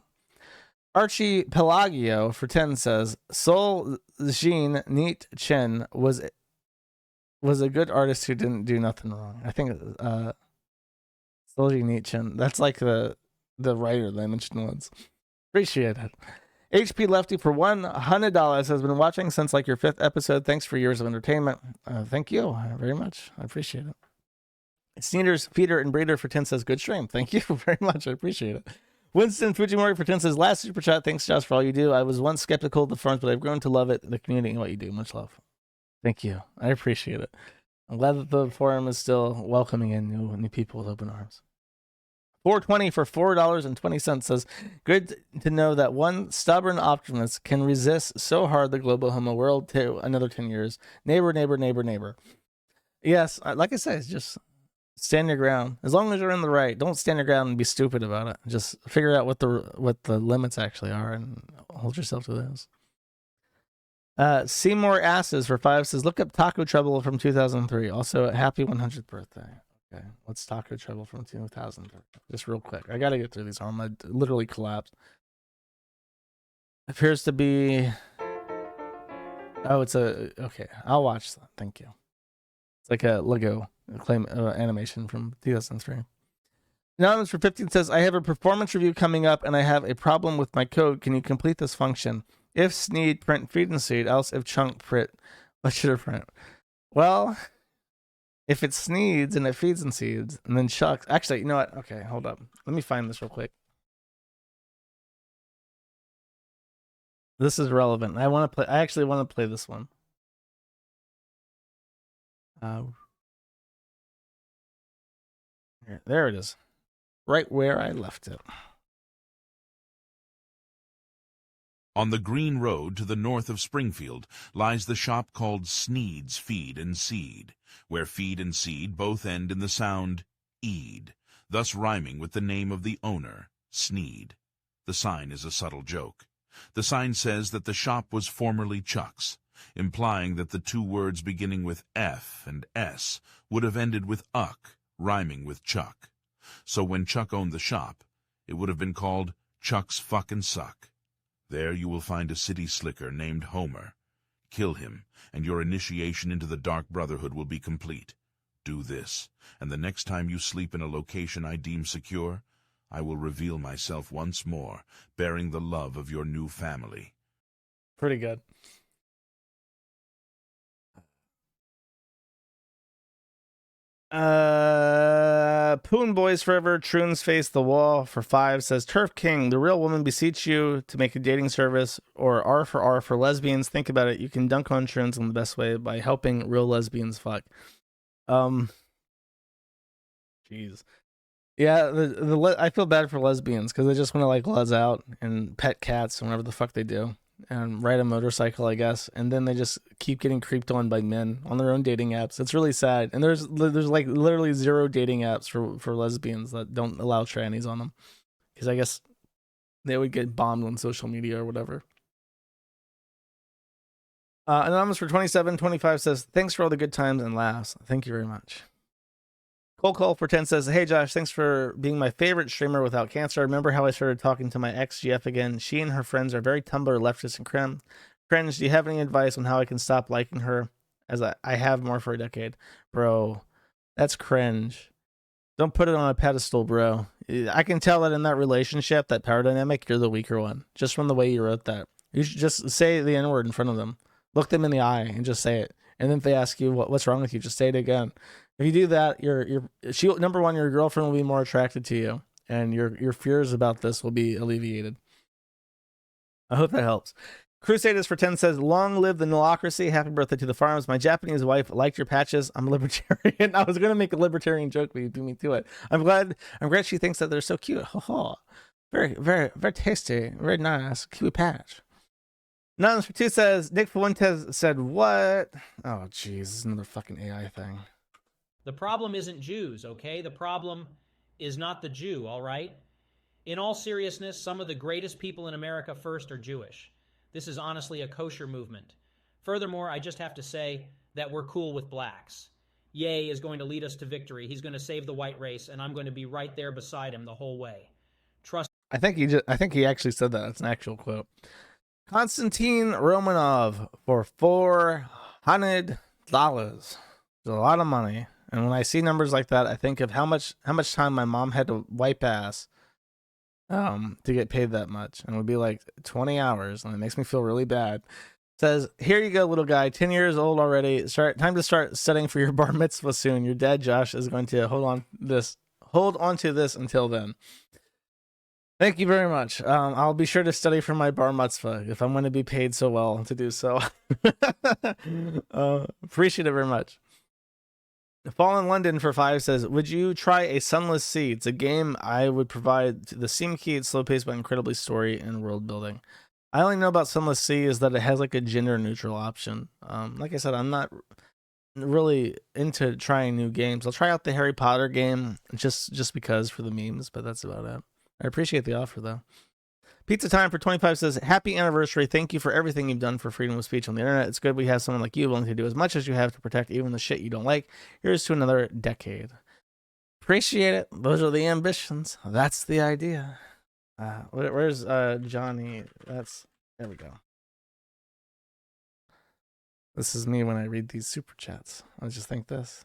Archie Pelagio for 10 says, Sol Jean Neat Chen was a good artist who didn't do nothing wrong. I think Sol Jean Neat Chen. That's like the writer that I mentioned once. Appreciate it. HP Lefty for $100 has been watching since like your 5th episode. Thanks for years of entertainment. Thank you very much. I appreciate it. Sneeders, Feeder, and Breeder for 10 says, good stream. Thank you very much. I appreciate it. Winston Fujimori for 10 says, last super chat. Thanks, Josh, for all you do. I was once skeptical of the forums, but I've grown to love it, the community, and what you do. Much love. Thank you. I appreciate it. I'm glad that the forum is still welcoming in new people with open arms. 420 for $4.20 says, good to know that one stubborn optimist can resist so hard the global homo world to another 10 years. Neighbor, neighbor, neighbor, neighbor. Yes, like I said, just stand your ground. As long as you're in the right, don't stand your ground and be stupid about it. Just figure out what the limits actually are and hold yourself to those. Seymour Asses for 5 says, look up Taco Trouble from 2003. Also, happy 100th birthday. Okay, what's Taco Trouble from 2003? Just real quick. I got to get through these. I'm going to literally collapse. Appears to be... Oh, it's a... Okay, I'll watch that. Thank you. It's like a Lego claim animation from 2003. Anonymous for 15 says, I have a performance review coming up and I have a problem with my code. Can you complete this function? If Sneed, print feed and seed. Else if chunk, print. What should I print? Well... If it sneeds and it feeds and seeds, and then shucks. Actually, you know what? Okay, hold up. Let me find this real quick. This is relevant. I actually want to play this one. There it is. Right where I left it. On the Green Road to the north of Springfield lies the shop called Sneed's Feed and Seed, where feed and seed both end in the sound "eed," thus rhyming with the name of the owner, Sneed. The sign is a subtle joke. The sign says that the shop was formerly Chuck's, implying that the two words beginning with F and S would have ended with uck, rhyming with Chuck. So when Chuck owned the shop, it would have been called Chuck's Fuckin' Suck. There you will find a city slicker named Homer. Kill him, and your initiation into the Dark Brotherhood will be complete. Do this, and the next time you sleep in a location I deem secure, I will reveal myself once more, bearing the love of your new family. Pretty good. Poon Boys Forever, Troons Face the Wall for 5 says, Turf King, the real woman beseech you to make a dating service or R for lesbians. Think about it. You can dunk on Troons in the best way by helping real lesbians fuck. Jeez. Yeah, I feel bad for lesbians because they just want to like les out and pet cats and whatever the fuck they do and ride a motorcycle, I guess, and then they just keep getting creeped on by men on their own dating apps. It's really sad, and there's like literally 0 dating apps for lesbians that don't allow trannies on them because I guess they would get bombed on social media or whatever. Anonymous for 2725 says, thanks for all the good times and laughs. Thank you very much. Cole for 10 says, hey Josh, thanks for being my favorite streamer without cancer. I remember how I started talking to my ex GF again. She and her friends are very Tumblr leftists and cringe. Do you have any advice on how I can stop liking her as I have more for a decade? Bro, that's cringe. Don't put it on a pedestal, bro. I can tell that in that relationship, that power dynamic, you're the weaker one. Just from the way you wrote that. You should just say the N-word in front of them. Look them in the eye and just say it. And then if they ask you what's wrong with you, just say it again. If you do that, number one, your girlfriend will be more attracted to you, and your fears about this will be alleviated. I hope that helps. Crusaders for 10 says, long live the Nilocracy. Happy birthday to the farms. My Japanese wife liked your patches. I'm a libertarian. I was going to make a libertarian joke, but you beat me to it. I'm glad she thinks that they're so cute. Very, very, very tasty. Very nice. Cute patch. Nuns for 2 says, Nick Fuentes said, what? Oh, jeez. This is another fucking AI thing. The problem isn't Jews, okay? The problem is not the Jew, all right? In all seriousness, some of the greatest people in America first are Jewish. This is honestly a kosher movement. Furthermore, I just have to say that we're cool with blacks. Ye is going to lead us to victory. He's going to save the white race, and I'm going to be right there beside him the whole way. Trust. I think he actually said that. That's an actual quote. Konstantin Romanov for $400. It's a lot of money. And when I see numbers like that, I think of how much time my mom had to wipe ass to get paid that much. And it would be like 20 hours. And it makes me feel really bad. Says, here you go, little guy, 10 years old already. Time to start studying for your bar mitzvah soon. Your dad, Josh, is going to hold on to this until then. Thank you very much. I'll be sure to study for my bar mitzvah if I'm going to be paid so well to do so. Appreciate it very much. Fallen London for 5 says, would you try a Sunless Sea? It's a game I would provide the seam key. It's slow paced but incredibly story and world building. I only know about Sunless Sea is that it has like a gender neutral option. Like I said, I'm not really into trying new games. I'll try out the Harry Potter game just because for the memes, but that's about it. I appreciate the offer though. Pizza Time for 25 says, happy anniversary. Thank you for everything you've done for freedom of speech on the internet. It's good we have someone like you willing to do as much as you have to protect even the shit you don't like. Here's to another decade. Appreciate it. Those are the ambitions. That's the idea. Where's Johnny? There we go. This is me when I read these super chats. I just think this.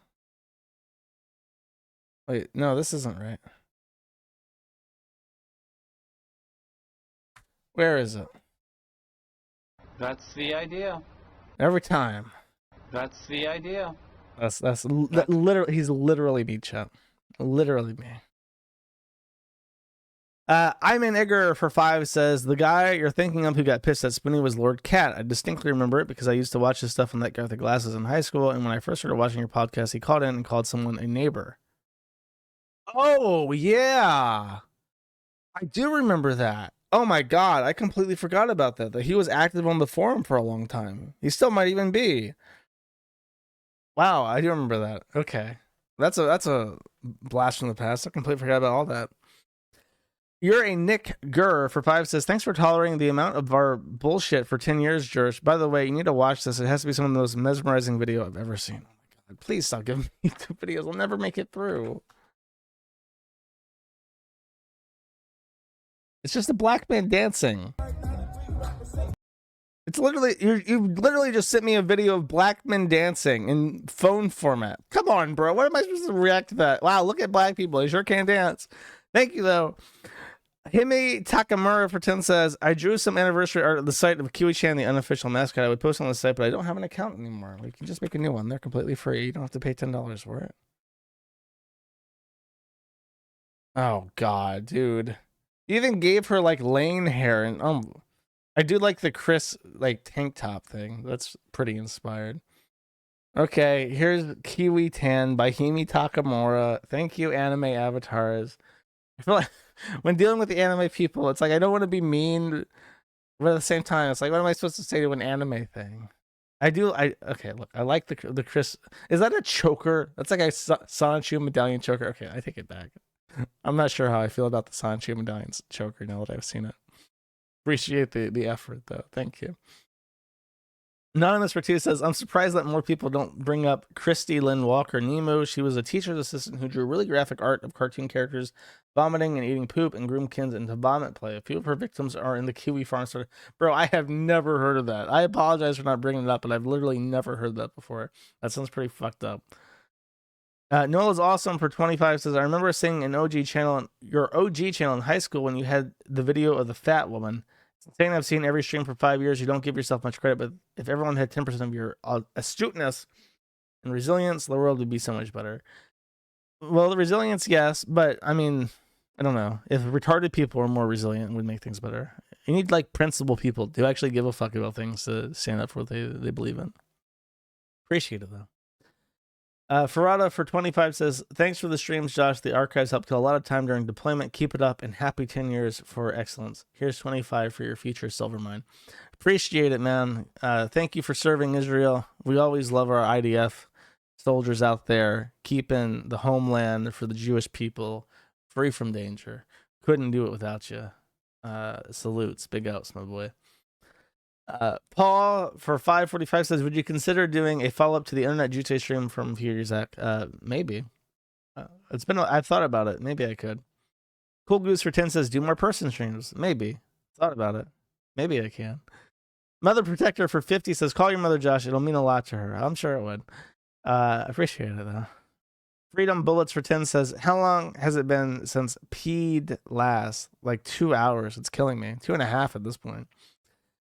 Wait, no, this isn't right. Where is it? That's the idea. Every time. That's the idea. That's literally, he's literally me, chat. Literally me. I'm an Igor for 5 says, the guy you're thinking of who got pissed at Spoony was Lord Cat. I distinctly remember it because I used to watch his stuff on that guy with the glasses in high school, and when I first started watching your podcast, he called in and called someone a neighbor. Oh, yeah. I do remember that. Oh my god, I completely forgot about that he was active on the forum for a long time. He still might even be. Wow, I do remember that. Okay. That's a blast from the past. I completely forgot about all that. You're a Nick Gurr for 5 says, thanks for tolerating the amount of our bullshit for 10 years, Jurge. By the way, you need to watch this. It has to be some of the most mesmerizing video I've ever seen. Oh my god, please stop giving me YouTube videos. I'll never make it through. It's just a black man dancing. It's literally, you literally just sent me a video of black men dancing in phone format. Come on, bro. What am I supposed to react to that? Wow, look at black people. They sure can dance. Thank you, though. Himi Takamura for 10 says, I drew some anniversary art at the site of Kiwi-chan, the unofficial mascot. I would post on the site, but I don't have an account anymore. You can just make a new one. They're completely free. You don't have to pay $10 for it. Oh, God, dude. You even gave her, like, Lane hair. And I do like the Chris, like, tank top thing. That's pretty inspired. Okay, here's Kiwi Tan by Himi Takamura. Thank you, anime avatars. I feel like when dealing with the anime people, it's like I don't want to be mean, but at the same time, it's like, what am I supposed to say to an anime thing? Okay, look, I like the Chris. Is that a choker? That's like a Sanchu medallion choker. Okay, I take it back. I'm not sure how I feel about the Sanchu medallion's choker now that I've seen it. Appreciate the effort, though. Thank you. Anonymous for 2 says, I'm surprised that more people don't bring up Christy Lynn Walker Nemo. She was a teacher's assistant who drew really graphic art of cartoon characters vomiting and eating poop and groomed kids into vomit play. A few of her victims are in the Kiwi Farm store. Bro, I have never heard of that. I apologize for not bringing it up, but I've literally never heard that before. That sounds pretty fucked up. Noah's Awesome for 25 says, I remember seeing your OG channel in high school when you had the video of the fat woman. Saying I've seen every stream for 5 years, you don't give yourself much credit, but if everyone had 10% of your astuteness and resilience, the world would be so much better. Well, the resilience, yes, but I mean, I don't know. If retarded people are more resilient, it would make things better. You need like principled people to actually give a fuck about things to stand up for what they believe in. Appreciate it though. Ferrata for 25 says, thanks for the streams, Josh. The archives helped kill a lot of time during deployment. Keep it up and happy 10 years for excellence. Here's 25 for your future silver mine. Appreciate it, man. Thank you for serving Israel. We always love our IDF soldiers out there, keeping the homeland for the Jewish people free from danger. Couldn't do it without you. Salutes. Big outs, my boy. Paul for 545 says, would you consider doing a follow-up to the internet Jutei stream from a few years back? Maybe. I've thought about it. Maybe I could. Cool Goose for 10 says, do more person streams. Maybe. Thought about it. Maybe I can. Mother Protector for 50 says, call your mother, Josh. It'll mean a lot to her. I'm sure it would. Appreciate it though. Freedom Bullets for 10 says, how long has it been since peed last? Like 2 hours. It's killing me. 2.5 at this point.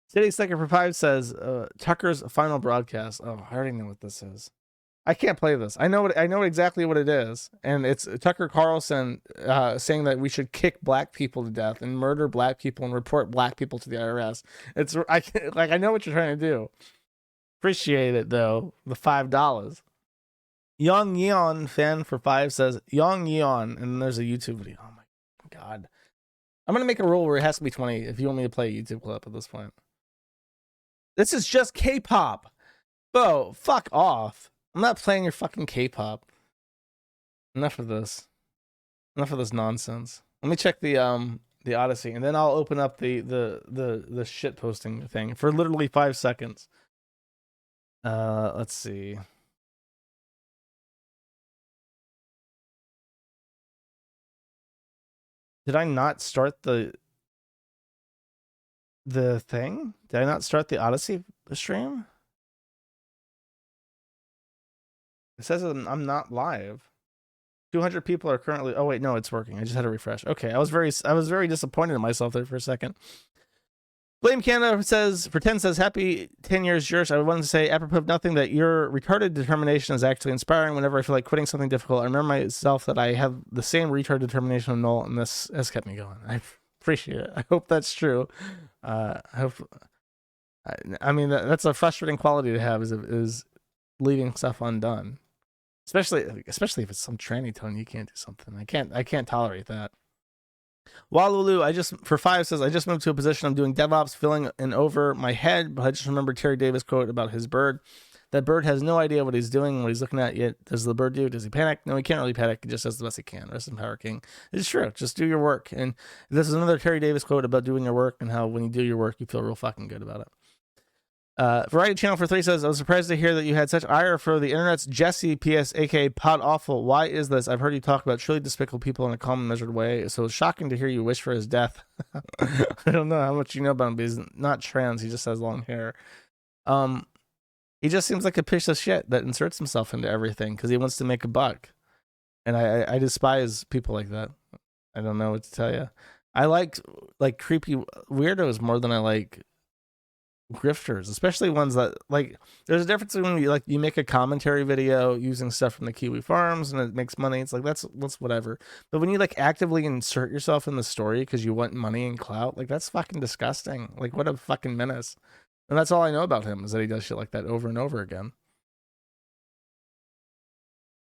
City Sticker for 5 says, Tucker's final broadcast. Oh, I already know what this is. I can't play this. I know exactly what it is. And it's Tucker Carlson saying that we should kick black people to death and murder black people and report black people to the IRS. I know what you're trying to do. Appreciate it though. The $5. Young Yeon fan for 5 says Young Yeon, and then there's a YouTube video. Oh my god. I'm gonna make a rule where it has to be 20 if you want me to play a YouTube clip at this point. This is just K-pop. Bo, fuck off. I'm not playing your fucking K-pop. Enough of this. Enough of this nonsense. Let me check the Odyssey, and then I'll open up the shit posting thing for literally 5 seconds. Let's see. Did I not start the thing? Did I not start the Odyssey stream? It says I'm not live. 200 people are currently. Oh wait, no, it's working. I just had to refresh. Okay, I was very disappointed in myself there for a second. Blame Canada says, Pretend says, happy 10 years, Jersh. I wanted to say, apropos of nothing, that your retarded determination is actually inspiring. Whenever I feel like quitting something difficult, I remember myself that I have the same retarded determination of Noel, and this has kept me going. I appreciate it. I hope that's true. I mean, that's a frustrating quality to have, is leaving stuff undone. Especially if it's some tranny telling you can't do something. I can't tolerate that. Walulu, for 5 says, I just moved to a position I'm doing DevOps, filling in over my head, but I just remember Terry Davis' quote about his bird. That bird has no idea what he's doing, what he's looking at yet. Does the bird do? Does he panic? No, he can't really panic. He just does the best he can. Rest in power, King. It's true. Just do your work. And this is another Terry Davis quote about doing your work and how when you do your work, you feel real fucking good about it. Variety Channel for 3 says, I was surprised to hear that you had such ire for the internet's Jesse PS, aka Pod Awful. Why is this? I've heard you talk about truly despicable people in a calm and measured way, so it's shocking to hear you wish for his death. I don't know how much you know about him, but he's not trans. He just has long hair. He just seems like a piece of shit that inserts himself into everything because he wants to make a buck. And I despise people like that. I don't know what to tell you. I like creepy weirdos more than I like grifters, especially ones that, like, there's a difference when you make a commentary video using stuff from the Kiwi Farms and it makes money. It's like that's whatever. But when you like actively insert yourself in the story because you want money and clout, like that's fucking disgusting. Like what a fucking menace. And that's all I know about him is that he does shit like that over and over again.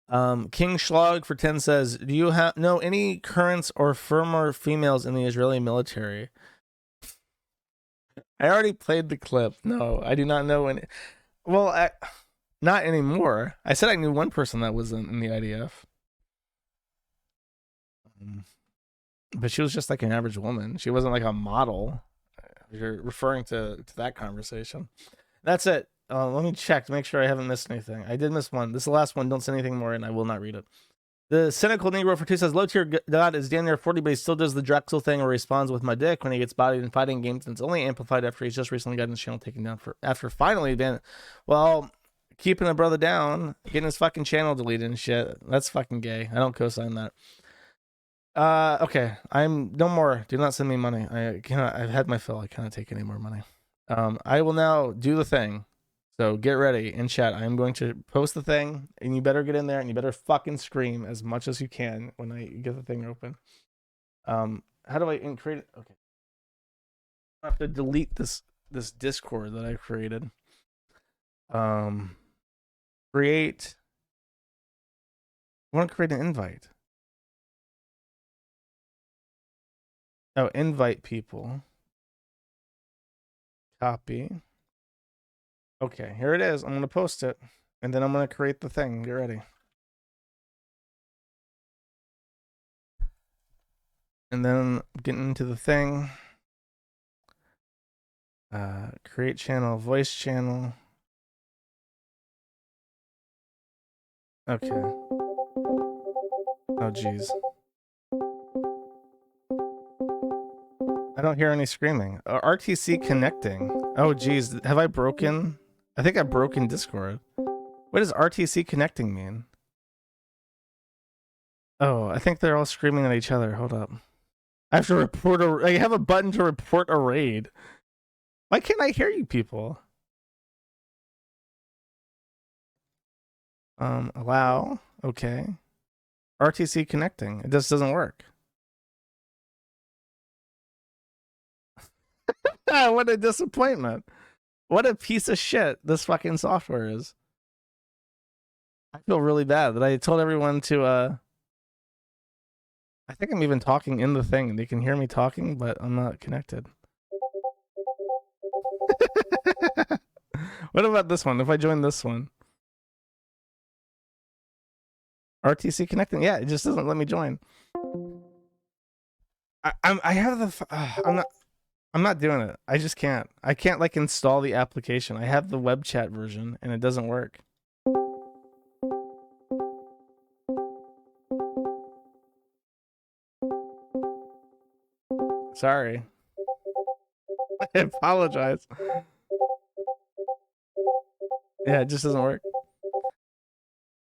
King Schlag for 10 says, do you know any currents or firmer females in the Israeli military? I already played the clip. No, I do not know any. Well, not anymore. I said I knew one person that was in the IDF. But she was just like an average woman. She wasn't like a model. You're referring to that conversation. That's it. Let me check to make sure I haven't missed anything. I did miss one. This is the last one. Don't say anything more and I will not read it. The cynical Negro for 2 says, low tier god is damn near 40, but he still does the Drexel thing or responds with my dick when he gets bodied in fighting games, and it's only amplified after he's just recently gotten his channel taken down after finally being, well, keeping a brother down, getting his fucking channel deleted and shit. That's fucking gay. I don't co-sign that. Okay. I'm no more. Do not send me money. I've had my fill. I cannot take any more money. I will now do the thing. So get ready in chat. I am going to post the thing, and you better get in there, and you better fucking scream as much as you can when I get the thing open. How do I create it? Okay. I have to delete this Discord that I created. Create. I want to create an invite. Oh, invite people. Copy. Okay, here it is. I'm going to post it, and then I'm going to create the thing. Get ready. And then getting into the thing. Create channel, voice channel. Okay. Oh, geez. I don't hear any screaming. RTC connecting. Oh, geez. Have I broken? I think I've broken Discord. What does RTC connecting mean? Oh, I think they're all screaming at each other. Hold up. I have to report I have a button to report a raid. Why can't I hear you people? Allow. Okay. RTC connecting. It just doesn't work. What a disappointment. What a piece of shit this fucking software is. I feel really bad that I told everyone to. I think I'm even talking in the thing, and they can hear me talking, but I'm not connected. What about this one? If I join this one, RTC connecting. Yeah, it just doesn't let me join. I have the. I'm not doing it. I just can't. I can't like install the application. I have the web chat version, and it doesn't work. Sorry. I apologize. Yeah, it just doesn't work.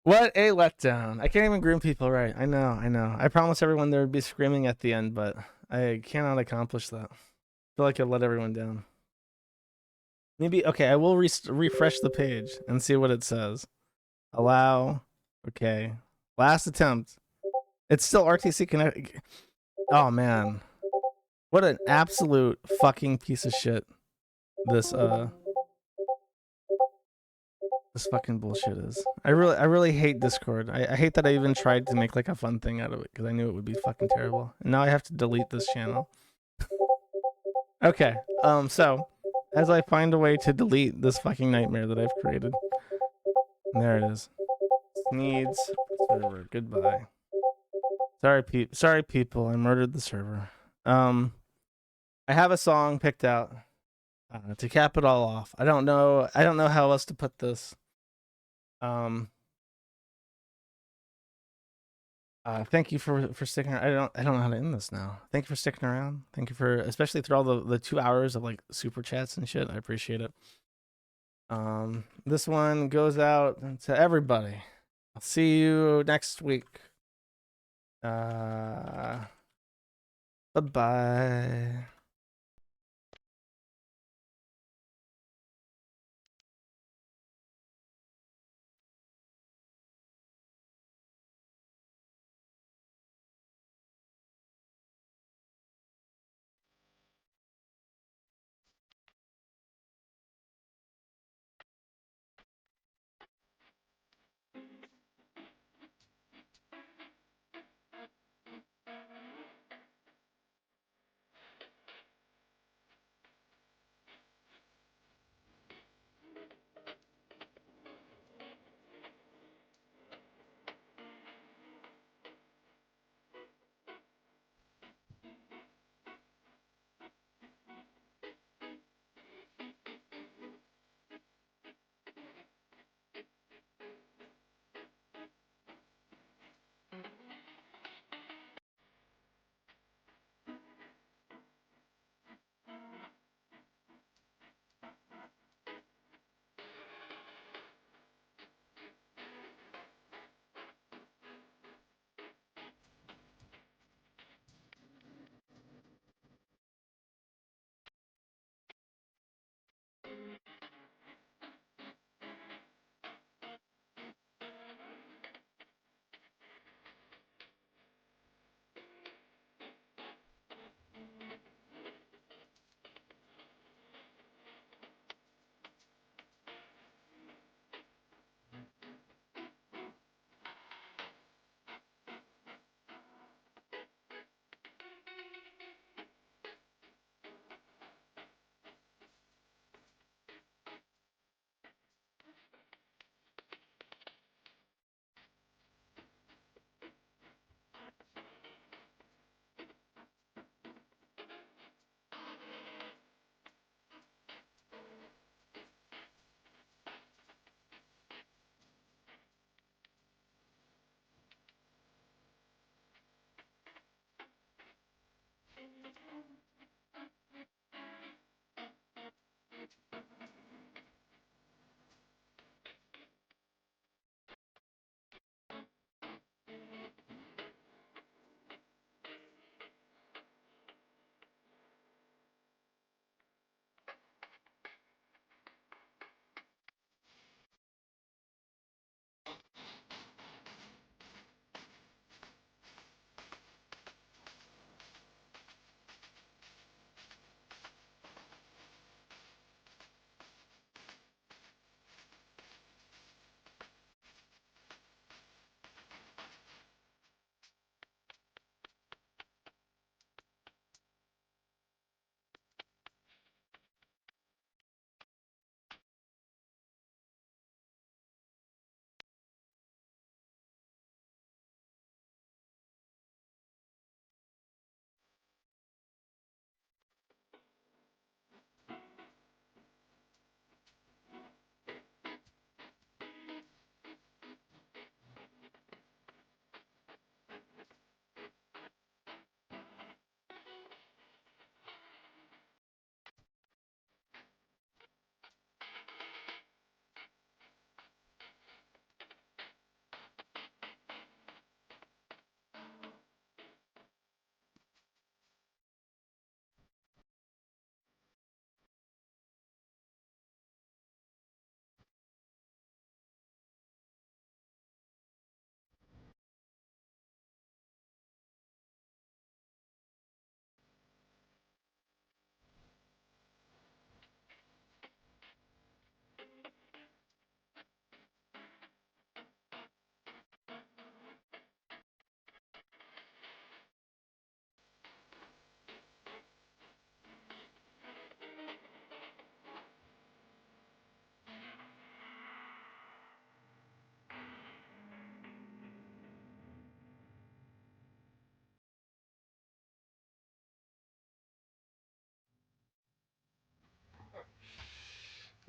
What a letdown. I can't even groom people right. I know. I promised everyone there would be screaming at the end, but I cannot accomplish that. I feel like I let everyone down. Maybe, okay, I will refresh the page and see what it says. Allow. Okay. Last attempt. It's still RTC Connect. Oh, man. What an absolute fucking piece of shit this fucking bullshit is. I really hate Discord. I hate that I even tried to make like a fun thing out of it because I knew it would be fucking terrible. And now I have to delete this channel. Okay. So as I find a way to delete this fucking nightmare that I've created. There it is. Needs server. Goodbye. Sorry people, I murdered the server. I have a song picked out to cap it all off. I don't know how else to put this. Thank you for sticking around. I don't know how to end this now. Thank you for sticking around. Thank you for, especially through all the 2 hours of like super chats and shit. I appreciate it. This one goes out to everybody. I'll see you next week. Bye-bye.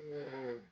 Mm.